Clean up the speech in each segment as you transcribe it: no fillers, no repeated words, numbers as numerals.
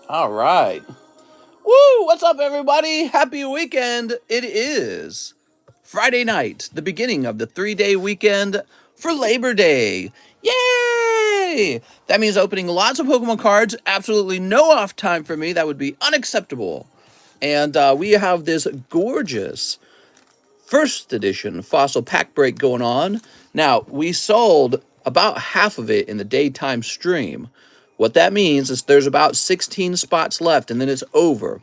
All right. Woo! What's up, everybody? Happy weekend. It is Friday night, the beginning of the 3-day weekend for Labor Day. Yay! That means opening lots of Pokemon cards. Absolutely no off time for me. That would be unacceptable. And we have this gorgeous first edition fossil pack break going on. Now, we sold about half of it in the daytime stream. What that means is there's about 16 spots left and then it's over.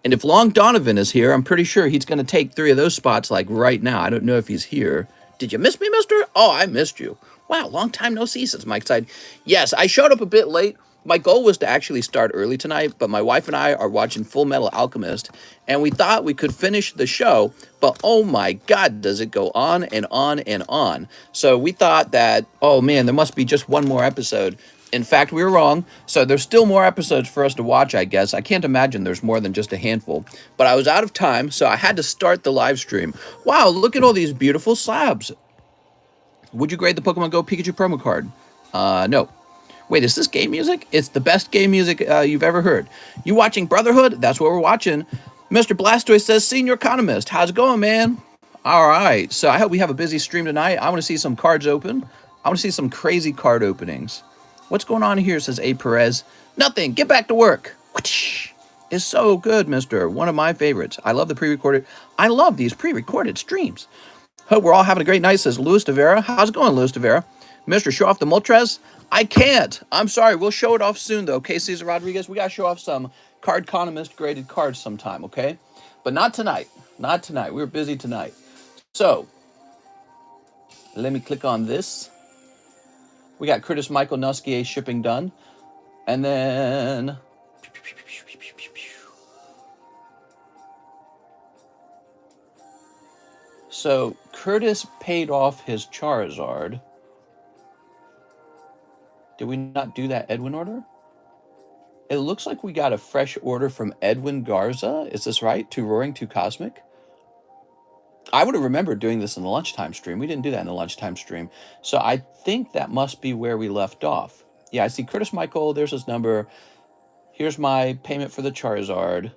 And if Long Donovan is here, I'm pretty sure he's going to take 3 of those spots like right now. I don't know if he's here. Did you miss me, mister? Oh, I missed you. Wow, long time no see, says Mike side. Yes, I showed up a bit late. My goal was to actually start early tonight, but my wife and I are watching Full Metal Alchemist, and we thought we could finish the show, but oh my God, does it go on and on and on. So we thought that, oh man, there must be just one more episode. In fact, we were wrong. So there's still more episodes for us to watch, I guess. I can't imagine there's more than just a handful. But I was out of time, so I had to start the live stream. Wow, look at all these beautiful slabs. Would you grade the Pokemon Go Pikachu promo card? No. Wait, is this game music? It's the best game music you've ever heard. You watching Brotherhood? That's what we're watching. Mr. Blastoise says, Senior Economist. How's it going, man? All right. So I hope we have a busy stream tonight. I want to see some cards open. I want to see some crazy card openings. What's going on here, says A. Perez. Nothing. Get back to work. It's so good, mister. One of my favorites. I love the pre-recorded. I love these pre-recorded streams. Hope we're all having a great night, says Luis de Vera. How's it going, Luis de Vera? Mr. Show off the Moltres? I can't. I'm sorry. We'll show it off soon, though. Okay, Cesar Rodriguez? We got to show off some Cardconomist graded cards sometime, okay? But not tonight. Not tonight. We're busy tonight. So, let me click on this. We got Curtis Michael Nuskie shipping done. And then... So, Curtis paid off his Charizard. Did we not do that Edwin order? It looks like we got a fresh order from Edwin Garza. Is this right? 2 Roaring, 2 Cosmic? I would have remembered doing this in the lunchtime stream. We didn't do that in the lunchtime stream. So I think that must be where we left off. Yeah, I see Curtis Michael. There's his number. Here's my payment for the Charizard.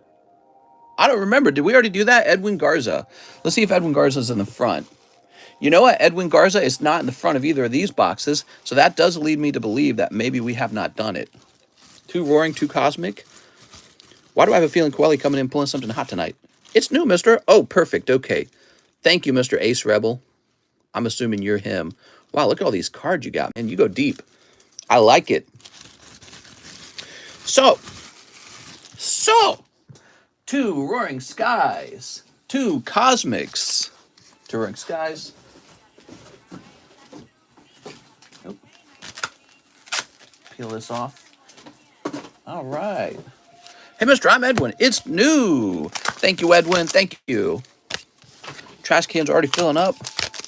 I don't remember. Did we already do that? Edwin Garza. Let's see if Edwin Garza's in the front. You know what? Edwin Garza is not in the front of either of these boxes. So that does lead me to believe that maybe we have not done it. 2 Roaring, 2 Cosmic. Why do I have a feeling Quelly coming in pulling something hot tonight? It's new, mister. Oh, perfect. Okay. Thank you, Mr. Ace Rebel. I'm assuming you're him. Wow, look at all these cards you got, man. You go deep. I like it. So, 2 Roaring Skies, 2 Cosmics, 2 Roaring Skies. Oh. Peel this off. All right. Hey, mister, I'm Edwin. It's new. Thank you, Edwin. Thank you. Trash can's already filling up.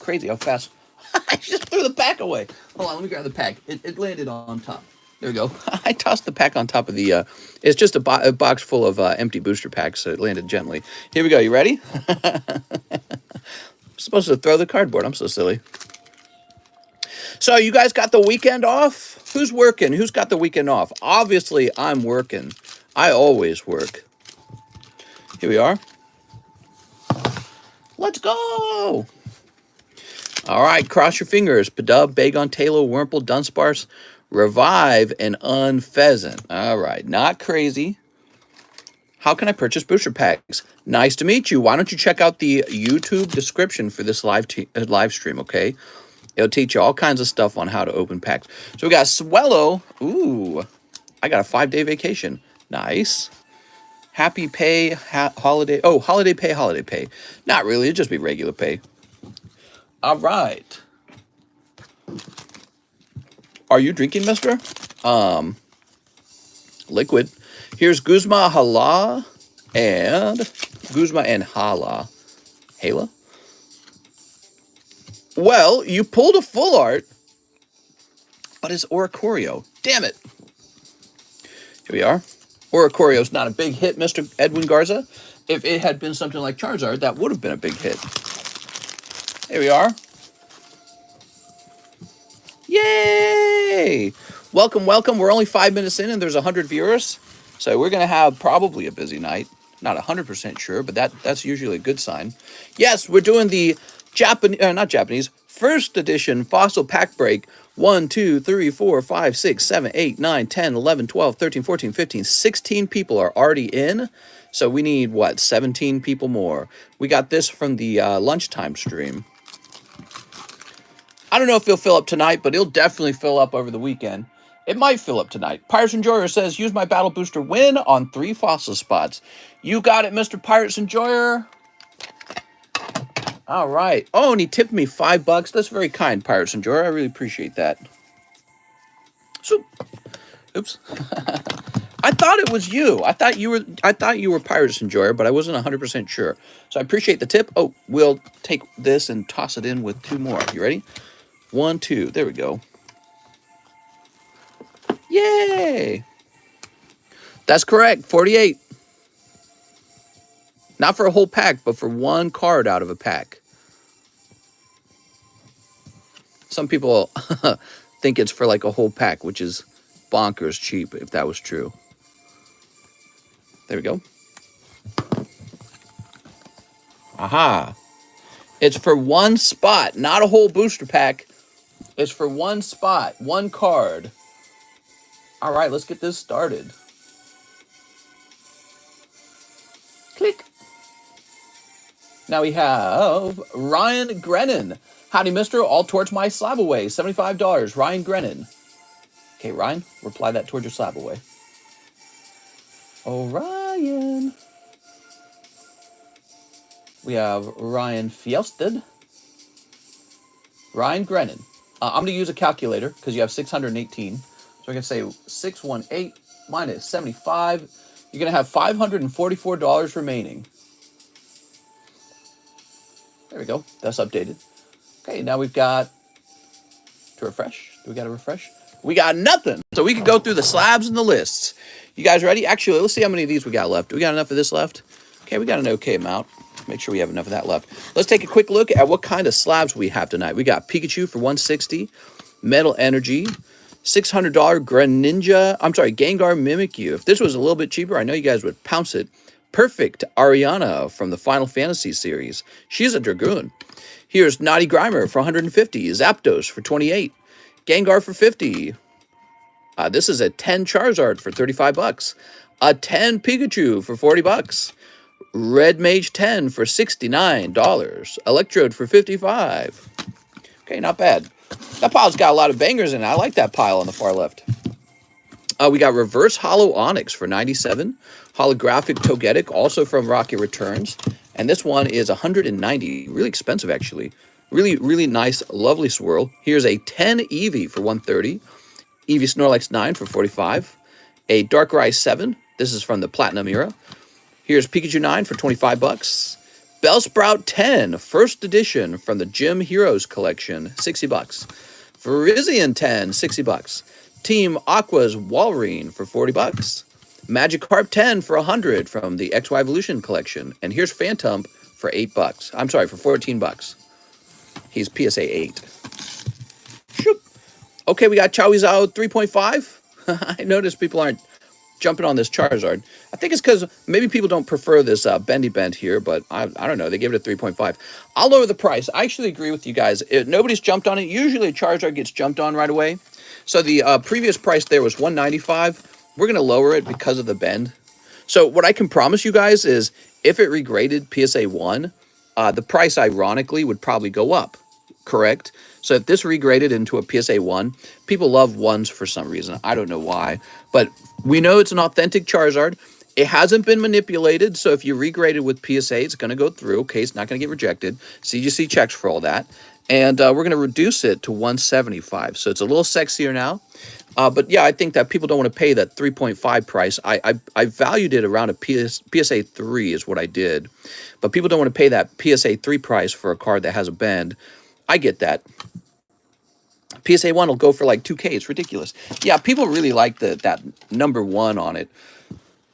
Crazy how fast. I just threw the pack away. Hold on, let me grab the pack. It landed on top. There we go. I tossed the pack on top of the... it's just a box full of empty booster packs, so it landed gently. Here we go. You ready? I'm supposed to throw the cardboard. I'm so silly. So you guys got the weekend off? Who's working? Who's got the weekend off? Obviously, I'm working. I always work. Here we are. Let's go! All right, cross your fingers. Padub, Bagon, Taylor, Wurmple, Dunsparce, Revive, and Unpheasant. All right, not crazy. How can I purchase booster packs? Nice to meet you. Why don't you check out the YouTube description for this live stream, okay? It'll teach you all kinds of stuff on how to open packs. So we got Swellow. Ooh, I got a 5-day vacation. Nice. Happy pay, holiday. Oh, holiday pay, holiday pay. Not really. It'd just be regular pay. All right. Are you drinking, mister? Liquid. Here's Guzma Hala and Guzma and Hala. Hala? Well, you pulled a full art, but it's Oricorio. Damn it. Here we are. Oricorio's not a big hit, Mr. Edwin Garza. If it had been something like Charizard, that would have been a big hit. Here we are. Yay! Welcome, welcome. We're only 5 minutes in and there's 100 viewers. So we're going to have probably a busy night. Not 100% sure, but that's usually a good sign. Yes, we're doing the not Japanese, first edition Fossil Pack Break. 1, 2, 3, 4, 5, 6, 7, 8, 9, 10, 11, 12, 13, 14, 15, 16 people are already in. So we need, what, 17 people more. We got this from the lunchtime stream. I don't know if it'll fill up tonight, but it'll definitely fill up over the weekend. It might fill up tonight. Pirates Enjoyer says, use my Battle Booster win on 3 fossil spots. You got it, Mr. Pirates Enjoyer. All right. Oh, and he tipped me $5. That's very kind, Pirates Enjoyer. I really appreciate that. So, oops. I thought it was you. I thought you were Pirates Enjoyer, but I wasn't 100% sure. So I appreciate the tip. Oh, we'll take this and toss it in with 2 more. You ready? 1, 2. There we go. Yay! That's correct. 48. Not for a whole pack, but for 1 card out of a pack. Some people think it's for like a whole pack, which is bonkers cheap if that was true. There we go. Aha. It's for 1 spot, not a whole booster pack. It's for 1 spot, 1 card. All right, let's get this started. Click. Now we have Ryan Grennan. Howdy, mister. All towards my SLAB-AWAY. $75. Ryan Grennan. Okay, Ryan, reply that towards your SLAB-AWAY. Oh, Ryan. We have Ryan Fjelsted. Ryan Grennan. I'm going to use a calculator because you have 618. So we're going to say 618 minus 75. You're going to have $544 remaining. There we go. That's updated. Okay, now we've got to refresh. Do we got to refresh? We got nothing. So we could go through the slabs and the lists. You guys ready? Actually, let's see how many of these we got left. Do we got enough of this left? Okay, we got an okay amount. Make sure we have enough of that left. Let's take a quick look at what kind of slabs we have tonight. We got Pikachu for $160, Metal Energy, $600 Greninja. I'm sorry, Gengar Mimikyu. If this was a little bit cheaper, I know you guys would pounce it. Perfect Ariana from the Final Fantasy series. She's a Dragoon. Here's Naughty Grimer for $150, Zapdos for $28, Gengar for $50. This is a 10 Charizard for $35, a 10 Pikachu for $40, Red Mage 10 for $69, Electrode for $55. Okay, not bad. That pile's got a lot of bangers in it. I like that pile on the far left. We got Reverse Hollow Onyx for $97, Holographic Togetic, also from Rocket Returns. And this one is $190, really expensive actually. Really, really nice, lovely swirl. Here's a 10 Eevee for $130, Eevee Snorlax 9 for $45, a Darkrai 7. This is from the Platinum era. Here's Pikachu 9 for $25, Bellsprout 10, first edition from the Gym Heroes collection, $60, Virizion 10, $60, Team Aqua's Walrein for $40, Magikarp 10 for $100 from the XY Evolution collection. And here's Phantom for $8. I'm sorry, for $14. He's PSA 8. Shoop. Okay, we got Charizard 3.5. I noticed people aren't jumping on this Charizard. I think it's because maybe people don't prefer this bendy bend here, but I don't know. They gave it a 3.5. I'll lower the price. I actually agree with you guys. Nobody's jumped on it. Usually a Charizard gets jumped on right away. So the previous price there was $195. We're going to lower it because of the bend. So what I can promise you guys is if it regraded PSA 1, the price ironically would probably go up, correct? So if this regraded into a PSA 1, people love 1s for some reason. I don't know why. But we know it's an authentic Charizard. It hasn't been manipulated, so if you regrade it with PSA, it's going to go through. Okay, it's not going to get rejected. CGC checks for all that. And we're going to reduce it to $175. So it's a little sexier now. But yeah, I think that people don't want to pay that 3.5 price. I valued it around a PSA 3 is what I did. But people don't want to pay that PSA 3 price for a card that has a bend. I get that. PSA 1 will go for like 2K. It's ridiculous. Yeah, people really like that number 1 on it.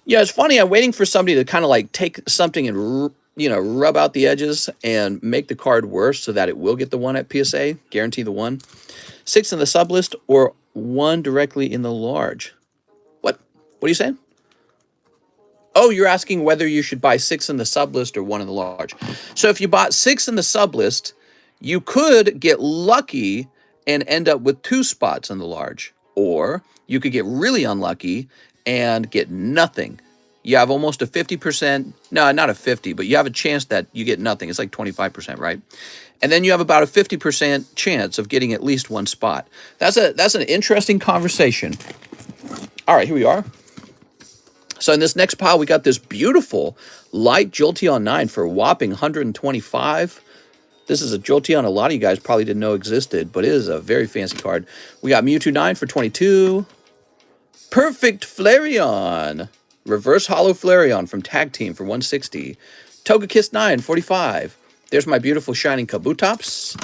Yeah, it's funny. I'm waiting for somebody to kind of like take something and, rub out the edges and make the card worse so that it will get the 1 at PSA. Guarantee the 1. 6 in the sublist or 1 directly in the large. What are you saying? Oh, you're asking whether you should buy 6 in the sublist or 1 in the large. So if you bought 6 in the sublist, you could get lucky and end up with 2 spots in the large. Or you could get really unlucky and get nothing. You have almost a 50%, no, not a 50, but you have a chance that you get nothing. It's like 25%, right? And then you have about a 50% chance of getting at least 1 spot. That's an interesting conversation. All right, here we are. So in this next pile, we got this beautiful light Jolteon 9 for a whopping 125. This is a Jolteon a lot of you guys probably didn't know existed, but it is a very fancy card. We got Mewtwo 9 for 22. Perfect Flareon. Reverse Hollow Flareon from Tag Team for 160. Togekiss 9, 45. There's my beautiful Shining Kabutops.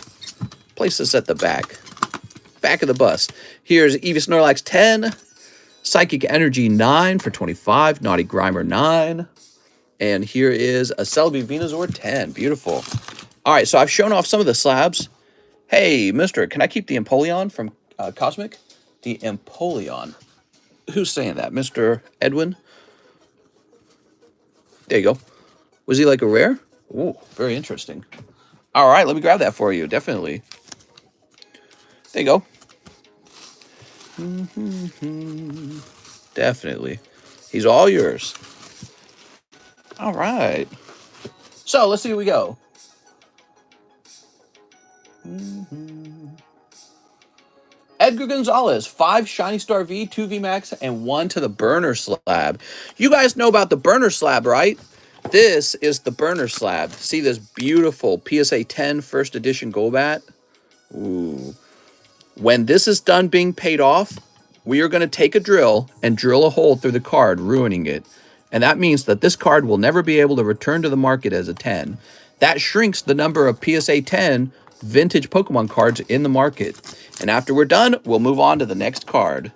Place this at the back. Back of the bus. Here's Eevee Snorlax 10. Psychic Energy 9 for 25. Naughty Grimer 9. And here is a Celebi Venusaur 10. Beautiful. All right, so I've shown off some of the slabs. Hey, mister, can I keep the Empoleon from Cosmic? The Empoleon. Who's saying that? Mr. Edwin? There you go. Was he like a rare? Ooh, very interesting. All right, let me grab that for you. Definitely. There you go. Definitely. He's all yours. All right. So let's see where we go. Edgar Gonzalez, 5 Shiny Star V, 2 VMAX, and 1 to the burner slab. You guys know about the burner slab, right? This is the burner slab. See this beautiful PSA 10 first edition Golbat? Ooh. When this is done being paid off, we are going to take a drill and drill a hole through the card, ruining it. And that means that this card will never be able to return to the market as a 10. That shrinks the number of PSA 10 vintage Pokemon cards in the market. And after we're done, we'll move on to the next card.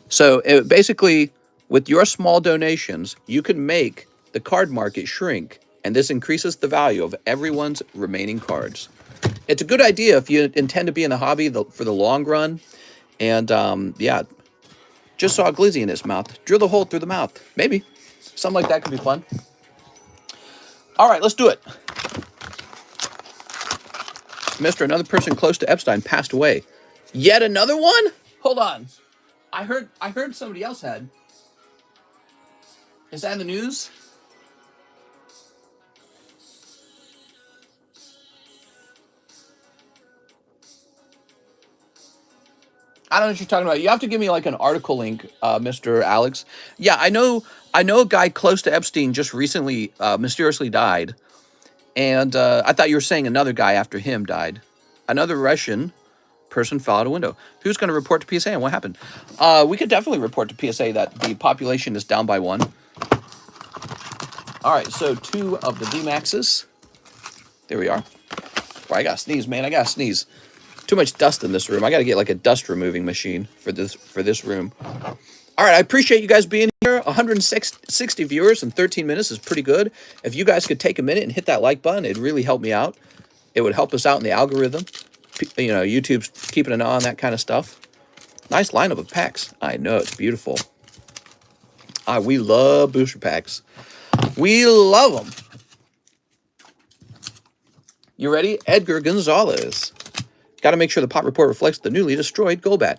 So basically, with your small donations, you can make the card market shrink. And this increases the value of everyone's remaining cards. It's a good idea if you intend to be in the hobby for the long run. And, yeah, just saw a glizzy in his mouth. Drill the hole through the mouth. Maybe. Something like that could be fun. All right, let's do it. Mister, another person close to Epstein passed away. Yet another one? Hold on. I heard somebody else had. Is that in the news? I don't know what you're talking about. You have to give me like an article link, Mr. Alex. Yeah, I know a guy close to Epstein just recently mysteriously died. And I thought you were saying another guy after him died. Another Russian person fell out a window. Who's going to report to PSA and what happened? We could definitely report to PSA that the population is down by 1. All right, so 2 of the VMAXs. There we are. Boy, I got to sneeze, man. I got to sneeze. Too much dust in this room. I got to get like a dust removing machine for this room. All right, I appreciate you guys being here. 160 viewers in 13 minutes is pretty good. If you guys could take a minute and hit that like button, it'd really help me out. It would help us out in the algorithm. You know, YouTube's keeping an eye on that kind of stuff. Nice lineup of packs. I know, it's beautiful. We love booster packs. We love them. You ready? Edgar Gonzalez. Got to make sure the pop report reflects the newly destroyed Golbat.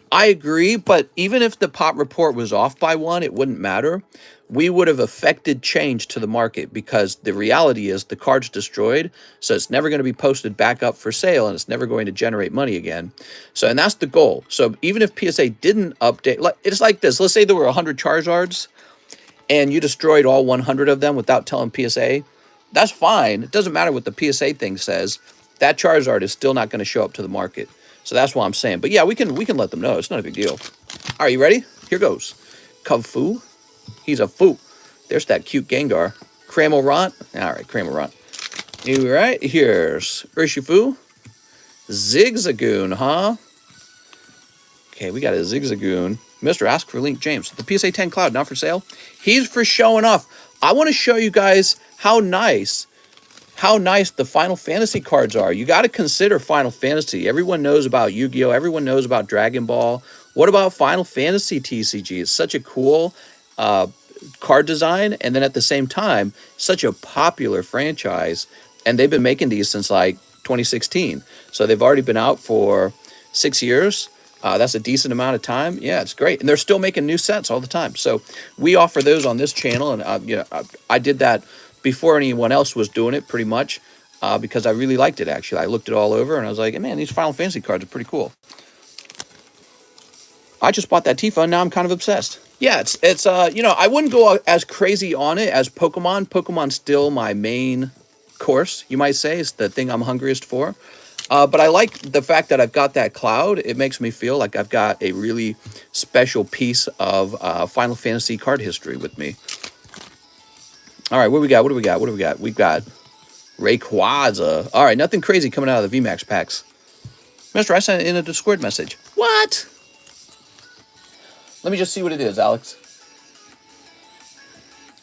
I agree, but even if the pop report was off by 1, it wouldn't matter. We would have affected change to the market because the reality is the card's destroyed, so it's never going to be posted back up for sale, and it's never going to generate money again. So, and that's the goal. So even if PSA didn't update, it's like this. Let's say there were 100 Charizards, and you destroyed all 100 of them without telling PSA. That's fine. It doesn't matter what the PSA thing says. That Charizard is still not going to show up to the market. So that's what I'm saying. But yeah, we can let them know. It's not a big deal. All right, you ready? Here goes. Kung-Fu. He's a foo. There's that cute Gengar. Cramorant. All right, Cramorant. All right, here's Urshifu. Zigzagoon, huh? Okay, we got a Zigzagoon. Mr. Ask for Link James. The PSA 10 Cloud, not for sale. He's for showing off. I want to show you guys how nice the Final Fantasy cards are. You got to consider Final Fantasy. Everyone knows about Yu-Gi-Oh! Everyone knows about Dragon Ball. What about Final Fantasy TCG? It's such a cool card design, and then at the same time, such a popular franchise. And they've been making these since like 2016. So they've already been out for 6 years. That's a decent amount of time. Yeah, it's great. And they're still making new sets all the time. So we offer those on this channel. And I did that before anyone else was doing it, pretty much, because I really liked it, actually. I looked it all over, and I was like, hey, man, these Final Fantasy cards are pretty cool. I just bought that Tifa, and now I'm kind of obsessed. Yeah, it's I wouldn't go as crazy on it as Pokemon. Pokemon's still my main course, you might say. It's the thing I'm hungriest for. But I like the fact that I've got that cloud. It makes me feel like I've got a really special piece of Final Fantasy card history with me. All right, what do we got? What do we got? What do we got? We've got Rayquaza. All right, nothing crazy coming out of the VMAX packs. Mister, I sent in a Discord message. What? Let me just see what it is, Alex.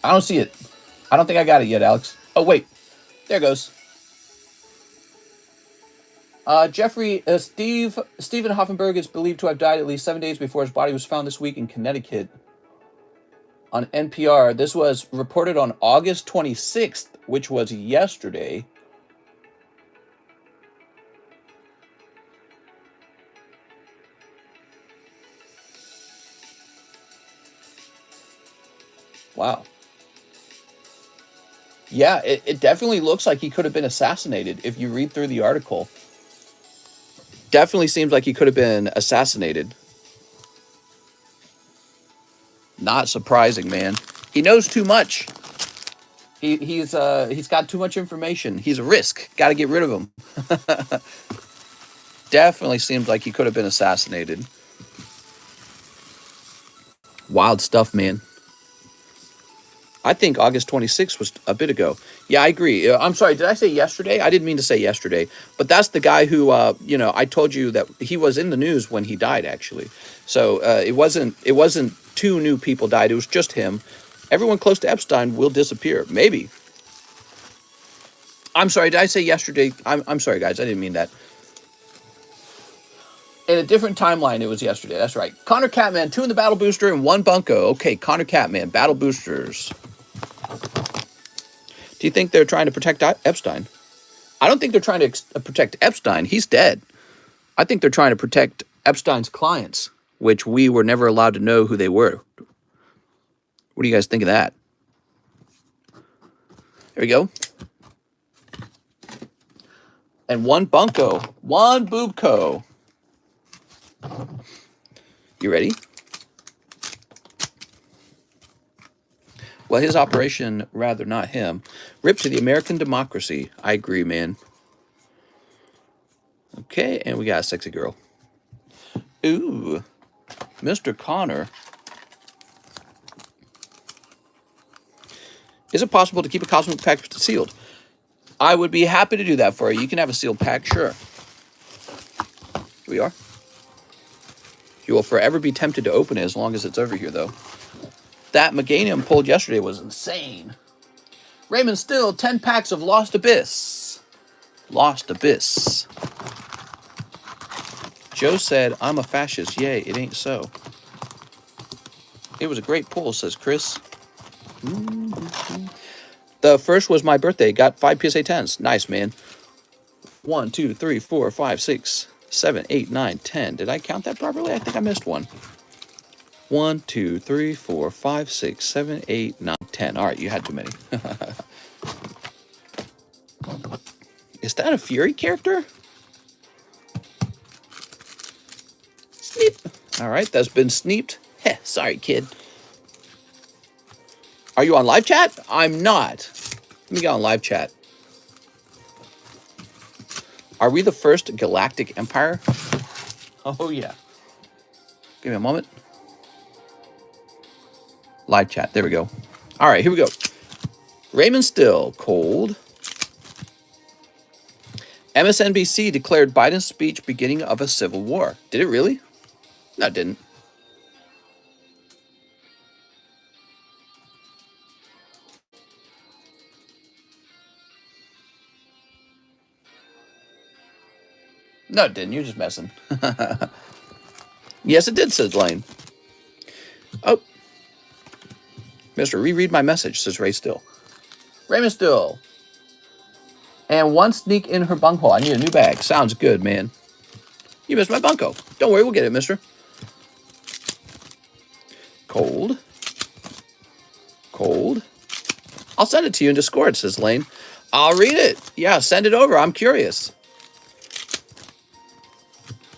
I don't see it. I don't think I got it yet, Alex. Oh, wait. There it goes. Stephen Hoffenberg is believed to have died at least 7 days before his body was found this week in Connecticut. On NPR, this was reported on August 26th, which was yesterday. Wow. Yeah, it definitely looks like he could have been assassinated if you read through the article. Definitely seems like he could have been assassinated. Not surprising, man. He knows too much. He's got too much information. He's a risk. Got to get rid of him. Definitely seems like he could have been assassinated. Wild stuff, man. I think August 26th was a bit ago. Yeah, I agree. I'm sorry, did I say yesterday? I didn't mean to say yesterday. But that's the guy who, I told you that he was in the news when he died, actually. So it wasn't two new people died. It was just him. Everyone close to Epstein will disappear. Maybe. I'm sorry, did I say yesterday? I'm sorry, guys. I didn't mean that. In a different timeline, it was yesterday. That's right. Connor Catman, 2 in the Battle Booster and 1 Bunko. Okay, Connor Catman, Battle Boosters. Do you think they're trying to protect Epstein? I don't think they're trying to protect Epstein. He's dead. I think they're trying to protect Epstein's clients, which we were never allowed to know who they were. What do you guys think of that? There we go. And 1 Bunko. 1 Boobco. You ready? Well, his operation, rather not him. Rip to the American democracy. I agree, man. Okay, and we got a sexy girl. Ooh, Mr. Connor. Is it possible to keep a cosmic pack sealed? I would be happy to do that for you. You can have a sealed pack, sure. Here we are. You will forever be tempted to open it as long as it's over here, though. That Meganium pulled yesterday was insane. Raymond Still, 10 packs of Lost Abyss. Lost Abyss. Joe said, I'm a fascist. Yay, it ain't so. It was a great pull, says Chris. The first was my birthday. Got 5 PSA 10s. Nice, man. 1, 2, 3, 4, 5, 6, 7, 8, 9, 10. Did I count that properly? I think I missed one. 1, 2, 3, 4, 5, 6, 7, 8, 9, 10. All right, you had too many. Is that a Fury character? Sneep. All right, that's been sneeped. Heh, sorry, kid. Are you on live chat? I'm not. Let me get on live chat. Are we the first galactic empire? Oh, yeah. Give me a moment. Live chat. There we go. All right, here we go. Raymond Still, cold. MSNBC declared Biden's speech beginning of a civil war. Did it really? No, it didn't. No, it didn't. You're just messing. Yes, it did, says Lane. Oh. Mister, reread my message, says Ray Still. Raymond Still. And one sneak in her bunghole. I need a new bag. Sounds good, man. You missed my bunko. Don't worry, we'll get it, mister. Cold. Cold. I'll send it to you in Discord, says Lane. I'll read it. Yeah, send it over. I'm curious.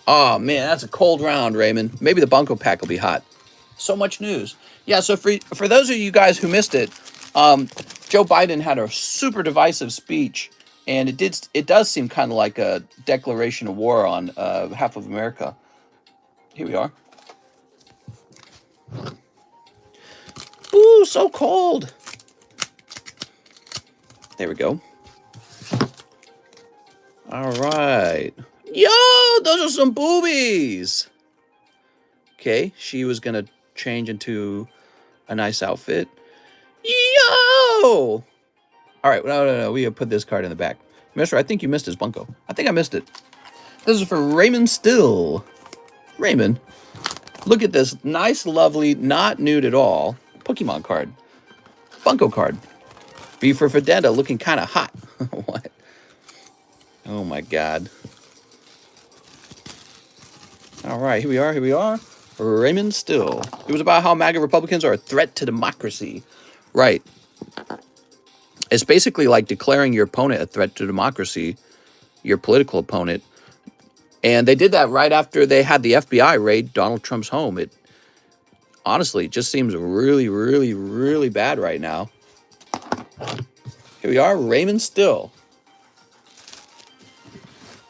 Oh, man, that's a cold round, Raymond. Maybe the bunko pack will be hot. So much news. Yeah, so for those of you guys who missed it, Joe Biden had a super divisive speech, and it does seem kind of like a declaration of war on half of America. Here we are. Ooh, so cold. There we go. All right. Yo, those are some boobies. Okay, she was going to change into a nice outfit. Yo! All right, no. We gotta put this card in the back. Mister, I think you missed his bunko. I think I missed it. This is for Raymond Still. Raymond, look at this nice, lovely, not nude at all Pokemon card. Bunko card. B for Fedenda, looking kind of hot. What? Oh, my God. All right, here we are. Raymond Still. It was about how MAGA Republicans are a threat to democracy. Right. It's basically like declaring your opponent a threat to democracy, your political opponent. And they did that right after they had the FBI raid Donald Trump's home. It honestly just seems really, really, really bad right now. Here we are, Raymond Still.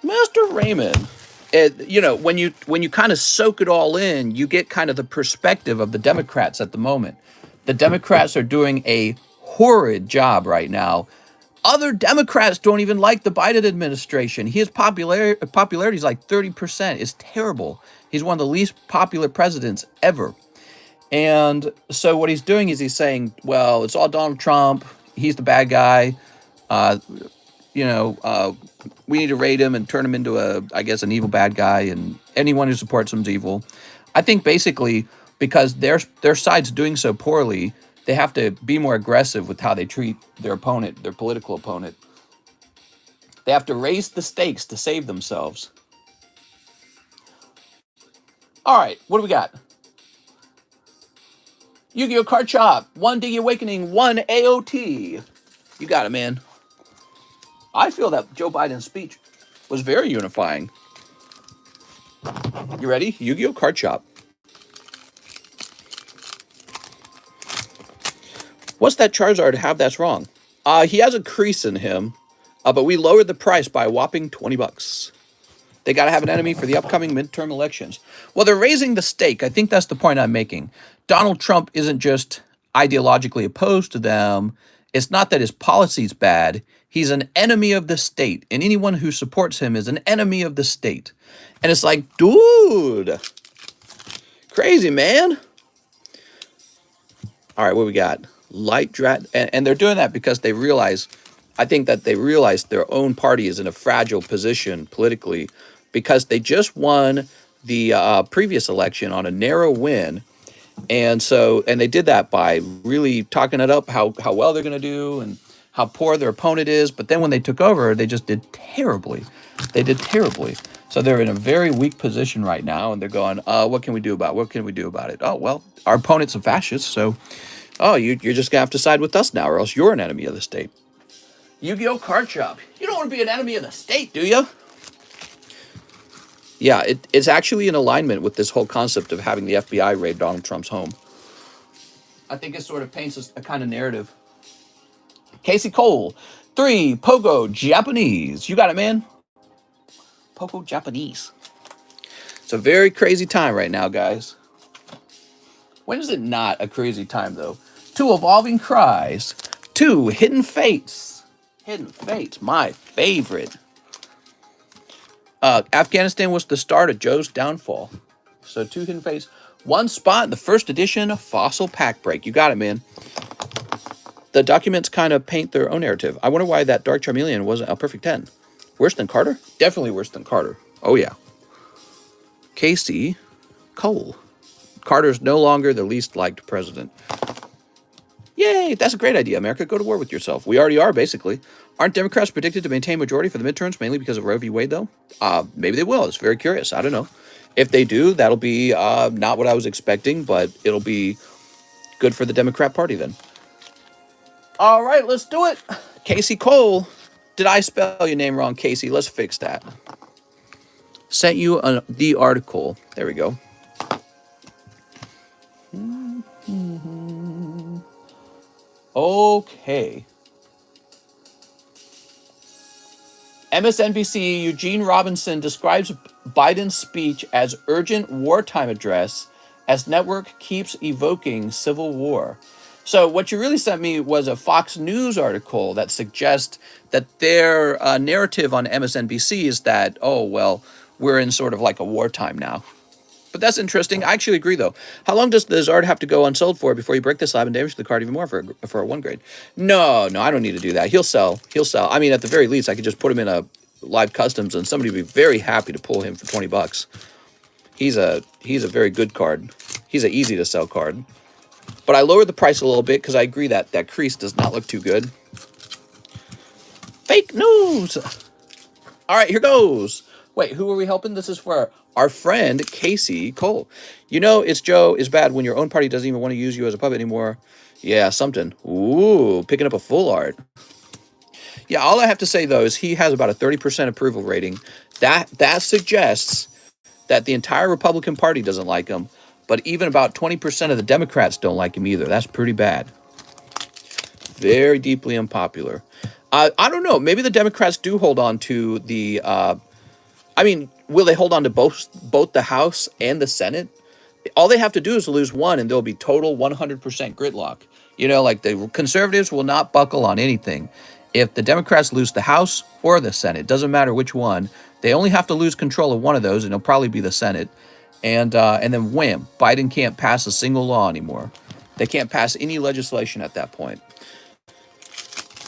Master Raymond. You know, when you kind of soak it all in, you get kind of the perspective of the Democrats at the moment. The Democrats are doing a horrid job right now. Other Democrats don't even like the Biden administration. His popularity is like 30%. It's terrible. He's one of the least popular presidents ever. And so what he's doing is he's saying, well, it's all Donald Trump. He's the bad guy. We need to raid him and turn him into an evil bad guy, and anyone who supports him is evil. I think basically because their side's doing so poorly, they have to be more aggressive with how they treat their opponent, their political opponent. They have to raise the stakes to save themselves. All right, what do we got? Yu-Gi-Oh! Card Shop, 1 Diggy Awakening, 1 AOT. You got it, man. I feel that Joe Biden's speech was very unifying. You ready? Yu-Gi-Oh! Card Shop. What's that Charizard have that's wrong? He has a crease in him, but we lowered the price by a whopping $20. They got to have an enemy for the upcoming midterm elections. Well, they're raising the stake. I think that's the point I'm making. Donald Trump isn't just ideologically opposed to them. It's not that his policy's bad. He's an enemy of the state, and anyone who supports him is an enemy of the state. And it's like, dude, crazy, man. All right, what we got? Light Drat, and they're doing that because they realize, I think that they realize their own party is in a fragile position politically because they just won the previous election on a narrow win. And they did that by really talking it up, how well they're going to do and how poor their opponent is. But then when they took over, they just did terribly. They did terribly. So they're in a very weak position right now. And they're going, what can we do about it? What can we do about it? Oh, well, our opponent's a fascist. So, you're just going to have to side with us now or else you're an enemy of the state. Yu-Gi-Oh! Card Shop. You don't want to be an enemy of the state, do you? Yeah, it's actually in alignment with this whole concept of having the FBI raid Donald Trump's home. I think it sort of paints a kind of narrative. Casey Cole, 3, Pogo Japanese. You got it, man. Pogo Japanese. It's a very crazy time right now, guys. When is it not a crazy time, though? 2 Evolving Cries. 2 Hidden Fates. Hidden Fates, my favorite. Afghanistan was the start of Joe's downfall. So 2 Hidden Fates. 1 spot in the first edition of Fossil Pack Break. You got it, man. The documents kind of paint their own narrative. I wonder why that Dark Charmeleon wasn't a perfect 10. Worse than Carter? Definitely worse than Carter. Oh, yeah. Casey Cole. Carter's no longer the least liked president. Yay, that's a great idea, America. Go to war with yourself. We already are, basically. Aren't Democrats predicted to maintain majority for the midterms, mainly because of Roe v. Wade, though? Maybe they will. It's very curious. I don't know. If they do, that'll be not what I was expecting, but it'll be good for the Democrat Party then. All right, let's do it. Casey Cole. Did I spell your name wrong, Casey? Let's fix that. Sent you the article. There we go. Okay. MSNBC Eugene Robinson describes Biden's speech as urgent wartime address as network keeps evoking civil war. So what you really sent me was a Fox News article that suggests that their narrative on MSNBC is that, oh, well, we're in sort of like a wartime now. But that's interesting. I actually agree, though. How long does the Zard have to go unsold for before you break the slab and damage the card even more for a 1 grade? No, I don't need to do that. He'll sell. I mean, at the very least, I could just put him in a live customs and somebody would be very happy to pull him for 20 bucks. He's a very good card. He's an easy to sell card. But I lowered the price a little bit because I agree that that crease does not look too good. Fake news. All right, here goes. Wait, who are we helping? This is for our friend Casey Cole. You know, it's bad when your own party doesn't even want to use you as a puppet anymore. Yeah, something. Ooh, picking up a full art. Yeah, all I have to say, though, is he has about a 30% approval rating. That suggests that the entire Republican Party doesn't like him, but even about 20% of the Democrats don't like him either. That's pretty bad. Very deeply unpopular. I don't know. Maybe the Democrats do hold on to the... I mean, will they hold on to both the House and the Senate? All they have to do is lose one, and there'll be total 100% gridlock. You know, like the conservatives will not buckle on anything. If the Democrats lose the House or the Senate, doesn't matter which one, they only have to lose control of one of those, and it'll probably be the Senate. And then wham, Biden can't pass a single law anymore. They can't pass any legislation at that point.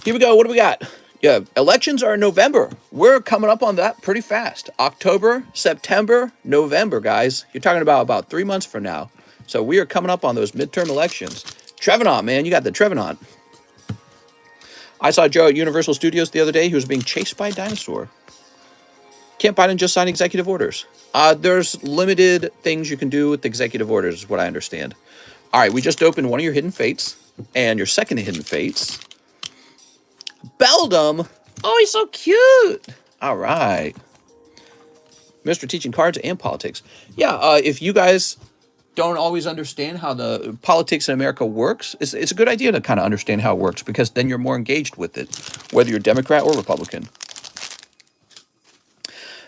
Here we go. What do we got? Yeah, elections are in November. We're coming up on that pretty fast. October, September, November, guys. You're talking about 3 months from now. So we are coming up on those midterm elections. Trevenant, man. You got the Trevenant. I saw Joe at Universal Studios the other day. He was being chased by a dinosaur. Can't Biden just sign executive orders? There's limited things you can do with executive orders, is what I understand. All right, we just opened one of your hidden fates and your second hidden fates. Beldum. Oh, he's so cute. All right. Mr. Teaching Cards and Politics. Yeah, if you guys don't always understand how the politics in America works, it's a good idea to kind of understand how it works, because then you're more engaged with it, whether you're Democrat or Republican.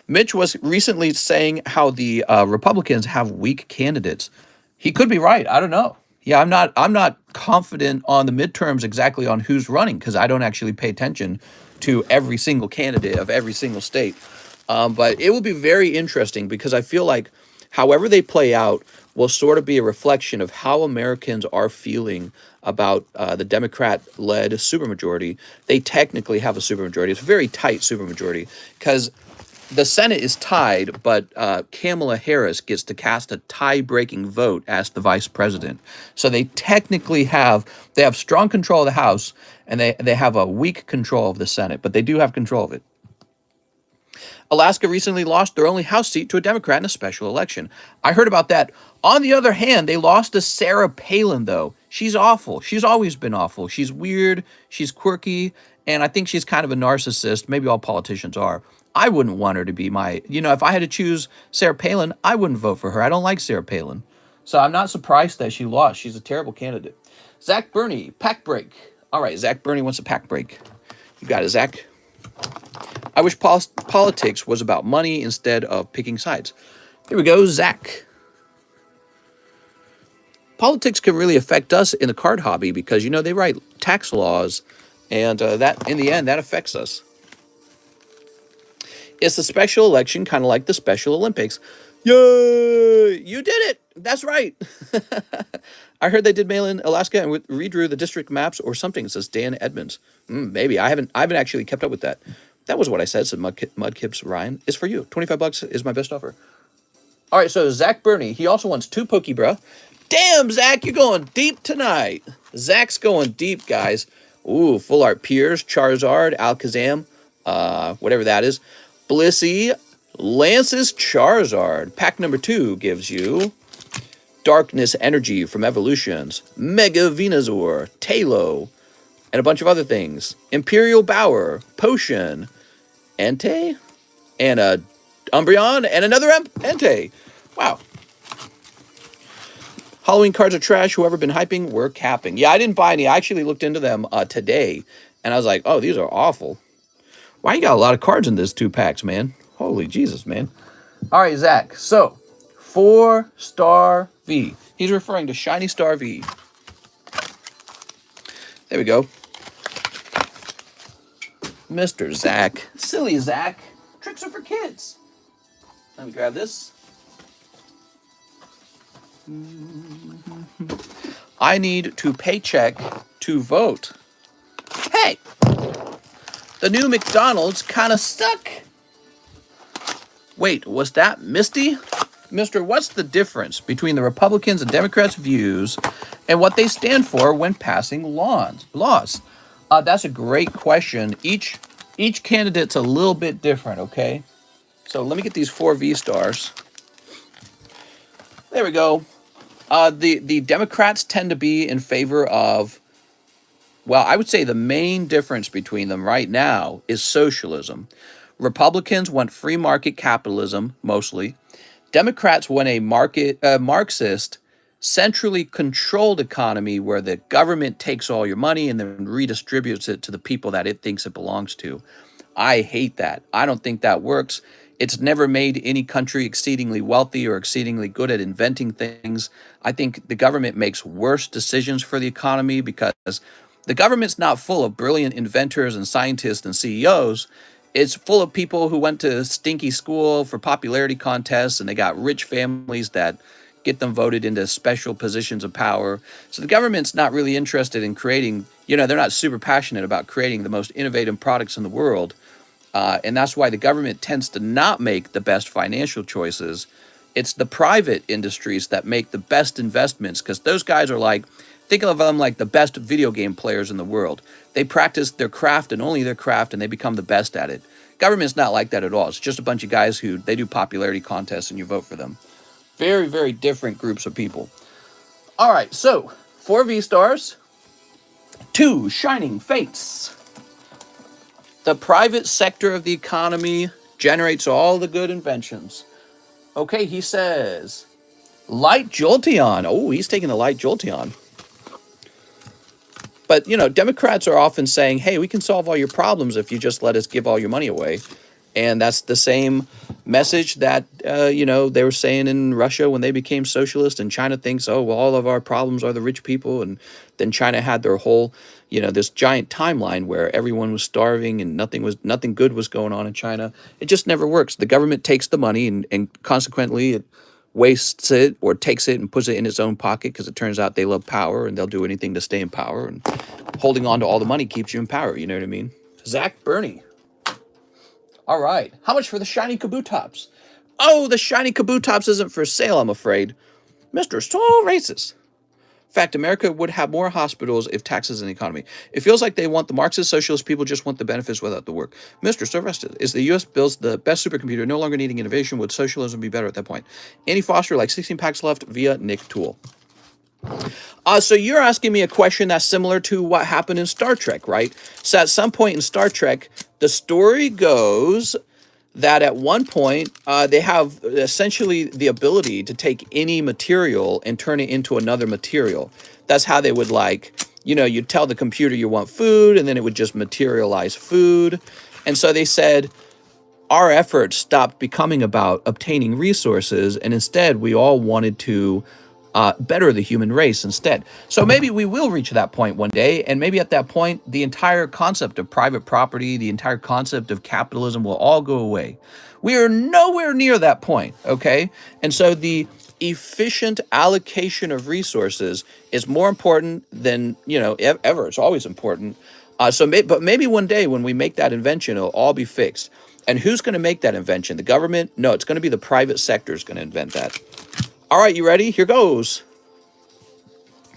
Mitch was recently saying how the Republicans have weak candidates. He could be right. I don't know. Yeah, I'm not confident on the midterms exactly on who's running, because I don't actually pay attention to every single candidate of every single state. But it will be very interesting, because I feel like however they play out will sort of be a reflection of how Americans are feeling about the Democrat-led supermajority. They technically have a supermajority. It's a very tight supermajority, because the Senate is tied, but Kamala Harris gets to cast a tie-breaking vote as the vice president. So they technically have strong control of the House, and they have a weak control of the Senate, but they do have control of it. Alaska recently lost their only House seat to a Democrat in a special election. I heard about that. On the other hand, they lost to Sarah Palin, though. She's awful. She's always been awful. She's weird. She's quirky. And I think she's kind of a narcissist. Maybe all politicians are. I wouldn't want her to be if I had to choose Sarah Palin, I wouldn't vote for her. I don't like Sarah Palin. So I'm not surprised that she lost. She's a terrible candidate. Zach Burney, pack break. All right, Zach Burney wants a pack break. You got it, Zach. I wish politics was about money instead of picking sides. Here we go, Zach. Politics can really affect us in the card hobby because, they write tax laws, and that, in the end, that affects us. It's a special election, kind of like the Special Olympics. Yay! You did it! That's right. I heard they did mail in Alaska and redrew the district maps or something, says Dan Edmonds. Maybe. I haven't actually kept up with that. That was what I said Mudkips Ryan. It's for you. $25 is my best offer. All right, so Zach Burney, he also wants 2 Pokebra Damn, Zach, you're going deep tonight. Zach's going deep, guys. Ooh, full art Piers, Charizard, Alakazam, whatever that is. Blissey, Lance's Charizard. Pack number 2 gives you Darkness Energy from Evolutions, Mega Venusaur, Talo, and a bunch of other things. Imperial Bower, Potion, Entei, and a Umbreon, and another Entei. Wow. Halloween cards are trash. Whoever been hyping, we're capping. Yeah, I didn't buy any. I actually looked into them today, and I was like, oh, these are awful. Why you got a lot of cards in this 2 packs, man? Holy Jesus, man. All right, Zach. So, 4-star V. He's referring to Shiny Star V. There we go. Mr. Zach. Silly Zach. Tricks are for kids. Let me grab this. I need to paycheck to vote. Hey! The new McDonald's kind of stuck. Wait, was that Misty? Mister, what's the difference between the Republicans and Democrats' views and what they stand for when passing laws? That's a great question. Each candidate's a little bit different, okay? So let me get these 4 V stars. There we go. The Democrats tend to be in favor of, well, I would say the main difference between them right now is socialism. Republicans want free market capitalism, mostly. Democrats want a Marxist, centrally controlled economy where the government takes all your money and then redistributes it to the people that it thinks it belongs to. I hate that. I don't think that works. It's never made any country exceedingly wealthy or exceedingly good at inventing things. I think the government makes worse decisions for the economy because the government's not full of brilliant inventors and scientists and CEOs. It's full of people who went to stinky school for popularity contests, and they got rich families that get them voted into special positions of power. So the government's not really interested in creating, they're not super passionate about creating the most innovative products in the world. And that's why the government tends to not make the best financial choices. It's the private industries that make the best investments because those guys are like, think of them like the best video game players in the world. They practice their craft and only their craft, and they become the best at it. Government's not like that at all. It's just a bunch of guys who, they do popularity contests and you vote for them. Very, very different groups of people. All right, so 4 V stars, 2 Shining Fates. The private sector of the economy generates all the good inventions. Okay, he says, Light Jolteon. Oh, he's taking the Light Jolteon. But, Democrats are often saying, hey, we can solve all your problems if you just let us give all your money away. And that's the same message that, they were saying in Russia when they became socialist, and China thinks, oh, well, all of our problems are the rich people. And then China had their whole, this giant timeline where everyone was starving and nothing good was going on in China. It just never works. The government takes the money and consequently it wastes it or takes it and puts it in its own pocket because it turns out they love power and they'll do anything to stay in power. And holding on to all the money keeps you in power. You know what I mean? Zach Bernie. All right. How much for the shiny Kabutops? Oh, the shiny Kabutops isn't for sale, I'm afraid. Mr. So racist. In fact, America would have more hospitals if taxes and the economy. It feels like they want the Marxist socialist people just want the benefits without the work. Mr. So arrested. Is the U.S. builds the best supercomputer no longer needing innovation? Would socialism be better at that point? Andy Foster, like 16 packs left via Nick Tool. So you're asking me a question that's similar to what happened in Star Trek, right? So at some point in Star Trek, the story goes that at one point, they have essentially the ability to take any material and turn it into another material. That's how they would you'd tell the computer you want food, and then it would just materialize food. And so they said, our efforts stopped becoming about obtaining resources, and instead we all wanted to better the human race instead. So maybe we will reach that point one day, and maybe at that point, the entire concept of private property, the entire concept of capitalism will all go away. We are nowhere near that point, okay? And so the efficient allocation of resources is more important than, ever. It's always important. But maybe one day when we make that invention, it'll all be fixed. And who's going to make that invention? The government? No, it's going to be the private sector is going to invent that. All right, you ready? Here goes.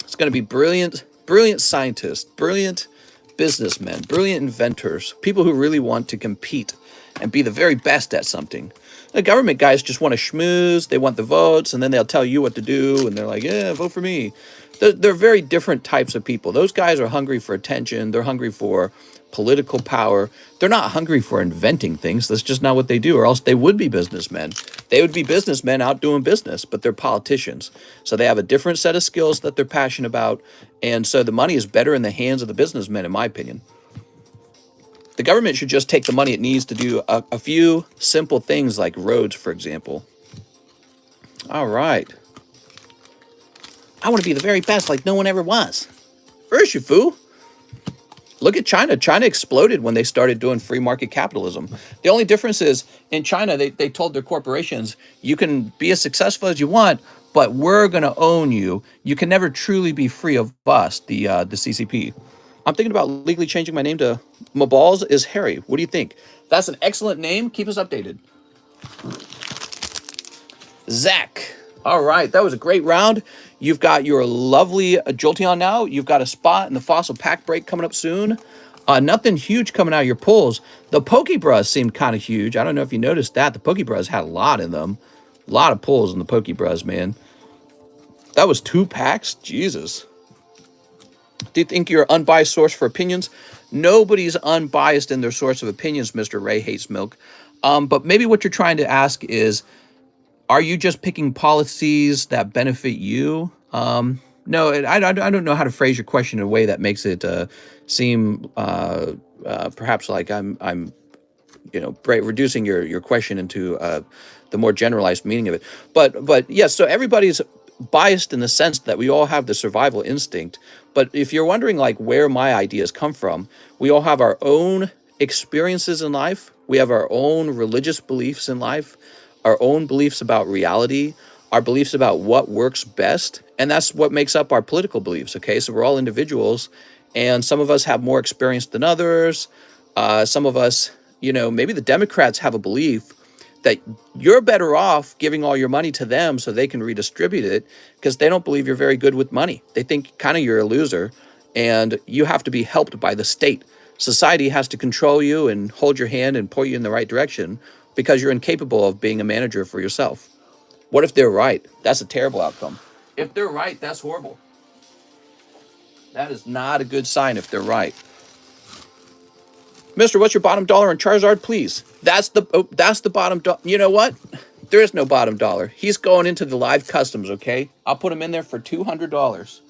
It's going to be brilliant, brilliant scientists, brilliant businessmen, brilliant inventors, people who really want to compete and be the very best at something. The government guys just want to schmooze, they want the votes, and then they'll tell you what to do, and they're like, yeah, vote for me. They're very different types of people. Those guys are hungry for attention. They're hungry for political power. They're not hungry for inventing things. That's just not what they do, or else they would be businessmen. They would be businessmen out doing business, but they're politicians. So they have a different set of skills that they're passionate about, and so the money is better in the hands of the businessmen, in my opinion. The government should just take the money it needs to do a few simple things like roads, for example. All right. I want to be the very best like no one ever was. Where's you, fool? Look at China. China exploded when they started doing free market capitalism. The only difference is in China, they told their corporations, you can be as successful as you want, but we're going to own you. You can never truly be free of us, the CCP. I'm thinking about legally changing my name to My Balls is Harry. What do you think? That's an excellent name. Keep us updated. Zach. All right, that was a great round. You've got your lovely Jolteon now. You've got a spot in the Fossil Pack break coming up soon. Nothing huge coming out of your pulls. The Pokebras seemed kind of huge. I don't know if you noticed that. The Pokebras had a lot in them. A lot of pulls in the Pokebras, man. That was 2 packs? Jesus. Do you think you're an unbiased source for opinions? Nobody's unbiased in their source of opinions, Mr. Ray Hates Milk. But maybe what you're trying to ask is, are you just picking policies that benefit you? No, I don't know how to phrase your question in a way that makes it seem perhaps like I'm reducing your question into the more generalized meaning of it. But yes, so everybody's biased in the sense that we all have the survival instinct. But if you're wondering like where my ideas come from, we all have our own experiences in life. We have our own religious beliefs in life, our own beliefs about reality, our beliefs about what works best. And that's what makes up our political beliefs, okay? So we're all individuals, and some of us have more experience than others. Some of us, maybe the Democrats have a belief that you're better off giving all your money to them so they can redistribute it because they don't believe you're very good with money. They think kind of you're a loser and you have to be helped by the state. Society has to control you and hold your hand and point you in the right direction because you're incapable of being a manager for yourself. What if they're right? That's a terrible outcome. If they're right, that's horrible. That is not a good sign if they're right. Mister, what's your bottom dollar on Charizard, please? That's the bottom dollar. You know what? There is no bottom dollar. He's going into the live customs, okay? I'll put him in there for $200.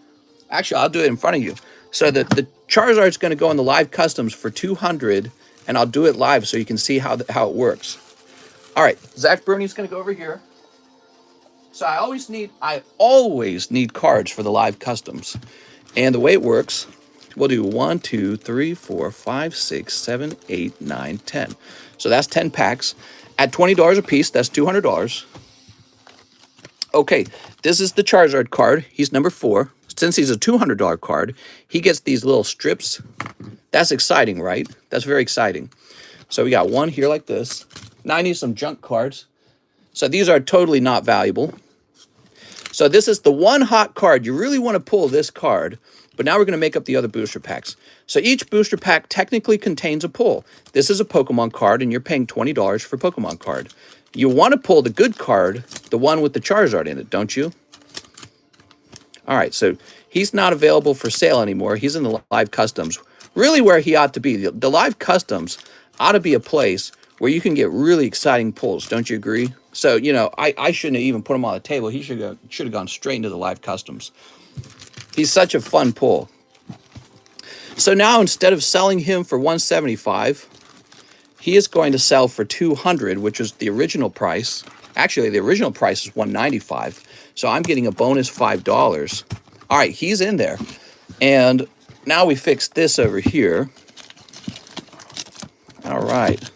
Actually, I'll do it in front of you. So the Charizard's going to go in the live customs for $200, and I'll do it live so you can see how it works. All right, Zach Bruni's going to go over here. So I always need cards for the live customs. And the way it works, we'll do 1, 2, 3, 4, 5, 6, 7, 8, 9, 10. So that's 10 packs. At $20 a piece, that's $200. Okay, this is the Charizard card. He's number 4. Since he's a $200 card, he gets these little strips. That's exciting, right? That's very exciting. So we got one here like this. Now I need some junk cards. So these are totally not valuable. So this is the one hot card. You really want to pull this card. But now we're going to make up the other booster packs. So each booster pack technically contains a pull. This is a Pokemon card, and you're paying $20 for Pokemon card. You want to pull the good card, the one with the Charizard in it, don't you? All right, so he's not available for sale anymore. He's in the live customs. Really where he ought to be. The live customs ought to be a place where you can get really exciting pulls. Don't you agree? So, I shouldn't have even put him on the table. He should have gone straight into the live customs. He's such a fun pull. So now instead of selling him for $175, he is going to sell for $200, which is the original price. Actually, the original price is $195. So I'm getting a bonus $5. All right, he's in there. And now we fix this over here. All right.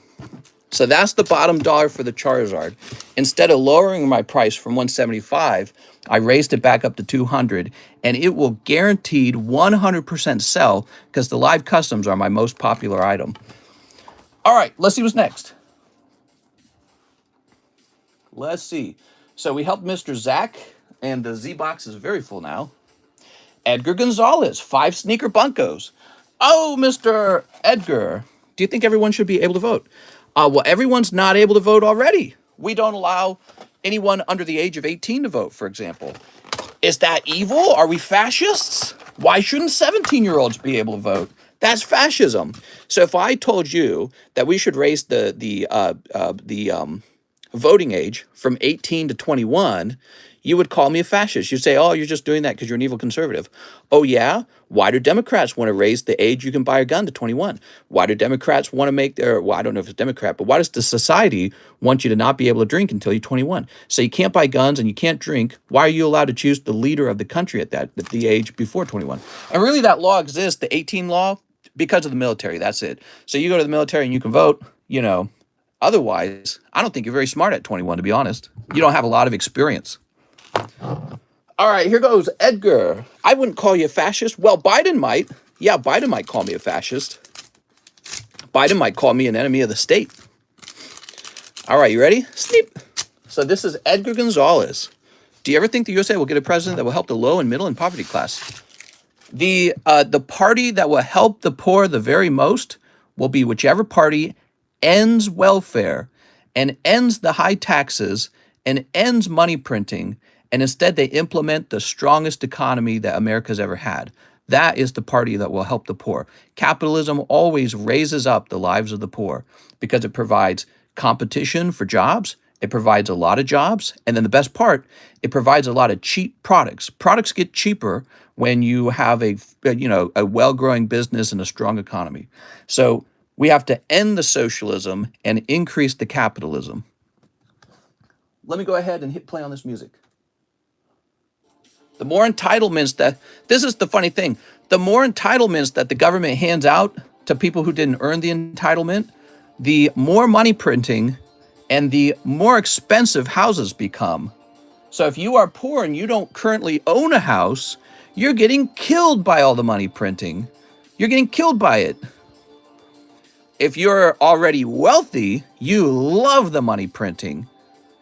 So that's the bottom dollar for the Charizard. Instead of lowering my price from $175, I raised it back up to $200, and it will guaranteed 100% sell because the live customs are my most popular item. All right, let's see what's next. Let's see. So we helped Mr. Zach, and the Z box is very full now. Edgar Gonzalez, 5 sneaker bunkos. Oh, Mr. Edgar, do you think everyone should be able to vote? Well, everyone's not able to vote already. We don't allow anyone under the age of 18 to vote, for example. Is that evil? Are we fascists? Why shouldn't 17-year-olds be able to vote? That's fascism. So if I told you that we should raise the voting age from 18 to 21, you would call me a fascist. You'd say, oh, you're just doing that because you're an evil conservative. Oh, yeah? Why do Democrats want to raise the age you can buy a gun to 21? Why do Democrats want to make their, well, I don't know if it's Democrat, but why does the society want you to not be able to drink until you're 21? So you can't buy guns and you can't drink. Why are you allowed to choose the leader of the country at the age before 21? And really that law exists, the 18 law, because of the military. That's it. So you go to the military and you can vote, you know. Otherwise, I don't think you're very smart at 21, to be honest. You don't have a lot of experience. All right, here goes Edgar. I wouldn't call you a fascist. Well, Biden might. Yeah, Biden might call me a fascist. Biden might call me an enemy of the state. All right, you ready? Sneep. So this is Edgar Gonzalez. Do you ever think the USA will get a president that will help the low and middle and poverty class? The party that will help the poor the very most will be whichever party ends welfare and ends the high taxes and ends money printing, and instead they implement the strongest economy that America's ever had. That is the party that will help the poor. Capitalism always raises up the lives of the poor because it provides competition for jobs, it provides a lot of jobs, and then the best part, it provides a lot of cheap products. Products get cheaper when you have a well-growing business and a strong economy. So we have to end the socialism and increase the capitalism. Let me go ahead and hit play on this music. The more entitlements this is the funny thing, the more entitlements that the government hands out to people who didn't earn the entitlement, the more money printing and the more expensive houses become. So if you are poor and you don't currently own a house, you're getting killed by all the money printing. You're getting killed by it. If you're already wealthy, you love the money printing.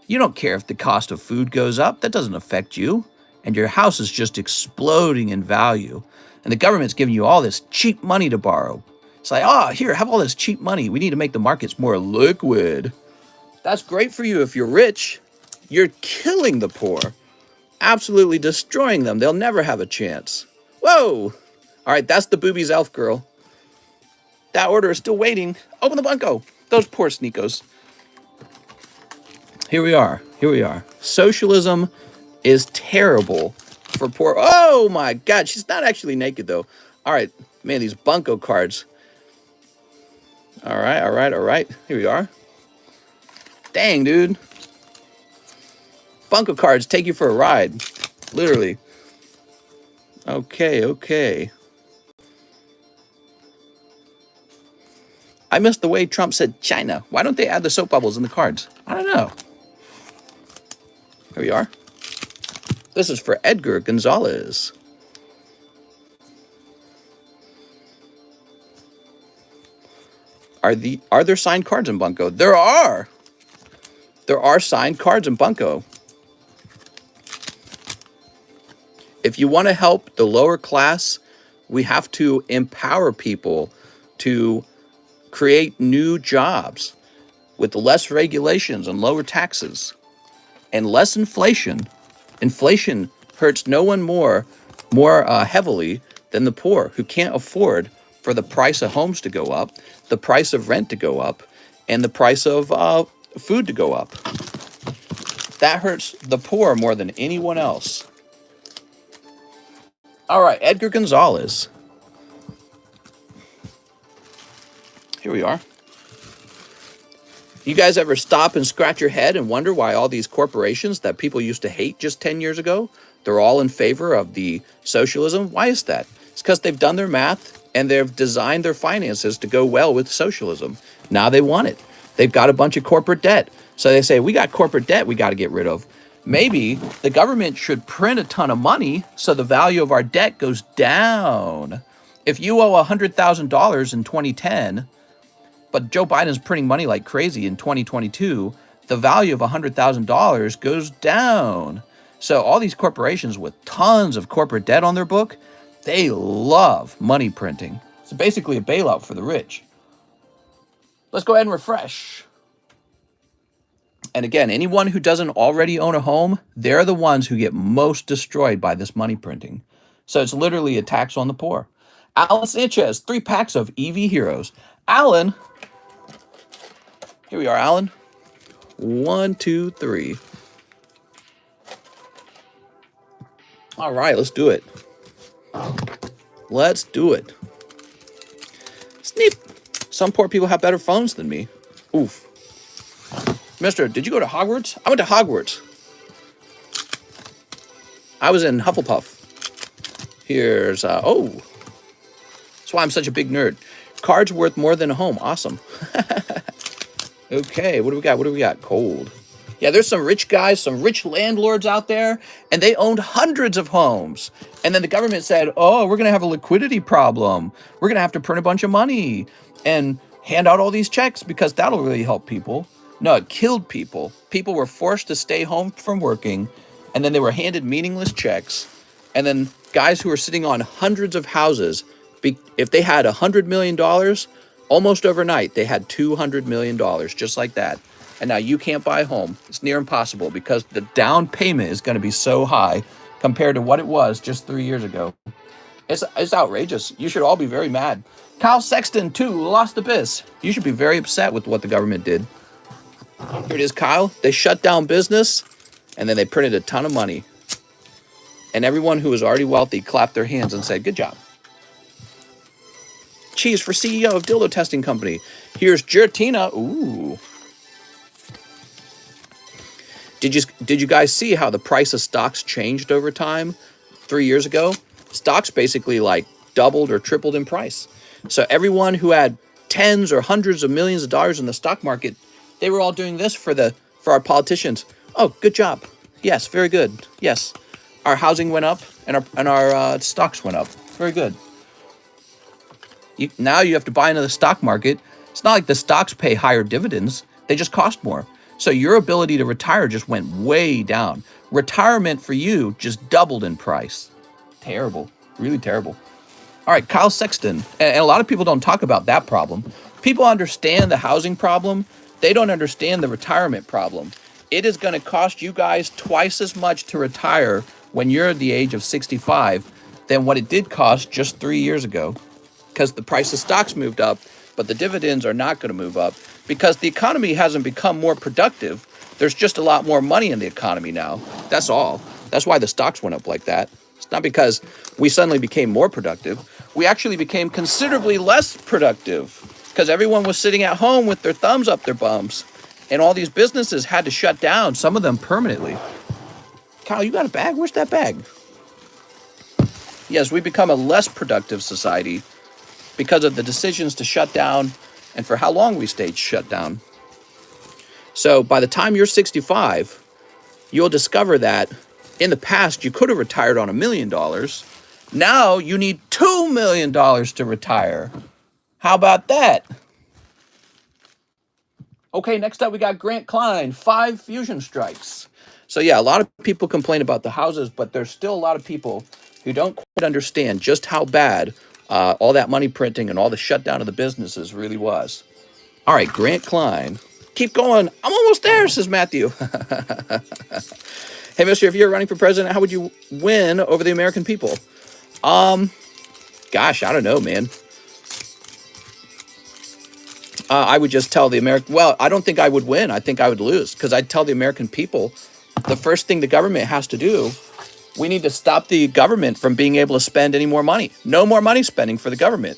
You don't care if the cost of food goes up. That doesn't affect you. And your house is just exploding in value. And the government's giving you all this cheap money to borrow. It's like, oh, here, have all this cheap money. We need to make the markets more liquid. That's great for you if you're rich. You're killing the poor. Absolutely destroying them. They'll never have a chance. Whoa! All right, that's the boobies elf girl. That order is still waiting. Open the bunko. Those poor sneakos. Here we are. Here we are. Socialism is terrible for poor. Oh my God. She's not actually naked though. All right. Man, these bunko cards. All right. All right. All right. Here we are. Dang, dude. Bunko cards take you for a ride. Literally. Okay. Okay. I missed the way Trump said China. Why don't they add the soap bubbles in the cards? I don't know. Here we are. This is for Edgar Gonzalez. Are there signed cards in bunko? There are. There are signed cards in bunko. If you want to help the lower class, we have to empower people to create new jobs with less regulations and lower taxes and less inflation. Inflation hurts no one more heavily than the poor who can't afford for the price of homes to go up, the price of rent to go up, and the price of food to go up. That hurts the poor more than anyone else. All right, Edgar Gonzalez. Here we are. You guys ever stop and scratch your head and wonder why all these corporations that people used to hate just 10 years ago, they're all in favor of the socialism? Why is that? It's because they've done their math and they've designed their finances to go well with socialism. Now they want it. They've got a bunch of corporate debt. So they say, we got corporate debt we got to get rid of. Maybe the government should print a ton of money so the value of our debt goes down. If you owe $100,000 in 2010, but Joe Biden's printing money like crazy in 2022, the value of $100,000 goes down. So all these corporations with tons of corporate debt on their book, They love money printing. It's basically a bailout for the rich. Let's go ahead and refresh. And again, anyone who doesn't already own a home, they're the ones who get most destroyed by this money printing. So it's literally a tax on the poor. Alan Sanchez, 3 packs of EV Heroes. Alan, here we are, Alan. 1, 2, 3. All right, let's do it. Let's do it. Sneep. Some poor people have better phones than me. Oof. Mister, did you go to Hogwarts? I went to Hogwarts. I was in Hufflepuff. Here's, oh. That's why I'm such a big nerd. Cards worth more than a home. Awesome. Okay, what do we got? What do we got? Cold. Yeah, there's some rich guys, some rich landlords out there, and they owned hundreds of homes. And then the government said, oh, we're going to have a liquidity problem. We're going to have to print a bunch of money and hand out all these checks because that'll really help people. No, it killed people. People were forced to stay home from working, and then they were handed meaningless checks. And then guys who were sitting on hundreds of houses, if they had $100 million, almost overnight, they had $200 million, just like that. And now you can't buy a home. It's near impossible because the down payment is going to be so high compared to what it was just 3 years ago. It's outrageous. You should all be very mad. Kyle Sexton, too, lost the biz. You should be very upset with what the government did. Here it is, Kyle. They shut down business, and then they printed a ton of money. And everyone who was already wealthy clapped their hands and said, good job. Cheese for CEO of Dildo Testing Company. Here's Giratina. Ooh. Did you guys see how the price of stocks changed over time 3 years ago? Stocks basically like doubled or tripled in price. So everyone who had tens or hundreds of millions of dollars in the stock market, they were all doing this for our politicians. Oh, good job. Yes, very good. Yes. Our housing went up and our stocks went up. Very good. Now you have to buy into the stock market. It's not like the stocks pay higher dividends. They just cost more. So your ability to retire just went way down. Retirement for you just doubled in price. Terrible. Really terrible. All right, Kyle Sexton. And a lot of people don't talk about that problem. People understand the housing problem. They don't understand the retirement problem. It is going to cost you guys twice as much to retire when you're at the age of 65 than what it did cost just 3 years ago. Because the price of stocks moved up, but the dividends are not going to move up because the economy hasn't become more productive. There's just a lot more money in the economy now. That's all. That's why the stocks went up like that. It's not because we suddenly became more productive. We actually became considerably less productive because everyone was sitting at home with their thumbs up their bums, and all these businesses had to shut down, some of them permanently. Kyle, you got a bag? Where's that bag? Yes, we become a less productive society because of the decisions to shut down and for how long we stayed shut down. So by the time you're 65, you'll discover that in the past, you could have retired on $1 million. Now you need $2 million to retire. How about that? Okay, next up we got Grant Klein, 5 fusion strikes. So yeah, a lot of people complain about the houses, but there's still a lot of people who don't quite understand just how bad all that money printing and all the shutdown of the businesses really was. All right, Grant Klein. Keep going. I'm almost there, says Matthew. Hey, mister, if you're running for president, how would you win over the American people? Gosh, I don't know, man. I would just tell the American... Well, I don't think I would win. I think I would lose because I'd tell the American people the first thing the government has to do, we need to stop the government from being able to spend any more money. No more money spending for the government.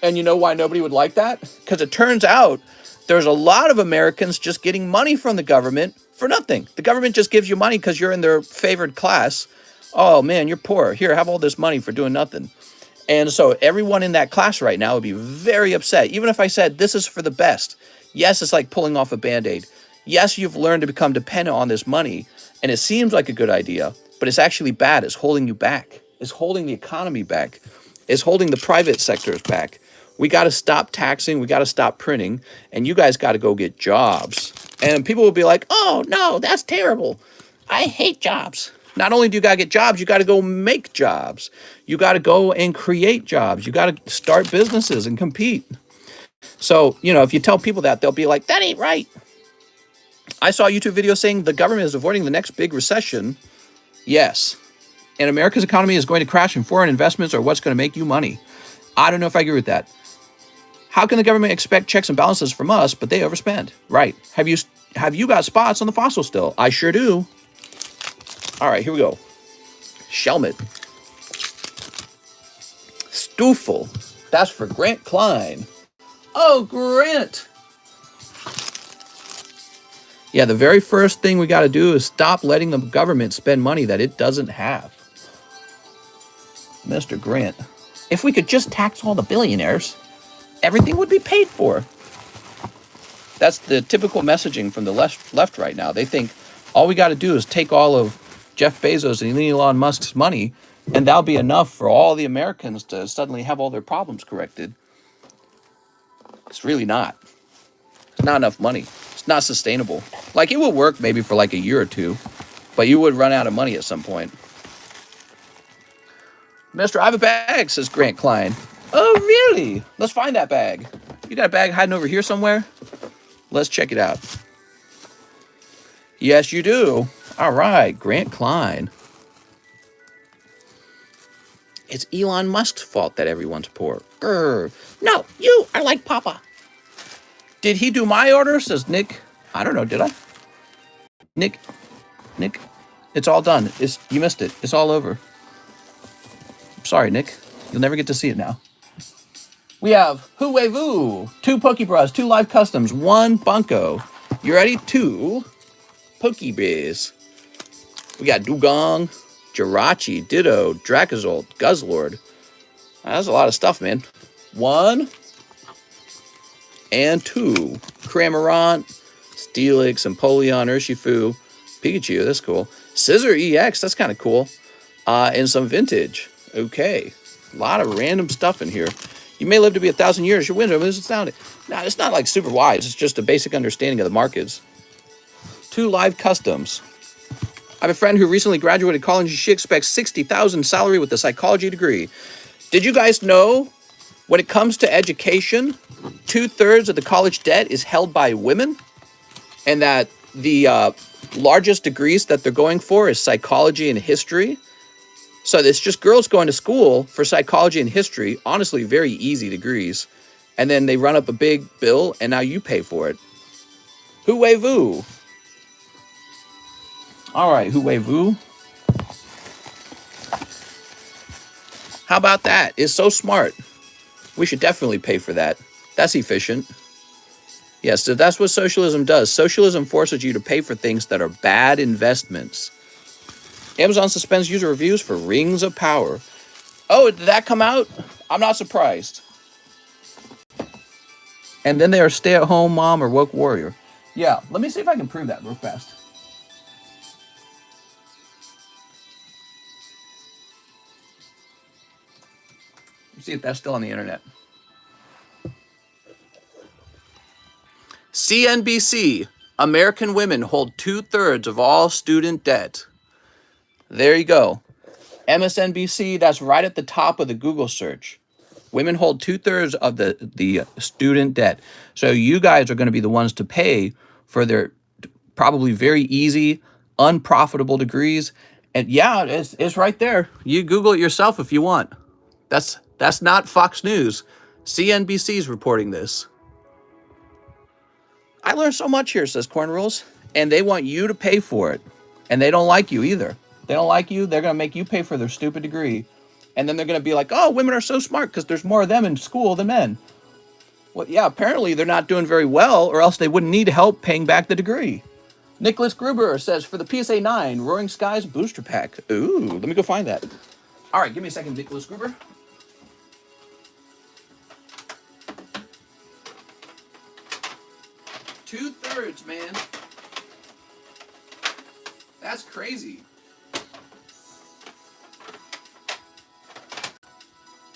And you know why nobody would like that? Because it turns out there's a lot of Americans just getting money from the government for nothing. The government just gives you money because you're in their favored class. Oh, man, you're poor. Here, have all this money for doing nothing. And so everyone in that class right now would be very upset. Even if I said this is for the best. Yes, it's like pulling off a Band-Aid. Yes, you've learned to become dependent on this money. And it seems like a good idea. But it's actually bad. It's holding you back. It's holding the economy back. It's holding the private sectors back. We got to stop taxing. We got to stop printing. And you guys got to go get jobs. And people will be like, oh, no, that's terrible. I hate jobs. Not only do you got to get jobs, you got to go make jobs. You got to go and create jobs. You got to start businesses and compete. So, you know, if you tell people that, they'll be like, that ain't right. I saw a YouTube video saying the government is avoiding the next big recession. Yes. And America's economy is going to crash, and foreign investments are what's going to make you money. I don't know if I agree with that. How can the government expect checks and balances from us, but they overspend? Right. Have you got spots on the fossil still? I sure do. All right, here we go. Shelmet. Stoofel. That's for Grant Klein. Oh, Grant. Yeah, the very first thing we got to do is stop letting the government spend money that it doesn't have. Mr. Grant. If we could just tax all the billionaires, everything would be paid for. That's the typical messaging from the left right now. They think all we got to do is take all of Jeff Bezos and Elon Musk's money, and that'll be enough for all the Americans to suddenly have all their problems corrected. It's really not. It's not enough money. It's not sustainable. Like, it will work maybe for like a year or two, but you would run out of money at some point. Mister, I have a bag, says Grant Klein. Oh, really? Let's find that bag. You got a bag hiding over here somewhere? Let's check it out. Yes, you do. All right, Grant Klein. It's Elon Musk's fault that everyone's poor. No, you are like Papa. Did he do my order, says Nick. I don't know, did I? Nick, it's all done. You missed it. It's all over. Sorry, Nick. You'll never get to see it now. We have Huevu, 2 Pokebras, 2 live customs, 1 Bunko. You ready? 2 Pokebees. We got Dugong, Jirachi, Ditto, Dracozolt, Guzzlord. That's a lot of stuff, man. 1 and 2. Cramorant, Steelix, Empoleon, Urshifu, Pikachu. That's cool. Scissor EX. That's kind of cool. And some vintage. Okay. A lot of random stuff in here. You may live to be 1,000 years. Your window is astounding. Now, it's not like super wise. It's just a basic understanding of the markets. 2 live customs. I have a friend who recently graduated college, and she expects $60,000 salary with a psychology degree. Did you guys know when it comes to education, 2/3 of the college debt is held by women? And that the largest degrees that they're going for is psychology and history? So it's just girls going to school for psychology and history, honestly, very easy degrees. And then they run up a big bill, and now you pay for it. Huevu. All right, Huevu. How about that? It's so smart. We should definitely pay for that. That's efficient. Yes, so that's what socialism does. Socialism forces you to pay for things that are bad investments. Amazon suspends user reviews for Rings of Power. Oh, did that come out? I'm not surprised. And then they are stay-at-home mom or woke warrior. Yeah, let me see if I can prove that real fast. Let's see if that's still on the internet. CNBC. American women hold 2/3 of all student debt. There you go. MSNBC, that's right at the top of the Google search. Women hold 2/3 of the student debt. So you guys are going to be the ones to pay for their probably very easy, unprofitable degrees. And yeah, it's right there. You Google it yourself if you want. That's not Fox News. CNBC's reporting this. I learned so much here, says Corn Rules. And they want you to pay for it. And they don't like you either. They don't like you. They're going to make you pay for their stupid degree. And then they're going to be like, oh, women are so smart because there's more of them in school than men. Well, yeah, apparently they're not doing very well, or else they wouldn't need help paying back the degree. Nicholas Gruber says, for the PSA 9, Roaring Skies booster pack. Ooh, let me go find that. All right, give me a second, Nicholas Gruber. Two-thirds, man. That's crazy.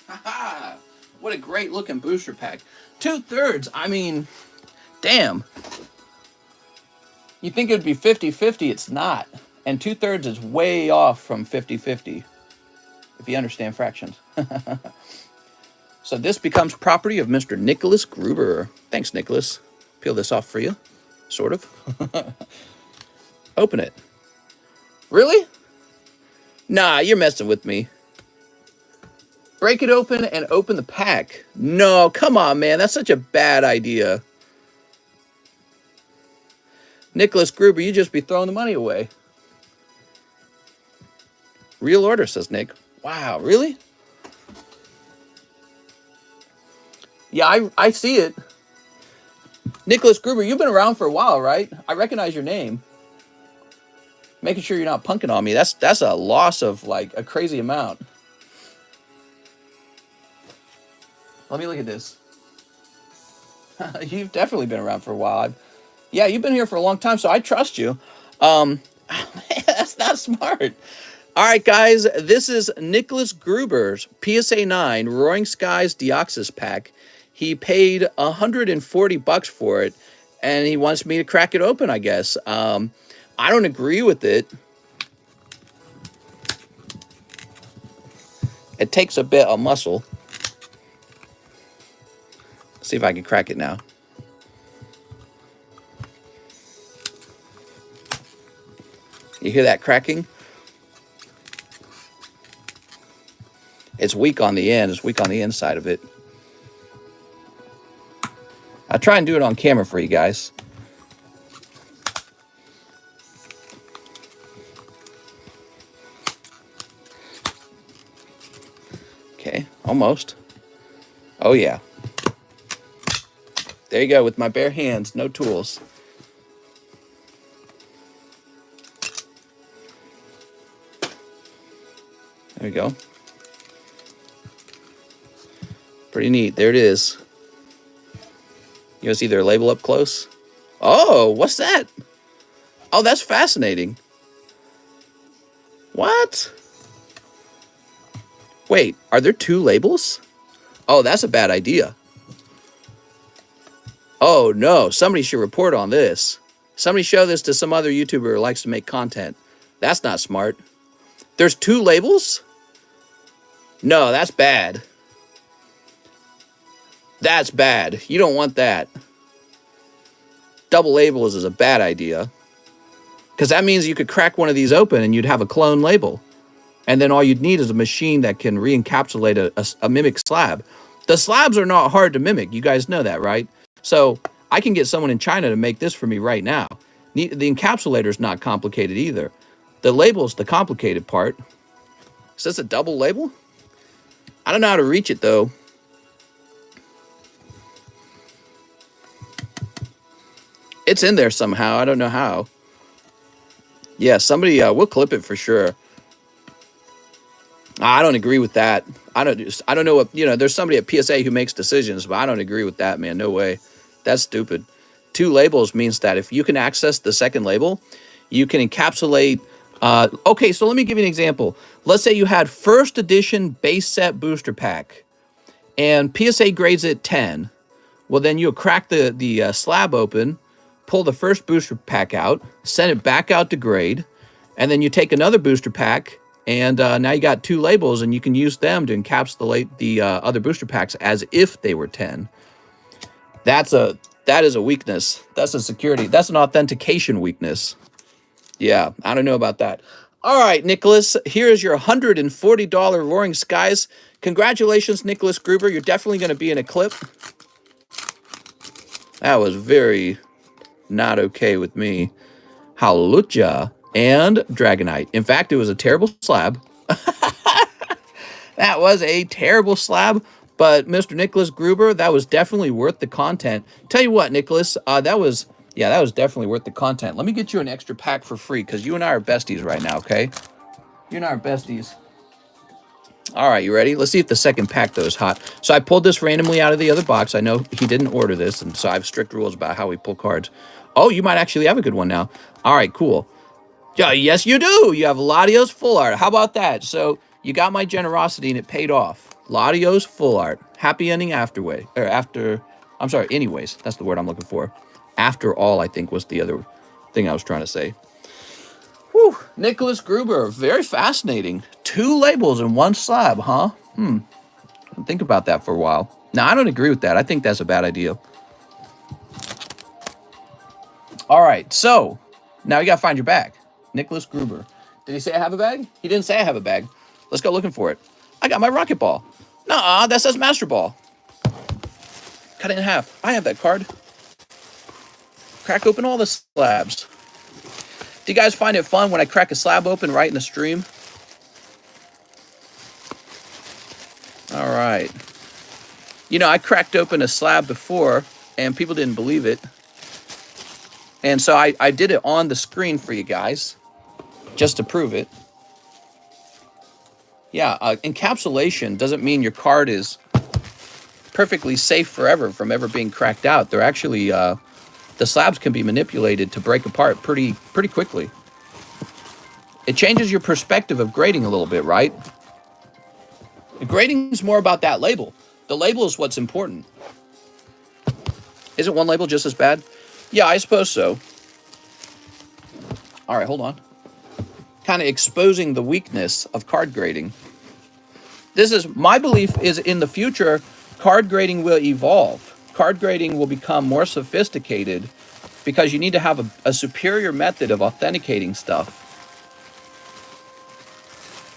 Haha! What a great looking booster pack. 2/3. I mean, damn. You think it would be 50-50. It's not. And 2/3 is way off from 50-50, if you understand fractions. So this becomes property of Mr. Nicholas Gruber. Thanks, Nicholas. Peel this off for you, sort of. Open it. Really? Nah, you're messing with me. Break it open and open the pack. No, come on, man. That's such a bad idea. Nicholas Gruber, you just be throwing the money away. Real order, says Nick. Wow, really? Yeah, I see it. Nicholas Gruber, you've been around for a while, right? I recognize your name. Making sure you're not punking on me. That's a loss of like a crazy amount. Let me look at this. You've definitely been around for a while. Yeah, you've been here for a long time, so I trust you. That's not smart. All right, guys, this is Nicholas Gruber's PSA 9 Roaring Skies Deoxys pack. He paid $140 for it, and he wants me to crack it open, I guess. I don't agree with it. It takes a bit of muscle. Let's see if I can crack it now. You hear that cracking? It's weak on the end. It's weak on the inside of it. I'll try and do it on camera for you guys. Okay, almost. Oh, yeah. There you go, with my bare hands, no tools. There we go. Pretty neat. There it is. You want to see their label up close? Oh, what's that? Oh, that's fascinating. What? Wait, are there two labels? Oh, that's a bad idea. Oh, no. Somebody should report on this. Somebody show this to some other YouTuber who likes to make content. That's not smart. There's two labels? No, that's bad. That's bad. You don't want that. Double labels is a bad idea. Because that means you could crack one of these open and you'd have a clone label. And then all you'd need is a machine that can re-encapsulate a mimic slab. The slabs are not hard to mimic. You guys know that, right? So I can get someone in China to make this for me right now. The encapsulator is not complicated either. The label's the complicated part. Is this a double label? I don't know how to reach it, though. It's in there somehow. I don't know how. Yeah, somebody will clip it for sure. I don't agree with that. I don't know what, there's somebody at PSA who makes decisions, but I don't agree with that, man. No way. That's stupid. Two labels means that if you can access the second label, you can encapsulate. Okay, so let me give you an example. Let's say you had first edition base set booster pack, and PSA grades it 10. Well, then you'll crack the slab open, pull the first booster pack out, send it back out to grade, and then you take another booster pack, and now you got two labels, and you can use them to encapsulate the other booster packs as if they were 10. That is a weakness. That's a security. That's an authentication weakness. Yeah, I don't know about that. All right, Nicholas, here's your $140 Roaring Skies. Congratulations, Nicholas Gruber. You're definitely going to be in a clip. That was very not okay with me. Hallelujah and Dragonite. In fact, it was a terrible slab. That was a terrible slab. But Mr. Nicholas Gruber, that was definitely worth the content. Tell you what, Nicholas, that was definitely worth the content. Let me get you an extra pack for free because you and I are besties right now, okay? You and I are besties. All right, you ready? Let's see if the second pack, though, is hot. So I pulled this randomly out of the other box. I know he didn't order this, and so I have strict rules about how we pull cards. Oh, you might actually have a good one now. All right, cool. Yeah, yes, you do. You have Ladio's full art. How about that? So you got my generosity, and it paid off. Ladio's full art. Happy ending anyways. That's the word I'm looking for. After all, I think was the other thing I was trying to say. Whew. Woo! Nicholas Gruber, very fascinating. 2 labels in 1 slab, huh? Think about that for a while. Now, I don't agree with that. I think that's a bad idea. All right, so now you got to find your bag. Nicholas Gruber. Did he say I have a bag? He didn't say I have a bag. Let's go looking for it. I got my rocket ball. Nuh-uh, that says master ball. Cut it in half. I have that card. Crack open all the slabs. Do you guys find it fun when I crack a slab open right in the stream? All right. You know, I cracked open a slab before, and people didn't believe it. And so I did it on the screen for you guys, just to prove it. Yeah, encapsulation doesn't mean your card is perfectly safe forever from ever being cracked out. They're actually, the slabs can be manipulated to break apart pretty quickly. It changes your perspective of grading a little bit, right? The grading is more about that label. The label is what's important. Isn't one label just as bad? Yeah, I suppose so. All right, hold on. Kind of exposing the weakness of card grading. My belief is in the future, card grading will evolve. Card grading will become more sophisticated because you need to have a superior method of authenticating stuff.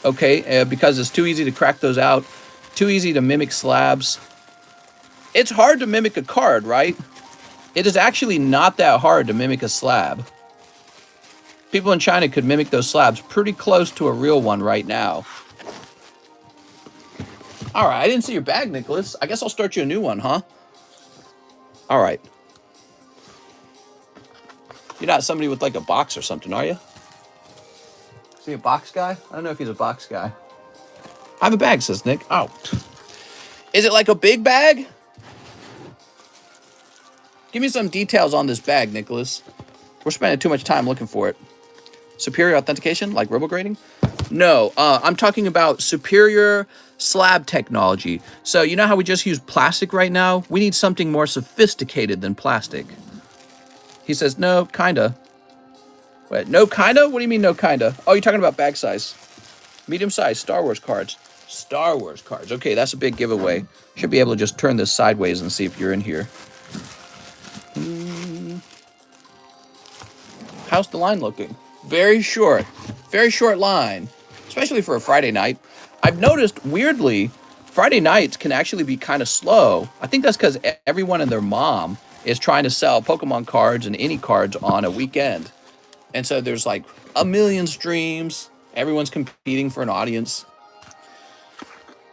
Okay, because it's too easy to crack those out, too easy to mimic slabs. It's hard to mimic a card, right? It is actually not that hard to mimic a slab. People in China could mimic those slabs pretty close to a real one right now. All right, I didn't see your bag, Nicholas. I guess I'll start you a new one, huh? All right. You're not somebody with like a box or something, are you? Is he a box guy? I don't know if he's a box guy. I have a bag, says Nick. Oh. Is it like a big bag? Give me some details on this bag, Nicholas. We're spending too much time looking for it. Superior authentication, like robograding? No, I'm talking about superior slab technology. So you know how we just use plastic right now? We need something more sophisticated than plastic. He says, no, kinda. Wait, no kinda? What do you mean no kinda? Oh, you're talking about bag size. Medium size, Star Wars cards. Star Wars cards. Okay, that's a big giveaway. Should be able to just turn this sideways and see if you're in here. How's the line looking? Very short line, especially for a Friday night. I've noticed, weirdly, Friday nights can actually be kind of slow. I think that's because everyone and their mom is trying to sell Pokemon cards and any cards on a weekend. And so there's like a million streams. Everyone's competing for an audience.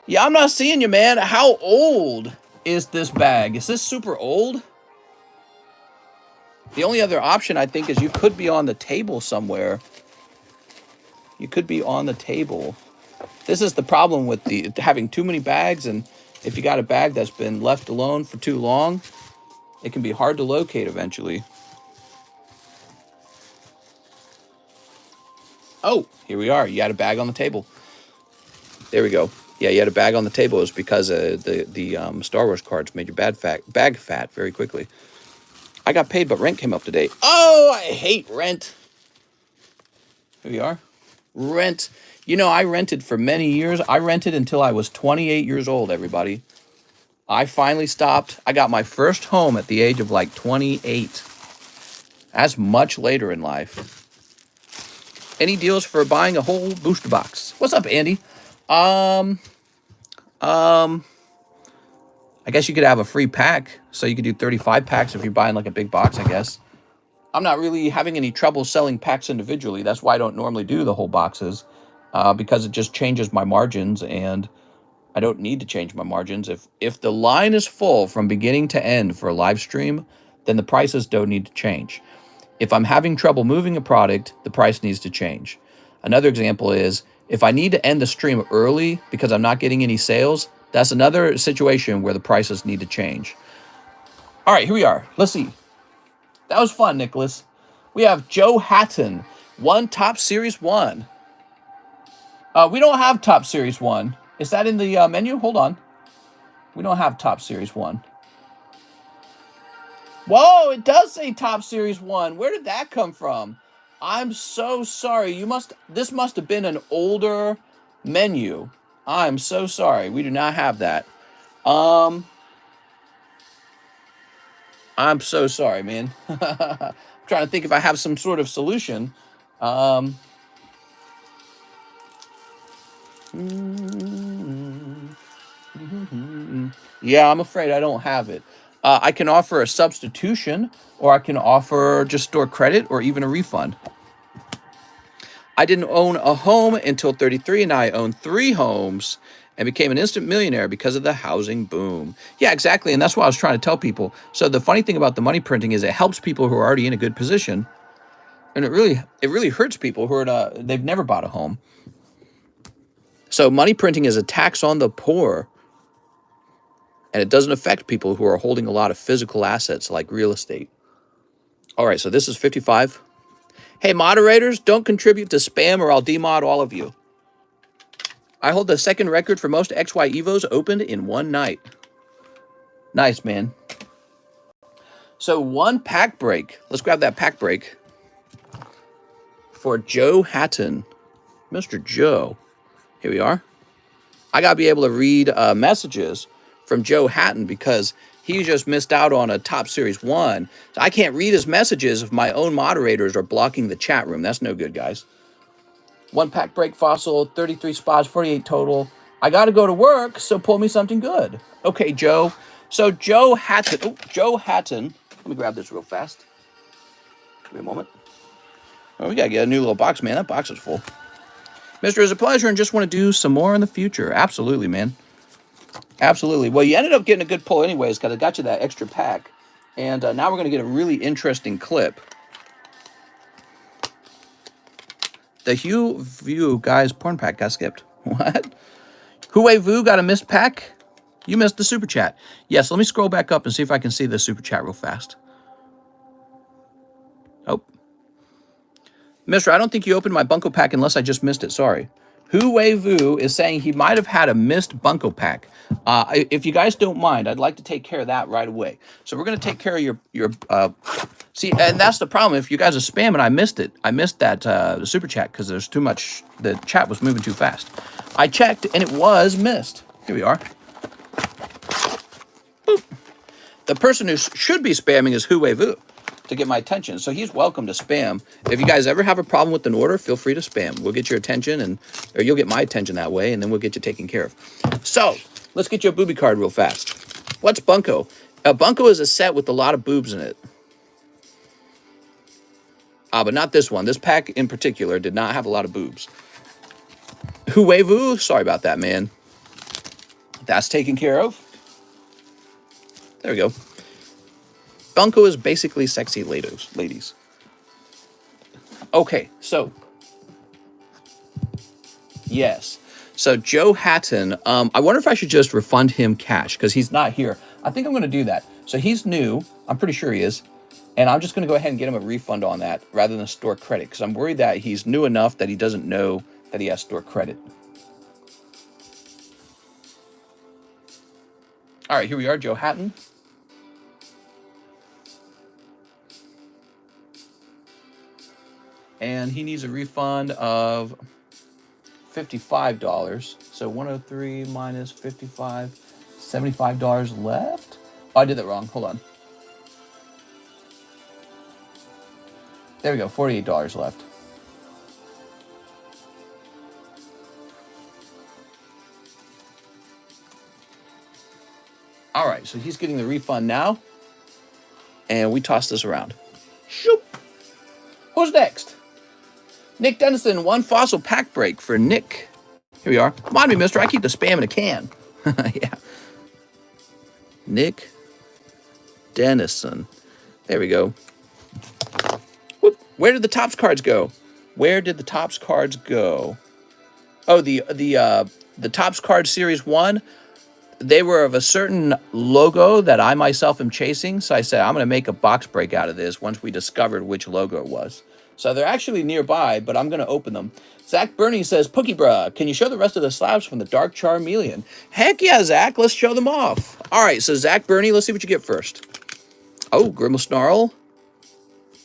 Yeah, I'm not seeing you, man. How old is this bag? Is this super old? The only other option, I think, is you could be on the table somewhere. You could be on the table. This is the problem with having too many bags, and if you got a bag that's been left alone for too long, it can be hard to locate eventually. Oh, here we are. You had a bag on the table. There we go. Yeah, you had a bag on the table. It was because the Star Wars cards made your bag fat very quickly. I got paid, but rent came up today. Oh, I hate rent. Here we are. Rent. You know, I rented for many years. I rented until I was 28 years old, everybody. I finally stopped. I got my first home at the age of like 28. That's much later in life. Any deals for buying a whole booster box? What's up, Andy? I guess you could have a free pack, so you could do 35 packs if you're buying like a big box, I guess. I'm not really having any trouble selling packs individually. That's why I don't normally do the whole boxes, because it just changes my margins, and I don't need to change my margins. If the line is full from beginning to end for a live stream, then the prices don't need to change. If I'm having trouble moving a product, the price needs to change. Another example is, if I need to end the stream early because I'm not getting any sales, that's another situation where the prices need to change. All right, here we are. Let's see. That was fun, Nicholas. We have Joe Hatton, Top Series 1. We don't have Top Series 1. Is that in the menu? Hold on. We don't have Top Series 1. Whoa, it does say Top Series 1. Where did that come from? I'm so sorry. This must have been an older menu. I'm so sorry. We do not have that. I'm so sorry, man. I'm trying to think if I have some sort of solution. Yeah, I'm afraid I don't have it. I can offer a substitution, or I can offer just store credit, or even a refund. I didn't own a home until 33, and I own 3 homes and became an instant millionaire because of the housing boom. Yeah, exactly, and that's what I was trying to tell people. So the funny thing about the money printing is it helps people who are already in a good position, and it really hurts people who are they've never bought a home. So money printing is a tax on the poor, and it doesn't affect people who are holding a lot of physical assets like real estate. All right, so this is 55. Hey, moderators, don't contribute to spam or I'll demod all of you. I hold the second record for most XY Evos opened in one night. Nice, man. So 1 pack break. Let's grab that pack break for Joe Hatton. Mr. Joe. Here we are. I got to be able to read messages from Joe Hatton because he just missed out on a top series 1. So I can't read his messages if my own moderators are blocking the chat room. That's no good, guys. 1 pack break fossil, 33 spots, 48 total. I got to go to work, so pull me something good. Okay, Joe. So Joe Hatton. Oh, Joe Hatton. Let me grab this real fast. Give me a moment. Oh, we got to get a new little box, man. That box is full. Mister, it's a pleasure and just want to do some more in the future. Absolutely, man. Absolutely. Well, you ended up getting a good pull anyways because I got you that extra pack. And now we're going to get a really interesting clip. The Hugh View guys porn pack got skipped. What? Huey Vu got a missed pack? You missed the super chat. Yes, let me scroll back up and see if I can see the super chat real fast. Oh. Mister, I don't think you opened my Bunko pack unless I just missed it. Sorry. Huey Vu is saying he might have had a missed Bunko pack. If you guys don't mind, I'd like to take care of that right away. So we're going to take care of your see, and that's the problem. If you guys are spamming, I missed it. I missed that the super chat because there's too much. The chat was moving too fast. I checked, and it was missed. Here we are. Boop. The person who should be spamming is Huey Vu to get my attention. So he's welcome to spam. If you guys ever have a problem with an order, feel free to spam. We'll get your attention, or you'll get my attention that way, and then we'll get you taken care of. So let's get you a booby card real fast. What's Bunko? Bunko is a set with a lot of boobs in it. But not this one. This pack in particular did not have a lot of boobs. Huey Vu, sorry about that, man. That's taken care of. There we go. Bunko is basically sexy ladies. Okay, so. Yes. So Joe Hatton, I wonder if I should just refund him cash because he's not here. I think I'm going to do that. So he's new. I'm pretty sure he is. And I'm just going to go ahead and get him a refund on that rather than store credit because I'm worried that he's new enough that he doesn't know that he has store credit. All right, here we are, Joe Hatton. And he needs a refund of $55. So 103 minus 55, $75 left. Oh, I did that wrong. Hold on. There we go, $48 left. All right, so he's getting the refund now. And we toss this around. Shoop. Who's next? Nick Dennison, 1 fossil pack break for Nick. Here we are. Mind me, mister, I keep the spam in a can. Yeah. Nick Dennison. There we go. Whoop. Where did the Topps cards go? Where did the Topps cards go? Oh, the Topps card series 1. They were of a certain logo that I myself am chasing. So I said, I'm going to make a box break out of this once we discovered which logo it was. So they're actually nearby, but I'm going to open them. Zach Burney says, Pookie Bruh, can you show the rest of the slabs from the Dark Charmeleon? Heck yeah, Zach. Let's show them off. All right, so Zach Burney, let's see what you get first. Oh, Grimmel Snarl.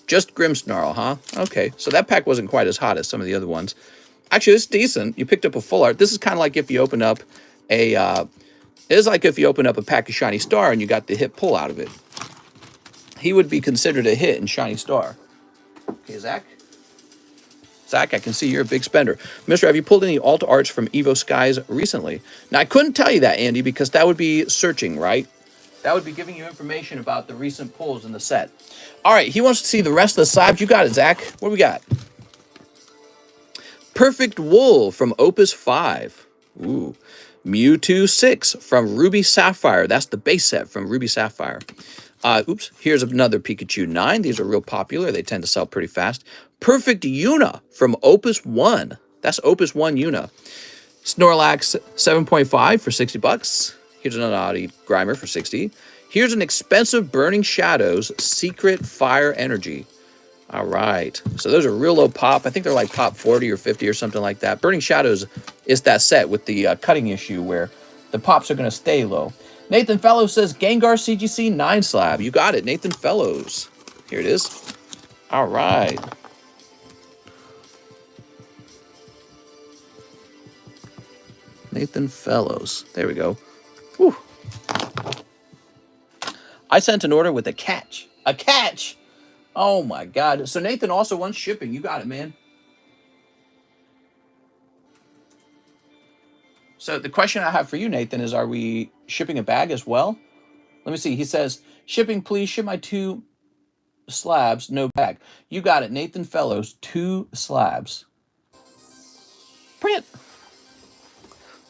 Just Grimmsnarl, huh? Okay, so that pack wasn't quite as hot as some of the other ones. Actually, it's decent. You picked up a full art. This is kind of like if you open up a... it is like if you open up a pack of Shiny Star and you got the hit pull out of it. He would be considered a hit in Shiny Star. Okay, Zach? Zach, I can see you're a big spender. Mister, have you pulled any alt arts from Evo Skies recently? Now, I couldn't tell you that, Andy, because that would be searching, right? That would be giving you information about the recent pulls in the set. All right, he wants to see the rest of the slabs. You got it, Zach. What do we got? Perfect Wool from Opus 5. Ooh. Mewtwo 6 from Ruby Sapphire. That's the base set from Ruby Sapphire. Oops, here's another Pikachu 9. These are real popular. They tend to sell pretty fast. Perfect Yuna from Opus 1. That's Opus 1 Yuna. Snorlax 7.5 for 60 bucks. Here's an Oddity Grimer for 60. Here's an expensive Burning Shadows Secret Fire Energy. All right. So those are real low pop. I think they're like pop 40 or 50 or something like that. Burning Shadows is that set with the cutting issue where the pops are going to stay low. Nathan Fellows says Gengar CGC 9 slab. You got it, Nathan Fellows. Here it is. All right. Nathan Fellows. There we go. Whew. I sent an order with a catch. A catch! Oh my God. So Nathan also wants shipping. You got it, man. So the question I have for you, Nathan, is are we shipping a bag as well? Let me see. He says, shipping, please. Ship my 2 slabs, no bag. You got it, Nathan Fellows. 2 slabs. Print.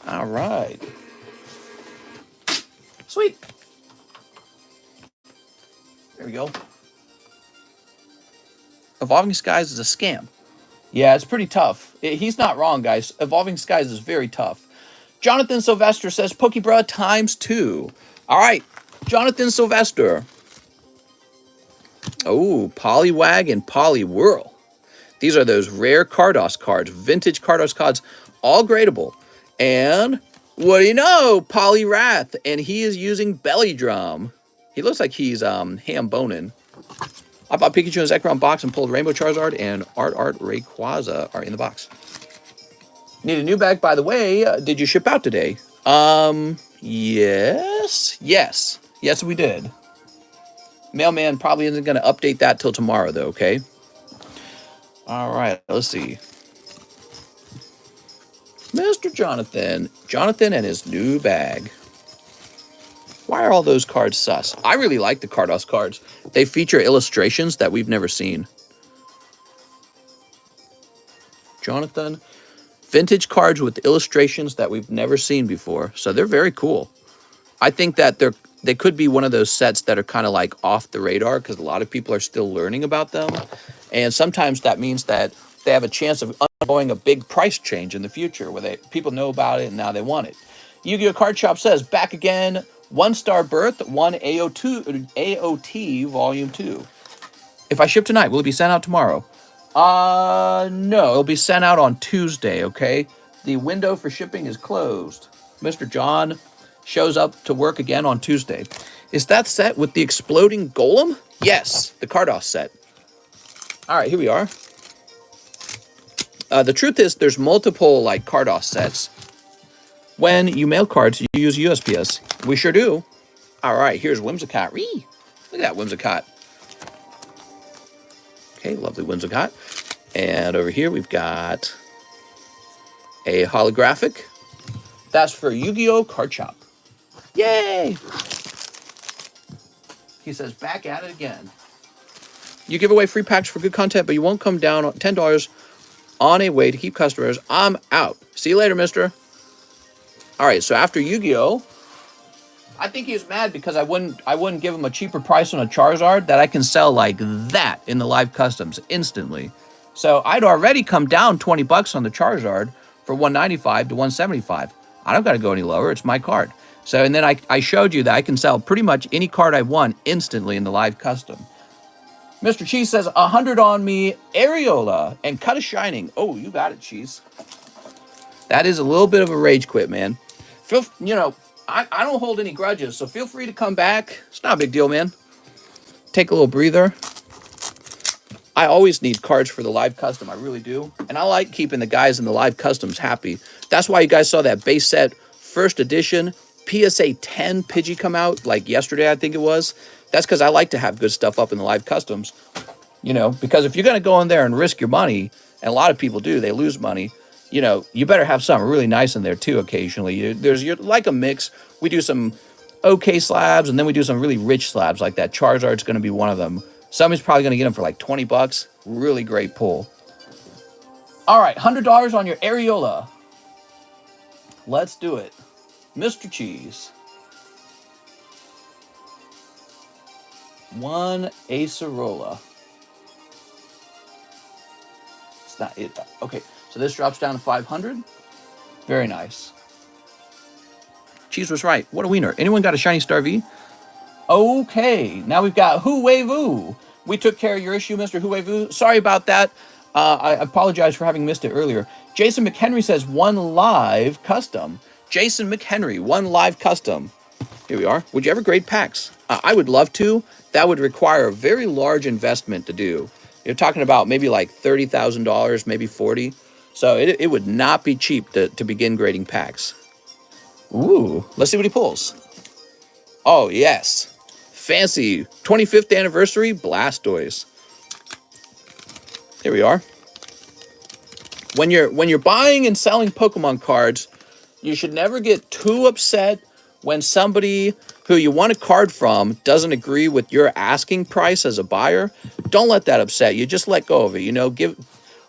All right. Sweet. There we go. Evolving Skies is a scam. Yeah, it's pretty tough. He's not wrong, guys. Evolving Skies is very tough. Jonathan Sylvester says, Pokebra ×2. All right, Jonathan Sylvester. Oh, Poliwag and Poliwhirl. These are those rare Cardos cards, vintage Cardos cards, all gradable. And what do you know? Poliwrath, and he is using Belly Drum. He looks like he's ham-boning. I bought Pikachu in his Zekrom box and pulled Rainbow Charizard and Art Rayquaza are in the box. Need a new bag, by the way. Did you ship out today? Yes. Yes, we did. Mailman probably isn't going to update that till tomorrow, though, okay? All right, let's see. Mr. Jonathan. Jonathan and his new bag. Why are all those cards sus? I really like the Cardos cards. They feature illustrations that we've never seen. Jonathan. Vintage cards with illustrations that we've never seen before. So they're very cool. I think that they could be one of those sets that are kind of like off the radar because a lot of people are still learning about them. And sometimes that means that they have a chance of undergoing a big price change in the future where people know about it and now they want it. Yu-Gi-Oh! Card Shop says, back again, 1-star berth, 1 AOT Volume 2. If I ship tonight, will it be sent out tomorrow? No, it'll be sent out on Tuesday, okay? The window for shipping is closed. Mr. John shows up to work again on Tuesday. Is that set with the exploding golem? Yes, the Cardos set. All right, here we are. The truth is there's multiple like Cardos sets. When you mail cards, you use USPS. We sure do. All right, here's Whimsicott. Look at that Whimsicott. Okay, lovely Whimsicott. And over here we've got a holographic. That's for Yu-Gi-Oh! Card Shop. Yay! He says, back at it again. You give away free packs for good content, but you won't come down on $10 on a way to keep customers. I'm out. See you later, mister. All right, so after Yu-Gi-Oh! I think he was mad because I wouldn't give him a cheaper price on a Charizard that I can sell like that in the live customs instantly. So I'd already come down 20 bucks on the Charizard for 195 to 175. I don't got to go any lower. It's my card. So, and then I showed you that I can sell pretty much any card I want instantly in the live custom. Mr. Cheese says, 100 on me, Areola, and Cut a Shining. Oh, you got it, Cheese. That is a little bit of a rage quit, man. I don't hold any grudges, so feel free to come back. It's not a big deal, man. Take a little breather. I always need cards for the live custom. I really do. And I like keeping the guys in the live customs happy. That's why you guys saw that base set first edition PSA 10 Pidgey come out like yesterday, I think it was. That's because I like to have good stuff up in the live customs. You know, because if you're going to go in there and risk your money, and a lot of people do, they lose money, you know, you better have something really nice in there too occasionally. You're like a mix. We do some okay slabs, and then we do some really rich slabs like that. Charizard's going to be one of them. Somebody's probably going to get them for like 20 bucks. Really great pull. All right, $100 on your Areola. Let's do it. Mr. Cheese. One Acerola. It's not it. Okay, so this drops down to 500. Very nice. Cheese was right. What a wiener. Anyone got a shiny Star V? Okay, now we've got Huevu. We took care of your issue, Mr. Huevu. Sorry about that. I apologize for having missed it earlier. Jason McHenry says one live custom. Jason McHenry, one live custom. Here we are. Would you ever grade packs? I would love to. That would require a very large investment to do. You're talking about maybe like $30,000, maybe 40. So it would not be cheap to begin grading packs. Ooh, let's see what he pulls. Oh, yes. Fancy 25th anniversary Blastoise. Here we are. When you're buying and selling Pokemon cards, you should never get too upset when somebody who you want a card from doesn't agree with your asking price as a buyer. Don't let that upset you. Just let go of it. You know,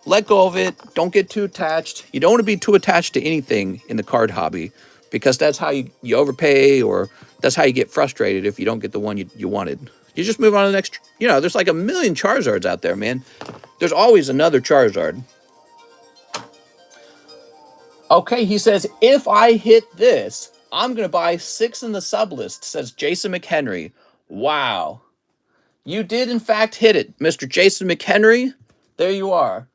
let go of it. Don't get too attached. You don't want to be too attached to anything in the card hobby, because that's how you overpay, or that's how you get frustrated if you don't get the one you wanted. You just move on to the next. You know, there's like a million Charizards out there, man. There's always another Charizard. Okay, he says, if I hit this, I'm going to buy 6 in the sublist, says Jason McHenry. Wow. You did, in fact, hit it, Mr. Jason McHenry. There you are.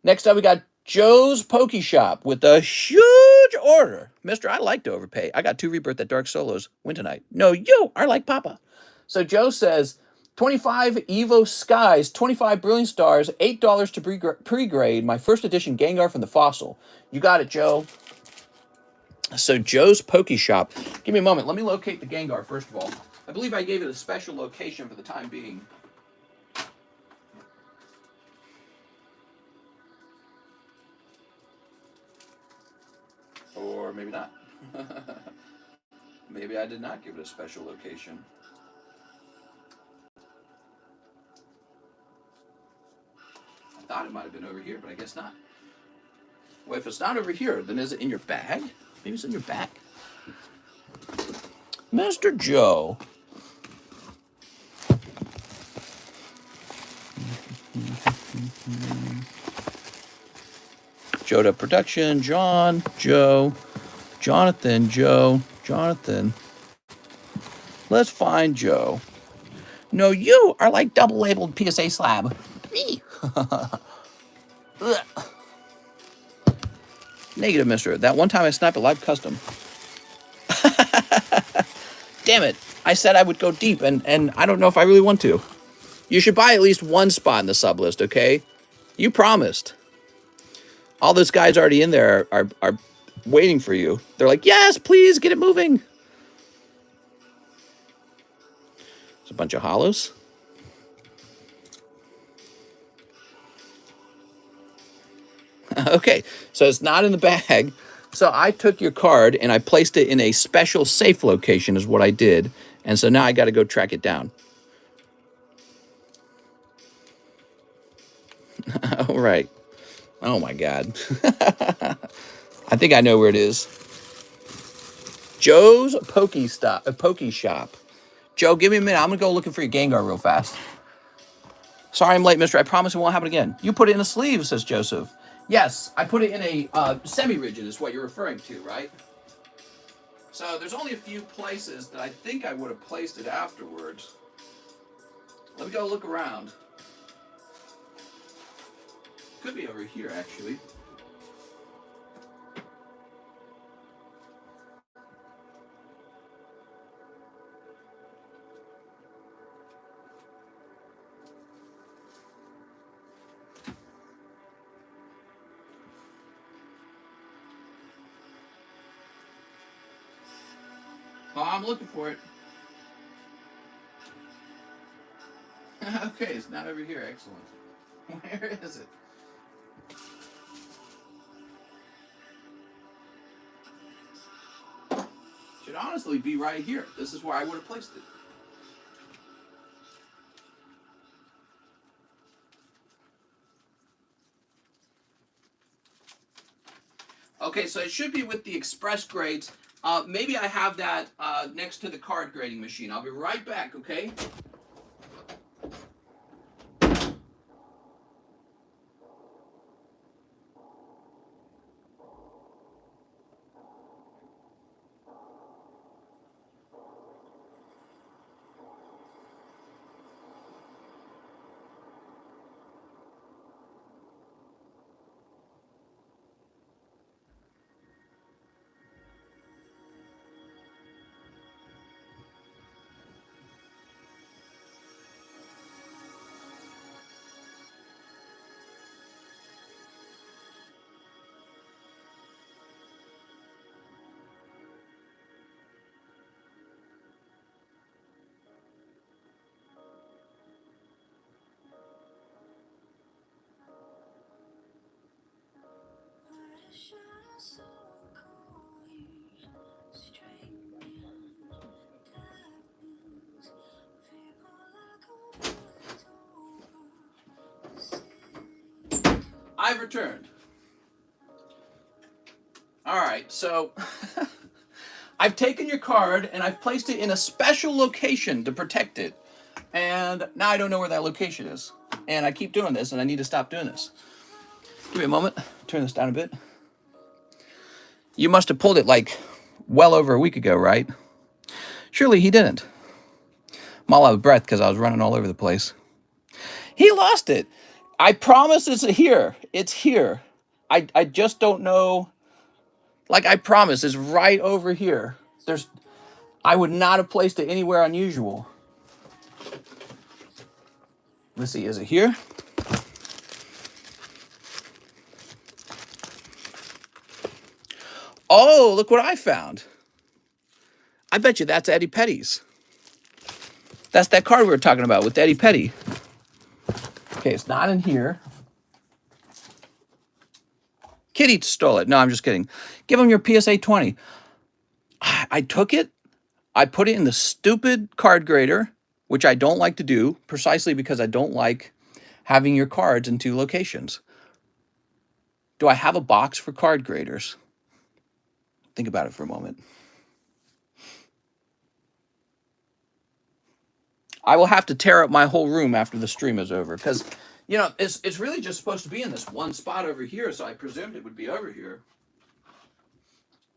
Next up, we got Joe's Poke Shop with a huge order. Mister, I like to overpay. I got 2 Rebirth at Dark Solos. Win tonight. No, you are like Papa. So Joe says, 25 Evo Skies, 25 Brilliant Stars, $8 to pre-grade my first edition Gengar from the Fossil. You got it, Joe. So Joe's Poke Shop. Give me a moment. Let me locate the Gengar, first of all. I believe I gave it a special location for the time being. Or maybe not. Maybe I did not give it a special location. I thought it might have been over here, but I guess not. Well, if it's not over here, then is it in your bag? Maybe it's in your bag. Mr. Joe. Joda Production, John, Joe, Jonathan, Joe, Jonathan. Let's find Joe. No, you are like double labeled PSA slab. Negative, mister. That one time I sniped a live custom. Damn it. I said I would go deep, and I don't know if I really want to. You should buy at least one spot in the sublist, okay? You promised. All those guys already in there are waiting for you. They're like, yes, please, get it moving. It's a bunch of hollows. Okay, so it's not in the bag. So I took your card and I placed it in a special safe location is what I did. And so now I got to go track it down. All right. Oh, my God. I think I know where it is. Joe's Poke Shop. Joe, give me a minute. I'm going to go looking for your Gengar real fast. Sorry I'm late, mister. I promise it won't happen again. You put it in a sleeve, says Joseph. Yes, I put it in a semi-rigid is what you're referring to, right? So there's only a few places that I think I would have placed it afterwards. Let me go look around. Could be over here, actually. Oh, I'm looking for it. Okay, it's not over here. Excellent. Where is it? Should honestly be right here. This is where I would have placed it. Okay, so it should be with the express grades. Maybe I have that next to the card grading machine. I'll be right back, okay? I've returned. All right, so I've taken your card and I've placed it in a special location to protect it. And now I don't know where that location is. And I keep doing this and I need to stop doing this. Give me a moment. Turn this down a bit. You must have pulled it like well over a week ago, right? Surely he didn't. I'm all out of breath because I was running all over the place. He lost it. I promise it's here. It's here. I just don't know. Like I promise, it's right over here. I would not have placed it anywhere unusual. Let's see, is it here? Oh, look what I found. I bet you that's Eddie Petty's. That's that card we were talking about with Eddie Petty. Okay, it's not in here. Kitty stole it. No, I'm just kidding. Give him your PSA 20. I took it. I put it in the stupid card grader, which I don't like to do, precisely because I don't like having your cards in two locations. Do I have a box for card graders? Think about it for a moment. I will have to tear up my whole room after the stream is over because, you know, it's really just supposed to be in this one spot over here, so I presumed it would be over here.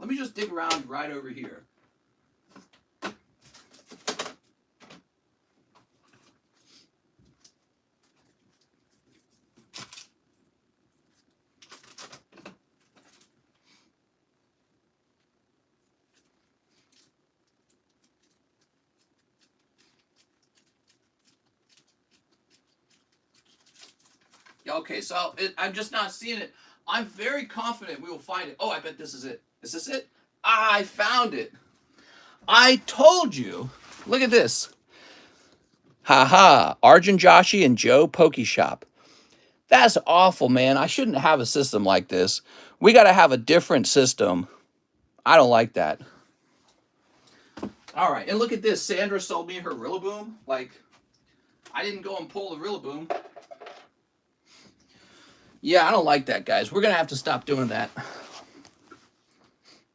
Let me just dig around right over here. Okay, so I'm just not seeing it. I'm very confident we will find it. Oh, I bet this is it. Is this it? I found it. I told you. Look at this. Haha. Arjun Joshi and Joe Pokey Shop. That's awful, man. I shouldn't have a system like this. We got to have a different system. I don't like that. All right, and look at this. Sandra sold me her Rillaboom. Like, I didn't go and pull the Rillaboom. Yeah, I don't like that, guys. We're going to have to stop doing that.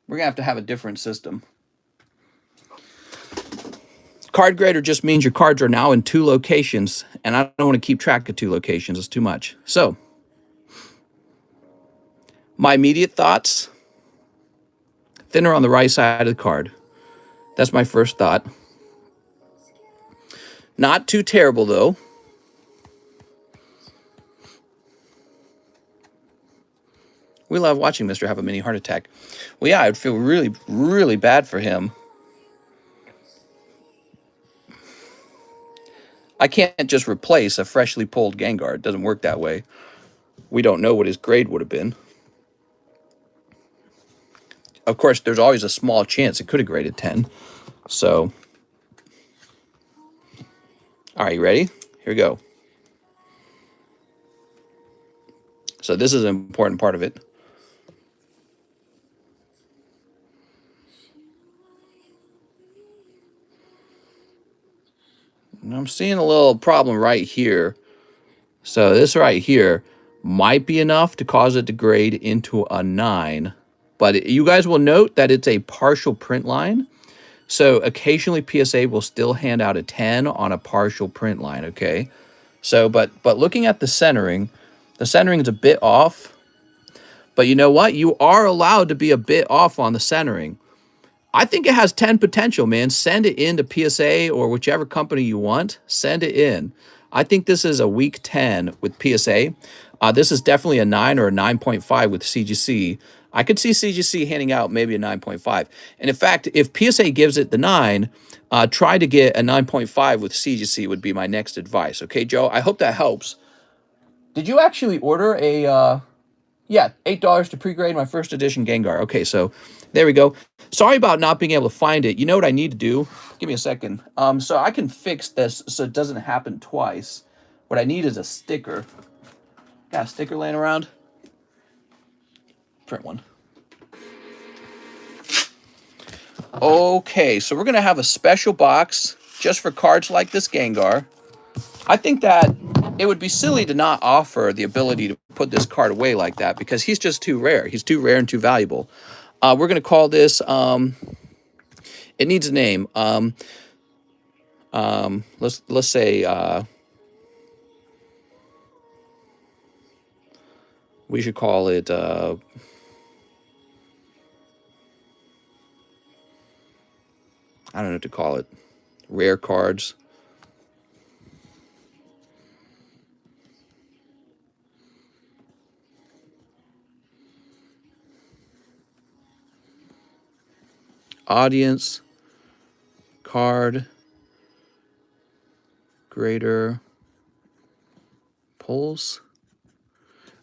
We're going to have a different system. Card grader just means your cards are now in two locations, and I don't want to keep track of two locations. It's too much. So, my immediate thoughts, thinner on the right side of the card. That's my first thought. Not too terrible, though. We love watching Mr. have a mini heart attack. Well, yeah, I'd feel really, really bad for him. I can't just replace a freshly pulled Gengar. It doesn't work that way. We don't know what his grade would have been. Of course, there's always a small chance it could have graded 10. So, all right, you ready? Here we go. So this is an important part of it. And I'm seeing a little problem right here. So this right here might be enough to cause it to grade into a 9. But you guys will note that it's a partial print line. So occasionally PSA will still hand out a 10 on a partial print line, okay? So, but looking at the centering is a bit off. But you know what? You are allowed to be a bit off on the centering. I think it has 10 potential, man. Send it in to PSA or whichever company you want. Send it in. I think this is a week 10 with PSA. This is definitely a 9 or a 9.5 with CGC. I could see CGC handing out maybe a 9.5. And in fact, if PSA gives it the 9, try to get a 9.5 with CGC would be my next advice. Okay, Joe? I hope that helps. Did you actually order a... yeah, $8 to pre-grade my first edition Gengar. Okay, so there we go. Sorry about not being able to find it. You know what I need to do? Give me a second. So I can fix this so it doesn't happen twice. What I need is a sticker. Got a sticker laying around? Print one. Okay, so we're going to have a special box just for cards like this Gengar. I think that it would be silly to not offer the ability to put this card away like that because he's just too rare. He's too rare and too valuable. We're going to call this, it needs a name. Let's say, we should call it, I don't know what to call it. Rare cards. Audience, card, grader, pulls.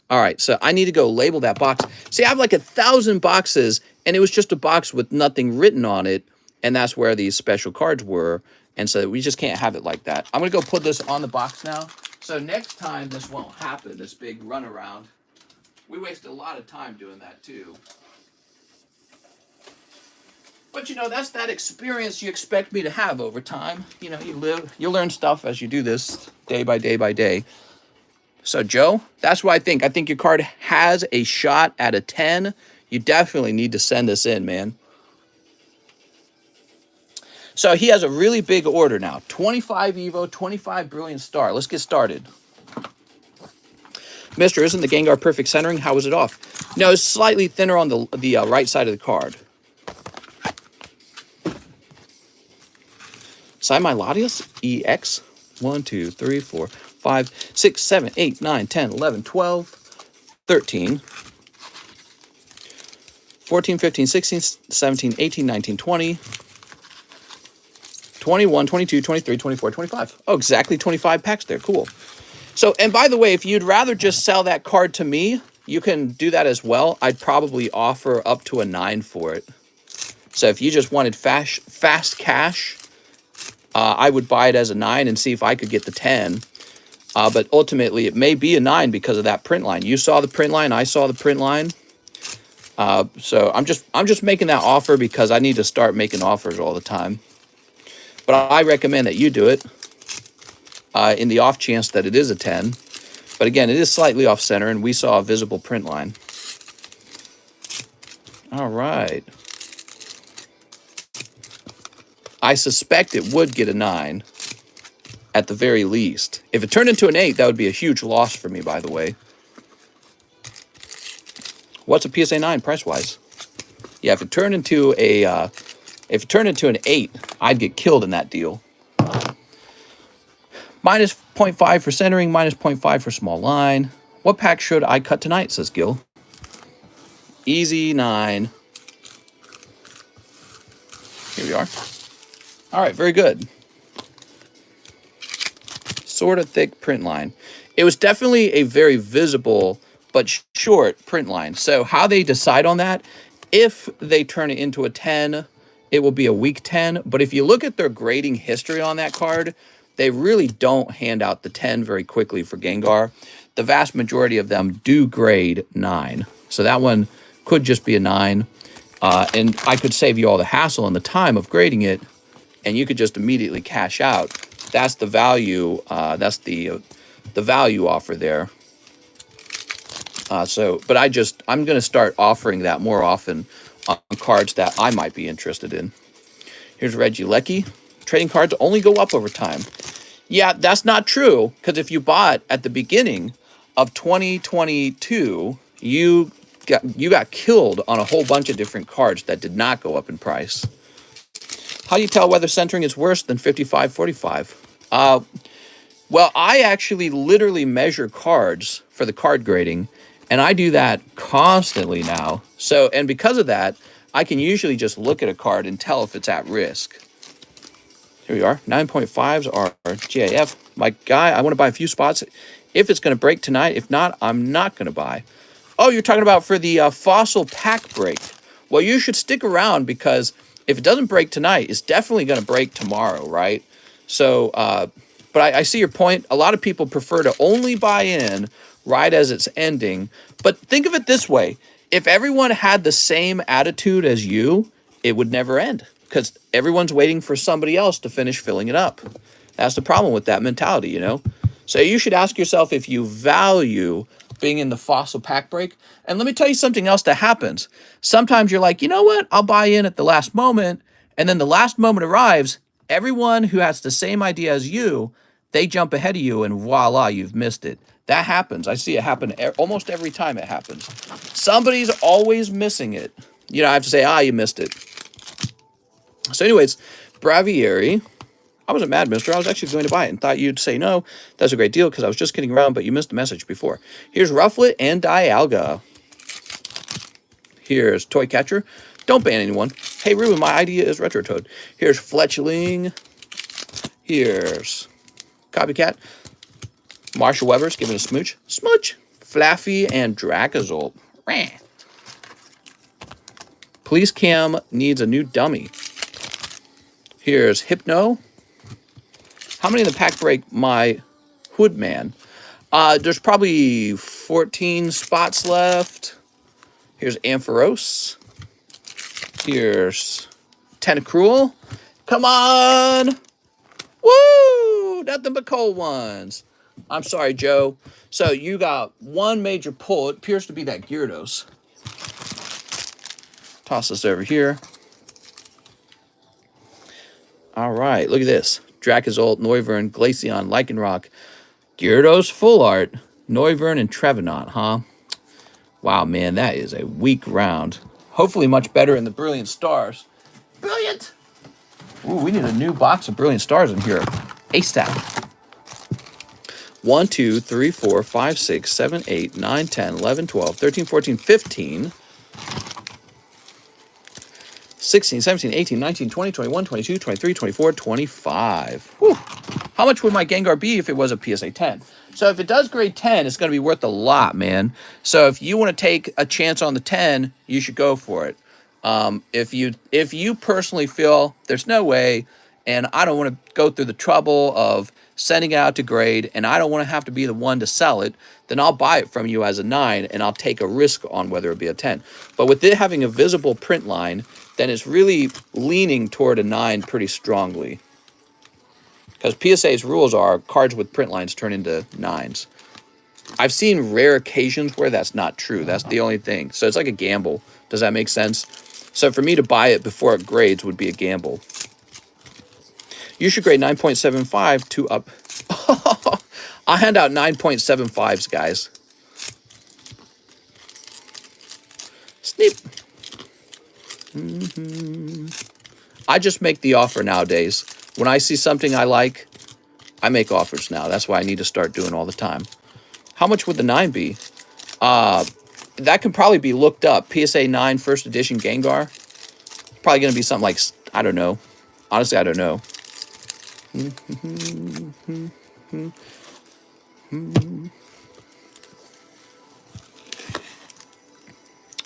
All right, so I need to go label that box. See, I have like 1,000 boxes, and it was just a box with nothing written on it, and that's where these special cards were, and so we just can't have it like that. I'm going to go put this on the box now, so next time this won't happen, this big runaround. We waste a lot of time doing that, too. But, you know, that's that experience you expect me to have over time. You know, you learn stuff as you do this day by day by day. So, Joe, that's what I think. I think your card has a shot at a 10. You definitely need to send this in, man. So he has a really big order now. 25 Evo, 25 Brilliant Star. Let's get started. Mister, isn't the Gengar perfect centering? How was it off? No, it's slightly thinner on the right side of the card. Similadius EX 1, 2, 3, 4, 5, 6, 7, 8, 9, 10, 11, 12, 13, 14, 15, 16, 17, 18, 19, 20, 21, 22, 23, 24, 25. Oh, exactly 25 packs there. Cool. So, and by the way, if you'd rather just sell that card to me, you can do that as well. I'd probably offer up to a 9 for it. So if you just wanted fast cash, I would buy it as a 9 and see if I could get the 10. But ultimately, it may be a 9 because of that print line. You saw the print line. I saw the print line. So I'm just making that offer because I need to start making offers all the time. But I recommend that you do it in the off chance that it is a 10. But again, it is slightly off center, and we saw a visible print line. All right. I suspect it would get a 9 at the very least. If it turned into an 8, that would be a huge loss for me, by the way. What's a PSA 9 price-wise? Yeah, if it turned into an 8, I'd get killed in that deal. Minus 0.5 for centering, minus 0.5 for small line. What pack should I cut tonight, says Gil. Easy 9. Here we are. All right, very good. Sort of thick print line. It was definitely a very visible but short print line. So how they decide on that, if they turn it into a 10 it will be a weak 10. But if you look at their grading history on that card, they really don't hand out the 10 very quickly for Gengar. The vast majority of them do grade 9. So that one could just be a 9. And I could save you all the hassle and the time of grading it, and you could just immediately cash out. That's the value. That's the value offer there. But I'm going to start offering that more often on cards that I might be interested in. Here's Reggie Lecky. Trading cards only go up over time. Yeah, that's not true, because if you bought at the beginning of 2022, you got killed on a whole bunch of different cards that did not go up in price. How do you tell whether centering is worse than 55-45? Well, I actually literally measure cards for the card grading, and I do that constantly now. So, and because of that, I can usually just look at a card and tell if it's at risk. Here we are. 9.5s are GAF. My guy, I want to buy a few spots if it's going to break tonight. If not, I'm not going to buy. Oh, you're talking about for the fossil pack break. Well, you should stick around, because if it doesn't break tonight, it's definitely going to break tomorrow, right? So, but I see your point. A lot of people prefer to only buy in right as it's ending. But think of it this way. If everyone had the same attitude as you, it would never end, because everyone's waiting for somebody else to finish filling it up. That's the problem with that mentality, you know? So you should ask yourself if you value being in the fossil pack break. And let me tell you something else that happens. Sometimes you're like, you know what? I'll buy in at the last moment. And then the last moment arrives. Everyone who has the same idea as you, they jump ahead of you, and voila, you've missed it. That happens. I see it happen almost every time it happens. Somebody's always missing it. You know, I have to say, you missed it. So anyways, Braviary. I wasn't mad, mister. I was actually going to buy it and thought you'd say no. That's a great deal, because I was just kidding around, but you missed the message before. Here's Rufflet and Dialga. Here's Toy Catcher. Don't ban anyone. Hey, Ruben, my idea is Retro Toad. Here's Fletchling. Here's Copycat. Marshall Weber's giving a smooch. Smooch. Flaffy and Dracozolt. Police Cam needs a new dummy. Here's Hypno. How many in the pack break my Hoodman? There's probably 14 spots left. Here's Ampharos. Here's Tentacruel. Come on! Woo! Nothing but cold ones. I'm sorry, Joe. So you got one major pull. It appears to be that Gyarados. Toss this over here. All right, look at this. Dracozolt, Noivern, Glaceon, Lycanroc, Gyarados, Full Art, Noivern, and Trevenant, huh? Wow, man, that is a weak round. Hopefully much better in the Brilliant Stars. Brilliant! Ooh, we need a new box of Brilliant Stars in here. ASAP. 1, 2, 3, 4, 5, 6, 7, 8, 9, 10, 11, 12, 13, 14, 15... 16, 17, 18, 19, 20, 21, 22, 23, 24, 25. Whew. How much would my Gengar be if it was a PSA 10? So if it does grade 10, it's going to be worth a lot, man. So if you want to take a chance on the 10, you should go for it. If you personally feel there's no way, and I don't want to go through the trouble of sending it out to grade, and I don't want to have to be the one to sell it, then I'll buy it from you as a 9, and I'll take a risk on whether it be a 10. But with it having a visible print line, then it's really leaning toward a 9 pretty strongly. Because PSA's rules are cards with print lines turn into 9s. I've seen rare occasions where that's not true. That's the only thing. So it's like a gamble. Does that make sense? So for me to buy it before it grades would be a gamble. You should grade 9.75 to up. I'll hand out 9.75s, guys. Snip. I just make the offer nowadays. When I see something I like, I make offers now. That's why I need to start doing all the time. How much would the 9 be? That can probably be looked up. PSA 9 first edition Gengar. Probably going to be something like, I don't know. Honestly, I don't know.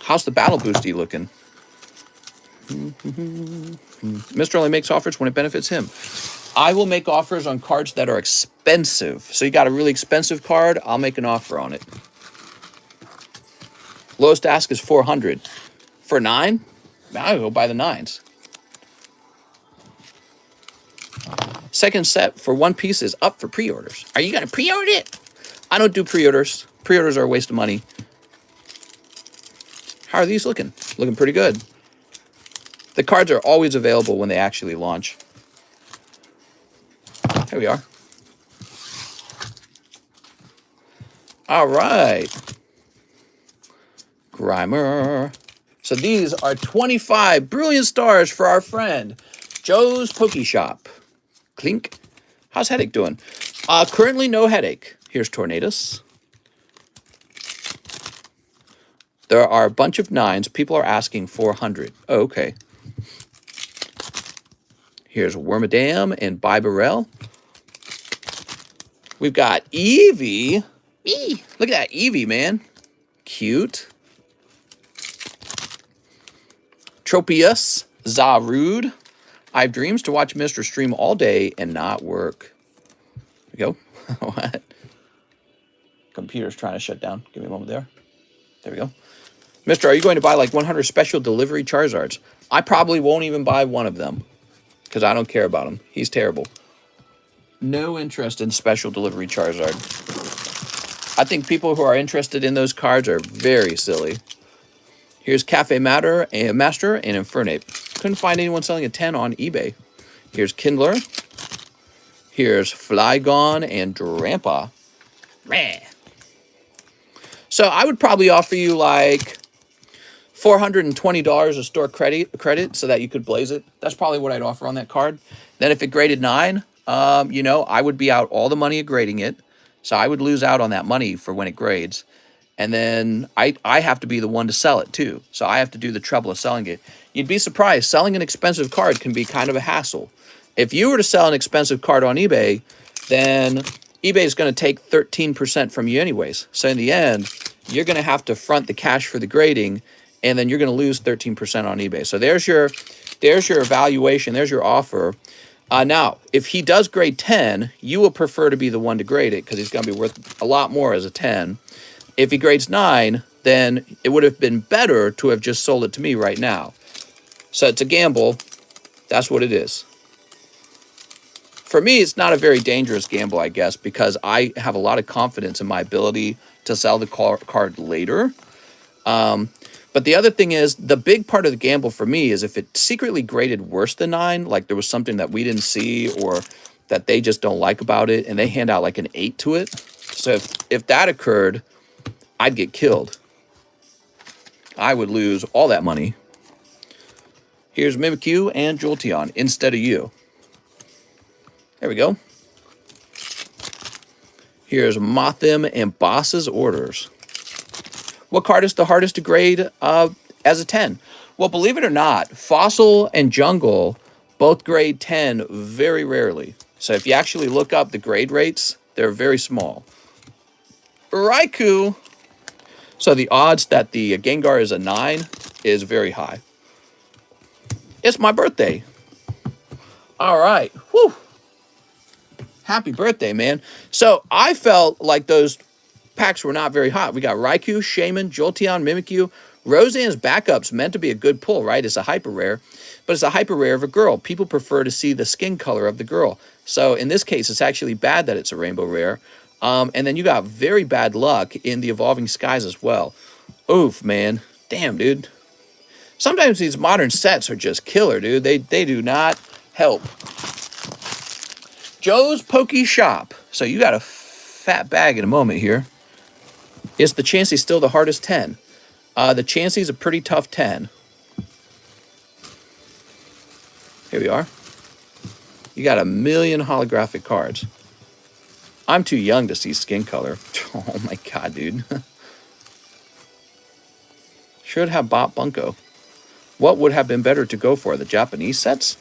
How's the BattleBooster looking? Mr. only makes offers when it benefits him. I will make offers on cards that are expensive. So you got a really expensive card, I'll make an offer on it. Lowest ask is 400. For 9? I'll go buy the 9s. Second set for One Piece is up for pre-orders. Are you going to pre-order it? I don't do pre-orders. Pre-orders are a waste of money. How are these looking? Looking pretty good. The cards are always available when they actually launch. Here we are. All right. Grimer. So these are 25 brilliant stars for our friend Joe's Poke Shop. Clink. How's Headache doing? Currently no headache. Here's Tornadus. There are a bunch of 9s. People are asking 400. Oh, okay. Here's Wormadam and Bibarel. We've got Eevee. Look at that Eevee, man. Cute. Tropius. Zarude. I have dreams to watch Mr. stream all day and not work. There we go. What? Computer's trying to shut down. Give me a moment there. There we go. Mister, are you going to buy like 100 special delivery Charizards? I probably won't even buy one of them because I don't care about him. He's terrible. No interest in special delivery Charizard. I think people who are interested in those cards are very silly. Here's Cafe Master and Infernape. Couldn't find anyone selling a 10 on eBay. Here's Kindler. Here's Flygon and Drampa. Meh. So I would probably offer you like $420 of store credit so that you could blaze it. That's probably what I'd offer on that card. Then if it graded 9, you know, I would be out all the money of grading it. So I would lose out on that money for when it grades. And then I have to be the one to sell it too. So I have to do the trouble of selling it. You'd be surprised. Selling an expensive card can be kind of a hassle. If you were to sell an expensive card on eBay, then eBay is going to take 13% from you anyways. So in the end, you're going to have to front the cash for the grading, and then you're going to lose 13% on eBay. So there's your evaluation. There's your offer. Now, if he does grade 10, you will prefer to be the one to grade it because he's going to be worth a lot more as a 10. If he grades 9, then it would have been better to have just sold it to me right now. So it's a gamble. That's what it is. For me, it's not a very dangerous gamble, I guess, because I have a lot of confidence in my ability to sell the card later. But the other thing is, the big part of the gamble for me is if it secretly graded worse than 9, like there was something that we didn't see or that they just don't like about it, and they hand out like an 8 to it. So if that occurred, I'd get killed. I would lose all that money. Here's Mimikyu and Jolteon instead of you. There we go. Here's Mothim and Boss's Orders. What card is the hardest to grade as a 10? Well, believe it or not, Fossil and Jungle both grade 10 very rarely. So if you actually look up the grade rates, they're very small. Raikou. So the odds that the Gengar is a 9 is very high. It's my birthday. All right. Whew. Happy birthday, man. So I felt like those packs were not very hot. We got Raikou, Shaman, Jolteon, Mimikyu. Roseanne's backup's meant to be a good pull, right? It's a hyper rare, but it's a hyper rare of a girl. People prefer to see the skin color of the girl. So in this case, it's actually bad that it's a rainbow rare. And then you got very bad luck in the Evolving Skies as well. Oof, man. Damn, dude. Sometimes these modern sets are just killer, dude. They do not help. Joe's Poke Shop. So you got a fat bag in a moment here. Is the Chansey still the hardest 10? The Chansey's a pretty tough 10. Here we are. You got a million holographic cards. I'm too young to see skin color. Oh my god, dude. Should have bought Bunko. What would have been better to go for? The Japanese sets?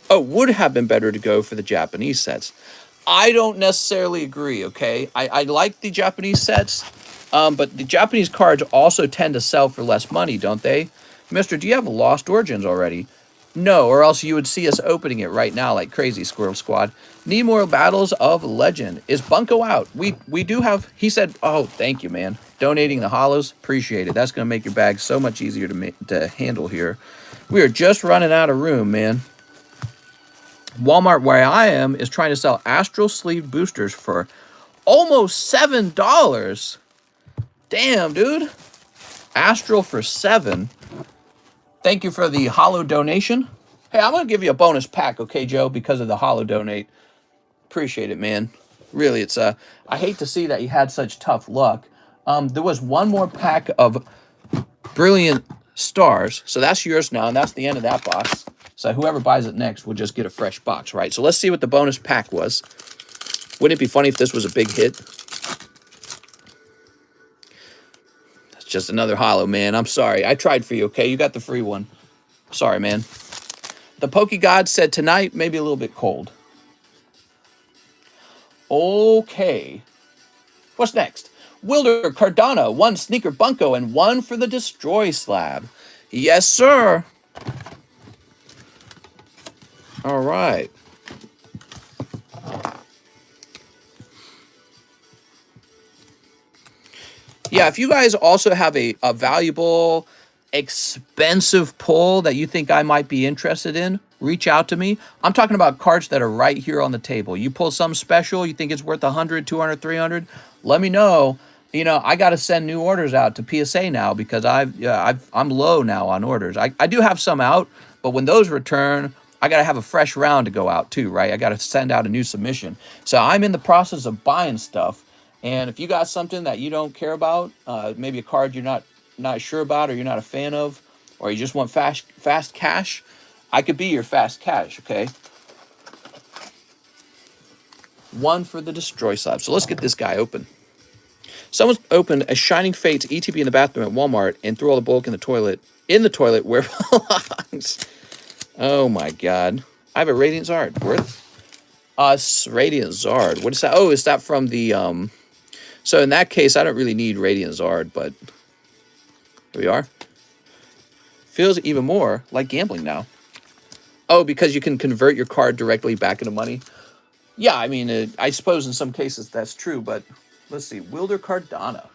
Oh, would have been better to go for the Japanese sets. I don't necessarily agree, okay? I like the Japanese sets, but the Japanese cards also tend to sell for less money, don't they? Mister, do you have Lost Origins already? No, or else you would see us opening it right now like crazy, Squirrel Squad. Need more battles of legend. Is Bunko out? We do have, he said, oh, thank you, man. Donating the hollows, appreciate it. That's going to make your bag so much easier to handle here. We are just running out of room, man. Walmart, where I am, is trying to sell Astral Sleeve boosters for almost $7. Damn, dude. Astral for $7. Thank you for the hollow donation. Hey, I'm going to give you a bonus pack, okay, Joe, because of the hollow donate. Appreciate it, man. Really, it's I hate to see that you had such tough luck. There was one more pack of Brilliant Stars, so that's yours now, and that's the end of that box. So whoever buys it next will just get a fresh box, right? So let's see what the bonus pack was. Wouldn't it be funny if this was a big hit? That's just another hollow, man. I'm sorry. I tried for you, okay? You got the free one. Sorry, man. The Poke God said tonight, maybe a little bit cold. Okay. What's next? Wilder Cardano, 1 Sneaker Bunko, and 1 for the Destroy Slab. Yes, sir. All right. Yeah, if you guys also have a valuable, expensive pull that you think I might be interested in, reach out to me. I'm talking about cards that are right here on the table. You pull some special, you think it's worth 100, 200, 300, let me know. You know, I got to send new orders out to PSA now because I'm low now on orders. I do have some out, but when those return, I got to have a fresh round to go out too, right? I got to send out a new submission. So I'm in the process of buying stuff. And if you got something that you don't care about, maybe a card you're not sure about or you're not a fan of, or you just want fast cash, I could be your fast cash, okay? 1 for the Destroy Slab. So let's get this guy open. Someone opened a Shining Fates ETB in the bathroom at Walmart and threw all the bulk in the toilet where it belongs. Oh my God. I have a Radiant Zard. Worth us Radiant Zard. What is that? Oh, is that from the so in that case, I don't really need Radiant Zard, but here we are. Feels even more like gambling now. Oh, because you can convert your card directly back into money. Yeah, I mean, I suppose in some cases that's true, but let's see. Wilder Cardano.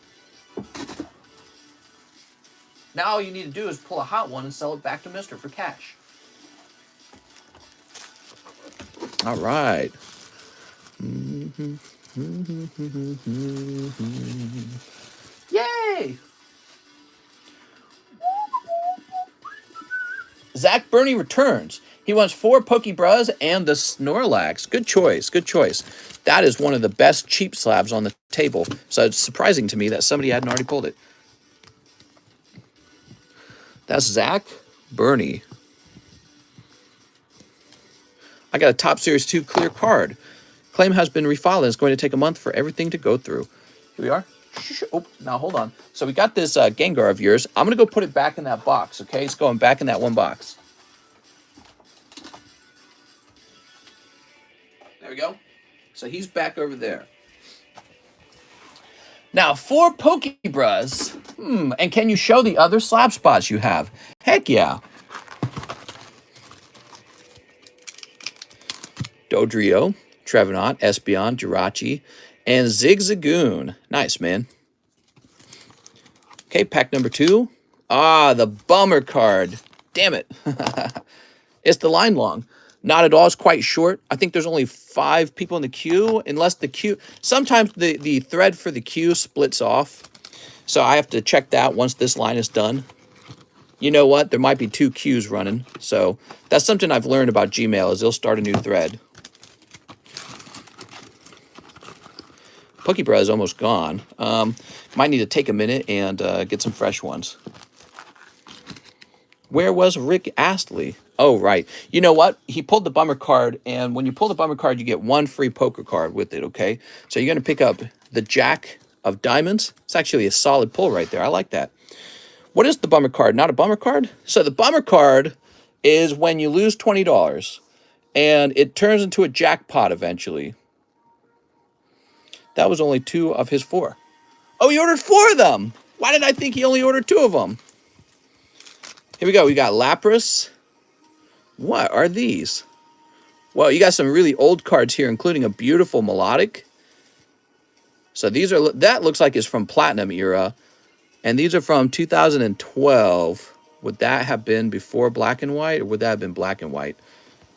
Now all you need to do is pull a hot one and sell it back to Mister for cash. All right. Yay! Zach Burney returns. He wants 4 Pokebras and the Snorlax. Good choice. Good choice. That is one of the best cheap slabs on the table. So it's surprising to me that somebody hadn't already pulled it. That's Zach Burney. I got a Top Series 2 clear card. Claim has been refiled and it's going to take a month for everything to go through. Here we are. Oh, now hold on. So we got this Gengar of yours. I'm going to go put it back in that box, okay? It's going back in that one box. There we go. So he's back over there. Now, 4 Pokebras. And can you show the other slab spots you have? Heck yeah. Dodrio, Trevenant, Espeon, Jirachi, and Zigzagoon. Nice, man. Okay, pack number 2. Ah, the bummer card. Damn it. It's the line long. Not at all. It's quite short. I think there's only 5 people in the queue, unless the queue... Sometimes the thread for the queue splits off. So I have to check that once this line is done. You know what? There might be 2 queues running. So that's something I've learned about Gmail is they'll start a new thread. Pokebra is almost gone. Might need to take a minute and get some fresh ones. Where was Rick Astley? Oh, right. You know what? He pulled the bummer card, and when you pull the bummer card, you get 1 free poker card with it, okay? So you're going to pick up the Jack of Diamonds. It's actually a solid pull right there. I like that. What is the bummer card? Not a bummer card? So the bummer card is when you lose $20, and it turns into a jackpot eventually. That was only 2 of his 4. Oh, he ordered 4 of them. Why did I think he only ordered 2 of them? Here we go. We got Lapras, What are these? Well, you got some really old cards here, including a beautiful melodic. So these are, that looks like it's from Platinum era. And these are from 2012. Would that have been before black and white, or would that have been black and white?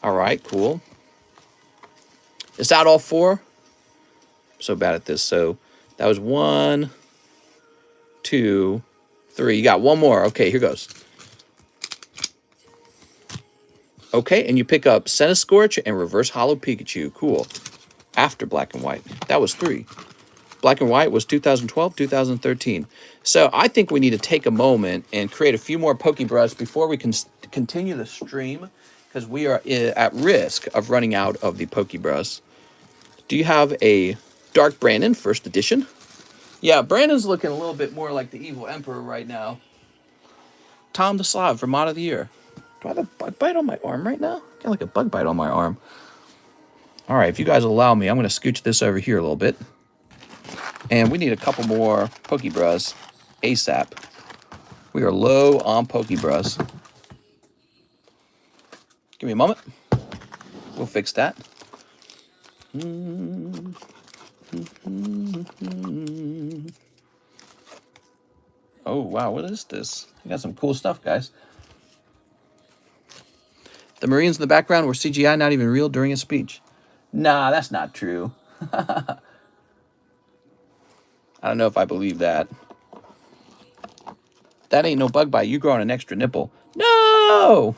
All right, cool. Is that all four? I'm so bad at this. So that was 1, 2, 3. You got one more. Okay, here goes. Okay, and you pick up Scorch and Reverse Hollow Pikachu. Cool. After black and white. That was 3. Black and white was 2012, 2013. So I think we need to take a moment and create a few more Pokebrush before we can continue the stream, because we are at risk of running out of the Pokebrush. Do you have a Dark Brandon, first edition? Yeah, Brandon's looking a little bit more like the Evil Emperor right now. Tom the Slab for Mod of the Year. Do I have a bug bite on my arm right now? I got like a bug bite on my arm. All right, if you guys allow me, I'm going to scooch this over here a little bit. And we need a couple more Pokebrush ASAP. We are low on Pokebrush. Give me a moment. We'll fix that. Oh, wow, what is this? You got some cool stuff, guys. The Marines in the background were CGI, not even real during his speech. Nah, that's not true. I don't know if I believe that. That ain't no bug bite. You growing an extra nipple. No!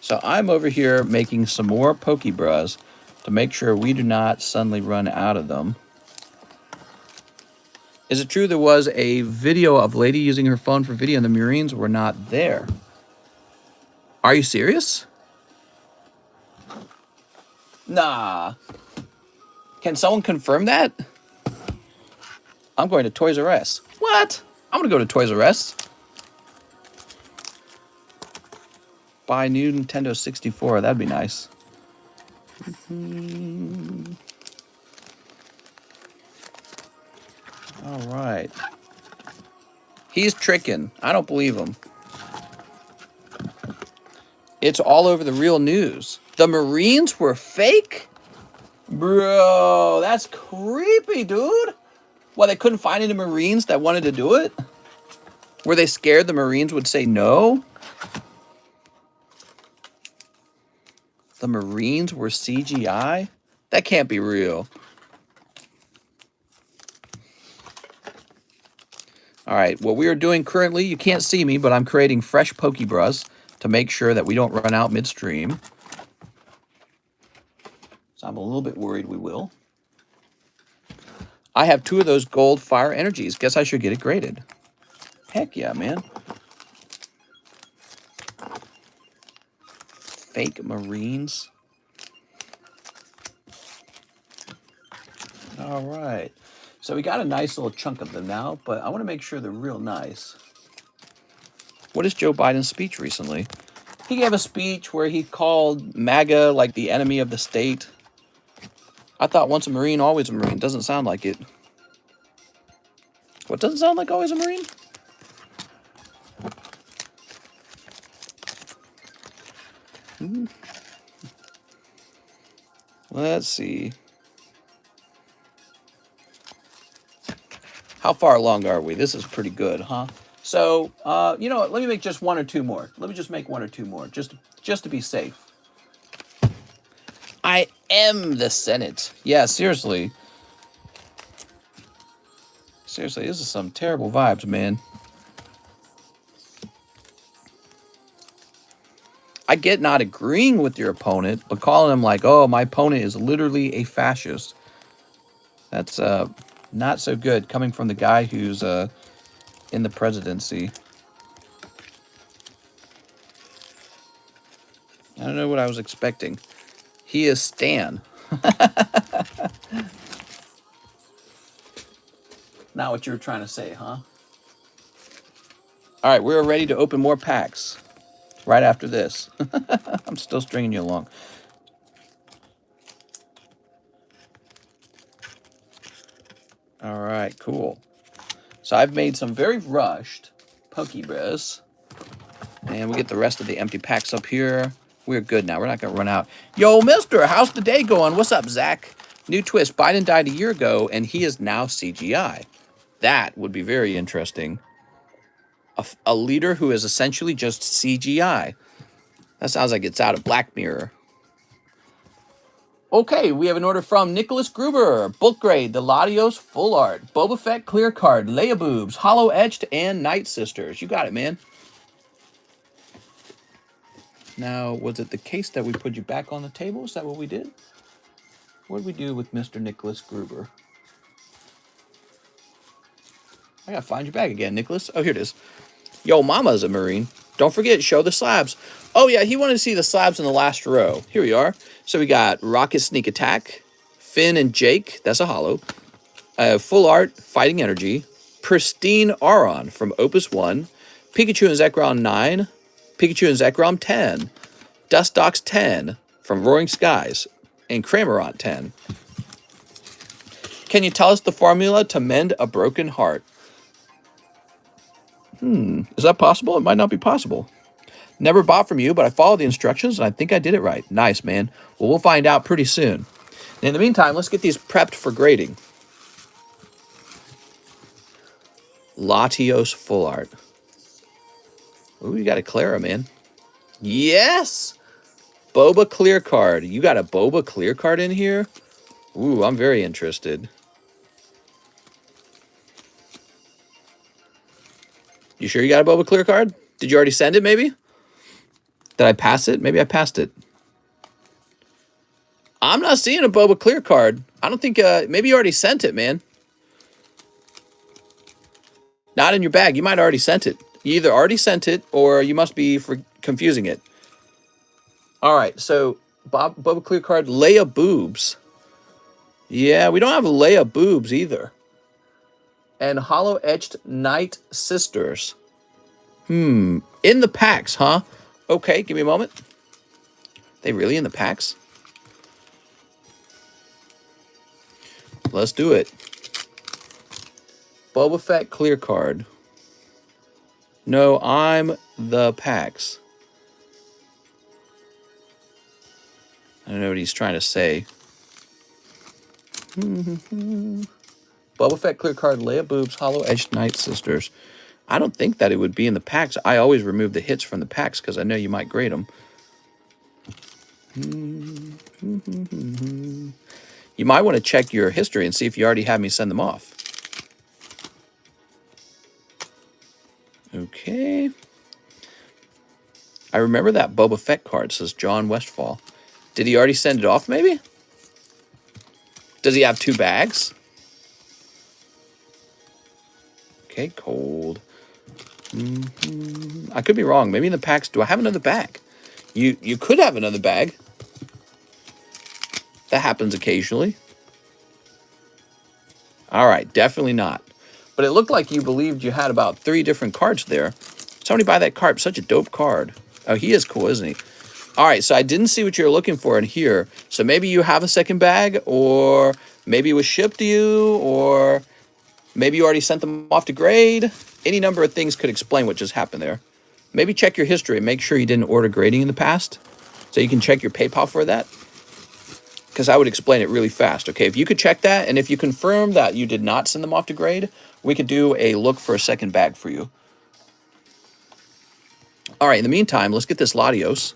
So I'm over here making some more Pokebrush to make sure we do not suddenly run out of them. Is it true there was a video of a lady using her phone for video and the Marines were not there? Are you serious? Nah. Can someone confirm that? I'm going to Toys R Us. What? I'm going to go to Toys R Us. Buy new Nintendo 64. That'd be nice. All right. He's tricking. I don't believe him. It's all over the real news. The Marines were fake? Bro, that's creepy, dude. Well, they couldn't find any Marines that wanted to do it? Were they scared the Marines would say no? The Marines were CGI? That can't be real. All right, what we are doing currently, you can't see me, but I'm creating fresh Pokebrush to make sure that we don't run out midstream. So I'm a little bit worried we will. I have 2 of those gold fire energies. Guess I should get it graded. Heck yeah, man. Fake Marines. All right. So we got a nice little chunk of them now, but I want to make sure they're real nice. What is Joe Biden's speech recently? He gave a speech where he called MAGA like the enemy of the state. I thought once a Marine, always a Marine. Doesn't sound like it. What doesn't sound like always a Marine? Let's see. How far along are we? This is pretty good, huh? So, you know what? Let me make just 1 or 2 more. Let me just make 1 or 2 more, just to be safe. I am the Senate. Yeah, seriously. Seriously, this is some terrible vibes, man. I get not agreeing with your opponent, but calling him like, oh, my opponent is literally a fascist. That's not so good coming from the guy who's in the presidency. I don't know what I was expecting. He is Stan. Not what you were trying to say, huh? All right, we're ready to open more packs. right after this. I'm still stringing you along. All right, cool. So I've made some very rushed Pokebreads. And we get the rest of the empty packs up here. We're good now. We're not going to run out. Yo, mister, how's the day going? What's up, Zach? New twist. Biden died a year ago, and he is now CGI. That would be very interesting. A leader who is essentially just CGI. That sounds like it's out of Black Mirror. Okay, we have an order from Nicholas Gruber. Bulk grade, the Latios Full Art, Boba Fett Clear Card, Leia Boobs, Hollow Etched, and Night Sisters. You got it, man. Now, was it the case that we put you back on the table? Is that what we did? What did we do with Mr. Nicholas Gruber? I gotta find your bag again, Nicholas. Oh, here it is. Yo, Mama's a Marine. Don't forget, show the slabs. Oh, yeah, he wanted to see the slabs in the last row. Here we are. So we got Rocket Sneak Attack, Finn and Jake. That's a hollow. Full Art, Fighting Energy, Pristine Auron from Opus 1, Pikachu and Zekrom 9, Pikachu and Zekrom 10, Dustox 10 from Roaring Skies, and Cramorant 10. Can you tell us the formula to mend a broken heart? Is that possible? It might not be possible. Never bought from you, but I followed the instructions, and I think I did it right. Nice, man. Well, we'll find out pretty soon. And in the meantime, let's get these prepped for grading. Latios Full Art. Ooh, you got a Clara, man. Yes! Boba Clear Card. You got a Boba Clear Card in here? Ooh, I'm very interested. You sure you got a Boba Clear Card? Did you already send it, maybe? Did I pass it? Maybe I passed it. I'm not seeing a Boba Clear Card. I don't think, maybe you already sent it, man. Not in your bag. You might have already sent it. You either already sent it, or you must be confusing it. All right, so Boba Clear Card, Leia Boobs. Yeah, we don't have Leia Boobs either. And Hollow Etched Night Sisters. In the packs, huh? Okay, give me a moment. They really in the packs? Let's do it. Boba Fett Clear Card. No, I'm the packs. I don't know what he's trying to say. Boba Fett Clear Card, Leia Boobs, Hollow Edged Night Sisters. I don't think that it would be in the packs. I always remove the hits from the packs because I know you might grade them. You might want to check your history and see if you already had me send them off. Okay. I remember that Boba Fett card, says John Westfall. Did he already send it off, maybe? Does he have 2 bags? Okay, cold. I could be wrong. Maybe in the packs. Do I have another bag? You could have another bag. That happens occasionally. All right, definitely not. But it looked like you believed you had about 3 different cards there. Somebody buy that card. Such a dope card. Oh, he is cool, isn't he? All right, so I didn't see what you're looking for in here. So maybe you have a second bag, or maybe it was shipped to you, or maybe you already sent them off to grade. Any number of things could explain what just happened there. Maybe check your history and make sure you didn't order grading in the past, so you can check your PayPal for that. Because I would explain it really fast, okay? If you could check that, and if you confirm that you did not send them off to grade, we could do a look for a second bag for you. All right, in the meantime, let's get this Latios.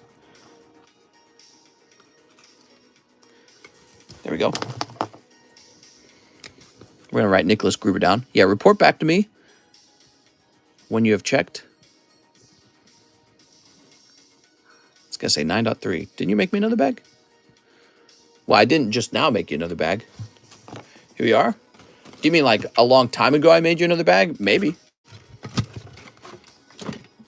There we go. We're going to write Nicholas Gruber down. Yeah, report back to me when you have checked. It's going to say 9.3. Didn't you make me another bag? Well, I didn't just now make you another bag. Here we are. Do you mean like a long time ago I made you another bag? Maybe.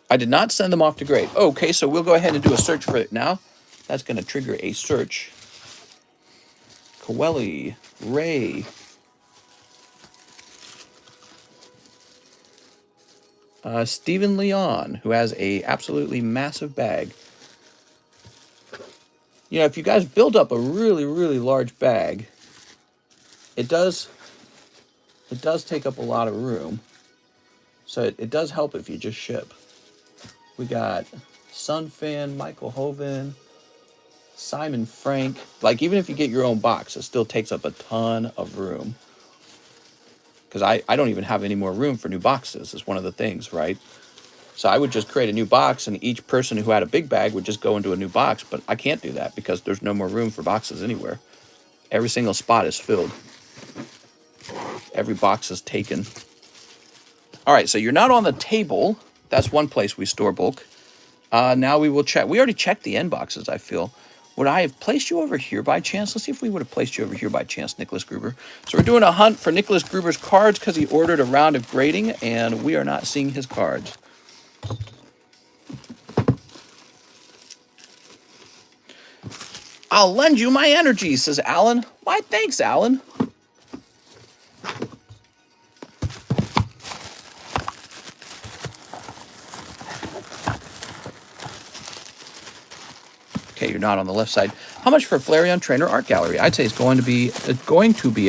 I did not send them off to grade. Okay, so we'll go ahead and do a search for it now. That's going to trigger a search. Coeli, Ray. Stephen Leon, who has a absolutely massive bag. You know, if you guys build up a really, really large bag, it does take up a lot of room. So it does help if you just ship. We got Sunfan, Michael Hoven, Simon Frank. Like, even if you get your own box, it still takes up a ton of room. Because I don't even have any more room for new boxes, is one of the things, right? So I would just create a new box, and each person who had a big bag would just go into a new box. But I can't do that because there's no more room for boxes anywhere. Every single spot is filled. Every box is taken. All right, so you're not on the table. That's one place we store bulk. Now we will check. We already checked the end boxes, I feel. Would I have placed you over here by chance? Let's see if we would have placed you over here by chance, Nicholas Gruber. So we're doing a hunt for Nicholas Gruber's cards because he ordered a round of grading, and we are not seeing his cards. I'll lend you my energy, says Alan. Why, thanks, Alan. Okay, you're not on the left side. How much for Flareon Trainer Art Gallery? I'd say it's going to be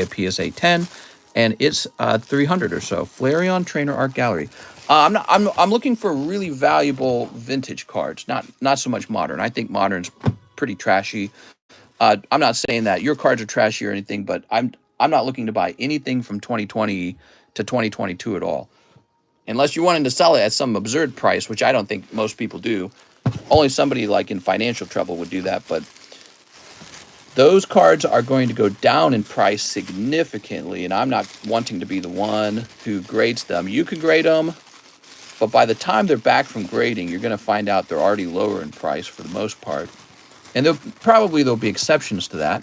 a PSA 10, and it's 300 or so. Flareon Trainer Art Gallery. I'm looking for really valuable vintage cards, not so much modern. I think modern's pretty trashy. I'm not saying that your cards are trashy or anything, but I'm not looking to buy anything from 2020 to 2022 at all. Unless you're wanting to sell it at some absurd price, which I don't think most people do. Only somebody like in financial trouble would do that, but those cards are going to go down in price significantly, and I'm not wanting to be the one who grades them. You can grade them, but by the time they're back from grading, you're going to find out they're already lower in price for the most part. And there'll be exceptions to that,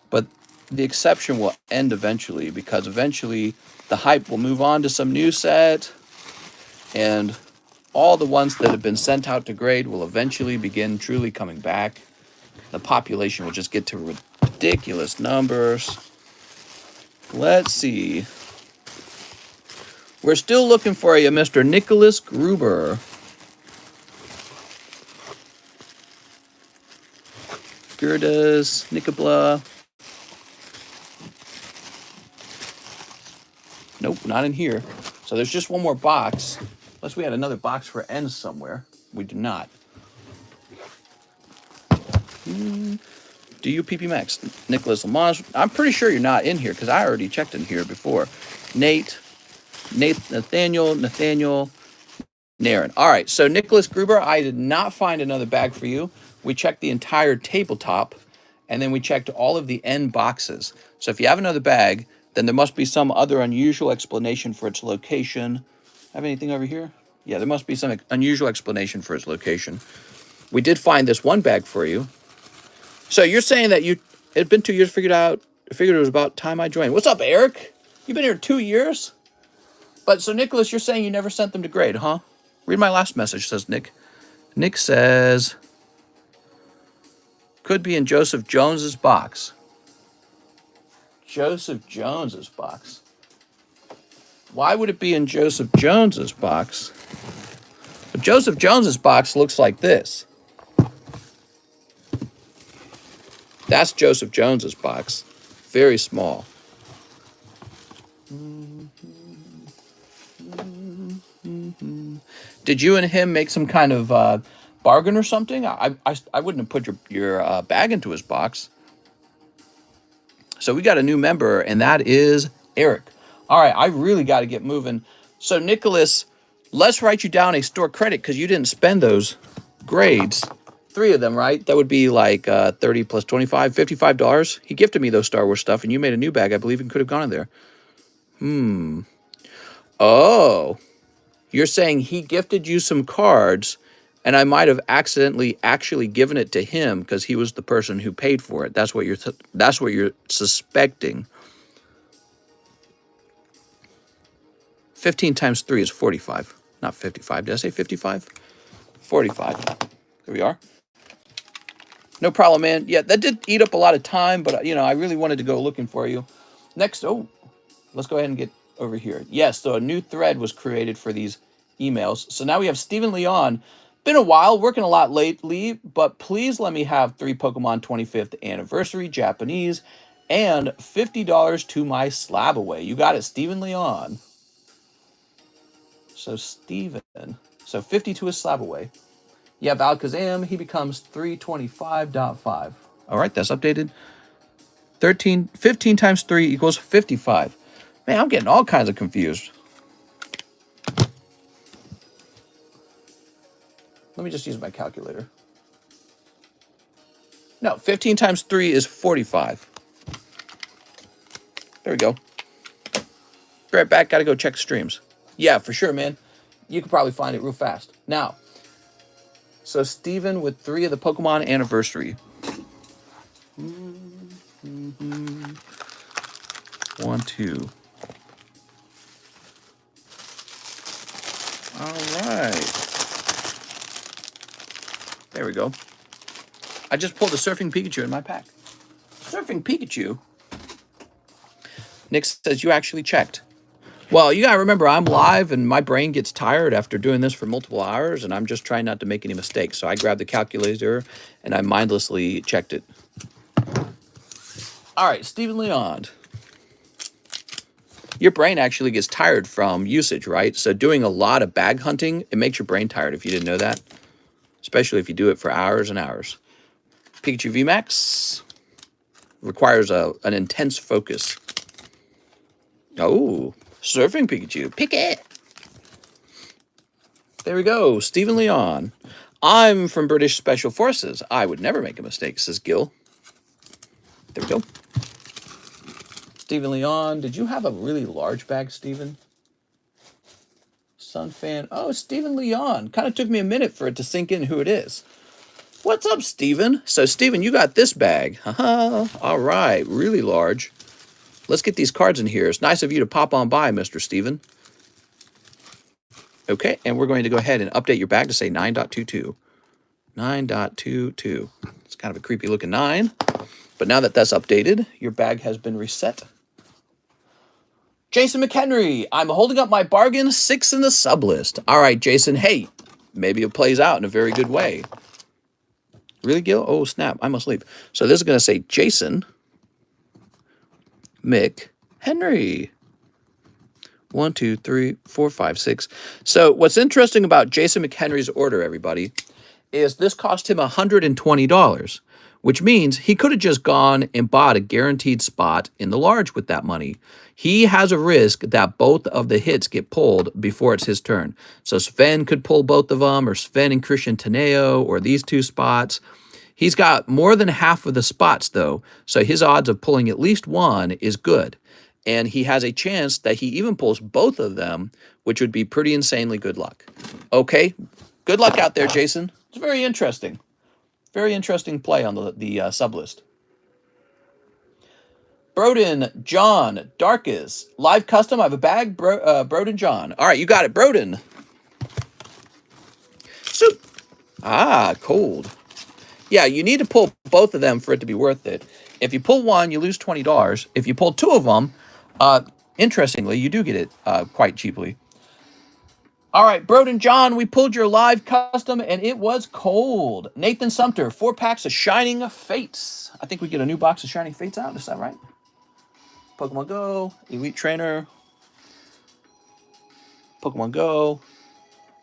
but the exception will end eventually, because eventually the hype will move on to some new set, and all the ones that have been sent out to grade will eventually begin truly coming back. The population will just get to ridiculous numbers. Let's see. We're still looking for you, Mr. Nicholas Gruber. Gerdas, Nicobla. Nope, not in here. So there's just one more box. Unless we had another box for N somewhere. We do not. Do you PP Max? Nicholas Lamont. I'm pretty sure you're not in here because I already checked in here before. Nathaniel, Naren. All right, so Nicholas Gruber, I did not find another bag for you. We checked the entire tabletop, and then we checked all of the end boxes. So if you have another bag, then there must be some other unusual explanation for its location. Have anything over here? Yeah, there must be some unusual explanation for its location. We did find this one bag for you. So you're saying that it had been 2 years, figured it was about time I joined. What's up, Eric? You've been here 2 years? But so, Nicholas, you're saying you never sent them to grade, huh? Read my last message, says Nick. Nick says, could be in Joseph Jones's box. Joseph Jones's box. Why would it be in Joseph Jones's box? But Joseph Jones's box looks like this. That's Joseph Jones's box. Very small. Did you and him make some kind of bargain or something? I wouldn't have put your bag into his box. So we got a new member, and that is Eric. All right, I really got to get moving. So, Nicholas, let's write you down a store credit because you didn't spend those grades. 3 of them, right? That would be like 30 plus 25, $55. He gifted me those Star Wars stuff, and you made a new bag, I believe, and could have gone in there. Oh, you're saying he gifted you some cards, and I might have accidentally actually given it to him because he was the person who paid for it. That's what you're suspecting. 15 times 3 is 45, not 55. Did I say 55? 45. There we are. No problem, man. Yeah, that did eat up a lot of time, but, I really wanted to go looking for you. Next, let's go ahead and get over here. Yes, so a new thread was created for these emails. So now we have Stephen Leon. Been a while, working a lot lately, but please let me have 3 Pokemon 25th anniversary Japanese and $50 to my SLAB-AWAY. You got it, Stephen Leon. So Stephen, so 50 to his SLAB-AWAY. You have Alakazam, he becomes 325.5. All right, that's updated. 15 times 3 equals 55. Man, I'm getting all kinds of confused. Let me just use my calculator. No, 15 times 3 is 45. There we go. Be right back. Got to go check streams. Yeah, for sure, man. You could probably find it real fast. Now, so Steven with 3 of the Pokemon anniversary. 1, 2. All right. There we go. I just pulled a Surfing Pikachu in my pack. Surfing Pikachu? Nick says you actually checked. Well, you got to remember, I'm live and my brain gets tired after doing this for multiple hours, and I'm just trying not to make any mistakes. So I grabbed the calculator and I mindlessly checked it. All right, Stephen Leon. Your brain actually gets tired from usage, right? So doing a lot of bag hunting, it makes your brain tired if you didn't know that. Especially if you do it for hours and hours. Pikachu VMAX requires an intense focus. Oh, Surfing Pikachu. Pick it. There we go. Stephen Leon. I'm from British Special Forces. I would never make a mistake, says Gil. There we go. Stephen Leon. Did you have a really large bag, Stephen? Sun fan. Oh, Stephen Leon. Kind of took me a minute for it to sink in who it is. What's up, Stephen? So, Stephen, you got this bag. Haha. All right. Really large. Let's get these cards in here. It's nice of you to pop on by, Mr. Stephen. Okay, and we're going to go ahead and update your bag to say 9.22. 9.22. It's kind of a creepy looking 9. But now that that's updated, your bag has been reset. Jason McHenry. I'm holding up my bargain 6 in the sublist. All right, Jason. Hey, maybe it plays out in a very good way. Really, Gil? Oh, snap. I must leave. So this is going to say Jason McHenry. 1, 2, 3, 4, 5, 6. So what's interesting about Jason McHenry's order, everybody, is this cost him $120, which means he could have just gone and bought a guaranteed spot in the large with that money. He has a risk that both of the hits get pulled before it's his turn. So Sven could pull both of them, or Sven and Christian Teneo, or these 2 spots. He's got more than half of the spots, though, so his odds of pulling at least one is good. And he has a chance that he even pulls both of them, which would be pretty insanely good luck. Okay, good luck out there, Jason. It's very interesting. Very interesting play on the sublist. Broden, John, Darkus, live custom. I have a bag, Broden, John. All right, you got it, Broden. Soup. Ah, cold. Yeah, you need to pull both of them for it to be worth it. If you pull one, you lose $20. If you pull 2 of them, interestingly, you do get it quite cheaply. All right, Broden John, we pulled your live custom, and it was cold. Nathan Sumter, 4 packs of Shining Fates. I think we get a new box of Shining Fates out. Is that right? Pokemon Go, Elite Trainer, Pokemon Go. All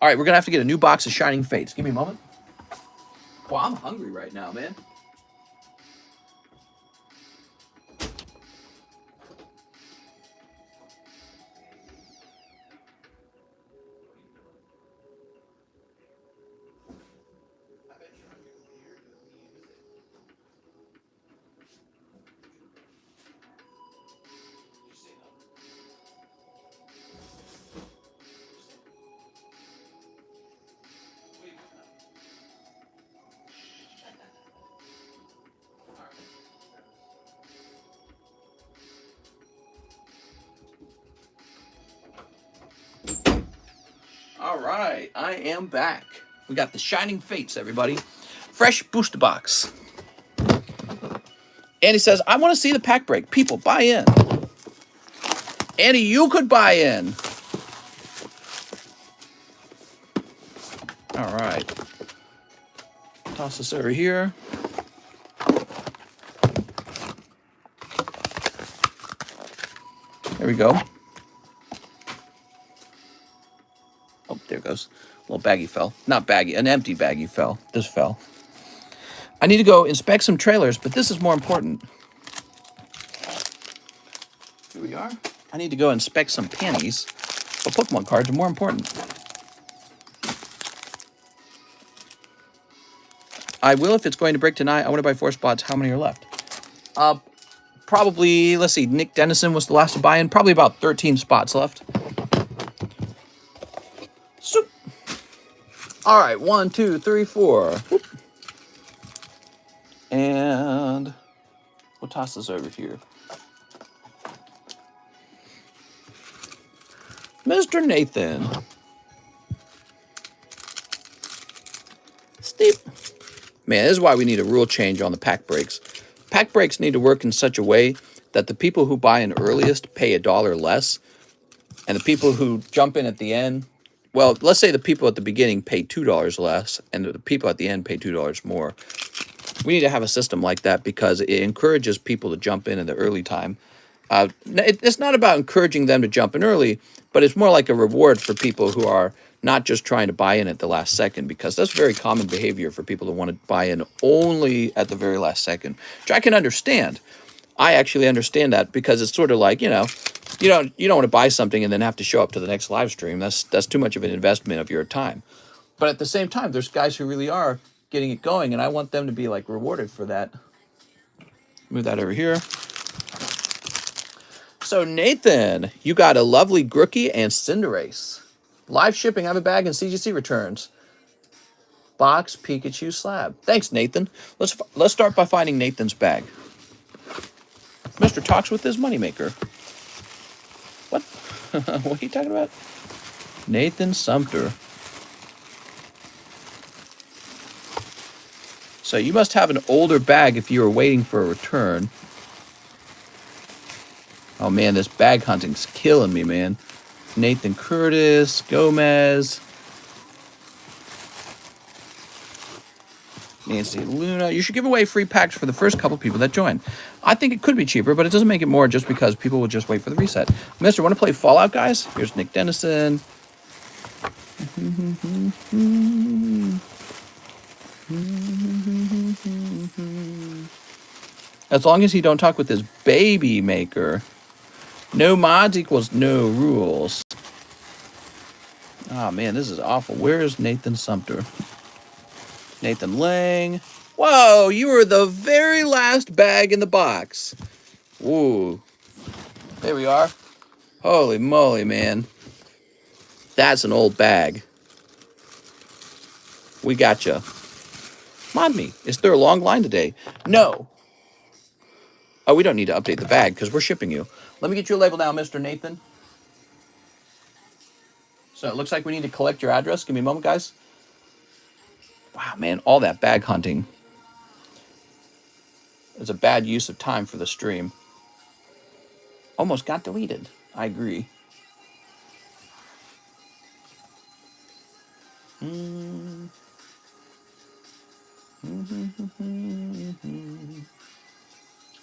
right, we're going to have to get a new box of Shining Fates. Give me a moment. Well, I'm hungry right now, man. All right, I am back. We got the Shining Fates, everybody. Fresh booster box. Andy says, I want to see the pack break. People, buy in. Andy, you could buy in. All right. Toss this over here. There we go. Oh, there it goes. A little baggie fell. Not baggie, an empty baggie fell. This fell. I need to go inspect some trailers, but this is more important. Here we are. I need to go inspect some panties, but Pokemon cards are more important. I will if it's going to break tonight. I want to buy 4 spots. How many are left? Probably, let's see, Nick Dennison was the last to buy in. Probably about 13 spots left. Soup. All right, 1, 2, 3, 4. Whoop. And we'll toss this over here. Mr. Nathan. Steep. Man, this is why we need a rule change on the pack breaks. Pack breaks need to work in such a way that the people who buy in earliest pay $1 less, and the people who jump in at the end, well, let's say the people at the beginning pay $2 less, and the people at the end pay $2 more. We need to have a system like that because it encourages people to jump in the early time. It's not about encouraging them to jump in early, but it's more like a reward for people who are not just trying to buy in at the last second, because that's very common behavior for people to want to buy in only at the very last second, which I can understand. I actually understand that because it's sort of like, you don't want to buy something and then have to show up to the next live stream. That's too much of an investment of your time. But at the same time, there's guys who really are getting it going, and I want them to be like rewarded for that. Move that over here. So Nathan, you got a lovely Grookie and Cinderace. Live shipping, I have a bag, and CGC returns. Box, Pikachu, Slab. Thanks, Nathan. Let's start by finding Nathan's bag. Mr. talks with his moneymaker. What? What are you talking about? Nathan Sumter. So you must have an older bag if you were waiting for a return. Oh man, this bag hunting's killing me, man. Nathan Curtis, Gomez, Nancy Luna. You should give away free packs for the first couple people that join. I think it could be cheaper, but it doesn't make it more just because people will just wait for the reset. Mister, want to play Fallout, guys? Here's Nick Dennison. As long as he don't talk with his baby maker. No mods equals no rules. Oh, man, this is awful. Where is Nathan Sumter? Nathan Lang. Whoa, you were the very last bag in the box. Woo. There we are. Holy moly, man. That's an old bag. We gotcha. Mod me. Is there a long line today? No. Oh, we don't need to update the bag because we're shipping you. Let me get you a label now, Mr. Nathan. So it looks like we need to collect your address. Give me a moment, guys. Wow, man, all that bag hunting. It's a bad use of time for the stream. Almost got deleted. I agree.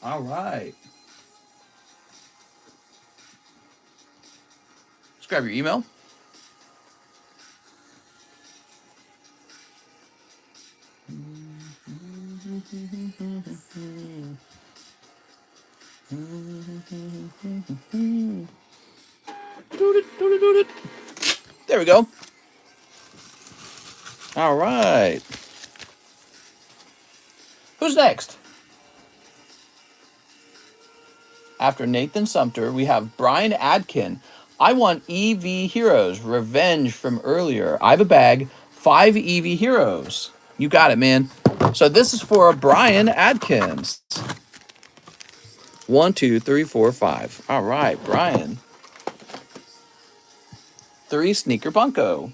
All right. Let's grab your email. There we go. All right. Who's next? After Nathan Sumter, we have Brian Adkin. I want EV Heroes, revenge from earlier. I have a bag, 5 EV Heroes. You got it, man. So this is for Brian Adkins. 1, 2, 3, 4, 5. All right, Brian. 3 Sneaker Bunko.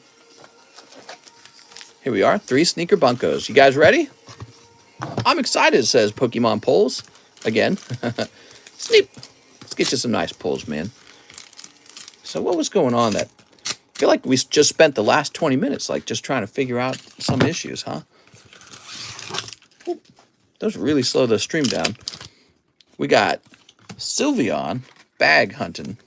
Here we are, 3 Sneaker Bunkos. You guys ready? I'm excited, says Pokemon Polls. Again. Sneep. Let's get you some nice pulls, man. So what was going on that feel like we just spent the last 20 minutes like just trying to figure out some issues, huh? Those really slow the stream down. We got Sylveon bag hunting.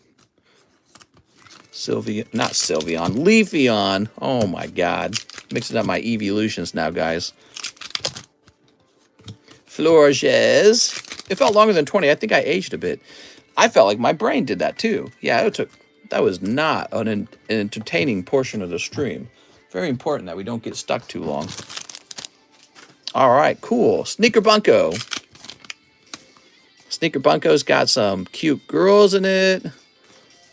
Not Sylveon, Leafeon. Oh my God. Mixing up my evolutions now, guys. Florges. It felt longer than 20. I think I aged a bit. I felt like my brain did that too. Yeah, that was not an entertaining portion of the stream. Very important that we don't get stuck too long. All right, cool. Sneaker Bunko. Sneaker Bunko's got some cute girls in it.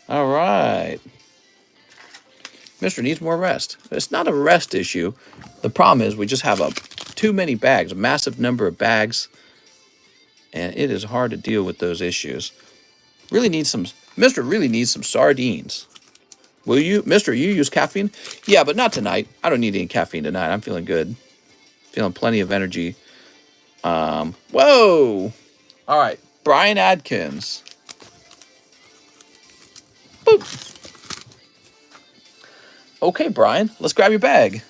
All right. Mr. needs more rest. It's not a rest issue. The problem is we just have too many bags, a massive number of bags, and it is hard to deal with those issues. Mr. really needs some sardines. Will you, Mr., you use caffeine? Yeah, but not tonight. I don't need any caffeine tonight. I'm feeling good. Feeling plenty of energy. Whoa! All right, Brian Adkins. Boop. Okay, Brian, let's grab your bag.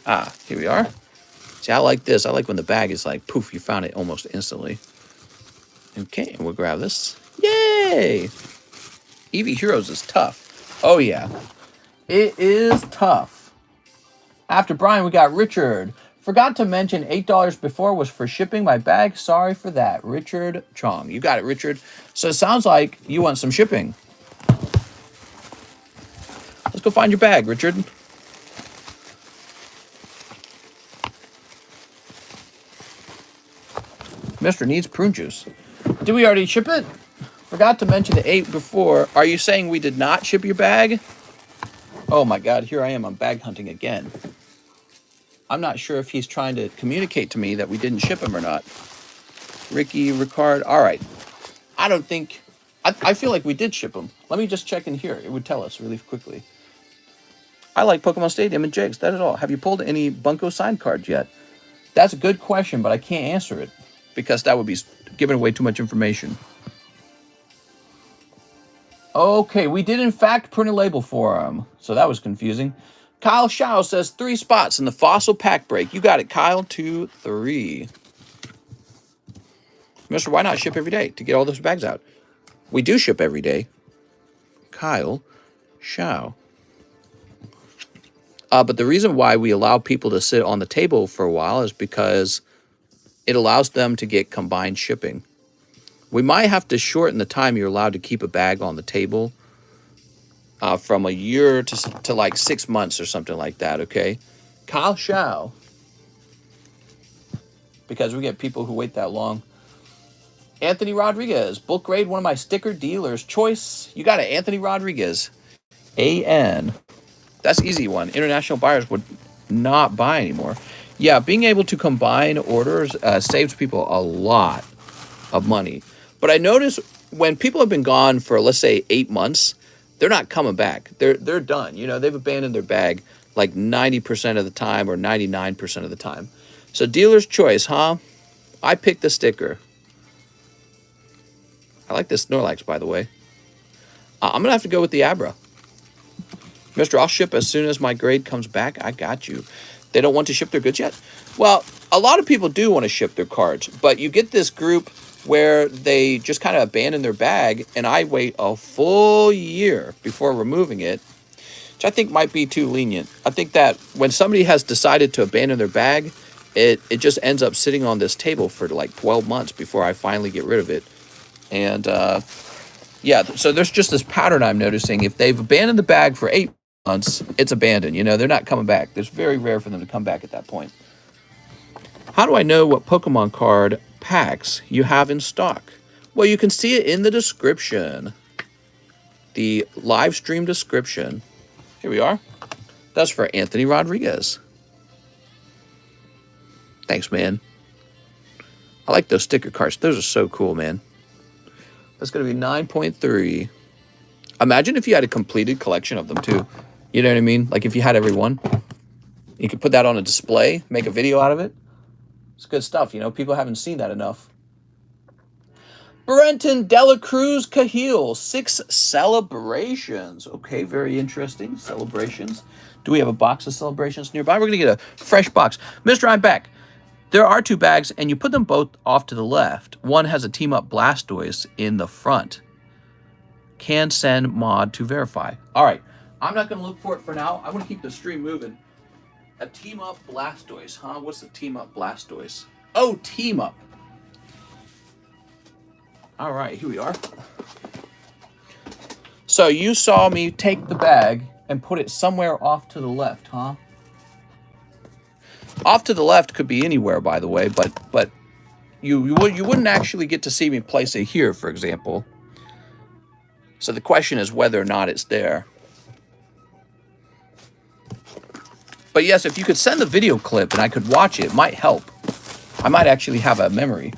Ah, here we are. See, I like this. I like when the bag is like, poof, you found it almost instantly. Okay, and we'll grab this. Yay! Eevee Heroes is tough. Oh, yeah. It is tough. After Brian, we got Richard. Forgot to mention $8 before was for shipping my bag. Sorry for that. Richard Chong. You got it, Richard. So it sounds like you want some shipping. Let's go find your bag, Richard. Mr. needs prune juice. Did we already ship it? Forgot to mention the 8 before. Are you saying we did not ship your bag? Oh my God, here I am. I'm bag hunting again. I'm not sure if he's trying to communicate to me that we didn't ship him or not. Ricky, Ricard. All right. I don't think... I feel like we did ship him. Let me just check in here. It would tell us really quickly. I like Pokemon Stadium and Jigs. That is all. Have you pulled any Bunko signed cards yet? That's a good question, but I can't answer it because that would be giving away too much information. Okay, we did in fact print a label for him. So that was confusing. Kyle Shao says 3 spots in the Fossil Pack Break. You got it, Kyle. 2, 3. Mister, why not ship every day to get all those bags out? We do ship every day. Kyle Shao. But the reason why we allow people to sit on the table for a while is because it allows them to get combined shipping. We might have to shorten the time you're allowed to keep a bag on the table from a year to like 6 months or something like that, okay? Kyle Shao. Because we get people who wait that long. Anthony Rodriguez, bulk grade, one of my sticker dealers. Choice. You got it, Anthony Rodriguez. AN. That's an easy one. International buyers would not buy anymore. Yeah, being able to combine orders saves people a lot of money. But I notice when people have been gone for, let's say, 8 months, they're not coming back. They're done. You know, they've abandoned their bag like 90% of the time or 99% of the time. So dealer's choice, huh? I picked the sticker. I like this Snorlax, by the way. I'm going to have to go with the Abra. Mister, I'll ship as soon as my grade comes back. I got you. They don't want to ship their goods yet? Well, a lot of people do want to ship their cards, but you get this group where they just kind of abandon their bag, and I wait a full year before removing it, which I think might be too lenient. I think that when somebody has decided to abandon their bag, it just ends up sitting on this table for like 12 months before I finally get rid of it. And yeah, so there's just this pattern I'm noticing. If they've abandoned the bag for 8 months, it's abandoned. You know, they're not coming back. It's very rare for them to come back at that point. How do I know what Pokemon card packs you have in stock? Well, you can see it in the description. The live stream description. Here we are. That's for Anthony Rodriguez. Thanks, man. I like those sticker cards. Those are so cool, man. That's going to be 9.3. Imagine if you had a completed collection of them, too. You know what I mean? Like, if you had every one. You could put that on a display, make a video out of it. It's good stuff, you know? People haven't seen that enough. Brenton Dela Cruz Cahill, 6 celebrations. Okay, very interesting. Celebrations. Do we have a box of celebrations nearby? We're going to get a fresh box. Mr. I'm back. There are 2 bags, and you put them both off to the left. One has a Team Up Blastoise in the front. Can send mod to verify. All right. I'm not going to look for it for now. I want to keep the stream moving. A Team Up Blastoise, huh? What's the Team Up Blastoise? Oh, Team Up. All right, here we are. So you saw me take the bag and put it somewhere off to the left, huh? Off to the left could be anywhere, by the way, but you wouldn't actually get to see me place it here, for example. So the question is whether or not it's there. But yes, if you could send the video clip and I could watch it, it might help. I might actually have a memory.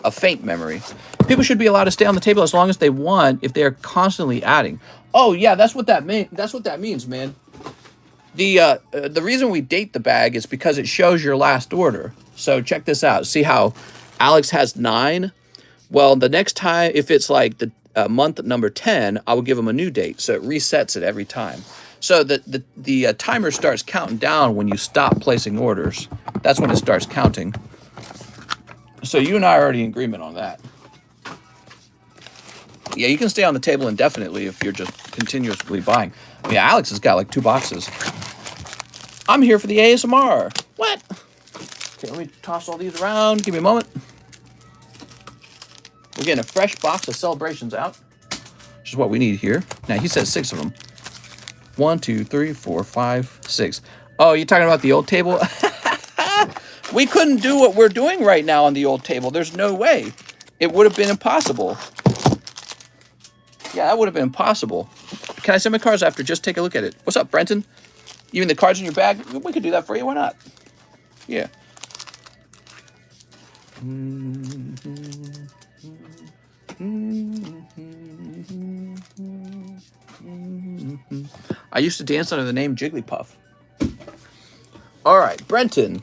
A faint memory. People should be allowed to stay on the table as long as they want if they're constantly adding. Oh yeah, that's what that means. That's what that means, man. The reason we date the bag is because it shows your last order. So check this out. See how Alex has 9? Well, the next time, if it's like the month number 10, I will give him a new date. So it resets it every time. So the timer starts counting down when you stop placing orders. That's when it starts counting. So you and I are already in agreement on that. Yeah, you can stay on the table indefinitely if you're just continuously buying. I mean, Alex has got like 2 boxes. I'm here for the ASMR. What? Okay, let me toss all these around. Give me a moment. We're getting a fresh box of celebrations out, which is what we need here. Now, he says 6 of them. 1, 2, 3, 4, 5, 6. Oh, you're talking about the old table? We couldn't do what we're doing right now on the old table. There's no way. It would have been impossible. Yeah, that would have been impossible. Can I send my cards after? Just take a look at it. What's up, Brenton? You mean the cards in your bag? We could do that for you. Why not? Yeah. I used to dance under the name Jigglypuff. All right, Brenton.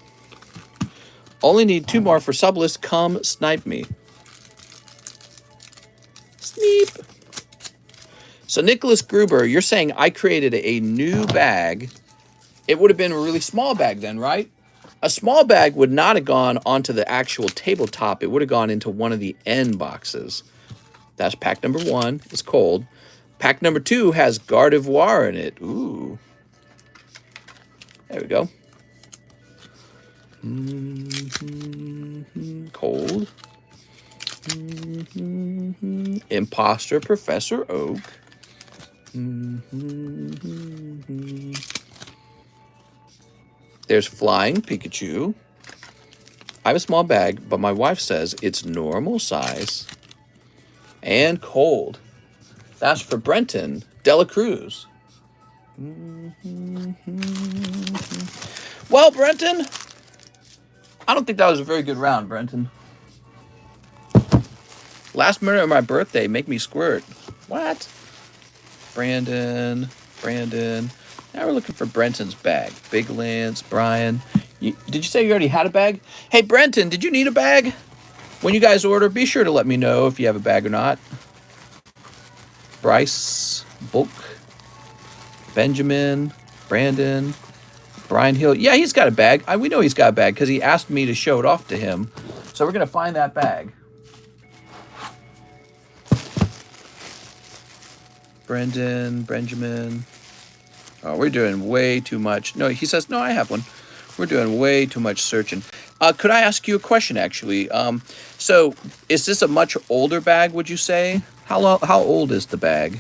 Only need 2 more for Sublist. Come snipe me. Sneep. So Nicholas Gruber, you're saying I created a new bag. It would have been a really small bag then, right? A small bag would not have gone onto the actual tabletop. It would have gone into one of the end boxes. That's pack number 1. It's cold. Pack number 2 has Gardevoir in it. Ooh. There we go. Cold. Imposter Professor Oak. There's Flying Pikachu. I have a small bag, but my wife says it's normal size. And cold. That's for Brenton Dela Cruz. Well, Brenton, I don't think that was a very good round, Brenton. Last minute of my birthday, make me squirt. What? Brandon. Now we're looking for Brenton's bag. Big Lance, Brian. Did you say you already had a bag? Hey, Brenton, did you need a bag? When you guys order, be sure to let me know if you have a bag or not. Bryce, Bulk, Benjamin, Brandon, Brian Hill. Yeah, he's got a bag. We know he's got a bag because he asked me to show it off to him. So we're going to find that bag. Brendan, Benjamin. Oh, we're doing way too much. No, he says, no, I have one. We're doing way too much searching. Could I ask you a question, actually? So is this a much older bag, would you say? How old is the bag?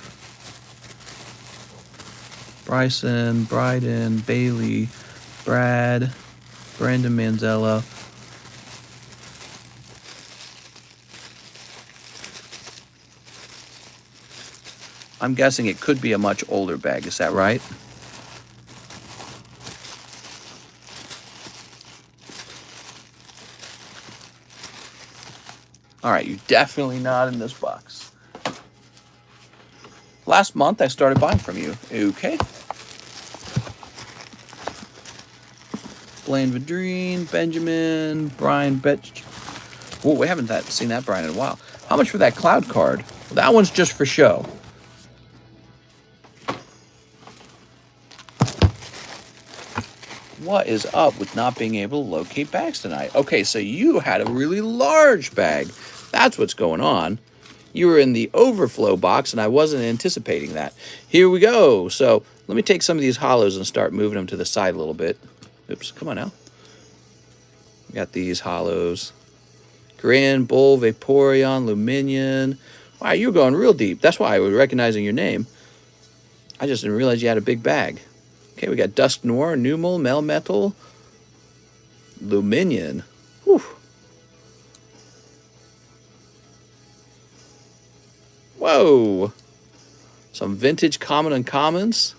Bryson, Bryden, Bailey, Brad, Brandon Manzella. I'm guessing it could be a much older bag. Is that right? All right, you're definitely not in this box. Last month, I started buying from you. Okay. Blaine Vadrine, Benjamin, Brian Betch. Oh, we haven't seen that Brian in a while. How much for that cloud card? Well, that one's just for show. What is up with not being able to locate bags tonight? Okay, so you had a really large bag. That's what's going on. You were in the overflow box, and I wasn't anticipating that. Here we go. So let me take some of these hollows and start moving them to the side a little bit. Oops, come on now. We got these hollows. Grand, Bull, Vaporeon, Luminion. Wow, you're going real deep. That's why I was recognizing your name. I just didn't realize you had a big bag. Okay, we got Dusk Noir, Numel, Melmetal, Luminion. Whew. Whoa. Some vintage common uncommons.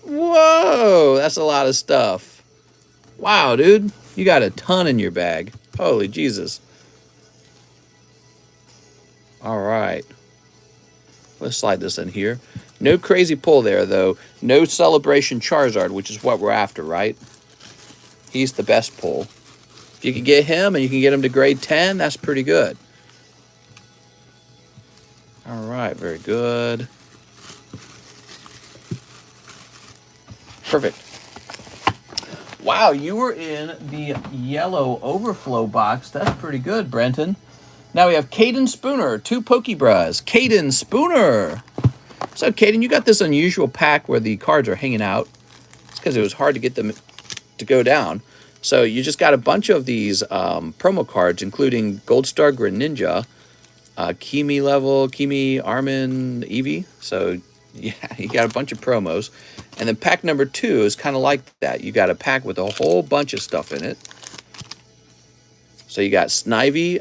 Whoa, that's a lot of stuff. Wow, dude. You got a ton in your bag. Holy Jesus. All right. Let's slide this in here. No crazy pull there, though. No Celebration Charizard, which is what we're after, right? He's the best pull. If you can get him and you can get him to grade 10, that's pretty good. All right, very good. Perfect. Wow, you were in the yellow overflow box. That's pretty good, Brenton. Now we have Caden Spooner, 2 Pokebras. Caden Spooner. So, Caden, you got this unusual pack where the cards are hanging out. It's because it was hard to get them to go down. So you just got a bunch of these promo cards, including Gold Star Greninja, Kimi level, Kimi, Armin, Eevee. So, yeah, you got a bunch of promos. And then pack number 2 is kind of like that. You got a pack with a whole bunch of stuff in it. So you got Snivy.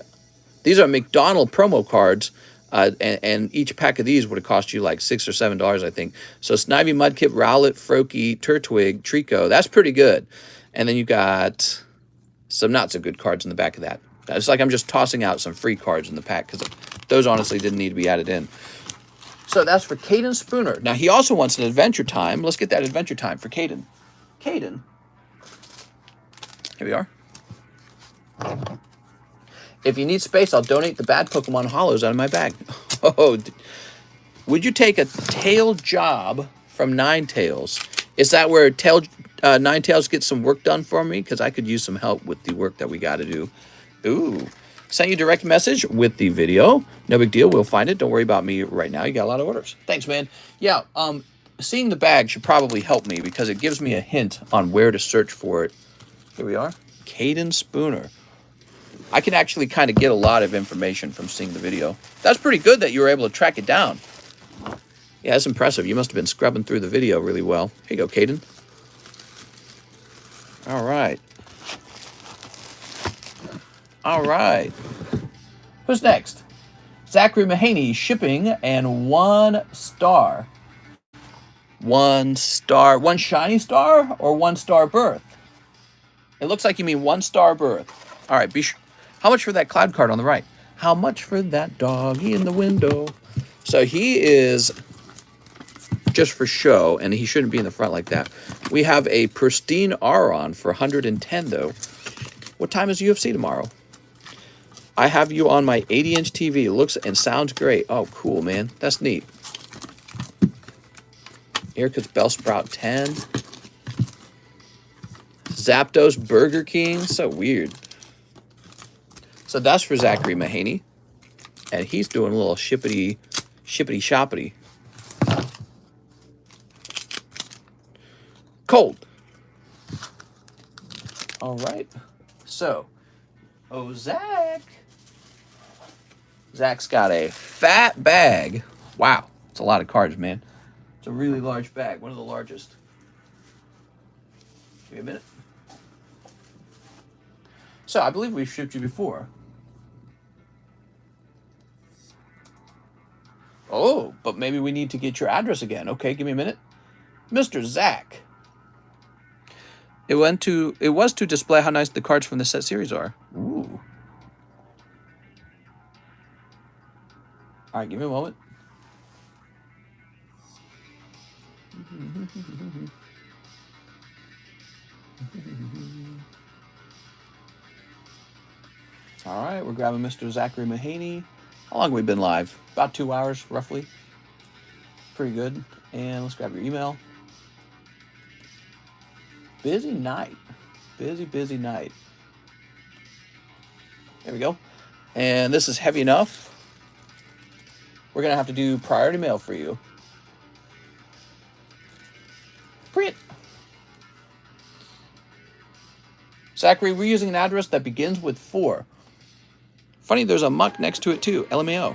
These are McDonald promo cards, and each pack of these would have cost you like $6 or $7, I think. So Snivy, Mudkip, Rowlet, Froakie, Turtwig, Trico. That's pretty good. And then you got some not so good cards in the back of that. It's like I'm just tossing out some free cards in the pack because those honestly didn't need to be added in. So that's for Caden Spooner. Now he also wants an Adventure Time. Let's get that Adventure Time for Caden. Caden. Here we are. If you need space, I'll donate the bad Pokemon Hollows out of my bag. Oh, would you take a tail job from Ninetales? Is that where Ninetales gets some work done for me? Because I could use some help with the work that we got to do. Ooh. Sent you a direct message with the video. No big deal. We'll find it. Don't worry about me right now. You got a lot of orders. Thanks, man. Yeah, seeing the bag should probably help me because it gives me a hint on where to search for it. Here we are. Caden Spooner. I can actually kind of get a lot of information from seeing the video. That's pretty good that you were able to track it down. Yeah, that's impressive. You must have been scrubbing through the video really well. Here you go, Caden. All right. All right. Who's next? Zachary Mahaney, shipping, and 1 star. 1 star. 1 shiny star or 1 star birth? It looks like you mean 1 star birth. All right, be sure. How much for that cloud card on the right? How much for that doggy in the window? So he is just for show, and he shouldn't be in the front like that. We have a pristine Aron for 110, though. What time is UFC tomorrow? I have you on my 80-inch TV. It looks and sounds great. Oh, cool, man. That's neat. Here comes Bellsprout 10. Zapdos Burger King. So weird. So that's for Zachary Mahaney. And he's doing a little shippity-shoppity. Cold. All right. So, Zach. Zach's got a fat bag. Wow. It's a lot of cards, man. It's a really large bag. One of the largest. Give me a minute. So, I believe we've shipped you before. Oh, but maybe we need to get your address again. Okay, give me a minute. Mr. Zach. It was to display how nice the cards from the set series are. Ooh. All right, give me a moment. we're grabbing Mr. Zachary Mahaney. How long have we been live? About 2 hours, roughly. Pretty good. And let's grab your email. Busy night. Busy night. There we go. And this is heavy enough. We're going to have to do priority mail for you. Print. Zachary, we're using an address that begins with 4. Funny, there's a muck next to it too. LMAO.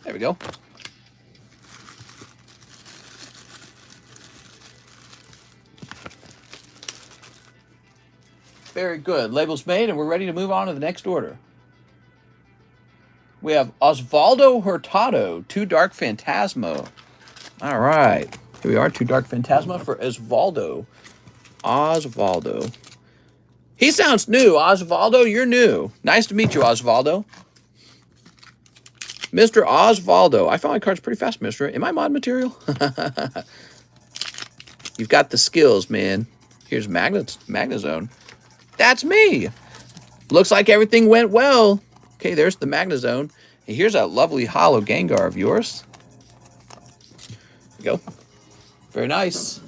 There we go. Very good. Label's made, and we're ready to move on to the next order. We have Osvaldo Hurtado, 2 Dark Phantasma. All right. Here we are, 2 Dark Phantasma for Osvaldo. Osvaldo. He sounds new. Osvaldo, you're new. Nice to meet you, Osvaldo. Mr. Osvaldo. I found my cards pretty fast, mister. Am I mod material? You've got the skills, man. Here's Magnazone. That's me. Looks like everything went well. Okay, there's the Magnazone. And here's that lovely hollow Gengar of yours. There you go. Very nice.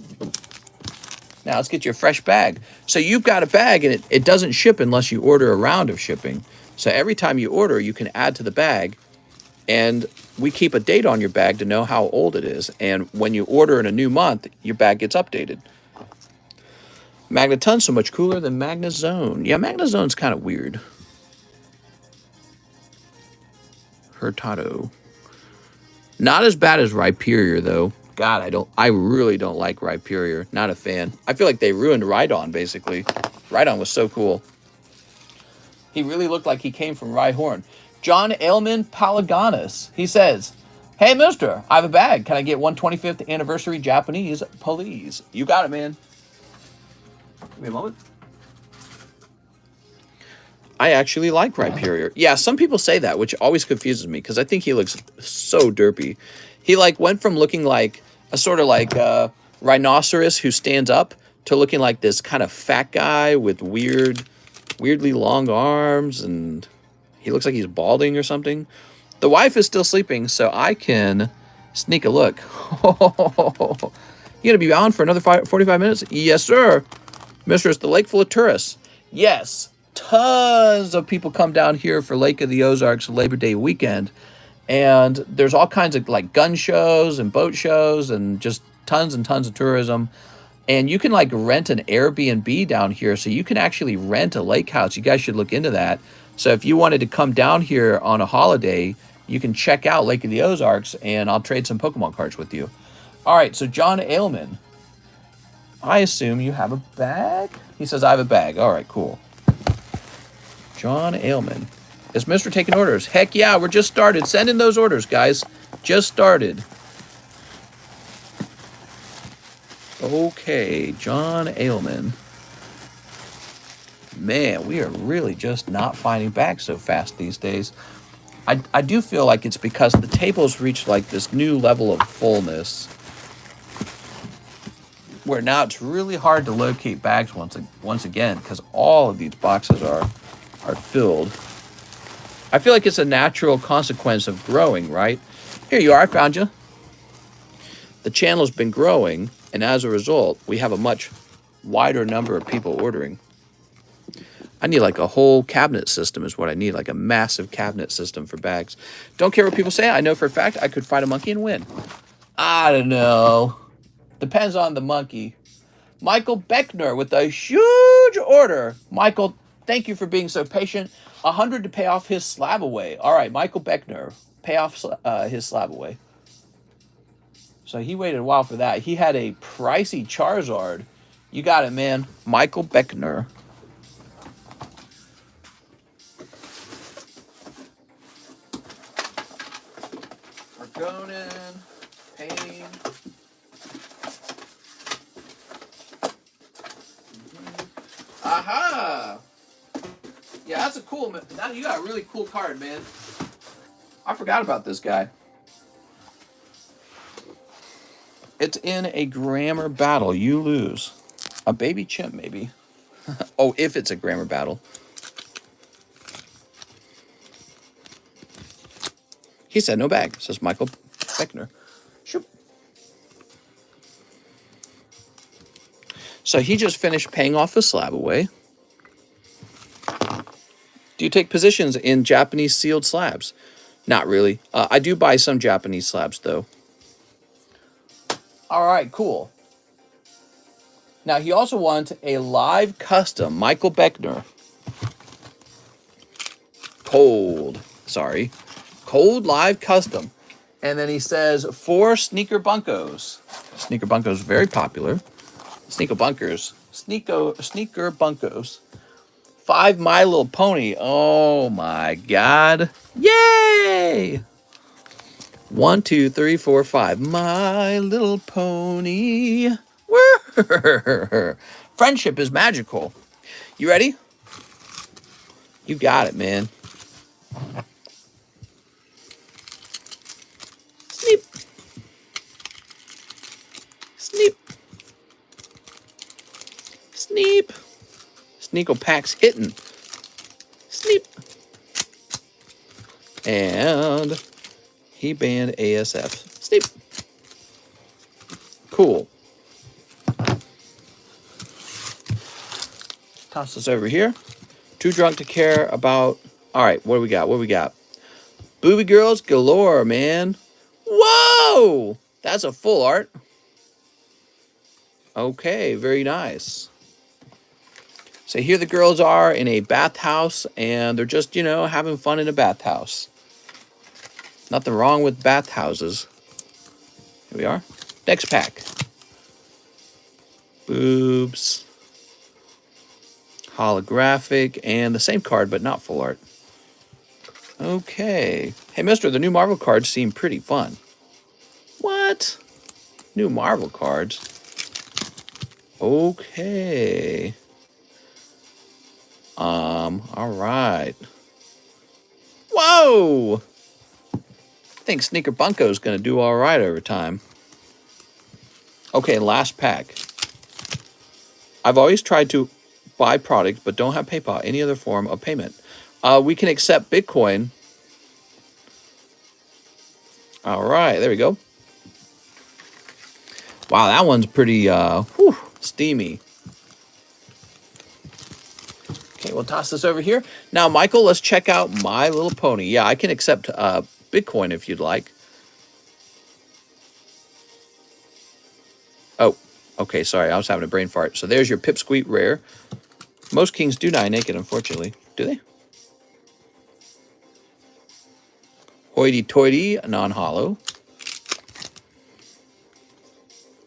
Now let's get you a fresh bag. So you've got a bag and it doesn't ship unless you order a round of shipping. So every time you order, you can add to the bag. And we keep a date on your bag to know how old it is. And when you order in a new month, your bag gets updated. Magneton's so much cooler than Magnazone. Yeah, Magnazone's kind of weird. Hurtado. Not as bad as Rhyperior, though. God, I really don't like Rhyperior. Not a fan. I feel like they ruined Rhydon, basically. Rhydon was so cool. He really looked like he came from Rhyhorn. John Aylman Palagonis. He says, hey, mister, I have a bag. Can I get 125th anniversary Japanese, please? You got it, man. Give me a moment. I actually like Rhyperior. Yeah, some people say that, which always confuses me because I think he looks so derpy. He went from looking like a sort of like rhinoceros who stands up to looking like this kind of fat guy with weirdly long arms, and he looks like he's balding or something. The wife is still sleeping, so I can sneak a look. You gonna be on for another 45 minutes? Yes, sir. Mister, it's the lake full of tourists. Yes. Tons of people come down here for Lake of the Ozarks Labor Day weekend, and there's all kinds of like gun shows and boat shows and just tons and tons of tourism. And you can like rent an Airbnb down here, so you can actually rent a lake house. You guys should look into that. So if you wanted to come down here on a holiday, you can check out Lake of the Ozarks, and I'll trade some Pokemon cards with you. All right, so John Aylman, I assume you have a bag? He says, I have a bag. All right, cool. John Aylman. Is Mister taking orders? Heck yeah, we're just started. Send in those orders, guys. Just started. Okay, John Aylman. Man, we are really just not finding bags so fast these days. I do feel like it's because the table's reached like this new level of fullness, where now it's really hard to locate bags once again because all of these boxes are filled. I feel like it's a natural consequence of growing, right? Here you are, I found you. The channel's been growing, and as a result, we have a much wider number of people ordering. I need like a whole cabinet system is what I need, like a massive cabinet system for bags. Don't care what people say. I know for a fact I could fight a monkey and win. I don't know. Depends on the monkey. Michael Beckner with a huge order. Michael, thank you for being so patient. 100 to pay off his SLAB-AWAY. All right, Michael Beckner, pay off his SLAB-AWAY. So he waited a while for that. He had a pricey Charizard. You got it, man. Michael Beckner. Argonin, Pain. Aha! Yeah, that's a cool. Now you got a really cool card, man. I forgot about this guy. It's in a grammar battle. You lose. A baby chimp, maybe. Oh, if it's a grammar battle. He said no bag, says Michael Beckner. Shoop. So he just finished paying off the SLAB-AWAY. Do you take positions in Japanese sealed slabs? Not really. I do buy some Japanese slabs, though. All right, cool. Now, he also wants a live custom, Michael Beckner. Cold live custom. And then he says 4 sneaker bunkos. Sneaker bunkos, very popular. Sneaker bunkers. Sneaker bunkos. 5 My Little Pony. Oh my God. Yay! 1, 2, 3, 4, 5. My Little Pony. Friendship is magical. You ready? You got it, man. Sneep. Sneep. Sneep. Sneakle Pack's hitting. Sneep. And he banned ASF. Sneep. Cool. Toss this over here. Too drunk to care about. All right, what do we got? What do we got? Booby girls galore, man. Whoa! That's a full art. Okay, very nice. So here the girls are in a bathhouse, and they're just, you know, having fun in a bathhouse. Nothing wrong with bathhouses. Here we are. Next pack. Boobs. Holographic, and the same card, but not full art. Okay. Hey, mister, the new Marvel cards seem pretty fun. What? New Marvel cards? Okay. All right. Whoa! I think Sneaker Bunko's going to do all right over time. Okay, last pack. I've always tried to buy products, but don't have PayPal, any other form of payment. We can accept Bitcoin. All right, there we go. Wow, that one's pretty steamy. Okay, we'll toss this over here. Now, Michael, let's check out My Little Pony. Yeah, I can accept Bitcoin if you'd like. Oh, okay, sorry, I was having a brain fart. So there's your Pipsqueak Rare. Most kings do die naked, unfortunately. Do they? Hoity-toity, non-hollow.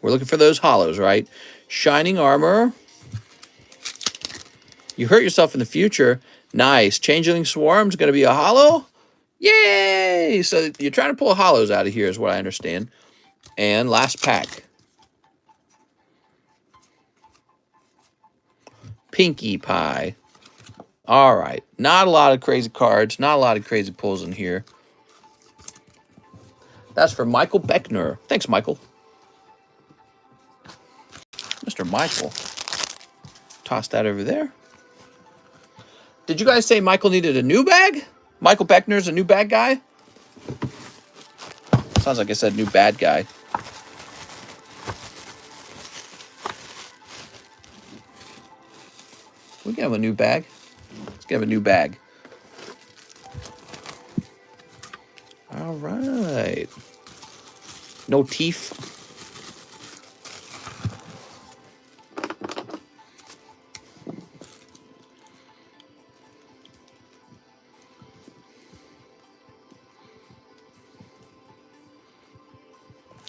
We're looking for those hollows, right? Shining Armor. You hurt yourself in the future. Nice. Changeling Swarm's going to be a hollow. Yay! So you're trying to pull hollows out of here is what I understand. And last pack. Pinkie Pie. All right. Not a lot of crazy cards. Not a lot of crazy pulls in here. That's for Michael Beckner. Thanks, Michael. Mr. Michael. Toss that over there. Did you guys say Michael needed a new bag? Michael Beckner's a new bad guy? Sounds like I said new bad guy. We can have a new bag. Let's get him a new bag. All right. No teeth.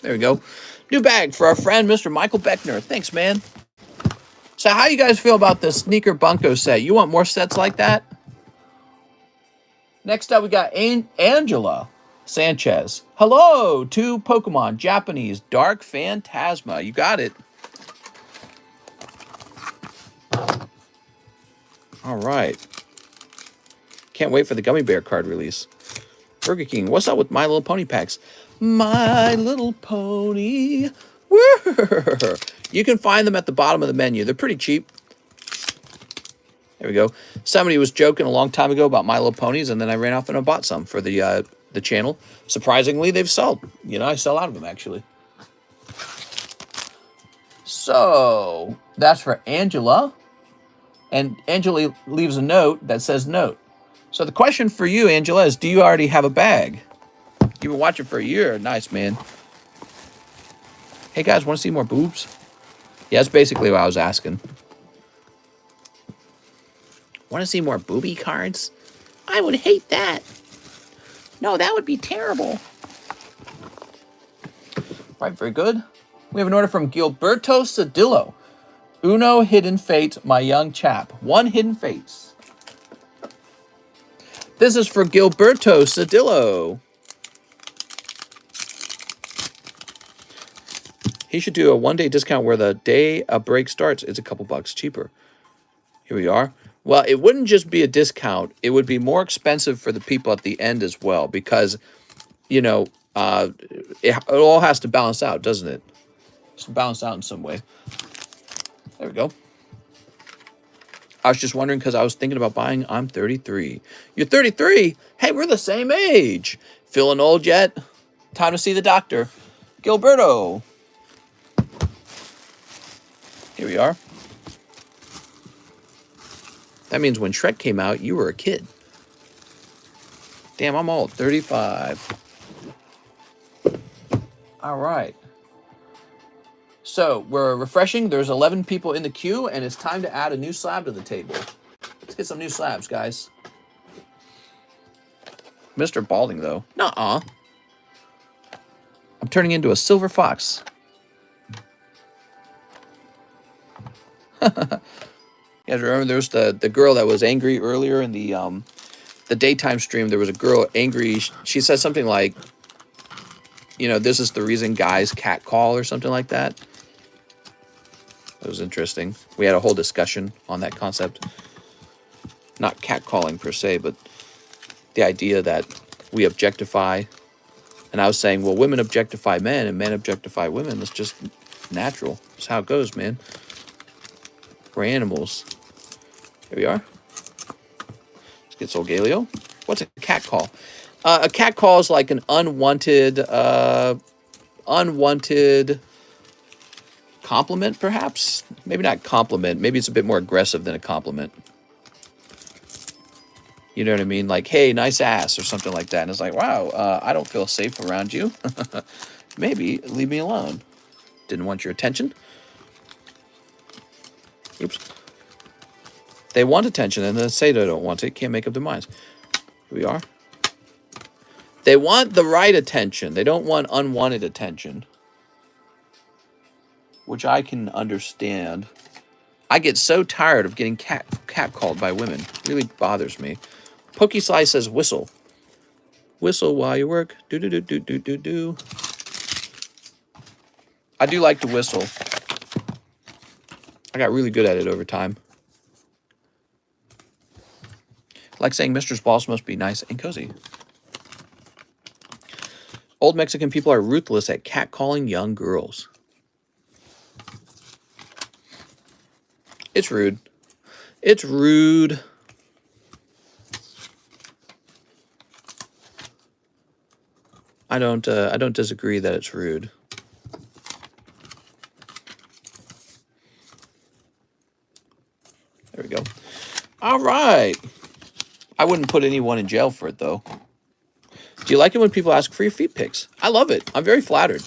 There we go. New bag for our friend, Mr. Michael Beckner. Thanks, man. So how you guys feel about the Sneaker Bunko set? You want more sets like that? Next up, we got Angela Sanchez. Hello, 2 Pokemon, Japanese, Dark Phantasma. You got it. All right. Can't wait for the Gummy Bear card release. Burger King, what's up with My Little Pony packs? My Little Pony. You can find them at the bottom of the menu. They're pretty cheap. There we go. Somebody was joking a long time ago about My Little Ponies, and then I ran off and I bought some for the the channel. Surprisingly, they've sold. You know, I sell out of them, actually. So, that's for Angela. And Angela leaves a note that says note. So the question for you, Angela, is do you already have a bag? You've been watching for a year. Nice, man. Hey, guys, want to see more boobs? Yeah, that's basically what I was asking. Want to see more booby cards? I would hate that. No, that would be terrible. Right, very good. We have an order from Gilberto Cedillo. Uno hidden fate, my young chap. One hidden fates. This is for Gilberto Cedillo. He should do a one-day discount where the day a break starts, it's a couple bucks cheaper. Here we are. Well, it wouldn't just be a discount. It would be more expensive for the people at the end as well because, you know, it all has to balance out, doesn't it? It's to balance out in some way. There we go. I was just wondering because I was thinking about buying. I'm 33. You're 33? Hey, we're the same age. Feeling old yet? Time to see the doctor. Gilberto. Here we are. That means when Shrek came out, you were a kid. Damn, I'm old. 35. All right. So, we're refreshing. There's 11 people in the queue, and it's time to add a new slab to the table. Let's get some new slabs, guys. Mr. Balding, though. Nuh-uh. I'm turning into a silver fox. You guys remember there was the girl that was angry earlier in the daytime stream. There was a girl angry. She said something like, you know, this is the reason guys catcall or something like that. That was interesting. We had a whole discussion on that concept. Not catcalling per se, but the idea that we objectify. And I was saying, well, women objectify men and men objectify women. That's just natural. That's how it goes, man. We're animals. Here we are. Let's get Solgaleo. What's a catcall? A catcall is like an unwanted compliment, perhaps? Maybe not compliment. Maybe it's a bit more aggressive than a compliment. You know what I mean? Like, hey, nice ass or something like that. And it's like, wow, I don't feel safe around you. Maybe leave me alone. Didn't want your attention. Oops. They want attention and then say they don't want it. Can't make up their minds. Here we are. They want the right attention. They don't want unwanted attention. Which I can understand. I get so tired of getting catcalled by women. It really bothers me. Pokeslice says whistle. Whistle while you work. Do do do do do do do. I do like to whistle. I got really good at it over time. Like saying Mistress Boss must be nice and cozy. Old Mexican people are ruthless at catcalling young girls. It's rude. It's rude. I don't disagree that it's rude. There we go. All right. I wouldn't put anyone in jail for it, though. Do you like it when people ask for your feet pics? I love it. I'm very flattered.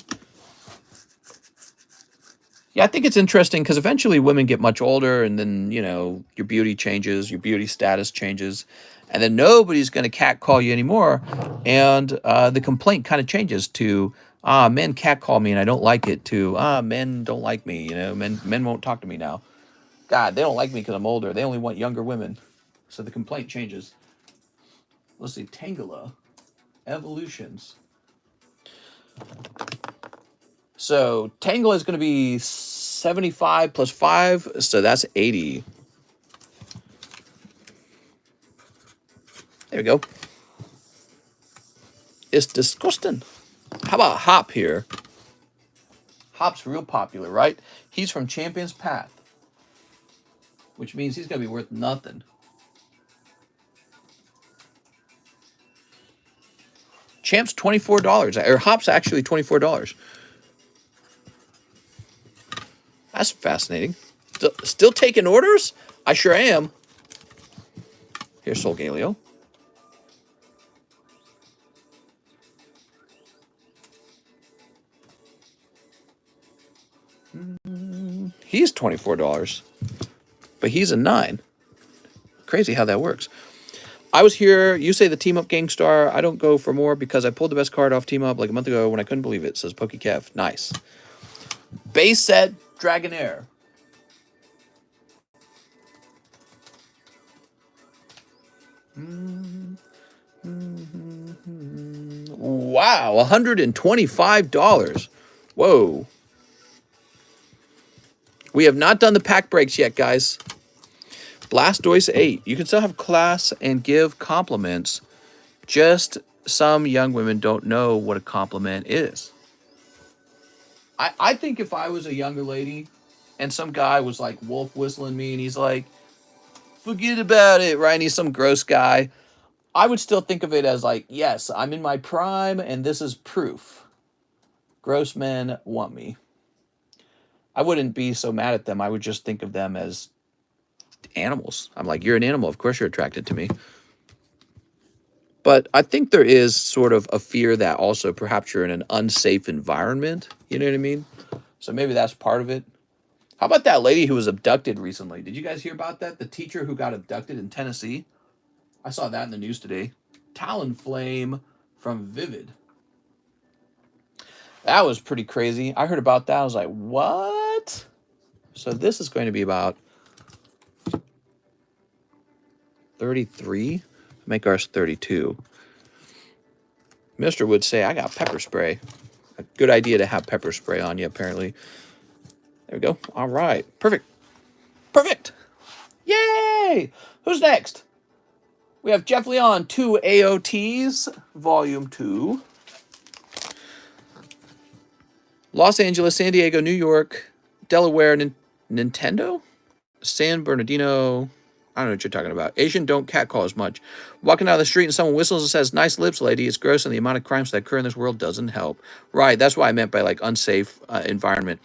Yeah, I think it's interesting because eventually women get much older and then, you know, your beauty changes, your beauty status changes, and then nobody's going to catcall you anymore. And the complaint kind of changes to, men catcall me and I don't like it, to, men don't like me. You know, men won't talk to me now. God, they don't like me because I'm older. They only want younger women. So the complaint changes. Let's see, Tangela. Evolutions. So Tangela is going to be 75 plus 5, so that's 80. There we go. It's disgusting. How about Hop here? Hop's real popular, right? He's from Champion's Path, which means he's going to be worth nothing. Champ's $24. Or Hop's actually $24. That's fascinating. Still taking orders? I sure am. Here's Solgaleo. He's $24. But he's a 9. Crazy how that works. I was here. You say the Team Up Gangstar. I don't go for more because I pulled the best card off Team Up like a month ago when I couldn't believe it, says PokeKev. Nice. Base set Dragonair. Wow, $125. Whoa. We have not done the pack breaks yet, guys. Blastoise 8. You can still have class and give compliments. Just some young women don't know what a compliment is. I think if I was a younger lady and some guy was like wolf whistling me and he's like, forget about it, right? And he's some gross guy. I would still think of it as like, yes, I'm in my prime and this is proof. Gross men want me. I wouldn't be so mad at them. I would just think of them as animals. I'm like, you're an animal. Of course you're attracted to me. But I think there is sort of a fear that also perhaps you're in an unsafe environment. You know what I mean? So maybe that's part of it. How about that lady who was abducted recently? Did you guys hear about that? The teacher who got abducted in Tennessee? I saw that in the news today. Talonflame from Vivid. That was pretty crazy. I heard about that. I was like, what? So this is going to be about 33. Make ours 32. Mr. would say, I got pepper spray. A good idea to have pepper spray on you, apparently. There we go. All right. Perfect. Perfect. Yay! Who's next? We have Jeff Leon, 2 AOTs, Volume 2. Los Angeles, San Diego, New York, Delaware, Nintendo, San Bernardino. I don't know what you're talking about. Asian don't catcall as much. Walking down the street and someone whistles and says, nice lips, lady. It's gross and the amount of crimes that occur in this world doesn't help. Right, that's what I meant by like unsafe environment.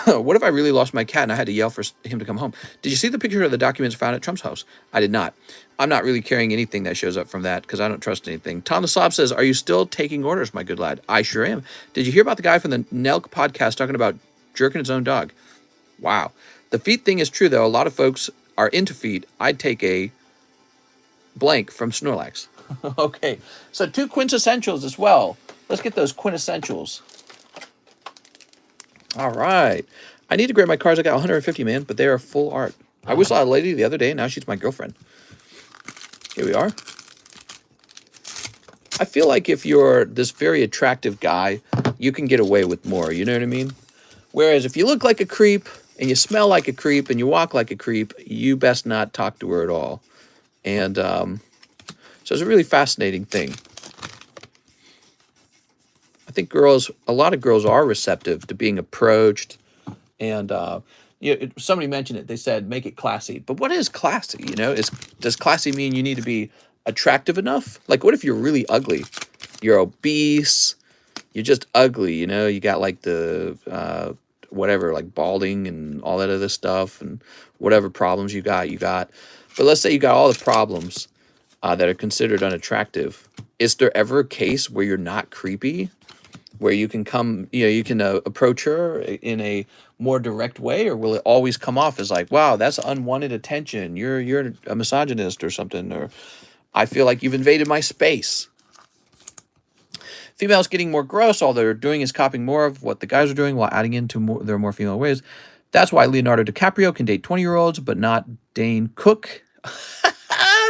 What if I really lost my cat and I had to yell for him to come home? Did you see the picture of the documents found at Trump's house? I did not. I'm not really carrying anything that shows up from that because I don't trust anything. Tom the Slab says, are you still taking orders, my good lad? I sure am. Did you hear about the guy from the Nelk podcast talking about jerking his own dog? Wow. The feet thing is true, though. A lot of folks are into feet. I'd take a blank from Snorlax. Okay, so 2 quintessentials as well. Let's get those quintessentials. All right. I need to grade my cards. I got 150, man, but they are full art. I whistled at a lady the other day, and now she's my girlfriend. Here we are. I feel like if you're this very attractive guy, you can get away with more. You know what I mean? Whereas if you look like a creep, and you smell like a creep, and you walk like a creep, you best not talk to her at all. And so it's a really fascinating thing. I think a lot of girls are receptive to being approached. And somebody mentioned it. They said, make it classy. But what is classy? You know, does classy mean you need to be attractive enough? Like, what if you're really ugly? You're obese. You're just ugly, you know? You got like the... whatever, like balding and all that other stuff and whatever problems you got. But let's say you got all the problems that are considered unattractive. Is there ever a case where you're not creepy, where you can you can approach her in a more direct way, or will it always come off as like, wow, that's unwanted attention. You're a misogynist or something, or I feel like you've invaded my space. Females getting more gross. All they're doing is copying more of what the guys are doing while adding into their more female ways. That's why Leonardo DiCaprio can date 20-year-olds, but not Dane Cook.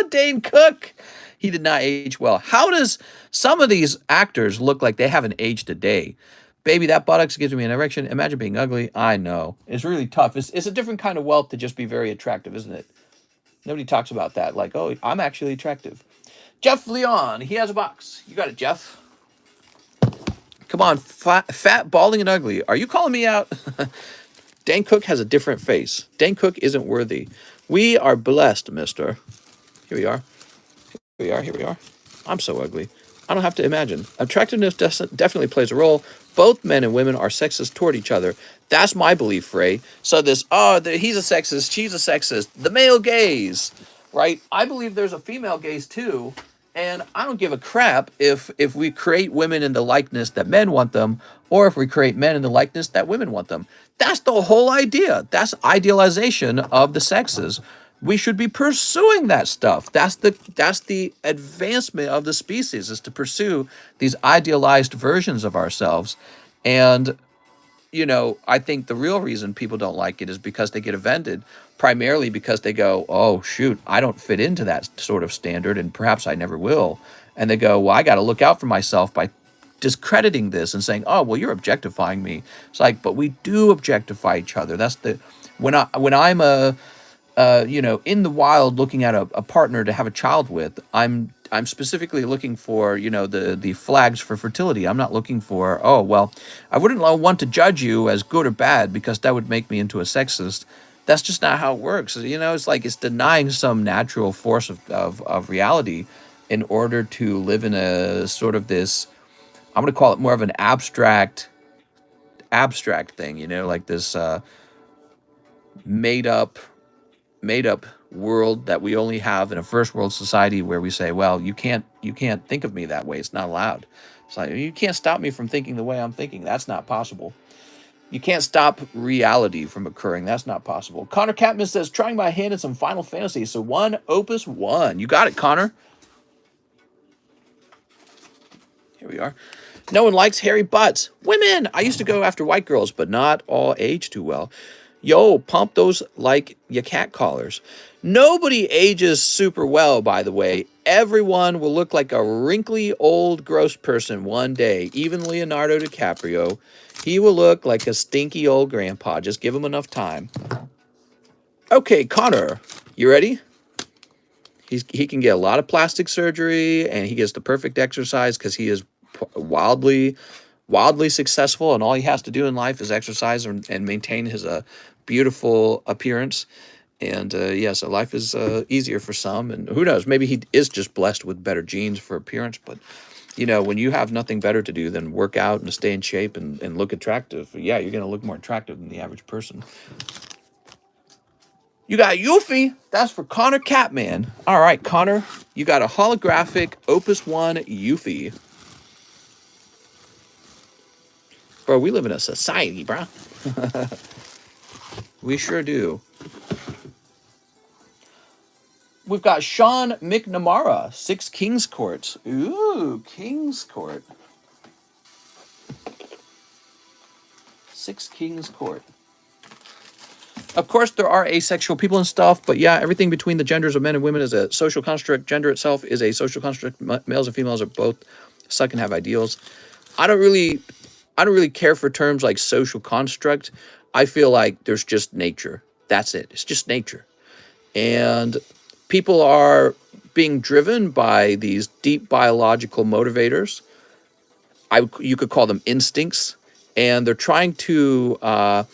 Dane Cook. He did not age well. How does some of these actors look like they haven't aged a day? Baby, that buttocks gives me an erection. Imagine being ugly. I know. It's really tough. It's a different kind of wealth to just be very attractive, isn't it? Nobody talks about that. Like, oh, I'm actually attractive. Jeff Leon. He has a box. You got it, Jeff. Come on, fat, balding, and ugly. Are you calling me out? Dane Cook has a different face. Dane Cook isn't worthy. We are blessed, mister. Here we are. Here we are. I'm so ugly. I don't have to imagine. Attractiveness definitely plays a role. Both men and women are sexist toward each other. That's my belief, Ray. So this, he's a sexist, she's a sexist. The male gaze, right? I believe there's a female gaze too. And I don't give a crap if we create women in the likeness that men want them, or if we create men in the likeness that women want them. That's the whole idea. That's idealization of the sexes. We should be pursuing that stuff. That's the advancement of the species, is to pursue these idealized versions of ourselves. And I think the real reason people don't like it is because they get offended, primarily because they go, oh, shoot, I don't fit into that sort of standard, and perhaps I never will. And they go, well, I got to look out for myself by discrediting this and saying, oh, well, you're objectifying me. It's like, but we do objectify each other. That's when I'm in the wild looking at a partner to have a child with, I'm specifically looking for, the flags for fertility. I'm not looking for, oh, well, I wouldn't want to judge you as good or bad because that would make me into a sexist. That's just not how it works. It's like it's denying some natural force of reality in order to live in a sort of this, I'm going to call it more of an abstract thing, like this made up world that we only have in a first world society, where we say, well, you can't think of me that way. It's not allowed. It's like, you can't stop me from thinking the way I'm thinking. That's not possible. You can't stop reality from occurring. That's not possible. Connor Catman says, trying my hand in some Final Fantasy. So 1, Opus 1. You got it, Connor. Here we are. No one likes hairy butts. Women! I used to go after white girls, but not all age too well. Yo, pump those like your cat collars. Nobody ages super well, by the way. Everyone will look like a wrinkly old gross person one day. Even Leonardo DiCaprio. He will look like a stinky old grandpa. Just give him enough time. Okay, Connor, you ready? He can get a lot of plastic surgery, and he gets the perfect exercise because he is wildly successful, and all he has to do in life is exercise and maintain his beautiful appearance. And so life is easier for some, and who knows, maybe he is just blessed with better genes for appearance. But when you have nothing better to do than work out and stay in shape and look attractive, you're going to look more attractive than the average person. You got Yuffie. That's for Connor Catman. All right, Connor, you got a holographic Opus 1 Yuffie. Bro, we live in a society, bro. We sure do. We've got Sean McNamara, 6 Kings Court. Ooh, Kings Court. 6 Kings Court. Of course, there are asexual people and stuff, but yeah, everything between the genders of men and women is a social construct. Gender itself is a social construct. Males and females are both suck and have ideals. I don't really care for terms like social construct. I feel like there's just nature. That's it. It's just nature. And people are being driven by these deep biological motivators. You could call them instincts. And they're trying to,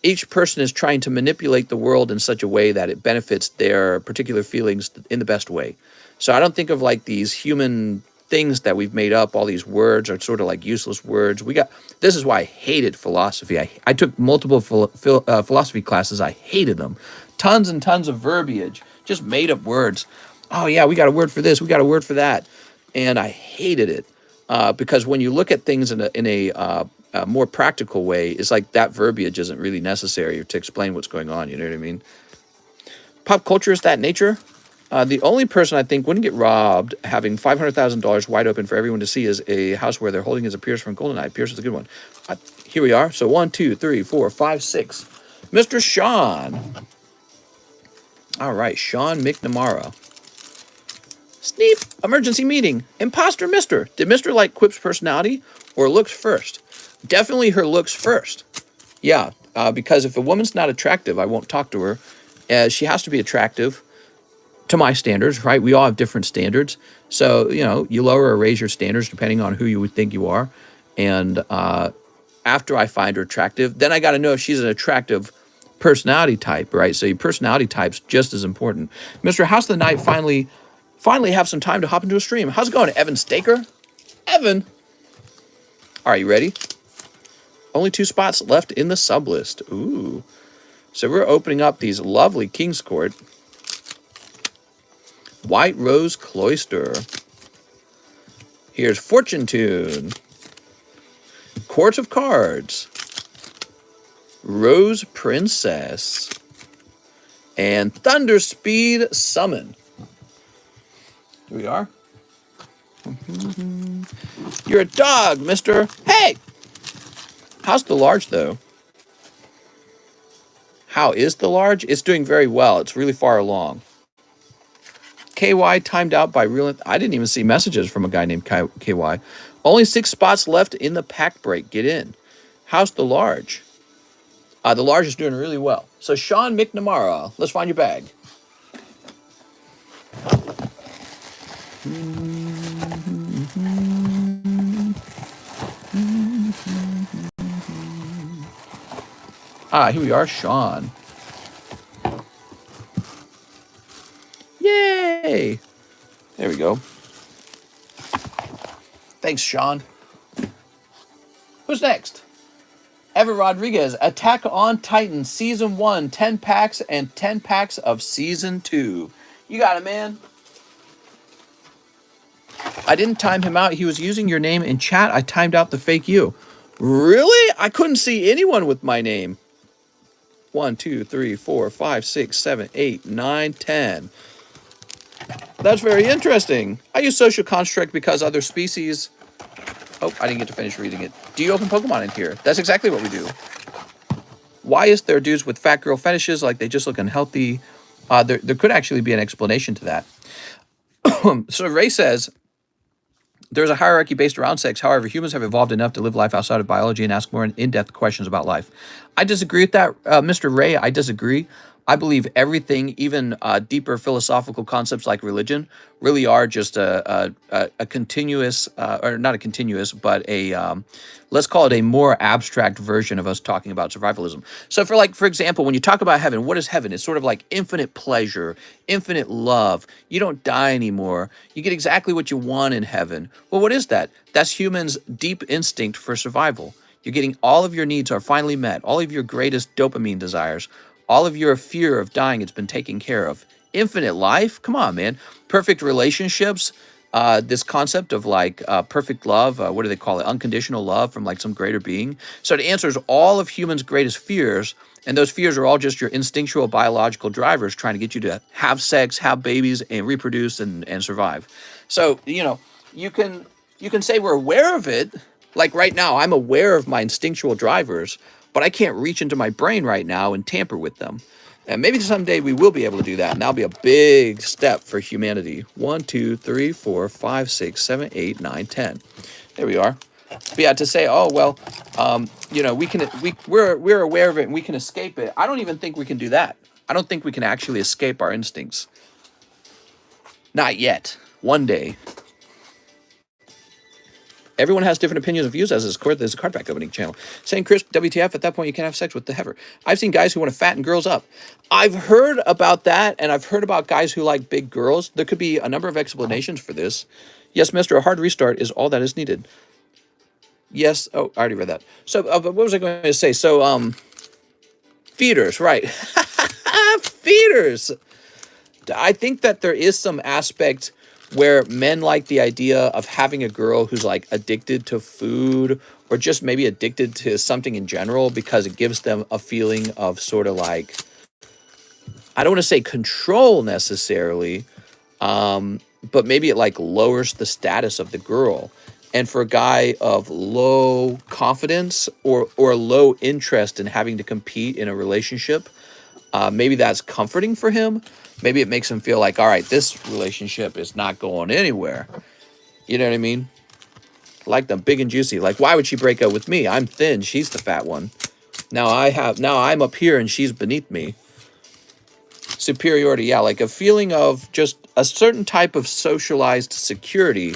each person is trying to manipulate the world in such a way that it benefits their particular feelings in the best way. So I don't think of like these human things that we've made up. All these words are sort of like useless words. This is why I hated philosophy. I took multiple philosophy classes. I hated them. Tons and tons of verbiage, just made up words. Oh yeah, we got a word for this. We got a word for that. And I hated it because when you look at things in a more practical way, it's like that verbiage isn't really necessary to explain what's going on. You know what I mean? Pop culture is that nature. The only person I think wouldn't get robbed having $500,000 wide open for everyone to see is a house where they're holding as a Pierce from Goldeneye. Pierce is a good one. Here we are. So 1, 2, 3, 4, 5, 6. Mr. Sean. All right, Sean McNamara. Sneep, emergency meeting. Imposter Mr. Did Mr. like Quip's personality or looks first? Definitely her looks first. Yeah, because if a woman's not attractive, I won't talk to her. She has to be attractive to my standards, right? We all have different standards. So, you lower or raise your standards depending on who you would think you are. And after I find her attractive, then I got to know if she's an attractive personality type, right? So your personality type's just as important. Mr. House of the Night finally have some time to hop into a stream. How's it going, Evan Staker? Evan. All right, you ready? Only 2 spots left in the sublist. Ooh. So we're opening up these lovely King's Court. White Rose Cloister. Here's Fortune Tune. Court of Cards. Rose Princess. And Thunder Speed Summon. Here we are. You're a dog, mister. Hey! How's the large, though? How is the large? It's doing very well. It's really far along. KY timed out by real... I didn't even see messages from a guy named KY. Only 6 spots left in the pack break. Get in. How's the large? The large is doing really well. So, Sean McNamara, let's find your bag. Here we are, Sean. Yay! There we go. Thanks, Sean. Who's next? Ever Rodriguez, Attack on Titan, Season 1, 10 packs and 10 packs of Season 2. You got it, man. I didn't time him out. He was using your name in chat. I timed out the fake you. Really? I couldn't see anyone with my name. 1, 2, 3, 4, 5, 6, 7, 8, 9, 10. That's very interesting. I use social construct because other species... Oh, I didn't get to finish reading it. Do you open Pokemon in here? That's exactly what we do. Why is there dudes with fat girl fetishes like they just look unhealthy? There could actually be an explanation to that. So Ray says, there's a hierarchy based around sex. However, humans have evolved enough to live life outside of biology and ask more in-depth questions about life. I disagree with that, Mr. Ray. I disagree. I believe everything, even deeper philosophical concepts like religion, really are just a continuous, or not a continuous, but a, let's call it a more abstract version of us talking about survivalism. So for example, when you talk about heaven, what is heaven? It's sort of like infinite pleasure, infinite love. You don't die anymore. You get exactly what you want in heaven. Well, what is that? That's humans' deep instinct for survival. You're getting all of your needs are finally met, all of your greatest dopamine desires. All of your fear of dying, it's been taken care of. Infinite life? Come on, man. Perfect relationships. This concept of like perfect love. What do they call it? Unconditional love from like some greater being. So it answers all of humans' greatest fears. And those fears are all just your instinctual biological drivers trying to get you to have sex, have babies, and reproduce and survive. So, you know, you can say we're aware of it. Like right now, I'm aware of my instinctual drivers, but I can't reach into my brain right now and tamper with them. And maybe someday we will be able to do that, and that'll be a big step for humanity. 1, 2, 3, 4, 5, 6, 7, 8, 9, 10. There we are. But yeah, to say, oh well, you know, we're aware of it and we can escape it. I don't even think we can do that. I don't think we can actually escape our instincts. Not yet. One day. Everyone has different opinions and views, as is course. There's a card back opening channel. Saying, Chris, WTF, at that point you can't have sex with the heifer. I've seen guys who want to fatten girls up. I've heard about that, and I've heard about guys who like big girls. There could be a number of explanations for this. Yes, mister, a hard restart is all that is needed. Yes, oh, I already read that. So, what was I going to say? So, feeders, right. Feeders. I think that there is some aspect where men like the idea of having a girl who's like addicted to food or just maybe addicted to something in general because it gives them a feeling of sort of like, I don't want to say control necessarily, but maybe it like lowers the status of the girl. And for a guy of low confidence or low interest in having to compete in a relationship, maybe that's comforting for him. Maybe it makes him feel like, all right, this relationship is not going anywhere. You know what I mean? Like them big and juicy. Like, why would she break up with me? I'm thin. She's the fat one. Now I'm up here and she's beneath me. Superiority. Yeah, like a feeling of just a certain type of socialized security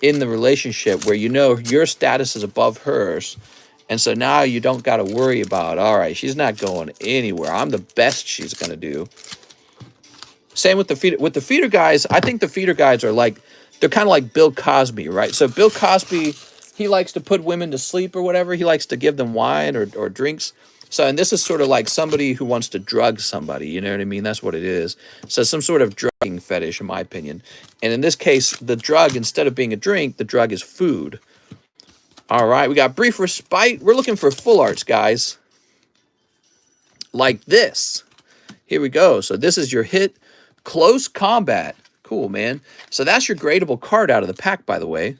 in the relationship where you know your status is above hers. And so now you don't got to worry about, all right, she's not going anywhere. I'm the best she's going to do. Same with the feeder guys. I think the feeder guys are like They're kind of like Bill Cosby, right? So Bill Cosby, he likes to put women to sleep or whatever. He likes to give them wine or drinks. So, and this is sort of like somebody who wants to drug somebody. You know what I mean? That's what it is. So some sort of drugging fetish, in my opinion. And in this case, the drug, instead of being a drink, the drug is food. All right, we got brief respite. We're looking for full arts, guys. Like this. Here we go. So this is your hit, Close Combat. Cool, man. So that's your gradable card out of the pack, by the way.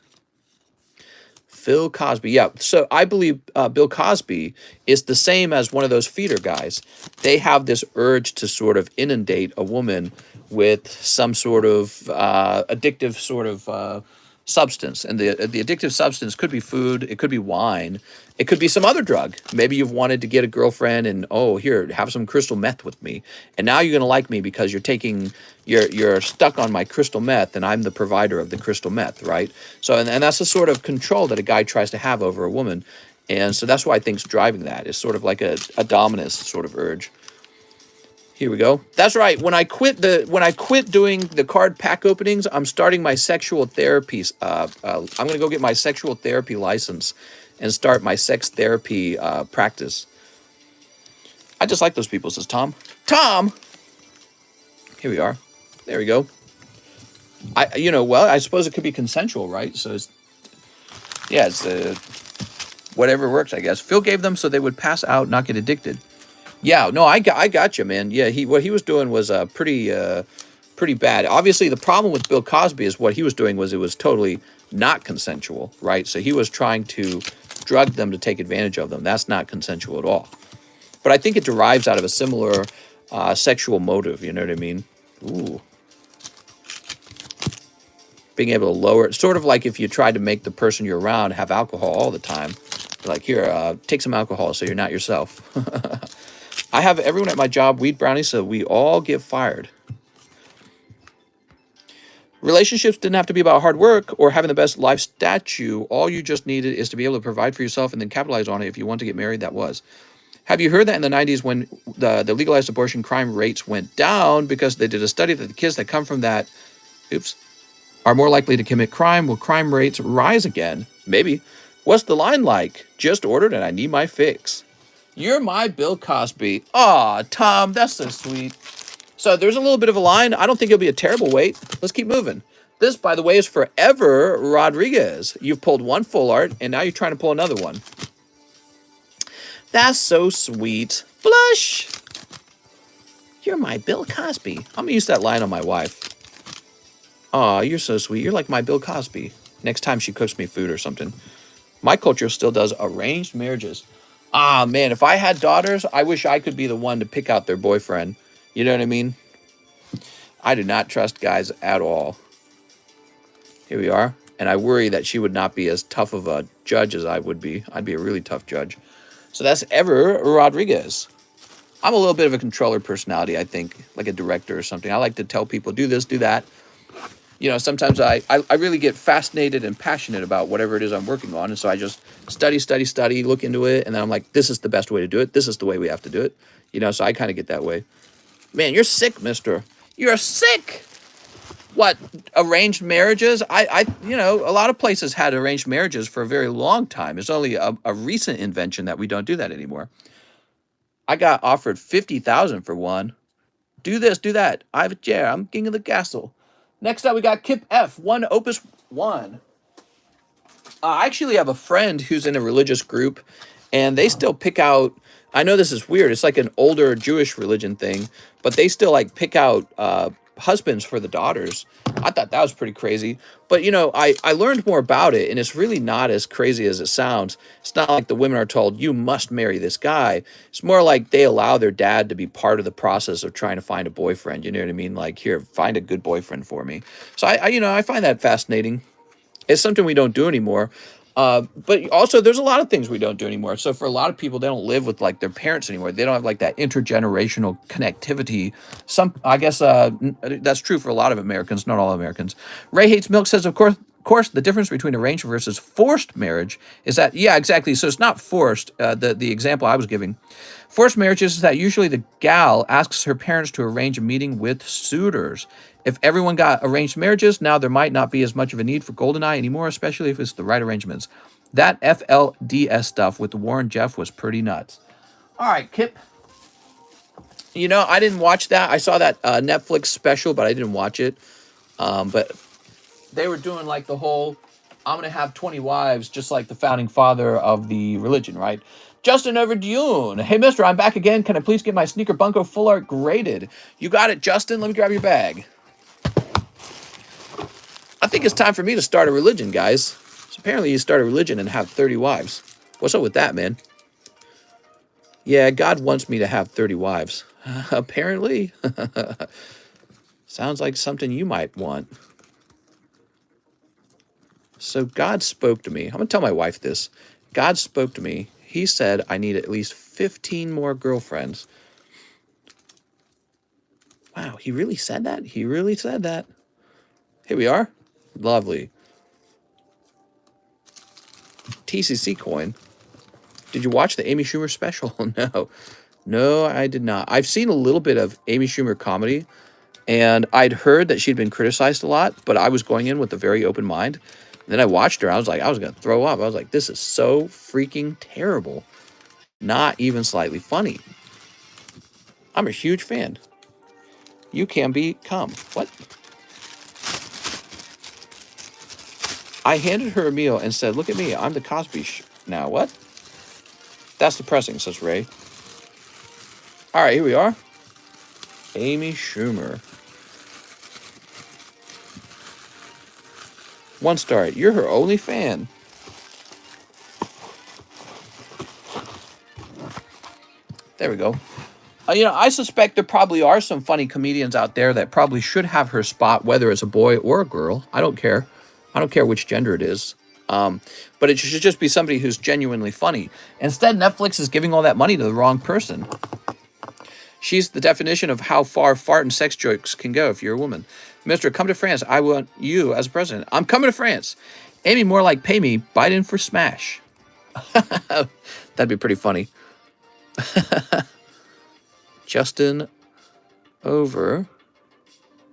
Phil Cosby. Yeah, so I believe Bill Cosby is the same as one of those feeder guys. They have this urge to sort of inundate a woman with some sort of addictive sort of substance. And the addictive substance could be food, it could be wine, it could be some other drug. Maybe you've wanted to get a girlfriend and, oh, here, have some crystal meth with me. And now you're going to like me because you're stuck on my crystal meth and I'm the provider of the crystal meth, right? So, and that's the sort of control that a guy tries to have over a woman. And so that's why I think's driving that. It's sort of like a dominance sort of urge. Here we go. That's right. When I quit doing the card pack openings, I'm starting my sexual therapy. I'm going to go get my sexual therapy license and start my sex therapy practice. I just like those people, says Tom. Tom! Here we are. There we go. I suppose it could be consensual, right? So it's whatever works, I guess. Phil gave them so they would pass out, not get addicted. Yeah, no, I got you, man. Yeah, what he was doing was pretty bad. Obviously, the problem with Bill Cosby is what he was doing was it was totally not consensual, right? So he was trying to drug them to take advantage of them. That's not consensual at all. But I think it derives out of a similar sexual motive, you know what I mean? Ooh. Being able to lower it, sort of like if you tried to make the person you're around have alcohol all the time. Like, here, take some alcohol so you're not yourself. I have everyone at my job weed brownies, so we all get fired. Relationships didn't have to be about hard work or having the best life statue. All you just needed is to be able to provide for yourself and then capitalize on it if you want to get married. That was. Have you heard that in the 90s when the legalized abortion crime rates went down because they did a study that the kids that come from that, are more likely to commit crime? Will crime rates rise again? Maybe. What's the line like? Just ordered and I need my fix. You're my Bill Cosby. Aw, Tom, that's so sweet. So there's a little bit of a line. I don't think it'll be a terrible wait. Let's keep moving. This, by the way, is Forever Rodriguez. You've pulled one full art, and now you're trying to pull another one. That's so sweet. Blush. You're my Bill Cosby. I'm going to use that line on my wife. Aw, you're so sweet. You're like my Bill Cosby. Next time she cooks me food or something. My culture still does arranged marriages. Ah, man, if I had daughters, I wish I could be the one to pick out their boyfriend. You know what I mean? I do not trust guys at all. Here we are. And I worry that she would not be as tough of a judge as I would be. I'd be a really tough judge. So that's Ever Rodriguez. I'm a little bit of a controller personality, I think, like a director or something. I like to tell people, do this, do that. You know, sometimes I really get fascinated and passionate about whatever it is I'm working on. And so I just study, look into it. And then I'm like, this is the best way to do it. This is the way we have to do it. You know, so I kind of get that way. Man, you're sick, mister. You're sick. What, arranged marriages? A lot of places had arranged marriages for a very long time. It's only a recent invention that we don't do that anymore. I got offered $50,000 for one. Do this, do that. I have a chair. I'm king of the castle. Next up, we got Kip F. 1 Opus 1. I actually have a friend who's in a religious group, and they still pick out, I know this is weird, it's like an older Jewish religion thing, but they still like pick out husbands for the daughters. I thought that was pretty crazy. But, you know, I learned more about it, and it's really not as crazy as it sounds. It's not like the women are told, you must marry this guy. It's more like they allow their dad to be part of the process of trying to find a boyfriend. You know what I mean? Like, here, find a good boyfriend for me. So, I find that fascinating. It's something we don't do anymore. But also, there's a lot of things we don't do anymore. So for a lot of people, they don't live with like their parents anymore. They don't have like that intergenerational connectivity. I guess that's true for a lot of Americans, not all Americans. Ray Hates Milk says, of course, Of course, the difference between arranged versus forced marriage is that, yeah, exactly. So it's not forced. The example I was giving. Forced marriages is that usually the gal asks her parents to arrange a meeting with suitors. If everyone got arranged marriages, now there might not be as much of a need for GoldenEye anymore, especially if it's the right arrangements. That FLDS stuff with the Warren Jeff was pretty nuts. All right, Kip. You know, I didn't watch that. I saw that Netflix special, but I didn't watch it. But they were doing like the whole, I'm going to have 20 wives, just like the founding father of the religion, right? Justin over Dune. Hey, mister, I'm back again. Can I please get my Sneaker Bunko full art graded? You got it, Justin. Let me grab your bag. I think it's time for me to start a religion, guys. So apparently you start a religion and have 30 wives. What's up with that, man? Yeah, God wants me to have 30 wives. Apparently. Sounds like something you might want. So God spoke to me. I'm going to tell my wife this. God spoke to me. He said I need at least 15 more girlfriends. Wow, he really said that? He really said that. Here we are. Lovely. TCC coin. Did you watch the Amy Schumer special? No. No, I did not. I've seen a little bit of Amy Schumer comedy, and I'd heard that she'd been criticized a lot, but I was going in with a very open mind. And then I watched her. I was like, I was going to throw up. I was like, this is so freaking terrible. Not even slightly funny. I'm a huge fan. You can become. What? I handed her a meal and said, look at me. I'm the Cosby now. What? That's depressing, says Ray. All right, here we are. Amy Schumer. 1 star. You're her only fan. There we go. You know, I suspect there probably are some funny comedians out there that probably should have her spot, whether it's a boy or a girl. I don't care. I don't care which gender it is. But it should just be somebody who's genuinely funny. Instead, Netflix is giving all that money to the wrong person. She's the definition of how far fart and sex jokes can go if you're a woman. Mister, come to France. I want you as president. I'm coming to France. Amy, more like pay me. Biden for smash. That'd be pretty funny. Justin over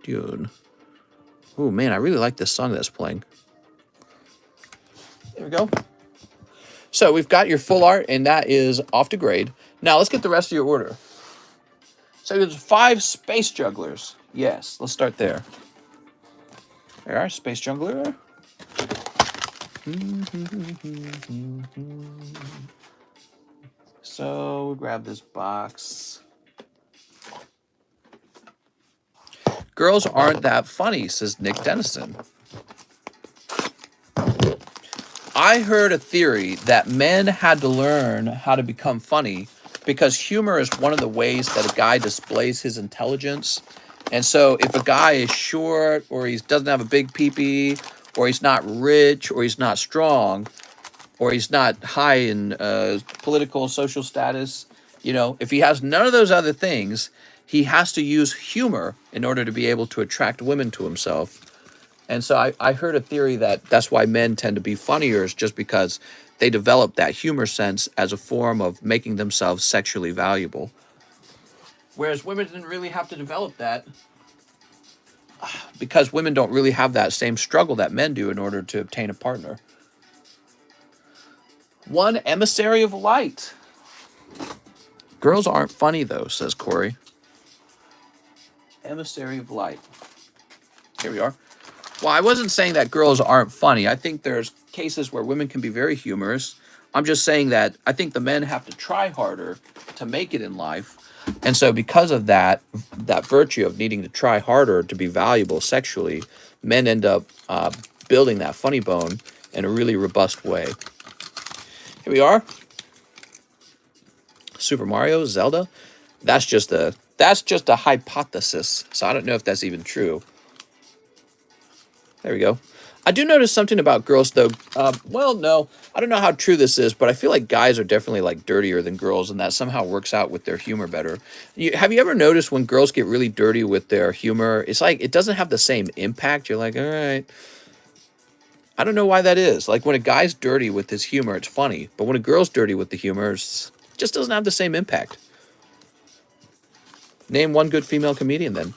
Dune. Oh, man, I really like this song that's playing. There we go. So we've got your full art, and that is off to grade. Now, let's get the rest of your order. So there's 5 space jugglers. Yes, let's start there. There are space juggler. So we grab this box. Girls aren't that funny, says Nick Dennison. I heard a theory that men had to learn how to become funny because humor is one of the ways that a guy displays his intelligence. And so if a guy is short, or he doesn't have a big peepee, or he's not rich, or he's not strong, or he's not high in political, social status, you know, if he has none of those other things, he has to use humor in order to be able to attract women to himself. And so I heard a theory that that's why men tend to be funnier, is just because they develop that humor sense as a form of making themselves sexually valuable. Whereas women didn't really have to develop that, because women don't really have that same struggle that men do in order to obtain a partner. One emissary of light. Girls aren't funny, though, says Corey. Emissary of light. Here we are. Well, I wasn't saying that girls aren't funny. I think there's cases where women can be very humorous. I'm just saying that I think the men have to try harder to make it in life. And so because of that virtue of needing to try harder to be valuable sexually, men end up building that funny bone in a really robust way. Here we are. Super Mario, Zelda. That's just a hypothesis. So I don't know if that's even true. There we go. I do notice something about girls, though. Well, no, I don't know how true this is, but I feel like guys are definitely like dirtier than girls, and that somehow works out with their humor better. Have you ever noticed when girls get really dirty with their humor, it's like it doesn't have the same impact? You're like, all right. I don't know why that is. Like when a guy's dirty with his humor, it's funny. But when a girl's dirty with the humor, it just doesn't have the same impact. Name one good female comedian then.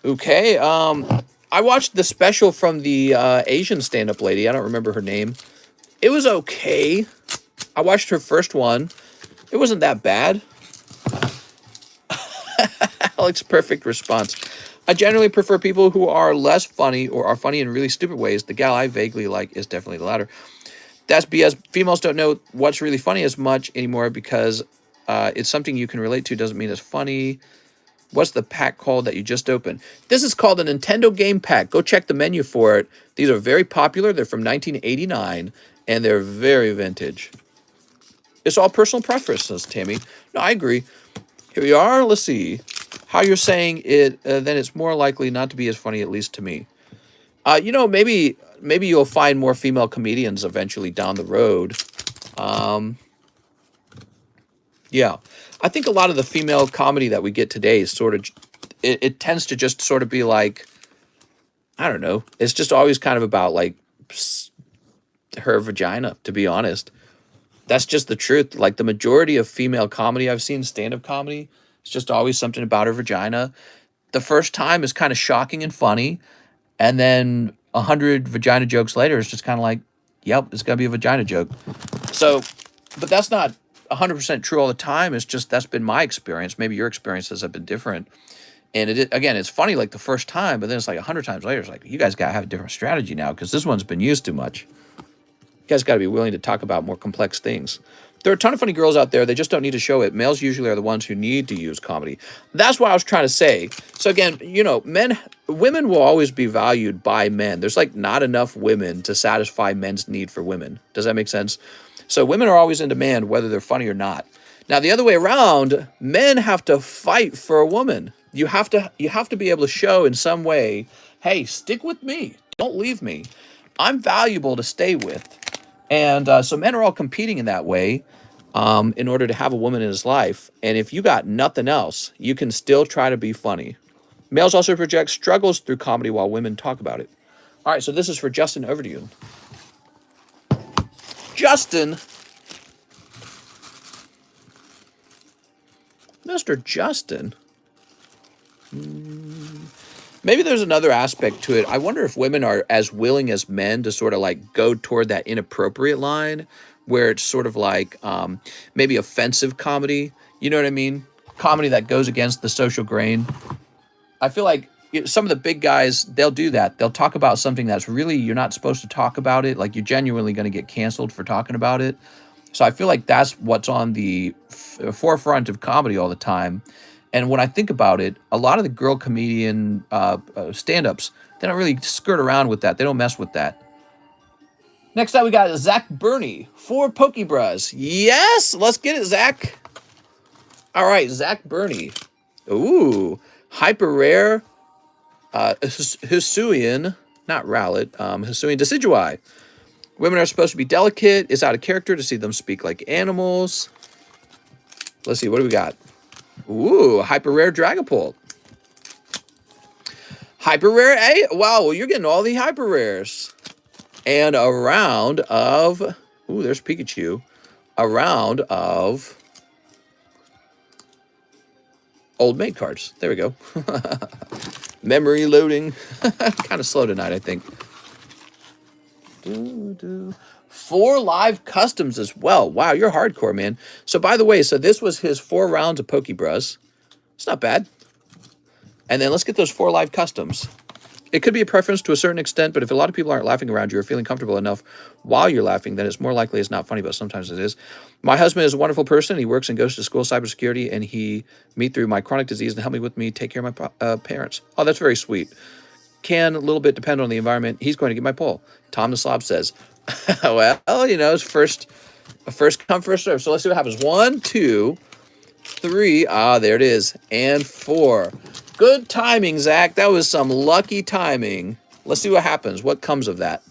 Okay. I watched the special from the Asian stand-up lady. I don't remember her name. It was okay. I watched her first one. It wasn't that bad. Alex's perfect response. I generally prefer people who are less funny or are funny in really stupid ways. The gal I vaguely like is definitely the latter. That's BS. Females don't know what's really funny as much anymore because it's something you can relate to. Doesn't mean it's funny. What's the pack called that you just opened? This is called a Nintendo game pack. Go check the menu for it. These are very popular. They're from 1989, and they're very vintage. It's all personal preference, says Tammy. No, I agree. Here we are. Let's see. How you're saying it, then it's more likely not to be as funny, at least to me. You know, maybe you'll find more female comedians eventually down the road. Yeah. I think a lot of the female comedy that we get today is sort of, it tends to just sort of be like, I don't know. It's just always kind of about like her vagina, to be honest. That's just the truth. Like the majority of female comedy I've seen, stand-up comedy, it's just always something about her vagina. The first time is kind of shocking and funny. And then 100 vagina jokes later, it's just kind of like, yep, it's going to be a vagina joke. So, but that's not 100% true all the time. It's just, that's been my experience. Maybe your experiences have been different. And again, it's funny like the first time, but then it's like 100 times later, it's like, you guys got to have a different strategy now because this one's been used too much. You guys got to be willing to talk about more complex things. There are a ton of funny girls out there. They just don't need to show it. Males usually are the ones who need to use comedy. That's what I was trying to say. So again, you know, women will always be valued by men. There's like not enough women to satisfy men's need for women. Does that make sense? So women are always in demand, whether they're funny or not. Now, the other way around, men have to fight for a woman. You have to be able to show in some way, hey, stick with me. Don't leave me. I'm valuable to stay with. And so men are all competing in that way in order to have a woman in his life. And if you got nothing else, you can still try to be funny. Males also project struggles through comedy while women talk about it. All right, so this is for Justin. Over to you. Justin. Mr. Justin. Maybe there's another aspect to it. I wonder if women are as willing as men to sort of like go toward that inappropriate line where it's sort of like maybe offensive comedy. You know what I mean? Comedy that goes against the social grain. I feel like some of the big guys, they'll do that. They'll talk about something that's really, you're not supposed to talk about it. Like you're genuinely going to get canceled for talking about it. So I feel like that's what's on the forefront of comedy all the time. And when I think about it, a lot of the girl comedian stand-ups, they don't really skirt around with that. They don't mess with that. Next up, we got Zach Burney for Pokebras. Yes, let's get it, Zach. All right, Zach Burney. Ooh, hyper rare Hisuian, not Rowlet, Hisuian Decidueye. Women are supposed to be delicate. It's out of character to see them speak like animals. Let's see, what do we got? Ooh, hyper rare Dragapult. Hyper rare A. Wow, well, you're getting all the hyper rares. And a round of, ooh, there's Pikachu. A round of old maid cards. There we go. Memory loading. Kind of slow tonight, I think. 4 live customs as well. Wow, you're hardcore, man. So by the way, so this was his 4 rounds of Pokebras. It's not bad. And then let's get those 4 live customs. It could be a preference to a certain extent, but if a lot of people aren't laughing around you or feeling comfortable enough while you're laughing, then it's more likely it's not funny, but sometimes it is. My husband is a wonderful person. He works and goes to school cybersecurity, and he met through my chronic disease and helped me with me take care of my parents. Oh, that's very sweet. Can a little bit depend on the environment. He's going to get my poll. Tom the Slab says, well, you know, it's first come, first serve. So let's see what happens. 1, 2, 3. Ah, there it is. And 4. Good timing, Zach. That was some lucky timing. Let's see what happens. What comes of that?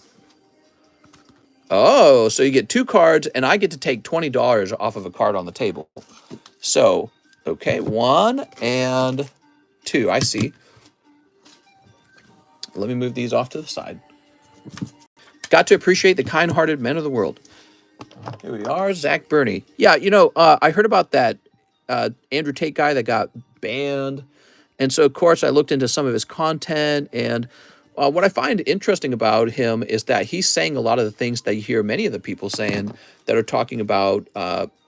Oh, so you get 2 cards, and I get to take $20 off of a card on the table. So, okay, 1 and 2. I see. Let me move these off to the side. Got to appreciate the kind-hearted men of the world. Here we are, Zach Burney. Yeah, I heard about that Andrew Tate guy that got banned. And so, of course, I looked into some of his content. And what I find interesting about him is that he's saying a lot of the things that you hear many of the people saying that are talking about,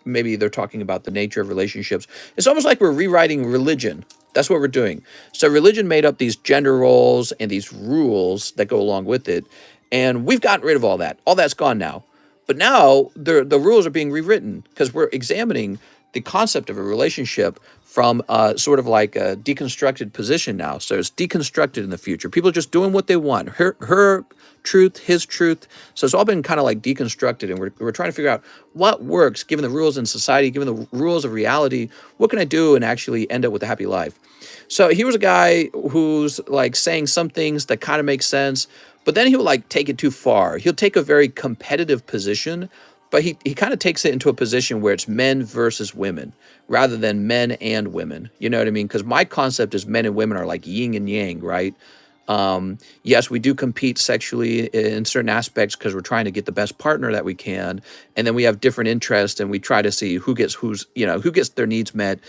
maybe they're talking about the nature of relationships. It's almost like we're rewriting religion. That's what we're doing. So religion made up these gender roles and these rules that go along with it. And we've gotten rid of all that. All that's gone now. But now the rules are being rewritten because we're examining the concept of a relationship from sort of like a deconstructed position now. So it's deconstructed in the future. People are just doing what they want. Her truth, his truth. So it's all been kind of like deconstructed, and we're trying to figure out what works given the rules in society, given the rules of reality. What can I do and actually end up with a happy life? So he was a guy who's like saying some things that kind of make sense, but then he'll like take it too far. He'll take a very competitive position, but he kind of takes it into a position where it's men versus women rather than men and women. You know what I mean? Because my concept is men and women are like yin and yang, right? Yes, we do compete sexually in certain aspects because we're trying to get the best partner that we can. And then we have different interests and we try to see who gets who gets their needs met.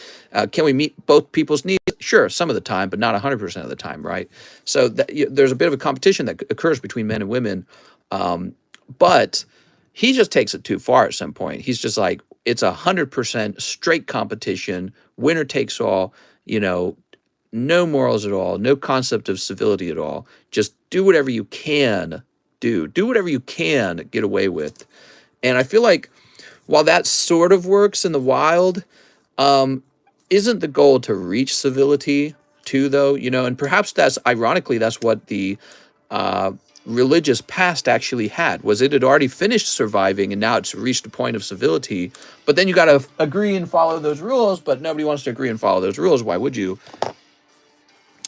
Can we meet both people's needs? Sure, some of the time, but not 100% of the time, right? So there's a bit of a competition that occurs between men and women. But he just takes it too far at some point. He's just like, it's 100% straight competition, winner takes all, no morals at all, no concept of civility at all. Just do whatever you can do. Do whatever you can get away with. And I feel like while that sort of works in the wild, isn't the goal to reach civility too, though? And perhaps that's, ironically, that's what the religious past actually was. It had already finished surviving and now it's reached a point of civility. But then you got to agree and follow those rules, but nobody wants to agree and follow those rules. Why would you?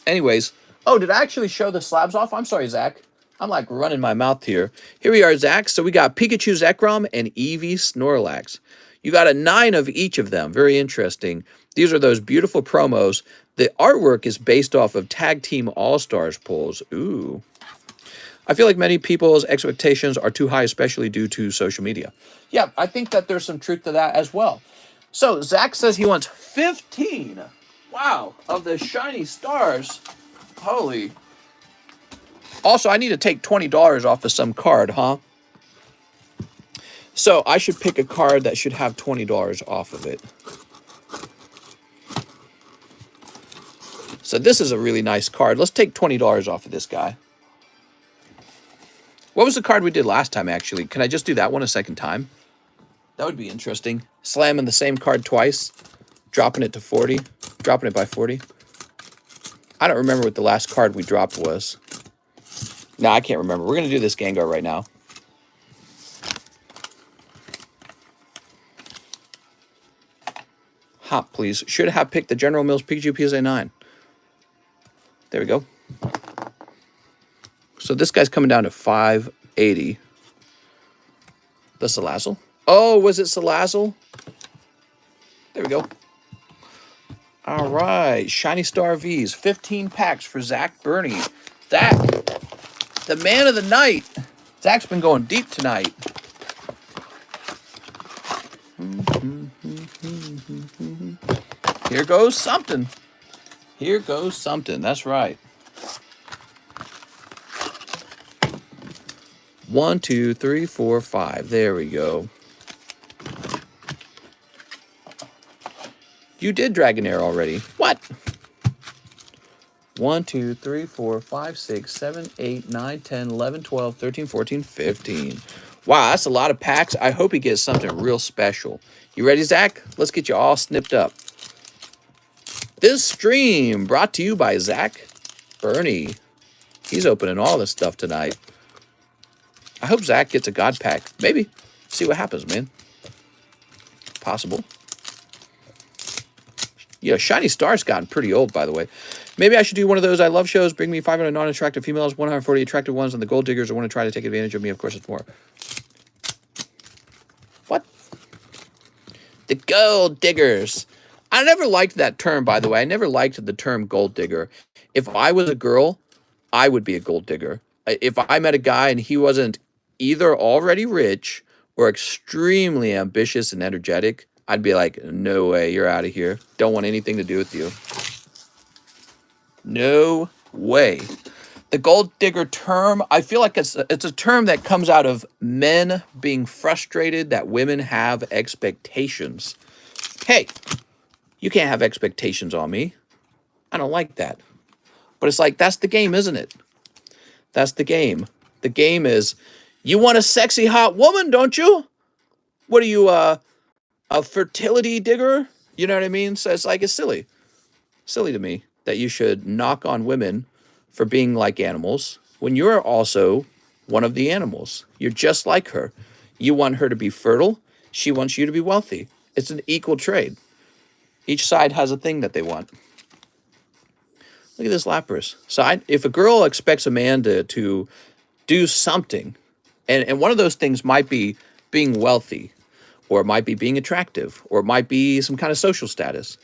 Anyways, did I actually show the slabs off? I'm sorry, Zach. I'm like running my mouth here. Here we are, Zach. So we got Pikachu Zekrom and Eevee Snorlax. You got a 9 of each of them. Very interesting. These are those beautiful promos. The artwork is based off of Tag Team All-Stars pulls. Ooh. I feel like many people's expectations are too high, especially due to social media. Yeah, I think that there's some truth to that as well. So Zach says he wants 15. Wow, of the shiny stars. Holy. Also, I need to take $20 off of some card, huh? So I should pick a card that should have $20 off of it. So this is a really nice card. Let's take $20 off of this guy. What was the card we did last time, actually? Can I just do that one a second time? That would be interesting. Slamming the same card twice. Dropping it to 40. Dropping it by 40. I don't remember what the last card we dropped was. No, I can't remember. We're going to do this Gengar right now. Hop, please. Should have picked the General Mills Pikachu PSA 9. There we go. So this guy's coming down to 580. The Salazzle. Oh, was it Salazzle? There we go. All right. Shiny Star Vs. 15 packs for Zach Burney. Zach, the man of the night. Zach's been going deep tonight. Here goes something. Here goes something. That's right. 1, 2, 3, 4, 5. There we go. You did Dragonair already. What? 1, 2, 3, 4, 5, 6, 7, 8, 9, 10, 11, 12, 13, 14, 15. Wow, that's a lot of packs. I hope he gets something real special. You ready, Zach? Let's get you all snipped up. This stream brought to you by Zach Burney. He's opening all this stuff tonight. I hope Zach gets a God pack. Maybe. See what happens, man. Possible. Yeah, Shiny Star's gotten pretty old, by the way. Maybe I should do one of those I love shows. Bring me 500 non-attractive females, 140 attractive ones, and the gold diggers who want to try to take advantage of me. Of course, it's more. What? The gold diggers. I never liked that term, by the way. I never liked the term gold digger. If I was a girl, I would be a gold digger. If I met a guy and he wasn't either already rich or extremely ambitious and energetic, I'd be like, no way, you're out of here. Don't want anything to do with you. No way. The gold digger term, I feel like it's a term that comes out of men being frustrated that women have expectations. Hey, you can't have expectations on me. I don't like that. But it's like, that's the game, isn't it? That's the game. The game is, you want a sexy, hot woman, don't you? What are you, a fertility digger? You know what I mean? So it's like, it's silly. Silly to me that you should knock on women for being like animals when you're also one of the animals. You're just like her. You want her to be fertile. She wants you to be wealthy. It's an equal trade. Each side has a thing that they want. Look at this Lapras. So if a girl expects a man to do something, and one of those things might be being wealthy, or it might be being attractive, or it might be some kind of social status,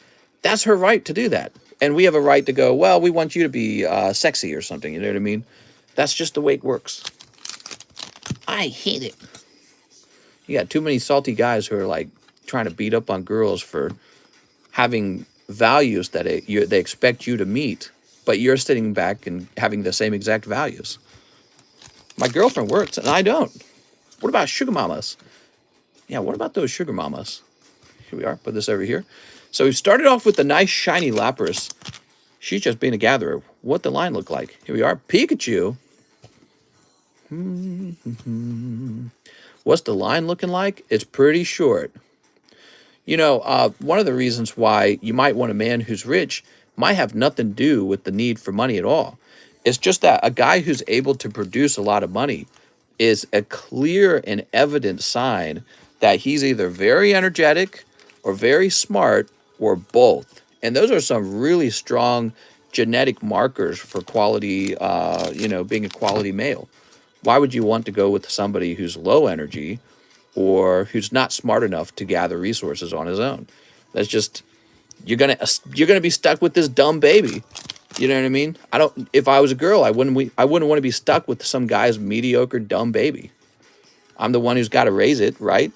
that's her right to do that. And we have a right to go, well, we want you to be sexy or something. You know what I mean? That's just the way it works. I hate it. You got too many salty guys who are like trying to beat up on girls for having values that they expect you to meet, but you're sitting back and having the same exact values. My girlfriend works and I don't. What about sugar mamas? Yeah, what about those sugar mamas? Here we are. Put this over here. So we started off with the nice shiny Lapras. She's just being a gatherer. What the line look like? Here we are. Pikachu. What's the line looking like? It's pretty short. You know, one of the reasons why you might want a man who's rich might have nothing to do with the need for money at all. It's just that a guy who's able to produce a lot of money is a clear and evident sign that he's either very energetic or very smart or both. And those are some really strong genetic markers for quality, being a quality male. Why would you want to go with somebody who's low energy or who's not smart enough to gather resources on his own? That's just, you're gonna be stuck with this dumb baby. You know what I mean? If I was a girl, I wouldn't want to be stuck with some guy's mediocre dumb baby. I'm the one who's got to raise it, right?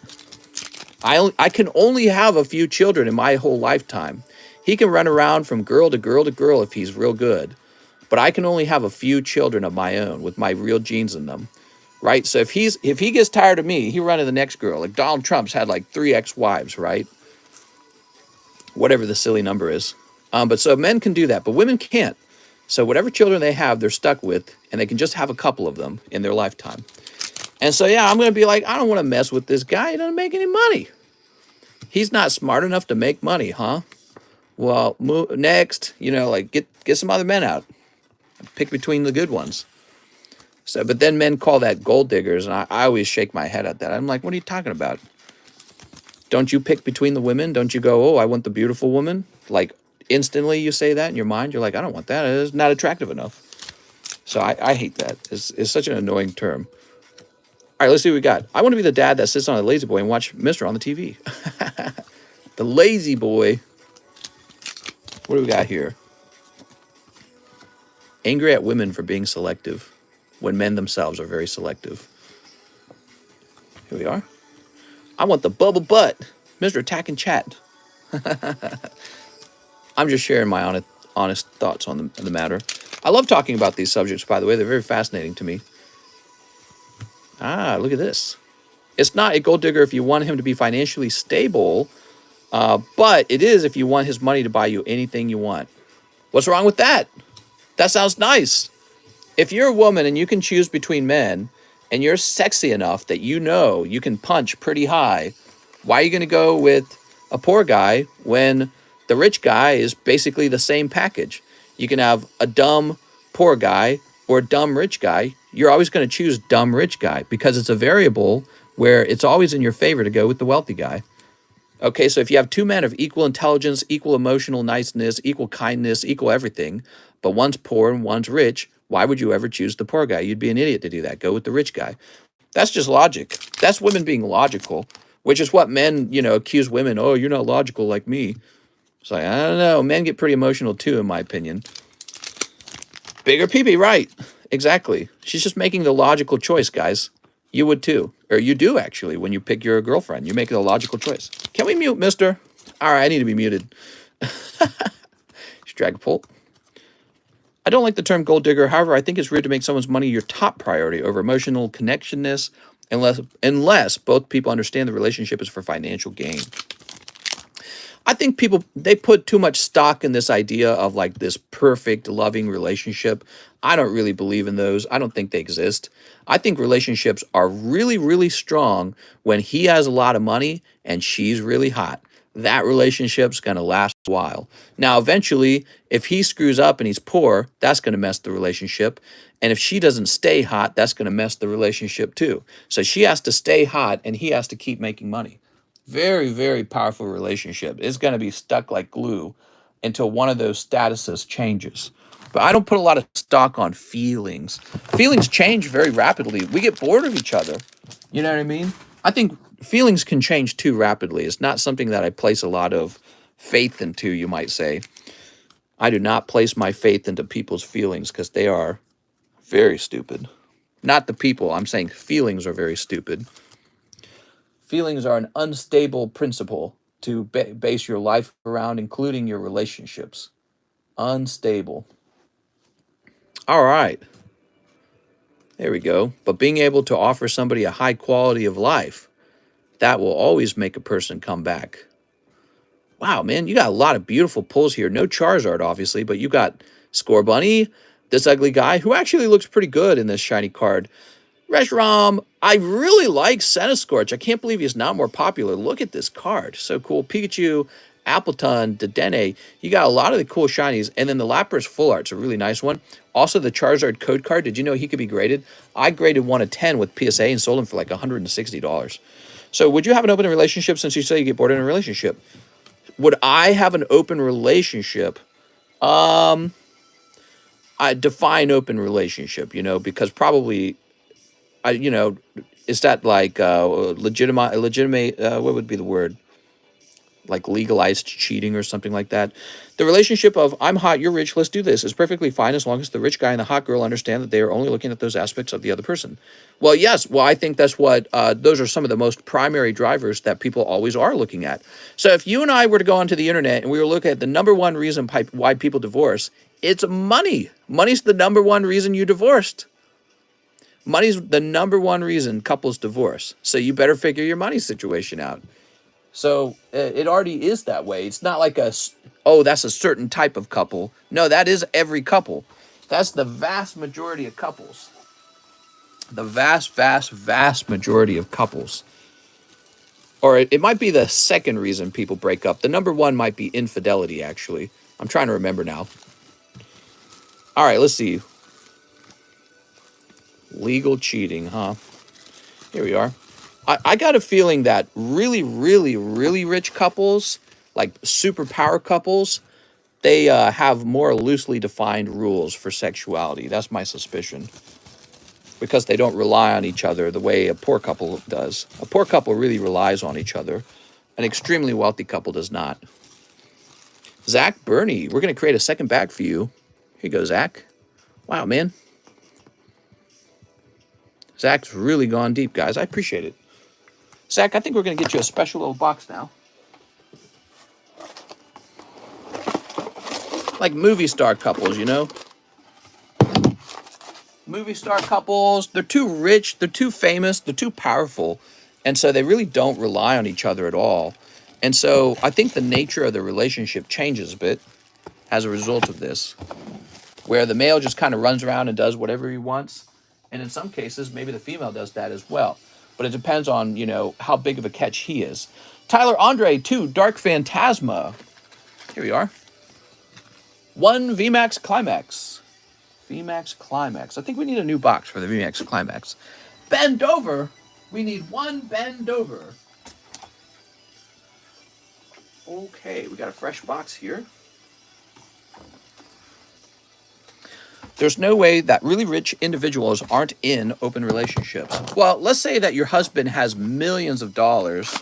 I can only have a few children in my whole lifetime. He can run around from girl to girl to girl if he's real good. But I can only have a few children of my own with my real genes in them. Right? So if he gets tired of me, he run to the next girl. Like Donald Trump's had like 3 ex-wives, right? Whatever the silly number is. But so men can do that, but women can't. So whatever children they have, they're stuck with, and they can just have a couple of them in their lifetime. And so, yeah, I'm going to be like, I don't want to mess with this guy. He doesn't make any money. He's not smart enough to make money, huh? Well, next, like get some other men out. Pick between the good ones. So, but then men call that gold diggers, and I always shake my head at that. I'm like, what are you talking about? Don't you pick between the women? Don't you go, oh, I want the beautiful woman? Like, instantly you say that in your mind. You're like, I don't want that. It's not attractive enough. So I hate that. It's such an annoying term. All right, let's see what we got. I want to be the dad that sits on a lazy boy and watch Mister on the TV. The lazy boy. What do we got here? Angry at women for being selective when men themselves are very selective. Here we are. I want the bubble butt. Mr. Attack and Chat. I'm just sharing my honest thoughts on the matter. I love talking about these subjects, by the way. They're very fascinating to me. Look at this. It's not a gold digger if you want him to be financially stable, but it is if you want his money to buy you anything you want. What's wrong with that? That sounds nice. If you're a woman and you can choose between men and you're sexy enough that you can punch pretty high, why are you going to go with a poor guy when the rich guy is basically the same package? You can have a dumb poor guy or a dumb rich guy. You're always going to choose dumb rich guy because it's a variable where it's always in your favor to go with the wealthy guy. Okay, so if you have 2 men of equal intelligence, equal emotional niceness, equal kindness, equal everything, but one's poor and one's rich, why would you ever choose the poor guy? You'd be an idiot to do that. Go with the rich guy. That's just logic. That's women being logical, which is what men, accuse women. Oh, you're not logical like me. It's like, I don't know. Men get pretty emotional too, in my opinion. Bigger peepee, right. Exactly. She's just making the logical choice, guys. You would too. Or you do, actually, when you pick your girlfriend. You make a logical choice. Can we mute, mister? All right, I need to be muted. Drag a pull. I don't like the term gold digger. However, I think it's rude to make someone's money your top priority over emotional connectionness unless both people understand the relationship is for financial gain. I think people, they put too much stock in this idea of like this perfect, loving relationship. I don't really believe in those. I don't think they exist. I think relationships are really, really strong when he has a lot of money and she's really hot. That relationship's going to last a while. Now, eventually, if he screws up and he's poor, that's going to mess the relationship. And if she doesn't stay hot, that's going to mess the relationship too. So she has to stay hot and he has to keep making money. Very, very powerful relationship. It's going to be stuck like glue until one of those statuses changes. But I don't put a lot of stock on feelings. Feelings change very rapidly. We get bored of each other. You know what I mean? I think feelings can change too rapidly. It's not something that I place a lot of faith into, you might say. I do not place my faith into people's feelings because they are very stupid. Not the people. I'm saying feelings are very stupid. Feelings are an unstable principle to base your life around, including your relationships. Unstable. All right. There we go. But being able to offer somebody a high quality of life, that will always make a person come back. Wow, man, you got a lot of beautiful pulls here. No Charizard, obviously, but you got Score Bunny, this ugly guy, who actually looks pretty good in this shiny card. Reshiram, I really like Centiskorch. I can't believe he's not more popular. Look at this card. So cool. Pikachu, Appleton, Dedenne. You got a lot of the cool shinies. And then the Lapras Full Art's a really nice one. Also, the Charizard code card. Did you know he could be graded? I graded 1 of 10 with PSA and sold him for like $160. So would you have an open relationship since you say you get bored in a relationship? Would I have an open relationship? I define open relationship, you know, because probably... is that like legitimate, what would be the word? Like legalized cheating or something like that? The relationship of I'm hot, you're rich, let's do this is perfectly fine as long as the rich guy and the hot girl understand that they are only looking at those aspects of the other person. Well, yes. Well, I think that's what, those are some of the most primary drivers that people always are looking at. So if you and I were to go onto the internet and we were looking at the number one reason why people divorce, it's money. Money's the number one reason you divorced. Money's the number one reason couples divorce. So you better figure your money situation out. So it already is that way. It's not like that's a certain type of couple. No, that is every couple. That's the vast majority of couples. The vast, vast, vast majority of couples. Or it might be the second reason people break up. The number one might be infidelity, actually. I'm trying to remember now. All right, let's see. Legal cheating, huh? Here we are. I got a feeling that really, really, really rich couples, like superpower couples, they have more loosely defined rules for sexuality. That's my suspicion. Because they don't rely on each other the way a poor couple does. A poor couple really relies on each other. An extremely wealthy couple does not. Zach Burney, we're going to create a second bag for you. Here you go, Zach. Wow, man. Zach's really gone deep, guys. I appreciate it. Zach, I think we're going to get you a special little box now. Like movie star couples, you know? Movie star couples, they're too rich, they're too famous, they're too powerful. And so they really don't rely on each other at all. And so I think the nature of the relationship changes a bit as a result of this. Where the male just kind of runs around and does whatever he wants. And in some cases, maybe the female does that as well. But it depends on, you know, how big of a catch he is. Tyler Andre, 2, Dark Phantasma. Here we are. 1 VMAX Climax. VMAX Climax. I think we need a new box for the VMAX Climax. Bend over. We need 1 bend over. Okay, we got a fresh box here. There's no way that really rich individuals aren't in open relationships. Well, let's say that your husband has millions of dollars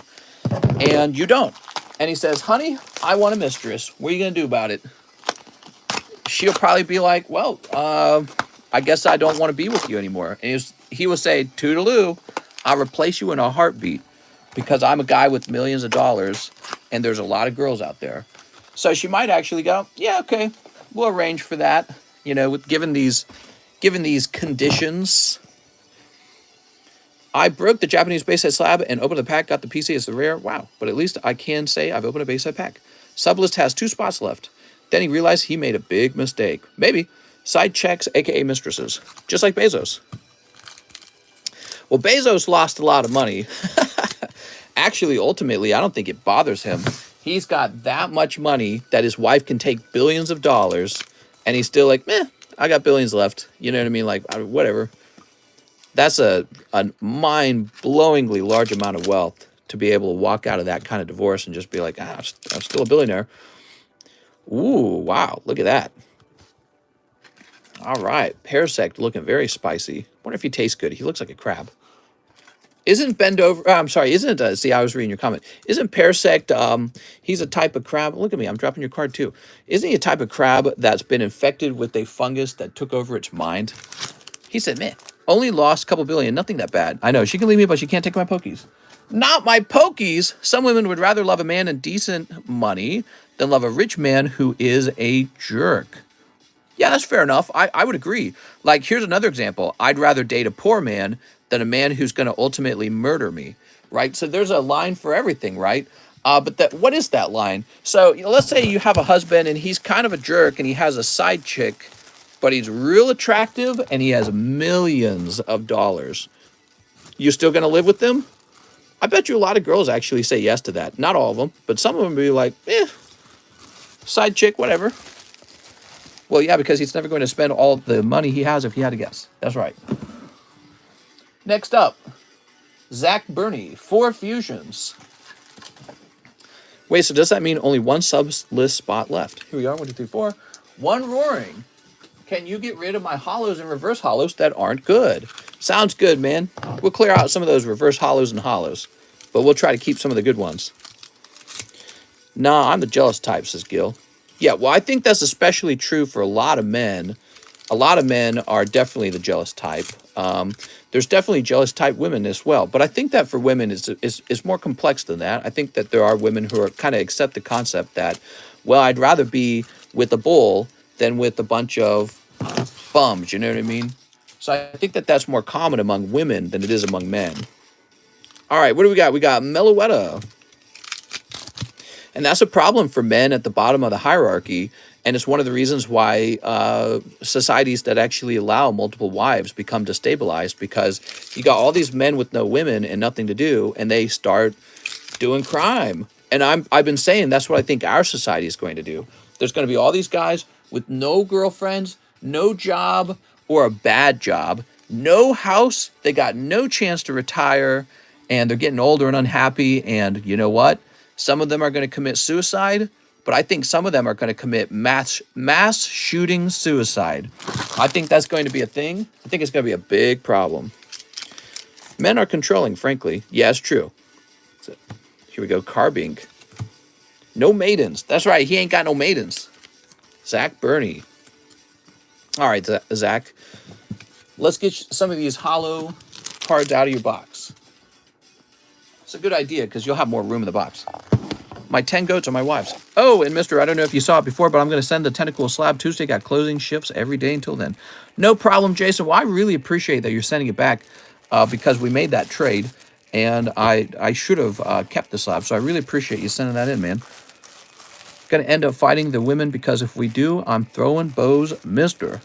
and you don't. And he says, honey, I want a mistress. What are you going to do about it? She'll probably be like, well, I guess I don't want to be with you anymore. And he will say, toodaloo, I'll replace you in a heartbeat because I'm a guy with millions of dollars and there's a lot of girls out there. So she might actually go, yeah, okay, we'll arrange for that. You know, with given these conditions. I broke the Japanese base set slab and opened the pack, got the PC as the rare. Wow, but at least I can say I've opened a base set pack. Sublist has 2 spots left. Then he realized he made a big mistake. Maybe. Side checks, aka mistresses. Just like Bezos. Well, Bezos lost a lot of money. Actually, ultimately, I don't think it bothers him. He's got that much money that his wife can take billions of dollars, and he's still like, meh, I got billions left. You know what I mean? Like, whatever. That's a mind-blowingly large amount of wealth to be able to walk out of that kind of divorce and just be like, I'm still a billionaire. Ooh, wow, look at that. All right, Parasect looking very spicy. Wonder if he tastes good. He looks like a crab. Isn't bend over? I'm sorry. Isn't see? I was reading your comment. Isn't Parasect? He's a type of crab. Look at me. I'm dropping your card too. Isn't he a type of crab that's been infected with a fungus that took over its mind? He said, "Man, only lost a couple billion. Nothing that bad. I know she can leave me, but she can't take my pokies. Not my pokies. Some women would rather love a man in decent money than love a rich man who is a jerk." Yeah, that's fair enough. I would agree. Like, here's another example. I'd rather date a poor man than a man who's going to ultimately murder me, right? So there's a line for everything, right? But what is that line? So let's say you have a husband and he's kind of a jerk and he has a side chick, but he's real attractive and he has millions of dollars. You still going to live with them? I bet you a lot of girls actually say yes to that. Not all of them, but some of them be like, side chick, whatever. Well, yeah, because he's never going to spend all the money he has if he had to guess. That's right. Next up, Zach Burney, 4 fusions. Wait, so does that mean only 1 Sublist spot left? Here we are, 1, 2, 3, 4. 1 roaring. Can you get rid of my hollows and reverse hollows that aren't good? Sounds good, man. We'll clear out some of those reverse hollows and hollows, but we'll try to keep some of the good ones. Nah, I'm the jealous type, says Gil. Yeah, well, I think that's especially true for a lot of men. A lot of men are definitely the jealous type. There's definitely jealous type women as well. But I think that for women, it's more complex than that. I think that there are women who are kind of accept the concept that, well, I'd rather be with a bull than with a bunch of bums. You know what I mean? So I think that that's more common among women than it is among men. All right, what do we got? We got Meloetta. And that's a problem for men at the bottom of the hierarchy. And it's one of the reasons why societies that actually allow multiple wives become destabilized, because you got all these men with no women and nothing to do, and they start doing crime. And I've been saying that's what I think our society is going to do. There's going to be all these guys with no girlfriends, no job or a bad job, no house. They got no chance to retire, and they're getting older and unhappy. And you know what? Some of them are going to commit suicide, but I think some of them are going to commit mass shooting suicide. I think that's going to be a thing. I think it's going to be a big problem. Men are controlling, frankly. Yeah, it's true. So, here we go, Carbink. No maidens. That's right, he ain't got no maidens. Zach Burney. All right, Zach. Let's get some of these hollow cards out of your box. It's a good idea because you'll have more room in the box. My 10 goats are my wives. Oh, and Mr. I don't know if you saw it before, but I'm going to send the Tentacle Slab Tuesday. Got closing shifts every day until then. No problem, Jason. Well, I really appreciate that you're sending it back because we made that trade, and I should have kept the slab. So I really appreciate you sending that in, man. Going to end up fighting the women because if we do, I'm throwing bows, mister.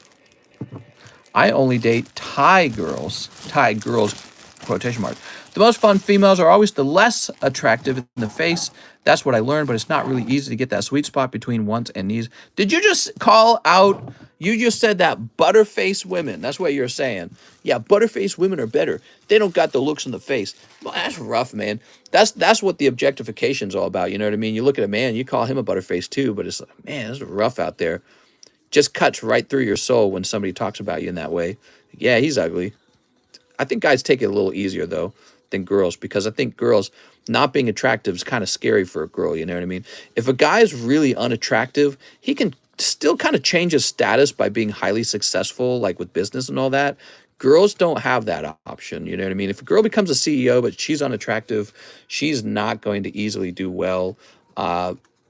I only date Thai girls. Thai girls, quotation mark. The most fun females are always the less attractive in the face. That's what I learned, but it's not really easy to get that sweet spot between wants and needs. Did you just call out, you just said that butterface women. That's what you're saying. Yeah, butterface women are better. They don't got the looks in the face. Well, that's rough, man. That's what the objectification's all about. You know what I mean? You look at a man, you call him a butterface too, but it's like, man, it's rough out there. Just cuts right through your soul when somebody talks about you in that way. Yeah, he's ugly. I think guys take it a little easier, though, than girls, because I think girls not being attractive is kind of scary for a girl. You know what I mean? If a guy is really unattractive, he can still kind of change his status by being highly successful, like with business and all that. Girls don't have that option. You know what I mean? If a girl becomes a CEO, but she's unattractive, she's not going to easily do well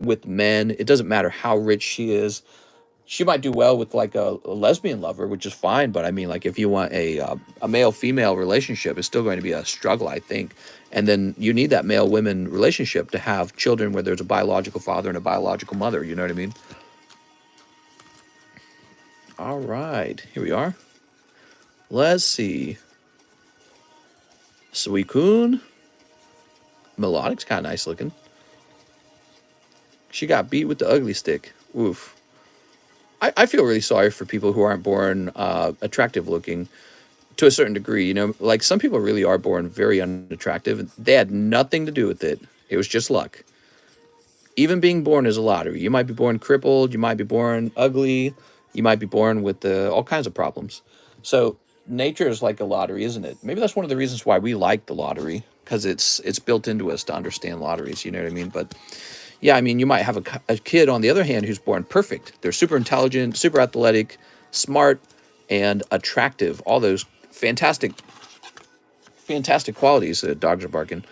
with men. It doesn't matter how rich she is. She might do well with like a lesbian lover, which is fine. But I mean, like if you want a male-female relationship, it's still going to be a struggle, I think. And then you need that male-women relationship to have children where there's a biological father and a biological mother. You know what I mean? All right, here we are. Let's see. Suicune. Melodic's kind of nice looking. She got beat with the ugly stick. Oof. I feel really sorry for people who aren't born attractive looking to a certain degree. You know, like some people really are born very unattractive. They had nothing to do with it. It was just luck. Even being born is a lottery. You might be born crippled. You might be born ugly. You might be born with all kinds of problems. So nature is like a lottery, isn't it? Maybe that's one of the reasons why we like the lottery, because it's built into us to understand lotteries. You know what I mean? But yeah, I mean, you might have a kid, on the other hand, who's born perfect. They're super intelligent, super athletic, smart, and attractive. All those fantastic qualities that dogs are barking.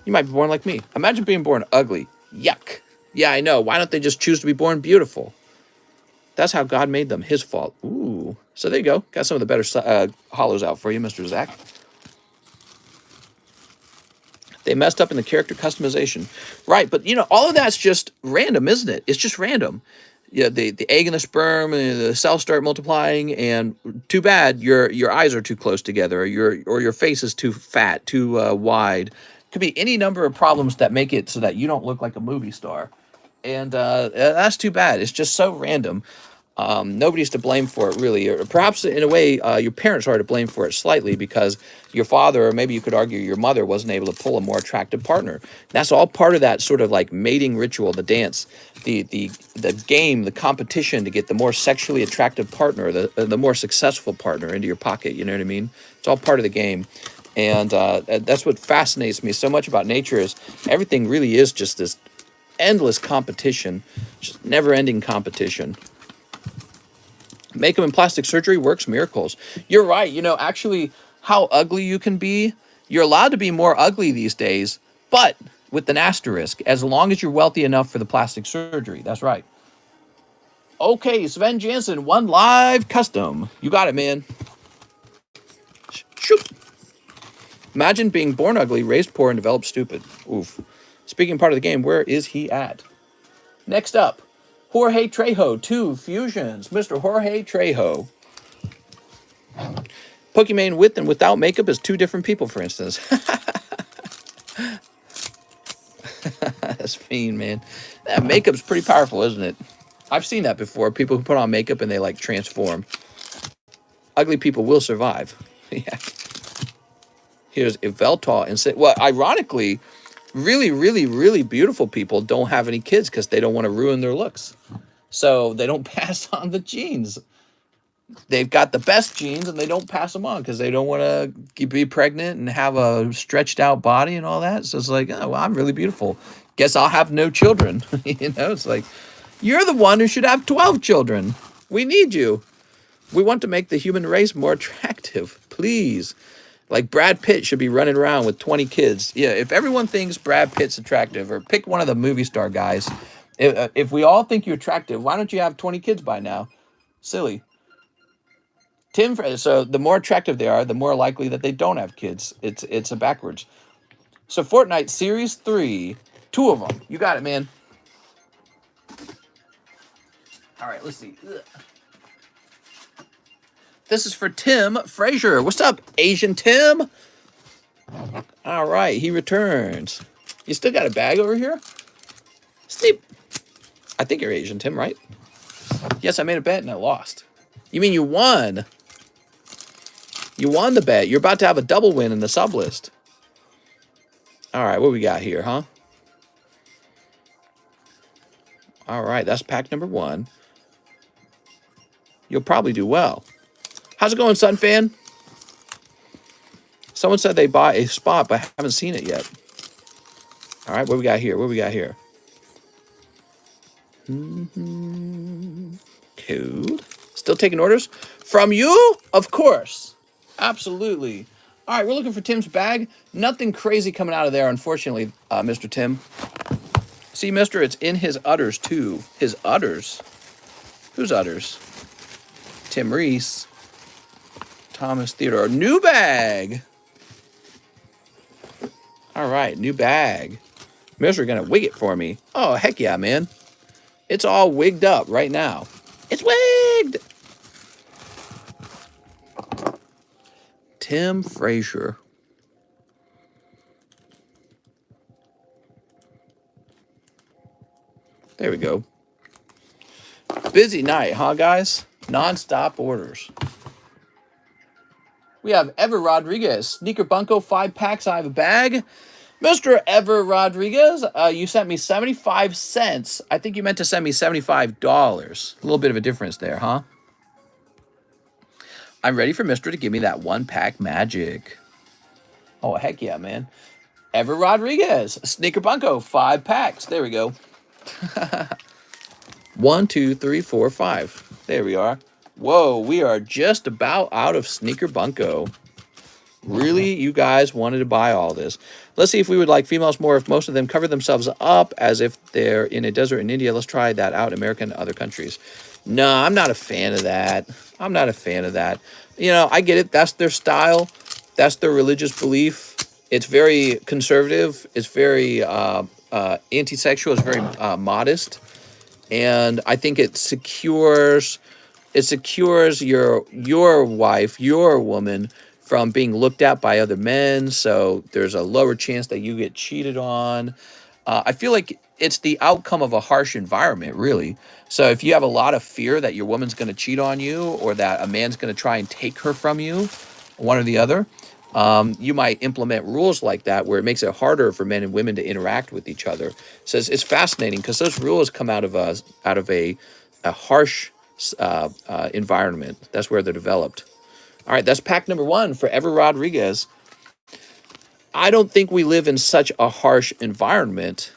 You might be born like me. Imagine being born ugly. Yuck. Yeah, I know. Why don't they just choose to be born beautiful? That's how God made them. His fault. Ooh. So there you go. Got some of the better hollows out for you, Mr. Zach. They messed up in the character customization. Right, but, you know, all of that's just random, isn't it? It's just random. Yeah, the egg and the sperm and the cells start multiplying, and too bad your eyes are too close together, or your face is too fat, too wide. Could be any number of problems that make it so that you don't look like a movie star. And that's too bad. It's just so random. Nobody's to blame for it, really. Or perhaps, in a way, your parents are to blame for it slightly, because your father, or maybe you could argue your mother, wasn't able to pull a more attractive partner. That's all part of that sort of like mating ritual, the dance, the game, the competition to get the more sexually attractive partner, the more successful partner into your pocket. You know what I mean? It's all part of the game. And that's what fascinates me so much about nature, is everything really is just this endless competition, just never-ending competition. Makeup and plastic surgery works miracles. You're right. You know, actually, how ugly you can be, you're allowed to be more ugly these days, but with an asterisk, as long as you're wealthy enough for the plastic surgery. That's right. Okay, Sven Jansen, one live custom. You got it, man. Shoot. Imagine being born ugly, raised poor, and developed stupid. Oof. Speaking part of the game, where is he at? Next up, Jorge Trejo, 2 fusions. Mr. Jorge Trejo. Pokimane with and without makeup is 2 different people, for instance. That's fiend, man. That makeup's pretty powerful, isn't it? I've seen that before. People who put on makeup and they like transform. Ugly people will survive. Yeah. Here's Eveltal and say, well, ironically, really, really, really beautiful people don't have any kids because they don't want to ruin their looks. So they don't pass on the genes. They've got the best genes and they don't pass them on because they don't want to be pregnant and have a stretched out body and all that. So it's like, oh, well, I'm really beautiful. Guess I'll have no children. You know, it's like, you're the one who should have 12 children. We need you. We want to make the human race more attractive. Please. Like Brad Pitt should be running around with 20 kids. Yeah, if everyone thinks Brad Pitt's attractive, or pick one of the movie star guys, if we all think you're attractive, why don't you have 20 kids by now? Silly. So the more attractive they are, the more likely that they don't have kids. It's a backwards. So Fortnite Series 3, 2 of them. You got it, man. All right, let's see. Ugh. This is for Tim Frazier. What's up, Asian Tim? All right, he returns. You still got a bag over here? Sleep. I think you're Asian Tim, right? Yes, I made a bet and I lost. You mean you won? You won the bet. You're about to have a double win in the Sublist. All right, what we got here, huh? All right, that's pack number 1. You'll probably do well. How's it going, Sunfan? Someone said they bought a spot, but I haven't seen it yet. All right, what we got here? What we got here? Cool. Still taking orders? From you? Of course. Absolutely. All right, we're looking for Tim's bag. Nothing crazy coming out of there, unfortunately, Mr. Tim. See, mister, it's in his udders, too. His udders? Whose udders? Tim Reese. Thomas Theodore. New bag! All right, new bag. Mister gonna wig it for me. Oh, heck yeah, man. It's all wigged up right now. It's wigged! Tim Frazier. There we go. Busy night, huh, guys? Non-stop orders. We have Ever Rodriguez. Sneaker Bunko 5 packs. I have a bag. Mr. Ever Rodriguez, you sent me 75 cents. I think you meant to send me $75. A little bit of a difference there, huh? I'm ready for Mr. to give me that 1-pack magic. Oh, heck yeah, man. Ever Rodriguez. Sneaker Bunko 5 packs. There we go. 1, 2, 3, 4, 5. There we are. Whoa, we are just about out of Sneaker Bunko. Really, you guys wanted to buy all this. Let's see if we would like females more if most of them cover themselves up as if they're in a desert in India. Let's try that out in America and other countries. No, I'm not a fan of that. I'm not a fan of that. You know, I get it. That's their style. That's their religious belief. It's very conservative. It's very anti-sexual. It's very modest. And I think it secures your wife, your woman, from being looked at by other men, so there's a lower chance that you get cheated on. I feel like it's the outcome of a harsh environment, really. So if you have a lot of fear that your woman's going to cheat on you or that a man's going to try and take her from you, one or the other, you might implement rules like that where it makes it harder for men and women to interact with each other. So it's fascinating because those rules come out of a harsh environment. That's where they're developed. All right, that's pack number 1 for Ever Rodriguez. I don't think we live in such a harsh environment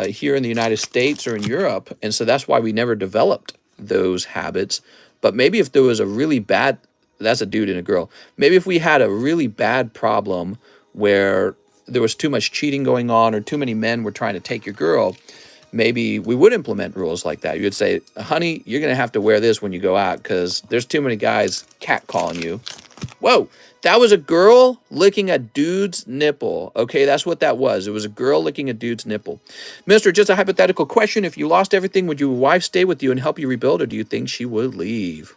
here in the United States or in Europe, and so that's why we never developed those habits. But maybe if there was a really bad, that's a dude and a girl, maybe if we had a really bad problem where there was too much cheating going on or too many men were trying to take your girl, maybe we would implement rules like that. You'd say, honey, you're going to have to wear this when you go out because there's too many guys catcalling you. Whoa, that was a girl licking a dude's nipple. Okay, that's what that was. It was a girl licking a dude's nipple. Mister, just a hypothetical question. If you lost everything, would your wife stay with you and help you rebuild, or do you think she would leave?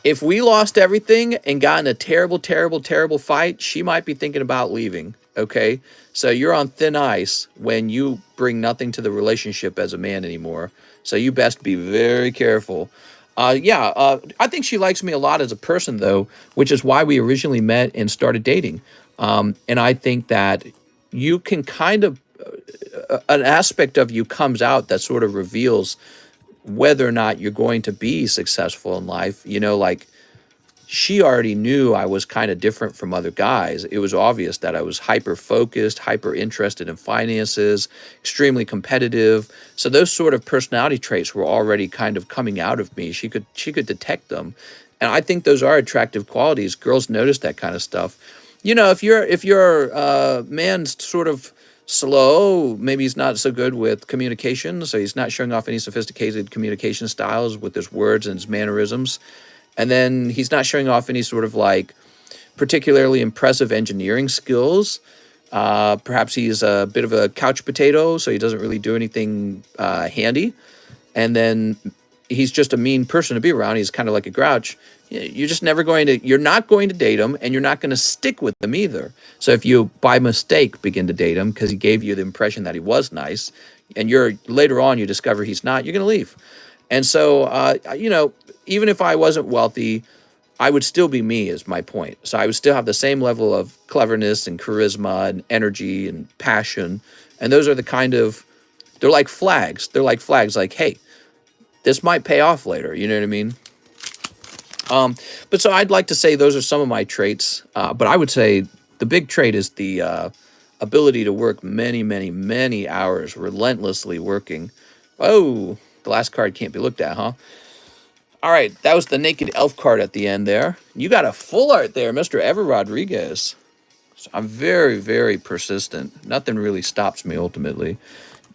If we lost everything and got in a terrible, terrible, terrible fight, she might be thinking about leaving. Okay, so you're on thin ice when you bring nothing to the relationship as a man anymore. So you best be very careful. I think she likes me a lot as a person, though, which is why we originally met and started dating. And I think that you can kind of, an aspect of you comes out that sort of reveals whether or not you're going to be successful in life. You know, like, she already knew I was kind of different from other guys. It was obvious that I was hyper-focused, hyper-interested in finances, extremely competitive. So those sort of personality traits were already kind of coming out of me. She could detect them. And I think those are attractive qualities. Girls notice that kind of stuff. You know, if your man's sort of slow, maybe he's not so good with communication, so he's not showing off any sophisticated communication styles with his words and his mannerisms. And then he's not showing off any sort of like particularly impressive engineering skills. Perhaps he's a bit of a couch potato, so he doesn't really do anything handy. And then he's just a mean person to be around. He's kind of like a grouch. You're not going to date him, and you're not going to stick with him either. So if you, by mistake, begin to date him because he gave you the impression that he was nice, and later on you discover he's not, you're going to leave. And so, even if I wasn't wealthy, I would still be me, is my point. So I would still have the same level of cleverness and charisma and energy and passion. And those are they're like flags. They're like flags like, hey, this might pay off later. You know what I mean? But so I'd like to say those are some of my traits. But I would say the big trait is the ability to work many, many, many hours, relentlessly working. Oh, the last card can't be looked at, huh? All right, that was the naked elf card at the end there. You got a full art there, Mr. Ever Rodriguez. So I'm very, very persistent. Nothing really stops me ultimately.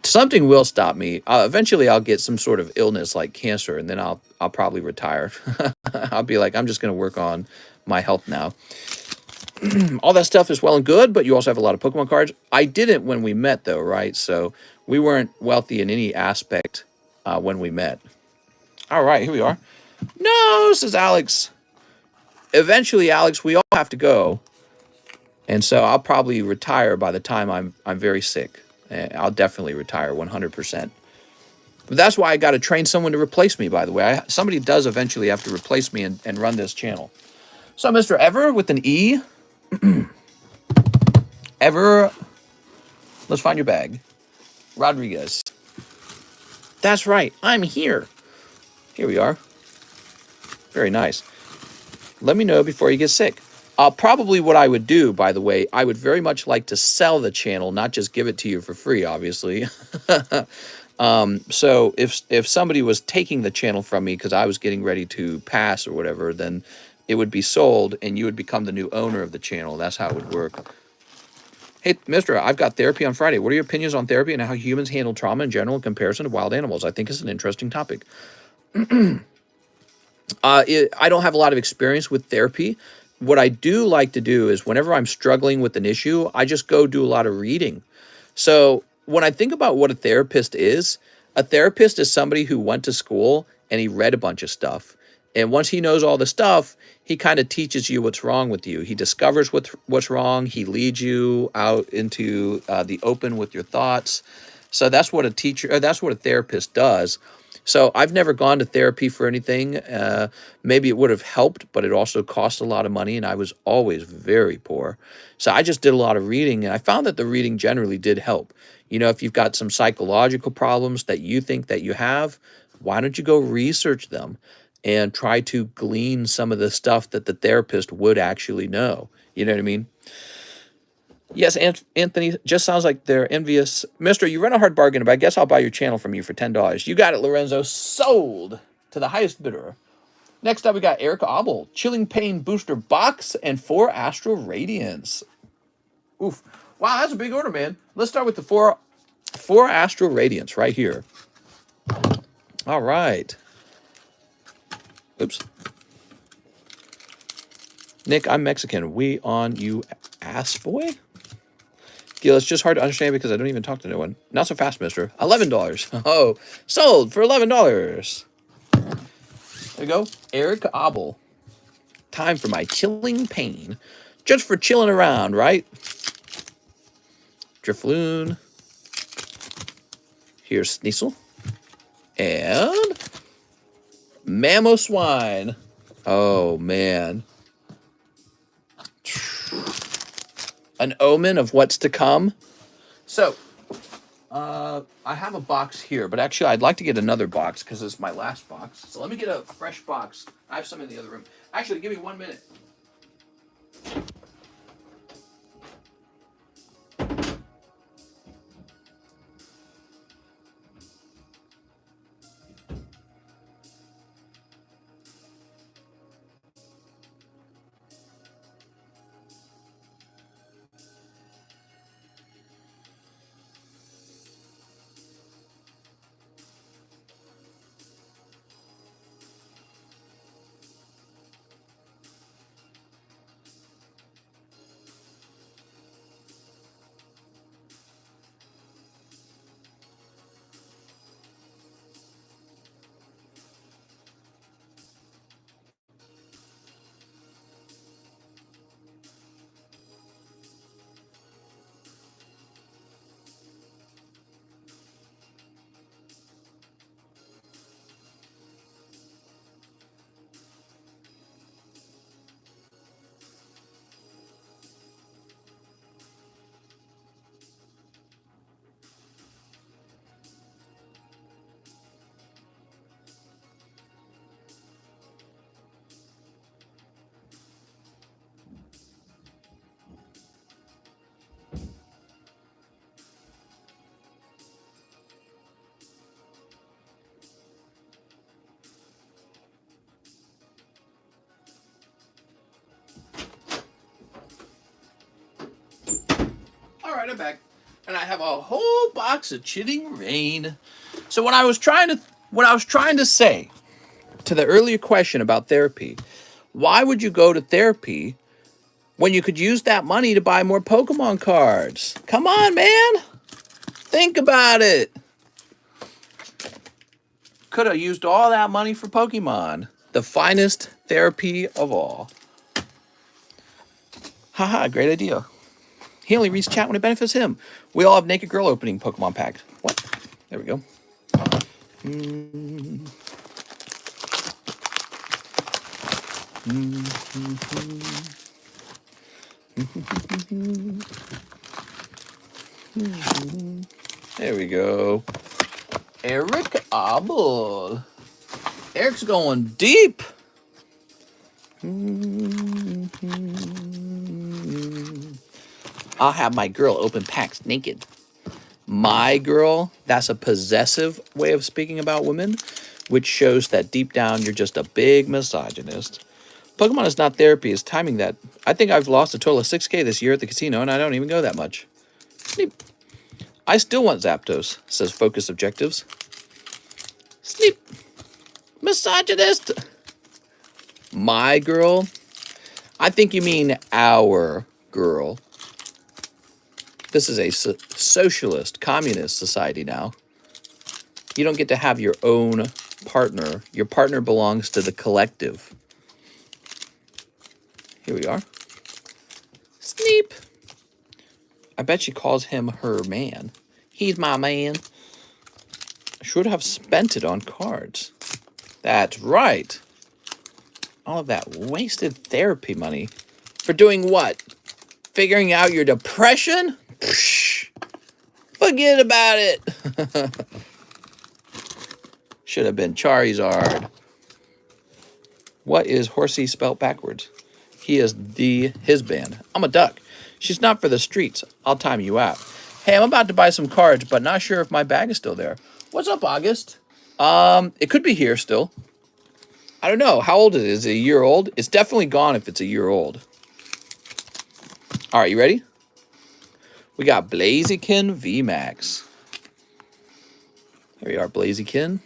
Something will stop me. Eventually, I'll get some sort of illness like cancer, and then I'll probably retire. I'll be like, I'm just going to work on my health now. All that stuff is well and good, but you also have a lot of Pokemon cards. I didn't when we met, though, right? So we weren't wealthy in any aspect when we met. All right, here we are. No, says Alex. Eventually, Alex, we all have to go. And so I'll probably retire by the time I'm very sick. I'll definitely retire 100%. But that's why I got to train someone to replace me, by the way. Somebody does eventually have to replace me and run this channel. So, Mr. Ever with an E. Ever, let's find your bag. Rodriguez. That's right. I'm here. Here we are. Very nice. Let me know before you get sick. Probably what I would do, by the way, I would very much like to sell the channel, not just give it to you for free, obviously. So if somebody was taking the channel from me because I was getting ready to pass or whatever, then it would be sold and you would become the new owner of the channel. That's how it would work. Hey, mister, I've got therapy on Friday. What are your opinions on therapy and how humans handle trauma in general in comparison to wild animals? I think it's an interesting topic. I don't have a lot of experience with therapy. What I do like to do is whenever I'm struggling with an issue, I just go do a lot of reading. So when I think about what a therapist is somebody who went to school and he read a bunch of stuff. And once he knows all the stuff, he kind of teaches you what's wrong with you. He discovers what's wrong. He leads you out into the open with your thoughts. So that's what that's what a therapist does. So I've never gone to therapy for anything. Maybe it would have helped, but it also cost a lot of money, and I was always very poor. So I just did a lot of reading, and I found that the reading generally did help. You know, if you've got some psychological problems that you think that you have, why don't you go research them and try to glean some of the stuff that the therapist would actually know? You know what I mean? Yes, Anthony, just sounds like they're envious. Mister, you run a hard bargain, but I guess I'll buy your channel from you for $10. You got it, Lorenzo. Sold to the highest bidder. Next up, we got Erica Obel. Chilling Pain Booster Box and 4 Astral Radiance. Oof. Wow, that's a big order, man. Let's start with the 4 Astral Radiance right here. All right. Oops. Nick, I'm Mexican. We on you ass boy? Gil, it's just hard to understand because I don't even talk to no one. Not so fast, mister. $11. Oh, sold for $11. There we go. Eric Obel. Time for my chilling pain. Just for chilling around, right? Drifloon. Here's Sneasel. And Mamoswine. Oh, man. An omen of what's to come. So, I have a box here, but actually I'd like to get another box because it's my last box. So let me get a fresh box. I have some in the other room. Actually, give me 1 minute. bag. And I have a whole box of Chilling Rain. So what I was trying to say to the earlier question about therapy, why would you go to therapy when you could use that money to buy more Pokemon cards? Come on, man. Think about it. Could have used all that money for Pokemon. The finest therapy of all. Haha, great idea. He only reads chat when it benefits him. We all have Naked Girl opening Pokemon packs. What? There we go. There we go. Eric Abel. Eric's going deep. I'll have my girl open packs naked. My girl, that's a possessive way of speaking about women, which shows that deep down you're just a big misogynist. Pokemon is not therapy, it's timing that. I think I've lost a total of 6K this year at the casino, and I don't even go that much. Sleep. I still want Zapdos, says Focus Objectives. Sleep. Misogynist. My girl? I think you mean our girl. This is a socialist, communist society now. You don't get to have your own partner. Your partner belongs to the collective. Here we are. Sneep. I bet she calls him her man. He's my man. I should have spent it on cards. That's right. All of that wasted therapy money. For doing what? Figuring out your depression? Psh, forget about it. Should have been Charizard. What is Horsey spelt backwards? He is his band. I'm a duck. She's not for the streets. I'll time you out. Hey, I'm about to buy some cards, but not sure if my bag is still there. What's up, August? It could be here still. I don't know. How old is it? Is it a year old? It's definitely gone if it's a year old. All right, you ready? We got Blaziken VMAX. Here we are, Blaziken.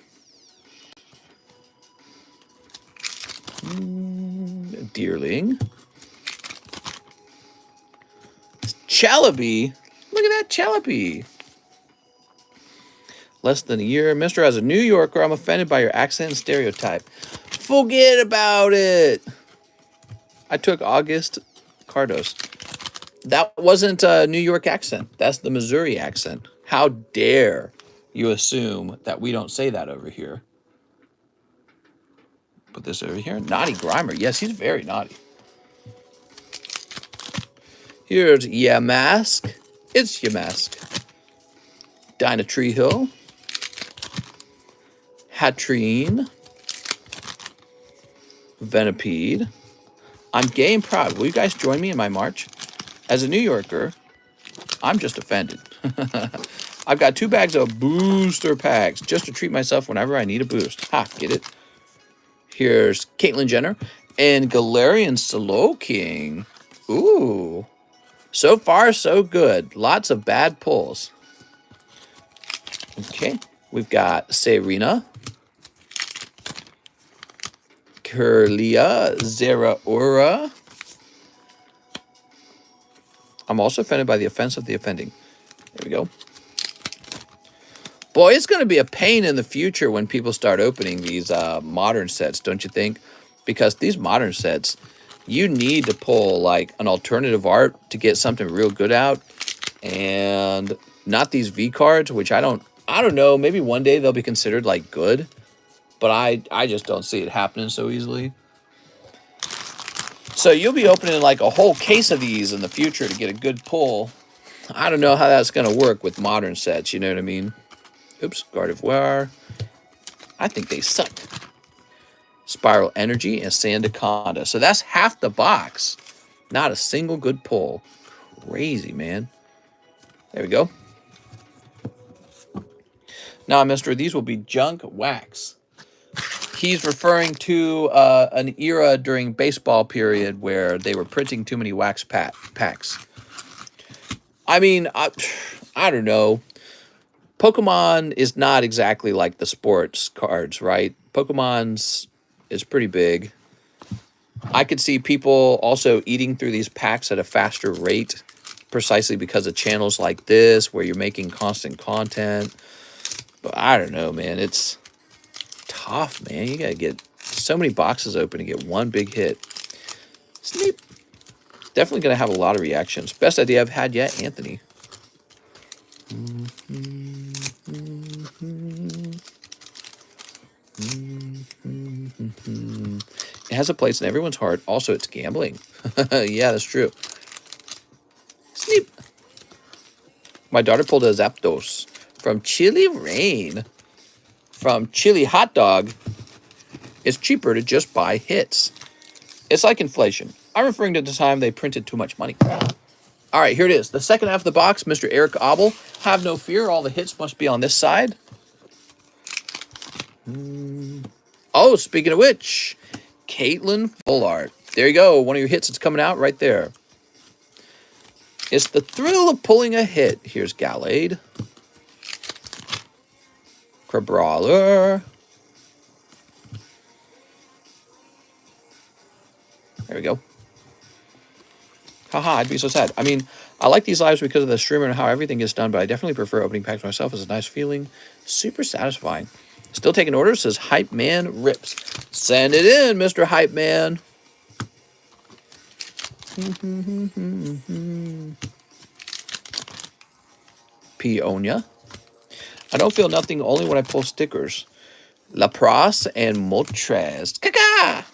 Deerling. Celebi. Look at that Celebi. Less than a year. Mister, as a New Yorker, I'm offended by your accent and stereotype. Forget about it. I took August Cardos. That wasn't a New York accent. That's the Missouri accent. How dare you assume that we don't say that over here? Put this over here. Naughty Grimer. Yes, he's very naughty. Here's Yamask. It's Yamask. Dynatree Hill. Hatrine. Venipede. I'm gay and proud. Will you guys join me in my march? As a New Yorker, I'm just offended. I've got 2 bags of booster packs just to treat myself whenever I need a boost. Ha, get it? Here's Caitlyn Jenner and Galarian Slowking. Ooh. So far, so good. Lots of bad pulls. Okay. We've got Serena. Curlia. Zeraora. I'm also offended by the offense of the offending. There we go. Boy, it's going to be a pain in the future when people start opening these modern sets, don't you think? Because these modern sets, you need to pull like an alternative art to get something real good out. And not these V cards, which I don't know. Maybe one day they'll be considered like good. But I just don't see it happening so easily. So you'll be opening like a whole case of these in the future to get a good pull. I don't know how that's going to work with modern sets, you know what I mean? Oops, Gardevoir. I think they suck. Spiral Energy and Sandaconda. So that's half the box. Not a single good pull. Crazy, man. There we go. Now, mister, these will be junk wax. He's referring to an era during baseball period where they were printing too many wax packs. I mean, I don't know. Pokemon is not exactly like the sports cards, right? Pokemon's is pretty big. I could see people also eating through these packs at a faster rate precisely because of channels like this where you're making constant content. But I don't know, man. It's tough, man. You got to get so many boxes open to get one big hit. Sneep. Definitely going to have a lot of reactions. Best idea I've had yet, Anthony. It has a place in everyone's heart. Also, it's gambling. Yeah, that's true. Sneep. My daughter pulled a Zapdos from Chili Rain. From Chili Hot Dog. It's cheaper to just buy hits. It's like inflation. I'm referring to the time they printed too much money. All right, here it is. The second half of the box, Mr. Eric Abel. Have no fear. All the hits must be on this side. Oh, speaking of which, Caitlin Fullart. There you go. One of your hits is coming out right there. It's the thrill of pulling a hit. Here's Gallade. Crabrawler. There we go. Haha, I'd be so sad. I mean, I like these lives because of the streamer and how everything gets done, but I definitely prefer opening packs myself. It's a nice feeling. Super satisfying. Still taking orders, says Hype Man Rips. Send it in, Mr. Hype Man. Peonia. I don't feel nothing only when I pull stickers. Lapras and Moltres. Kaka!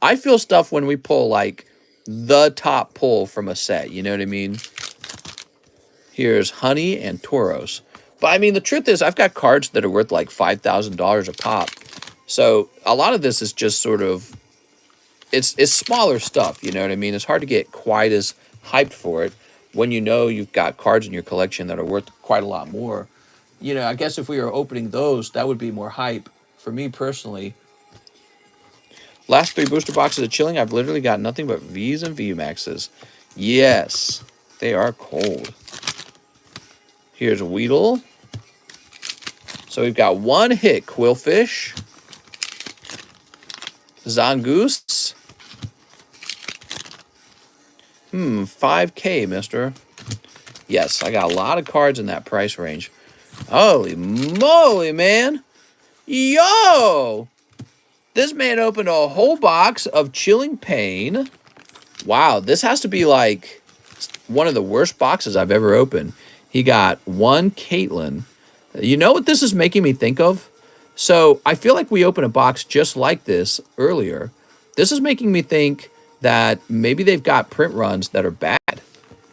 I feel stuff when we pull, like, the top pull from a set. You know what I mean? Here's Honey and Tauros. But, I mean, the truth is, I've got cards that are worth, like, $5,000 a pop. So, a lot of this is just sort of... It's smaller stuff, you know what I mean? It's hard to get quite as hyped for it when you know you've got cards in your collection that are worth quite a lot more. You know, I guess if we were opening those, that would be more hype. For me, personally... Last 3 booster boxes of chilling, I've literally got nothing but Vs and VMAXs. Yes, they are cold. Here's Weedle. So we've got one hit, Quillfish. Zangoose. 5K, mister. Yes, I got a lot of cards in that price range. Holy moly, man. Yo! This man opened a whole box of Chilling Pain. Wow, this has to be like one of the worst boxes I've ever opened. He got one Caitlin. You know what this is making me think of? So I feel like we opened a box just like this earlier. This is making me think that maybe they've got print runs that are bad.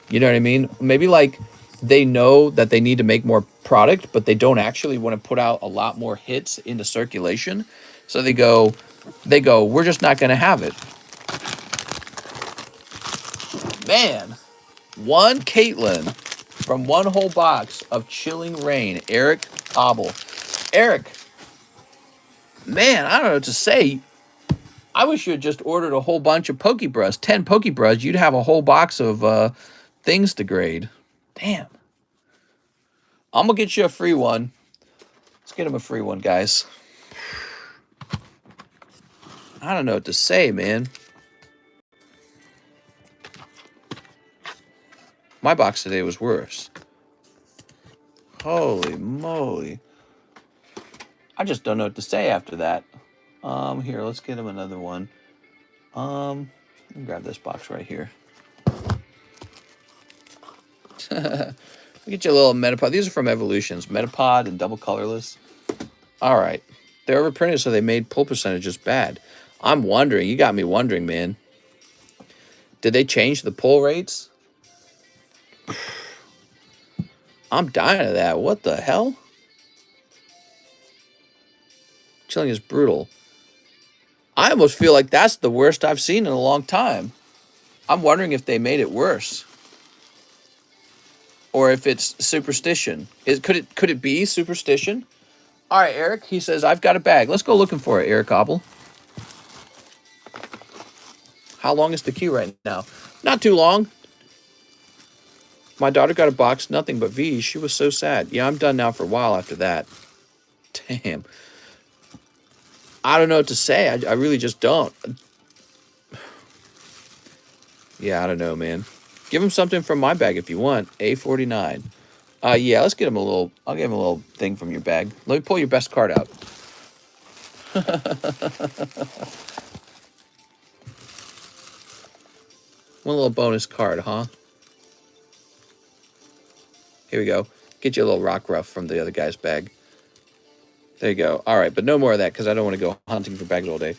You know what I mean? Maybe like they know that they need to make more product, but they don't actually want to put out a lot more hits into circulation. So they go, we're just not going to have it. Man, one Caitlin from one whole box of Chilling Rain. Eric Abel. Eric, man, I don't know what to say. I wish you had just ordered a whole bunch of Pokebrush. 10 Pokebrush, you'd have a whole box of things to grade. Damn. I'm going to get you a free one. Let's get him a free one, guys. I don't know what to say, man. My box today was worse. Holy moly. I just don't know what to say after that. Here, let's get him another one. Let me grab this box right here. Get you a little Metapod. These are from Evolutions. Metapod and Double Colorless. All right. They're overprinted, so they made pull percentages bad. I'm wondering. You got me wondering, man. Did they change the pull rates? I'm dying of that. What the hell? Chilling is brutal. I almost feel like that's the worst I've seen in a long time. I'm wondering if they made it worse. Or if it's superstition. Could it be superstition? All right, Eric. He says, I've got a bag. Let's go looking for it, Eric Abel. How long is the queue right now? Not too long. My daughter got a box, nothing but V's. She was so sad. Yeah, I'm done now for a while after that. Damn. I don't know what to say. I really just don't. Yeah, I don't know, man. Give him something from my bag if you want. A49. Yeah, let's get him a little... I'll give him a little thing from your bag. Let me pull your best card out. One little bonus card, huh? Here we go. Get you a little rock ruff from the other guy's bag. There you go. All right, but no more of that because I don't want to go hunting for bags all day.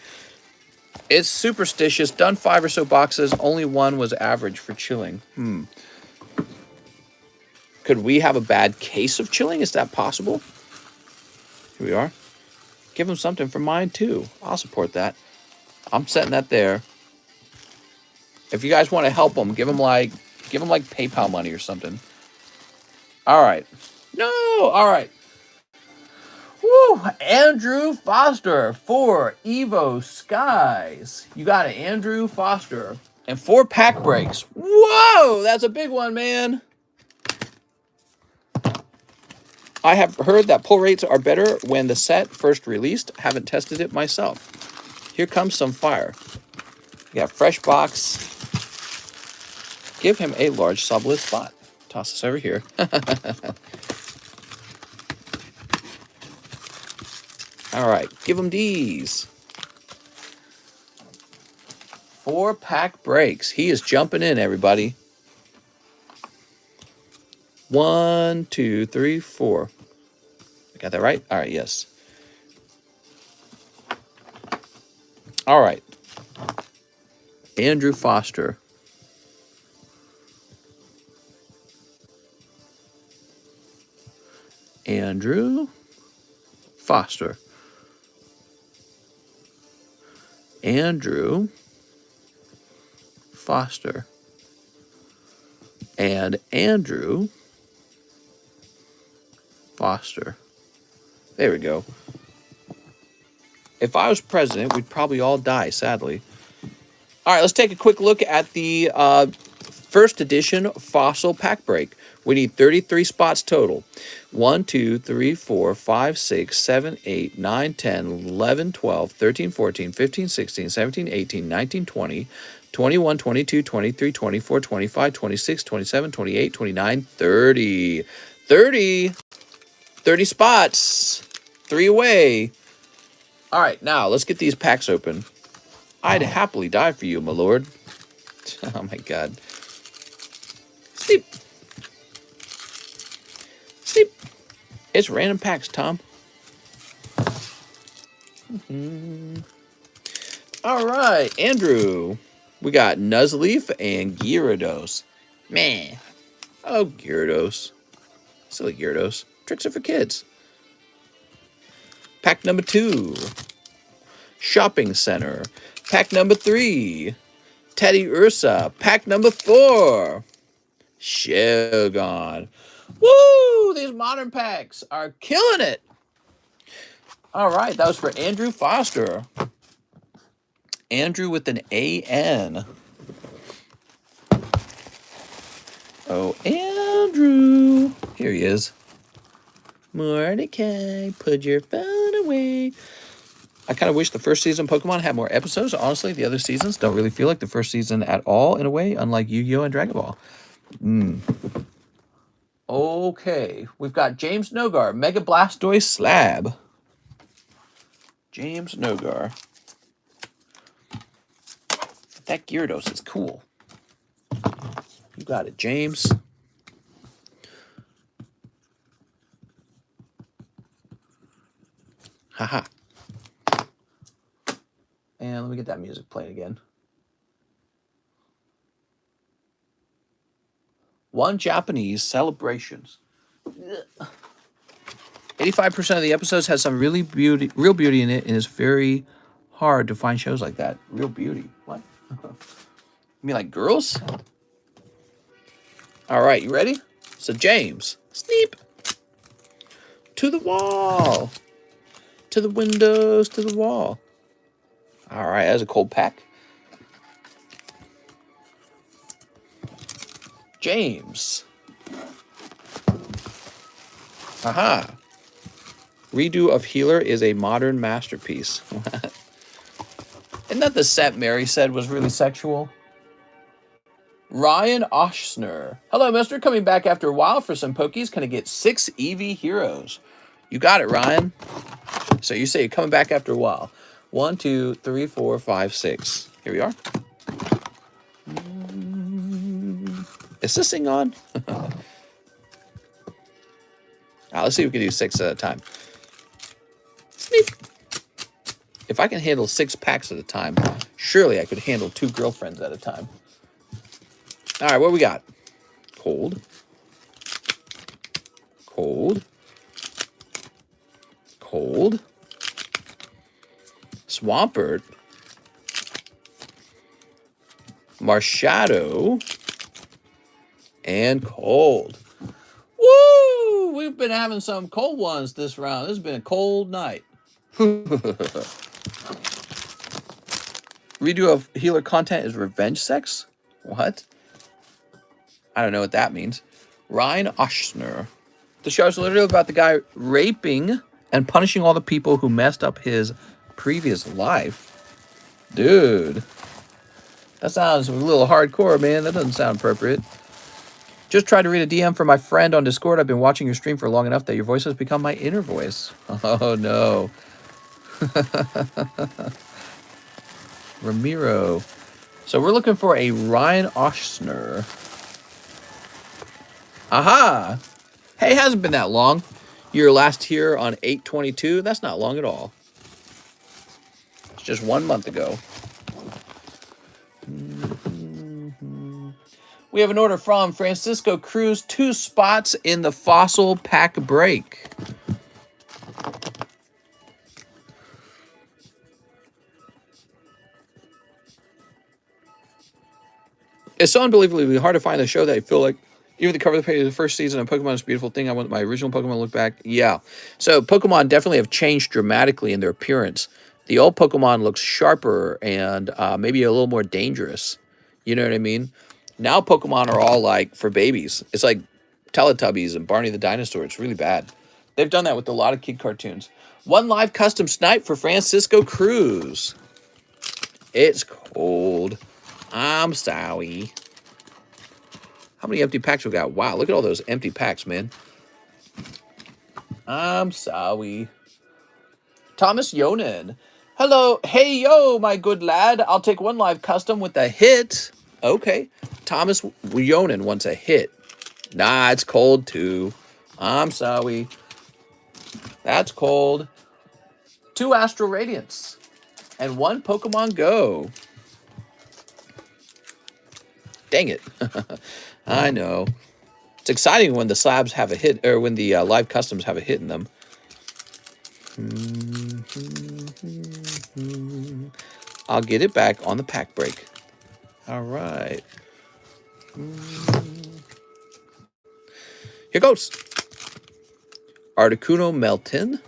It's superstitious. Done 5 or so boxes. Only one was average for chilling. Could we have a bad case of chilling? Is that possible? Here we are. Give him something from mine, too. I'll support that. I'm setting that there. If you guys want to help him, give him like PayPal money or something. All right. No. All right. Woo. Andrew Foster for Evo Skies. You got it, Andrew Foster. And 4 pack breaks. Whoa. That's a big one, man. I have heard that pull rates are better when the set first released. Haven't tested it myself. Here comes some fire. You got fresh box. Give him a large Sublist spot. Toss this over here. All right, give him these. 4 pack breaks. He is jumping in, everybody. 1, 2, 3, 4. I got that right? All right, yes. All right. Andrew Foster. Andrew Foster. Andrew Foster. And Andrew Foster. There we go. If I was president, we'd probably all die, sadly. All right, let's take a quick look at the first edition Fossil Pack Break. We need 33 spots total. 1, 2, 3, 4, 5, 6, 7, 8, 9, 10, 11, 12, 13, 14, 15, 16, 17, 18, 19, 20, 21, 22, 23, 24, 25, 26, 27, 28, 29, 30. 30 spots. 3 away. All right, now let's get these packs open. I'd happily die for you, my lord. Oh, my God. Sleep. Sleep. It's random packs, Tom. All right, Andrew. We got Nuzleaf and Gyarados. Man. Oh, Gyarados. Silly Gyarados. Tricks are for kids. Pack number 2. Shopping Center. Pack number 3. Teddy Ursa. Pack number 4. Shogun. Woo! These modern packs are killing it. All right, that was for Andrew Foster. Andrew with an A-N. Oh, Andrew. Here he is. Mordecai, put your phone away. I kind of wish the first season Pokemon had more episodes. Honestly, the other seasons don't really feel like the first season at all, in a way, unlike Yu-Gi-Oh! And Dragon Ball. Okay, we've got James Nogar, Mega Blastoise Slab. James Nogar. That Gyarados is cool. You got it, James. Haha. And let me get that music playing again. One Japanese Celebrations. 85% of the episodes has some real beauty in it, and it's very hard to find shows like that. Real beauty. What? You mean like girls? All right, you ready? So James, Sneep. To the wall. To the windows, to the wall. All right, that's a cold pack. James. Aha. Redo of Healer is a modern masterpiece. Isn't that the set Mary said was really sexual? Ryan Oshner. Hello, mister. Coming back after a while for some pokies. Can I get 6 EV heroes? You got it, Ryan. So you say you're coming back after a while. 1, 2, 3, 4, 5, 6. Here we are. Is this thing on? Let's see if we can do 6 at a time. Sneak. If I can handle 6 packs at a time, surely I could handle 2 girlfriends at a time. All right, what we got? Cold. Cold. Cold. Swampert. Marshadow. And cold. Woo! We've been having some cold ones this round. This has been a cold night. Redo of healer content is revenge sex? What? I don't know what that means. Ryan Oshner. The show is literally about the guy raping and punishing all the people who messed up his previous life. Dude. That sounds a little hardcore, man. That doesn't sound appropriate. Just tried to read a DM from my friend on Discord. I've been watching your stream for long enough that your voice has become my inner voice. Oh, no. Ramiro. So we're looking for a Ryan Oshner. Aha! Hey, it hasn't been that long. Your last here on 8/22. That's not long at all. It's just 1 month ago. We have an order from Francisco Cruz. 2 spots in the fossil pack break. It's so unbelievably hard to find a show that I feel like even the cover of the page of the first season of Pokemon is a beautiful thing. I want my original Pokemon to look back. Yeah. So Pokemon definitely have changed dramatically in their appearance. The old Pokemon looks sharper and maybe a little more dangerous. You know what I mean? Now Pokemon are all like for babies. It's like Teletubbies and Barney the Dinosaur. It's really bad. They've done that with a lot of kid cartoons. 1 live custom snipe for Francisco Cruz. It's cold. I'm sorry. How many empty packs we got? Wow, look at all those empty packs, man. I'm sorry. Thomas Yonan. Hello. Hey, yo, my good lad. I'll take 1 live custom with a hit. Okay. Thomas Yonan wants a hit. Nah, it's cold, too. I'm sorry. That's cold. 2 Astral Radiance. And 1 Pokemon Go. Dang it. I know. It's exciting when the slabs have a hit, or when the live customs have a hit in them. I'll get it back on the pack break. All right. Here goes. Articuno Meltan.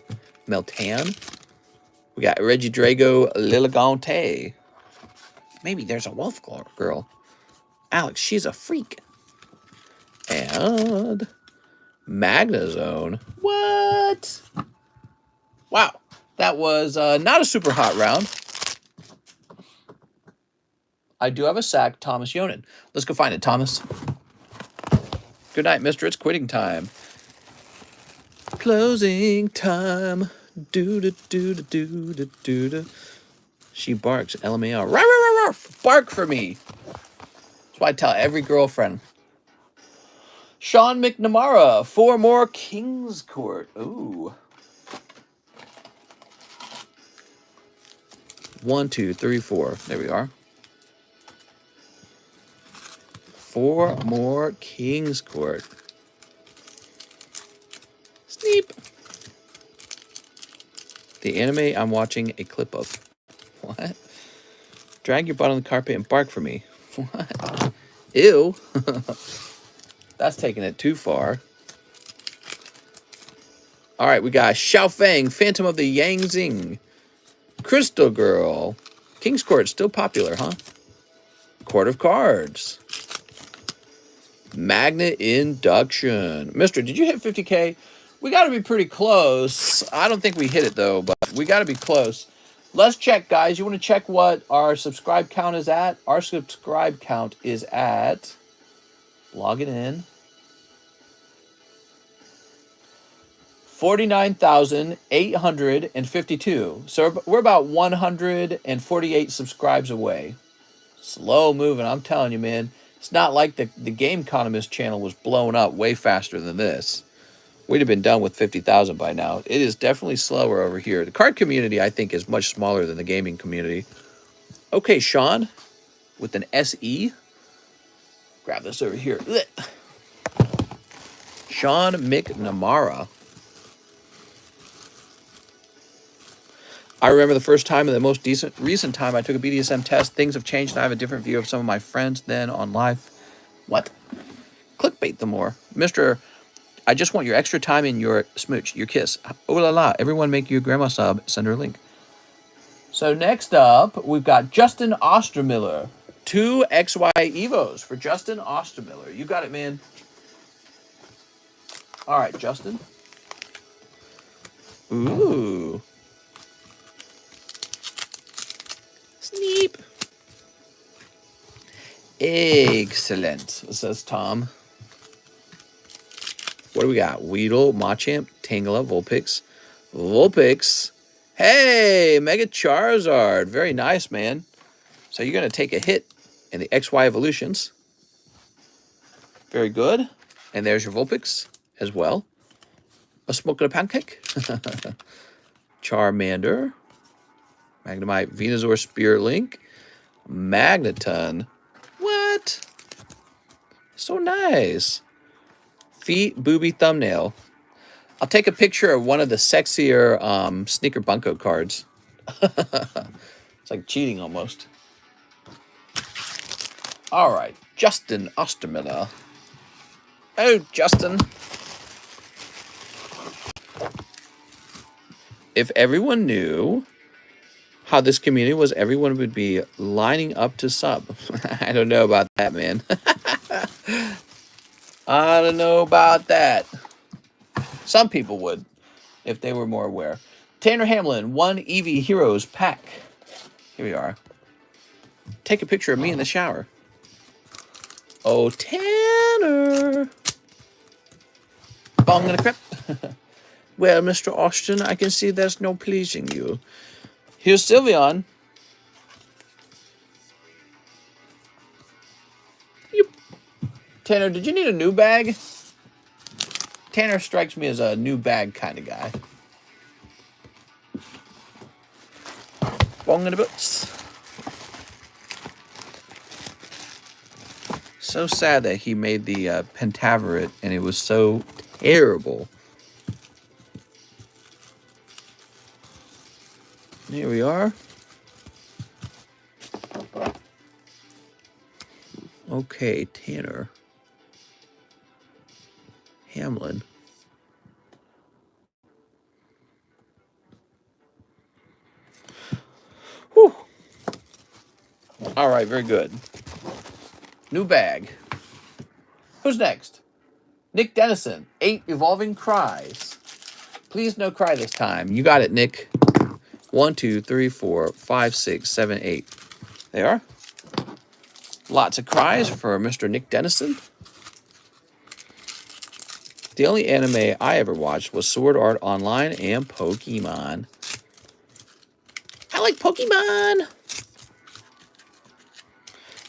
We got Regidrago Lilligante. Maybe there's a wolf girl. Alex, she's a freak. And Magnezone. What? Wow. That was not a super hot round. I do have a sack, Thomas Yonan. Let's go find it, Thomas. Good night, mister. It's quitting time. Closing time. Do-do-do-do-do-do-do. She barks. LMAO. Rawr. Bark for me. That's why I tell every girlfriend. Sean McNamara. 4 more King's Court. Ooh. 1, 2, 3, 4. There we are. 4 more King's Court. Sneep. The anime I'm watching a clip of. What? Drag your butt on the carpet and bark for me. What? Ew. That's taking it too far. All right, we got Xiaofeng, Phantom of the Yangzing. Crystal Girl. King's Court, still popular, huh? Court of Cards. Magnet induction. Mister, did you hit 50K? We got to be pretty close. I don't think we hit it, though, but we got to be close. Let's check, guys. You want to check what our subscribe count is at? Our subscribe count is at... Log it in. 49,852. So we're about 148 subscribes away. Slow moving, I'm telling you, man. It's not like the GameConomist channel was blowing up way faster than this. We'd have been done with 50,000 by now. It is definitely slower over here. The card community, I think, is much smaller than the gaming community. Okay, Sean, with an SE. Grab this over here. Sean McNamara. I remember the first time and the most recent time I took a BDSM test. Things have changed and I have a different view of some of my friends than on live. What? Clickbait them more. Mister, I just want your extra time in your smooch, your kiss. Oh la la, everyone make your grandma sub, send her a link. So next up, we've got Justin Ostermiller. 2 XY Evos for Justin Ostermiller. You got it, man. All right, Justin. Ooh. Sneep. Excellent, says Tom. What do we got? Weedle, Machamp, Tangela, Vulpix. Vulpix. Hey, Mega Charizard. Very nice, man. So you're going to take a hit in the XY evolutions. Very good. And there's your Vulpix as well. A smoke and a pancake. Charmander. Magnemite, Venusaur, Spirit Link. Magneton. What? So nice. Feet, booby, thumbnail. I'll take a picture of one of the sexier Sneaker Bunko cards. It's like cheating almost. All right, Justin Ostermiller. Oh, Justin. If everyone knew how this community was, everyone would be lining up to sub. I don't know about that, man. I don't know about that. Some people would, if they were more aware. Tanner Hamlin, 1 Eevee Heroes pack. Here we are. Take a picture of me in the shower. Oh, Tanner. Bong and a crap. Well, Mr. Austin, I can see there's no pleasing you. Here's Sylveon. Yep. Tanner, did you need a new bag? Tanner strikes me as a new bag kind of guy. Bong in the boots. So sad that he made the Pentaveret and it was so terrible. Here we are. Okay, Tanner. Hamlin. Whew. All right, very good. New bag. Who's next? Nick Dennison. 8 Evolving Cries. Please no cry this time. You got it, Nick. 1, 2, 3, 4, 5, 6, 7, 8. They are. Lots of cries for Mr. Nick Dennison. The only anime I ever watched was Sword Art Online and Pokemon. I like Pokemon.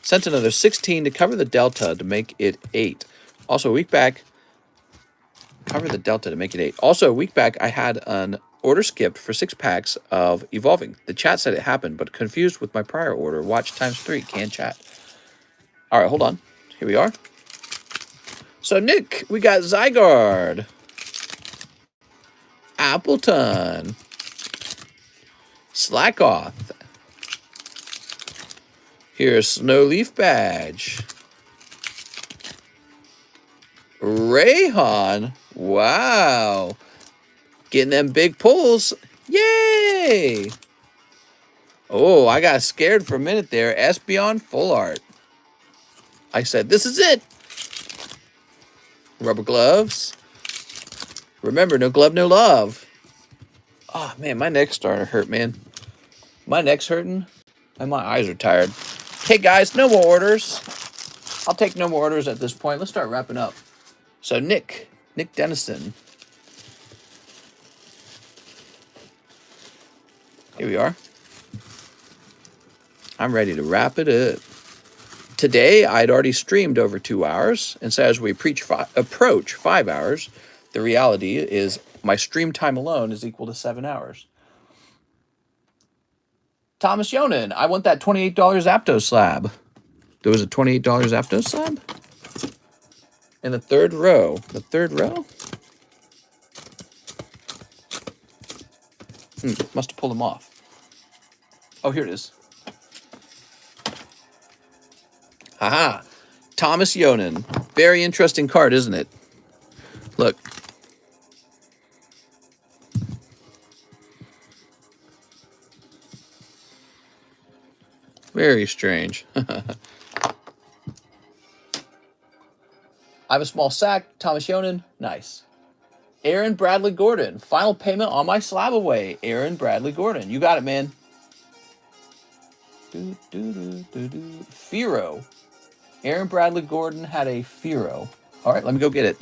Sent another 16 to cover the delta to make it 8. Also, a week back, cover the delta to make it 8. Also, a week back, I had an order skipped for 6 packs of Evolving. The chat said it happened, but confused with my prior order. Watch ×3, can chat. All right, hold on. Here we are. So, Nick, we got Zygarde, Appleton, Slackoth. Here's Snowleaf Badge. Rayhan. Wow. Getting them big pulls. Yay. Oh, I got scared for a minute there. Espeon Full Art. I said, this is it. Rubber gloves. Remember, no glove, no love. Oh, man, my neck's starting to hurt, man. My neck's hurting, and my eyes are tired. Hey, guys, no more orders. I'll take no more orders at this point. Let's start wrapping up. So, Nick Dennison. Here we are. I'm ready to wrap it up. Today, I'd already streamed over 2 hours, and so as we approach 5 hours, the reality is my stream time alone is equal to 7 hours. Thomas Yonan, I want that $28 Aptos slab. There was a $28 Aptos slab? In the third row. The third row? Must have pulled them off. Oh, here it is. Haha. Thomas Yonan. Very interesting card, isn't it? Look. Very strange. I have a small sack. Thomas Yonan. Nice. Aaron Bradley Gordon. Final payment on my SLAB-AWAY. Aaron Bradley Gordon. You got it, man. Firo. Aaron Bradley Gordon had a Firo. All right, let me go get it.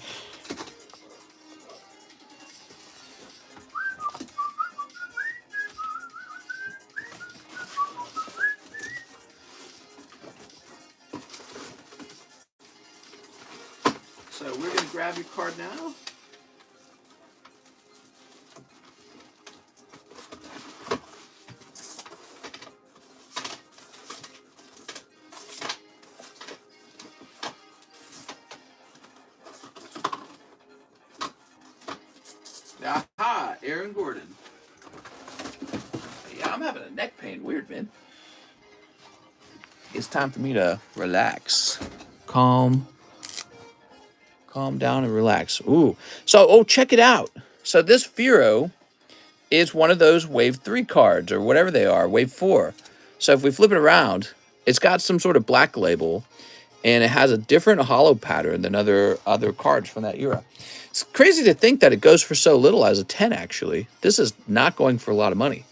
So we're going to grab your card now. Aha, Aaron Gordon. Yeah, I'm having a neck pain. Weird, man. It's time for me to relax. Calm down and relax. Ooh. So, check it out. So this Firo is one of those Wave 3 cards, or whatever they are, Wave 4. So if we flip it around, it's got some sort of black label, and it has a different hollow pattern than other cards from that era. It's crazy to think that it goes for so little as a 10, actually. This is not going for a lot of money.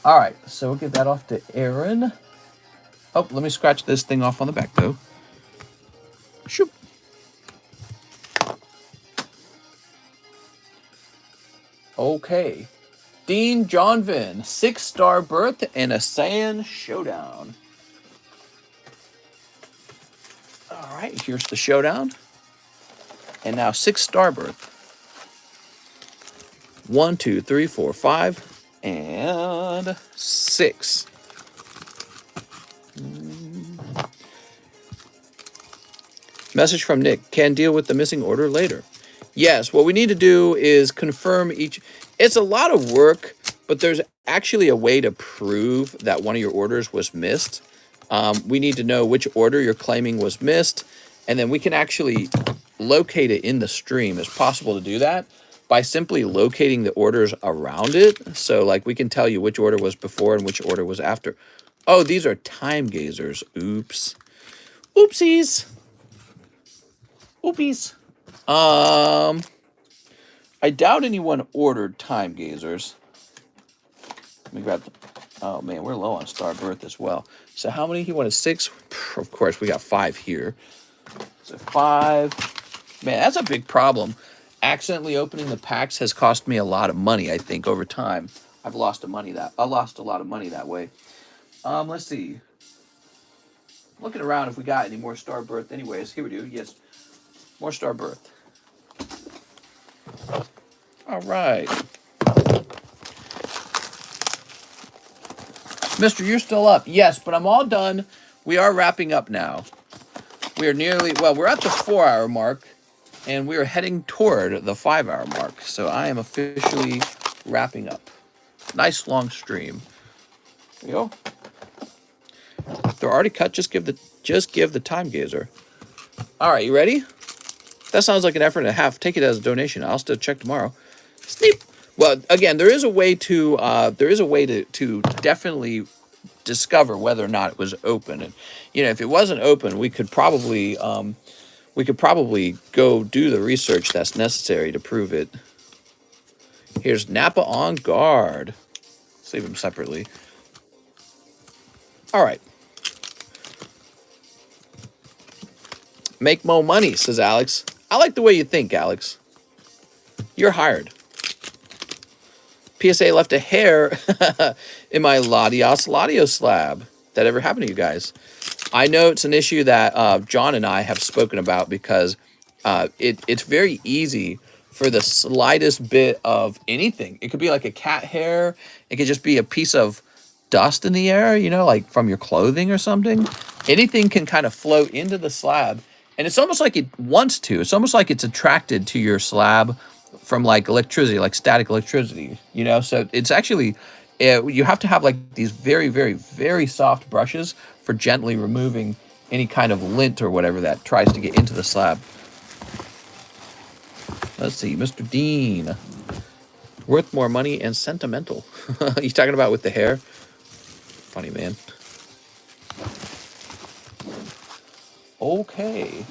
All right, so we'll get that off to Aaron. Oh, let me scratch this thing off on the back, though. Shoop. Okay. Dean Johnvin, 6-star berth and a Saiyan showdown. All right, here's the showdown. And now 6-star berth. 1, 2, 3, 4, 5, and 6. Message from Nick. Can deal with the missing order later. Yes, what we need to do is confirm each. It's a lot of work, but there's actually a way to prove that one of your orders was missed. We need to know which order you're claiming was missed, and then we can actually locate it in the stream. It's possible to do that by simply locating the orders around it. So, like, we can tell you which order was before and which order was after. Oh, these are time gazers. Oops. Oopsies. Oopies. I doubt anyone ordered time gazers. Let me grab them. Oh man, we're low on star berth as well. So how many he wanted? 6? Of course, we got 5 here. So 5. Man, that's a big problem. Accidentally opening the packs has cost me a lot of money, I think, over time. I lost a lot of money that way. Let's see. Looking around if we got any more star berth anyways. Here we do. Yes. More star berth. All right. Mister, you're still up. Yes, but I'm all done. We are wrapping up now. We are nearly, well, we're at the 4-hour mark, and we are heading toward the 5-hour mark. So I am officially wrapping up. Nice long stream. There you go. If they're already cut, just give the time gazer. All right, you ready? That sounds like an effort and a half. Take it as a donation. I'll still check tomorrow. Sneap. Well, again, there is a way to definitely discover whether or not it was open. And if it wasn't open, we could probably We could probably go do the research that's necessary to prove it. Here's Napa on guard. Let's leave them separately. All right. Make more money, says Alex. I like the way you think, Alex. You're hired. PSA left a hair in my Ladio slab. That ever happened to you guys? I know it's an issue that John and I have spoken about because it's very easy for the slightest bit of anything. It could be like a cat hair. It could just be a piece of dust in the air, you know, like from your clothing or something. Anything can kind of float into the slab. And it's almost like it wants to. It's almost like it's attracted to your slab from like electricity, like static electricity, you know? So it's actually, you have to have like these very, very, very soft brushes for gently removing any kind of lint or whatever that tries to get into the slab. Let's see, Mr. Dean. Worth more money and sentimental. You talking about with the hair? Funny, man. Okay.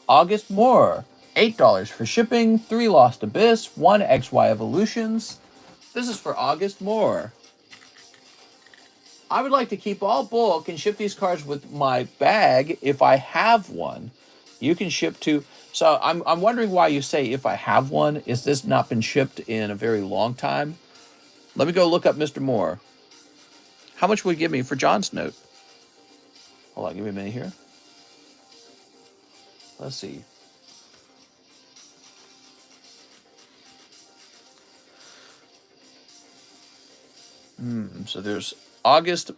August Moore. $8 for shipping, 3 Lost Abyss, 1 XY Evolutions. This is for August Moore. I would like to keep all bulk and ship these cards with my bag if I have one. You can ship to... So I'm wondering why you say if I have one. Is this not been shipped in a very long time? Let me go look up Mr. Moore. How much would you give me for John's note? Hold on, give me a minute here. Let's see. So there's August.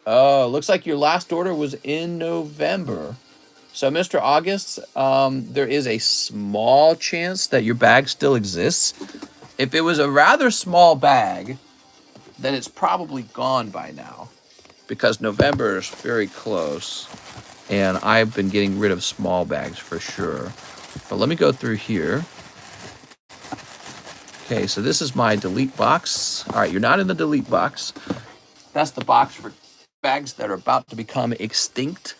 Oh, looks like your last order was in November. So, Mr. August, there is a small chance that your bag still exists. If it was a rather small bag, then it's probably gone by now, because November is very close, and I've been getting rid of small bags for sure. But let me go through here. Okay, so this is my delete box. All right, you're not in the delete box. That's the box for bags that are about to become extinct.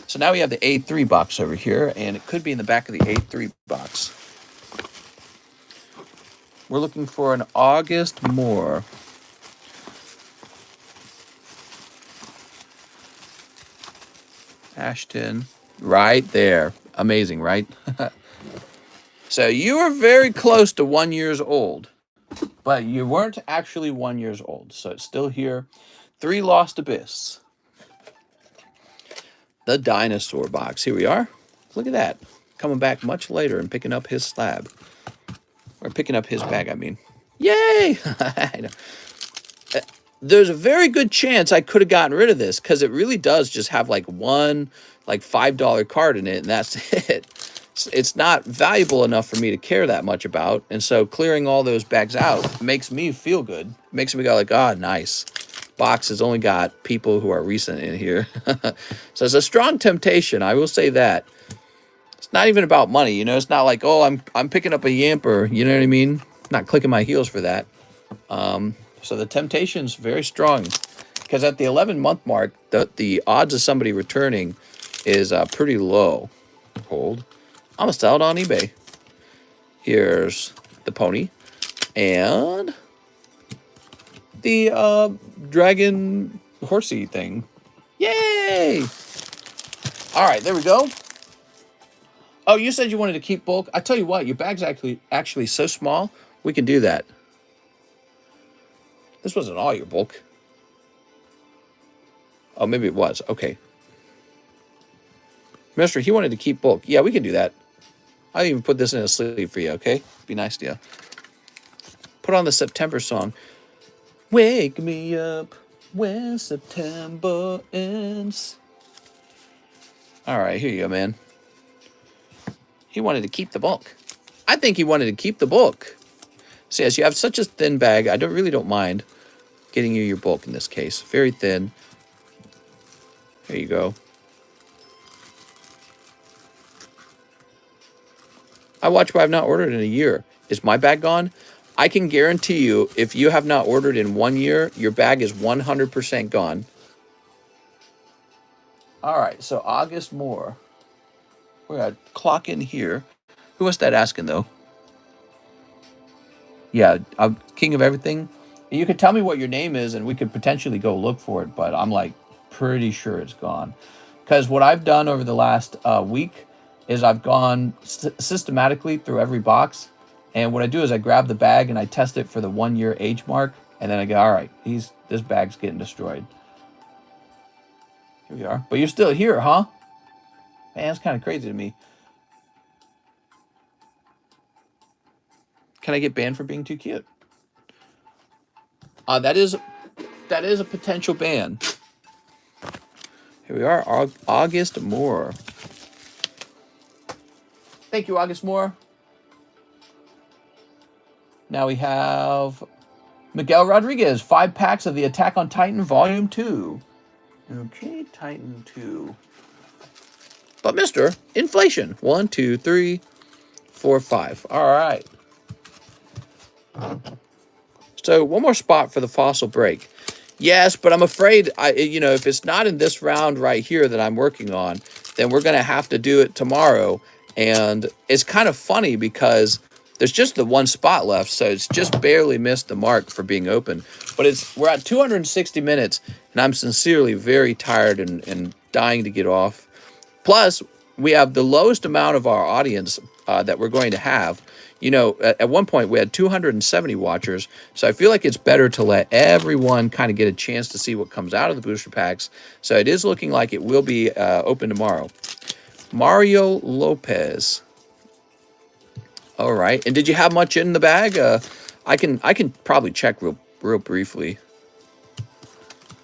So now we have the A3 box over here, and it could be in the back of the A3 box. We're looking for an August Moore. Ashton, right there. Amazing, right? So you were very close to 1 year old, but you weren't actually 1 year old. So it's still here. 3 Lost Abyss. The dinosaur box. Here we are. Look at that. Coming back much later and picking up his slab. Or picking up his bag, I mean. Yay! I know. There's a very good chance I could have gotten rid of this, because it really does just have like one like $5 card in it, and that's it. It's not valuable enough for me to care that much about, and so clearing all those bags out makes me feel good. Makes me go like, ah, nice. Box has only got people who are recent in here. So it's a strong temptation, I will say that. It's not even about money, you know. It's not like, oh, I'm picking up a yamper, you know what I mean? Not clicking my heels for that. So the temptation's very strong, because at the 11-month mark, the odds of somebody returning is pretty low. Hold. I'm gonna sell it on eBay. Here's the pony and the dragon horsey thing. Yay! All right, there we go. Oh, you said you wanted to keep bulk. I tell you what, your bag's actually so small, we can do that. This wasn't all your bulk. Oh, maybe it was. Okay. Mister, he wanted to keep bulk. Yeah, we can do that. I'll even put this in a sleeve for you, okay? Be nice to you. Put on the September song. Wake me up when September ends. All right, here you go, man. He wanted to keep the bulk. I think he wanted to keep the bulk. So yes, you have such a thin bag. I really don't mind getting you your bulk in this case. Very thin. There you go. I watch, but I've not ordered in a year. Is my bag gone? I can guarantee you, if you have not ordered in 1 year, your bag is 100% gone. All right, so August Moore. We're going to clock in here. Who was that asking, though? Yeah, I'm king of everything. You could tell me what your name is, and we could potentially go look for it, but I'm like pretty sure it's gone. Because what I've done over the last week is I've gone systematically through every box, and what I do is I grab the bag and I test it for the 1 year age mark, and then I go, all right, this bag's getting destroyed. Here we are. But you're still here, huh? Man, that's kind of crazy to me. Can I get banned for being too cute? That is a potential ban. Here we are, August Moore. Thank you, August Moore. Now we have Miguel Rodriguez, 5 packs of the Attack on Titan Volume 2. Okay, Titan 2. But Mr. Inflation. 1, 2, 3, 4, 5. All right. So one more spot for the fossil break. Yes, but I'm afraid, if it's not in this round right here that I'm working on, then we're going to have to do it tomorrow. And it's kind of funny because there's just the one spot left, so it's just barely missed the mark for being open. But we're at 260 minutes, and I'm sincerely very tired and dying to get off. Plus, we have the lowest amount of our audience that we're going to have. At one point we had 270 watchers, so I feel like it's better to let everyone kind of get a chance to see what comes out of the booster packs. So it is looking like it will be open tomorrow. Mario Lopez. All right, and did you have much in the bag? I can probably check real briefly.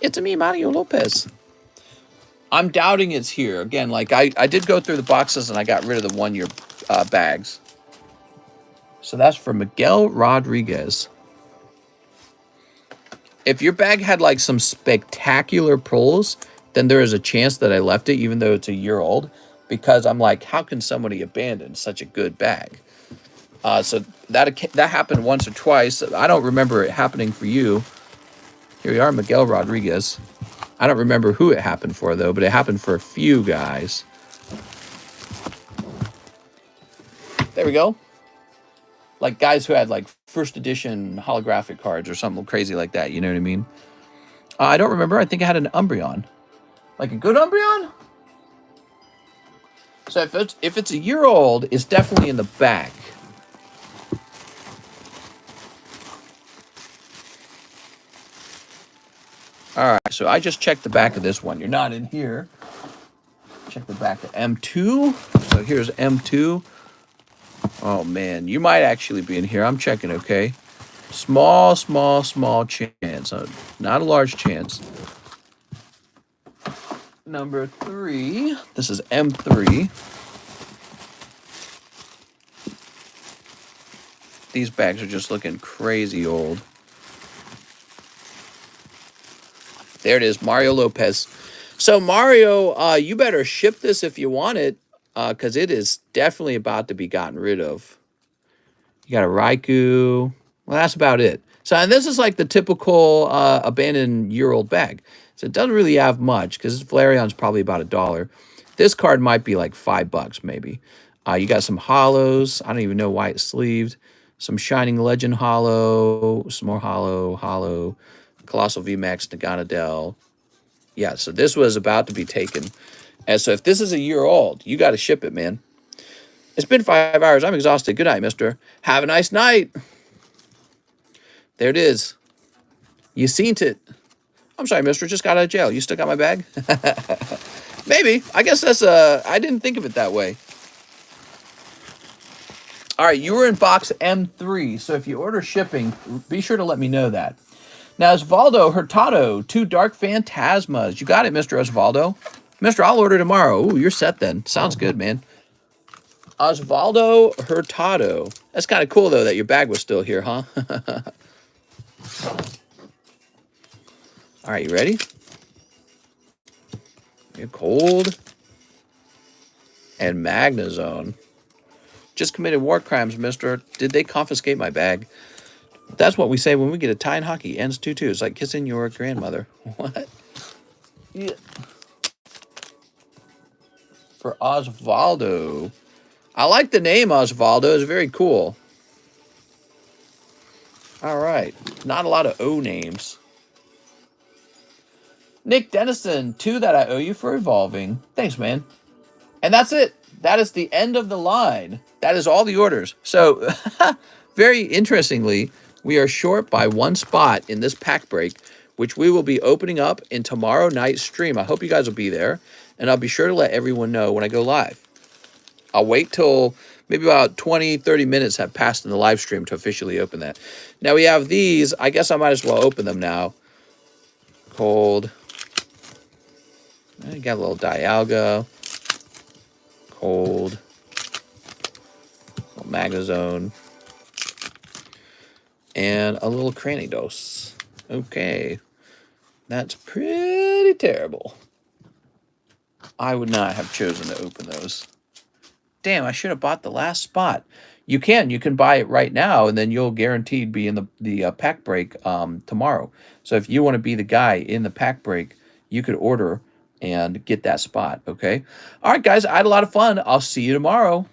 It's me, Mario Lopez. I'm doubting it's here. Again, like I did go through the boxes and I got rid of the 1 year bags. So that's for Miguel Rodriguez. If your bag had like some spectacular pulls, then there is a chance that I left it even though it's a year old. Because I'm like, how can somebody abandon such a good bag? So that happened once or twice. I don't remember it happening for you. Here we are, Miguel Rodriguez. I don't remember who it happened for, though, but it happened for a few guys. There we go. Like guys who had like first edition holographic cards or something crazy like that. You know what I mean? I don't remember. I think I had an Umbreon. Like a good Umbreon? So if it's a year old, it's definitely in the back. All right, so I just checked the back of this one. You're not in here. Check the back of M2. So here's M2. Oh, man, you might actually be in here. I'm checking, okay? Small chance. Not a large chance. Number 3. This is M3. These bags are just looking crazy old. There it is, Mario Lopez. So, Mario, you better ship this if you want it, because it is definitely about to be gotten rid of. You got a Raikou. Well, that's about it. So, and this is like the typical abandoned year-old bag. So, it doesn't really have much, because Flareon's probably about $1. This card might be like $5, maybe. You got some hollows. I don't even know why it's sleeved. Some Shining Legend hollow. Some more hollow. Colossal VMAX, Naganadel. Yeah, so this was about to be taken. And so if this is a year old, you got to ship it, man. It's been 5 hours. I'm exhausted. Good night, mister. Have a nice night. There it is. You seen it. I'm sorry, mister. Just got out of jail. You still got my bag? Maybe. I guess that's I didn't think of it that way. All right, you were in box M3. So if you order shipping, be sure to let me know that. Now, Osvaldo Hurtado, 2 Dark Phantasmas. You got it, Mr. Osvaldo. Mister, I'll order tomorrow. Ooh, you're set then. Sounds good, man. Osvaldo Hurtado. That's kind of cool, though, that your bag was still here, huh? All right, you ready? You're cold. And Magnezone. Just committed war crimes, mister. Did they confiscate my bag? That's what we say when we get a tie in hockey. Ends 2-2. It's like kissing your grandmother. What? Yeah. for Osvaldo. I like the name Osvaldo. It's very cool. All right. Not a lot of O names. Nick Dennison, 2 that I owe you for evolving. Thanks, man. And that's it. That is the end of the line. That is all the orders. So, very interestingly, we are short by 1 spot in this pack break, which we will be opening up in tomorrow night's stream. I hope you guys will be there, and I'll be sure to let everyone know when I go live. I'll wait till maybe about 20, 30 minutes have passed in the live stream to officially open that. Now we have these. I guess I might as well open them now. Cold. I got a little Dialga. Cold. Little Magazone. And a little Cranidos. Okay. That's pretty terrible. I would not have chosen to open those. Damn, I should have bought the last spot. You can buy it right now, and then you'll guaranteed be in the pack break tomorrow. So if you want to be the guy in the pack break, you could order and get that spot, okay? All right, guys, I had a lot of fun. I'll see you tomorrow.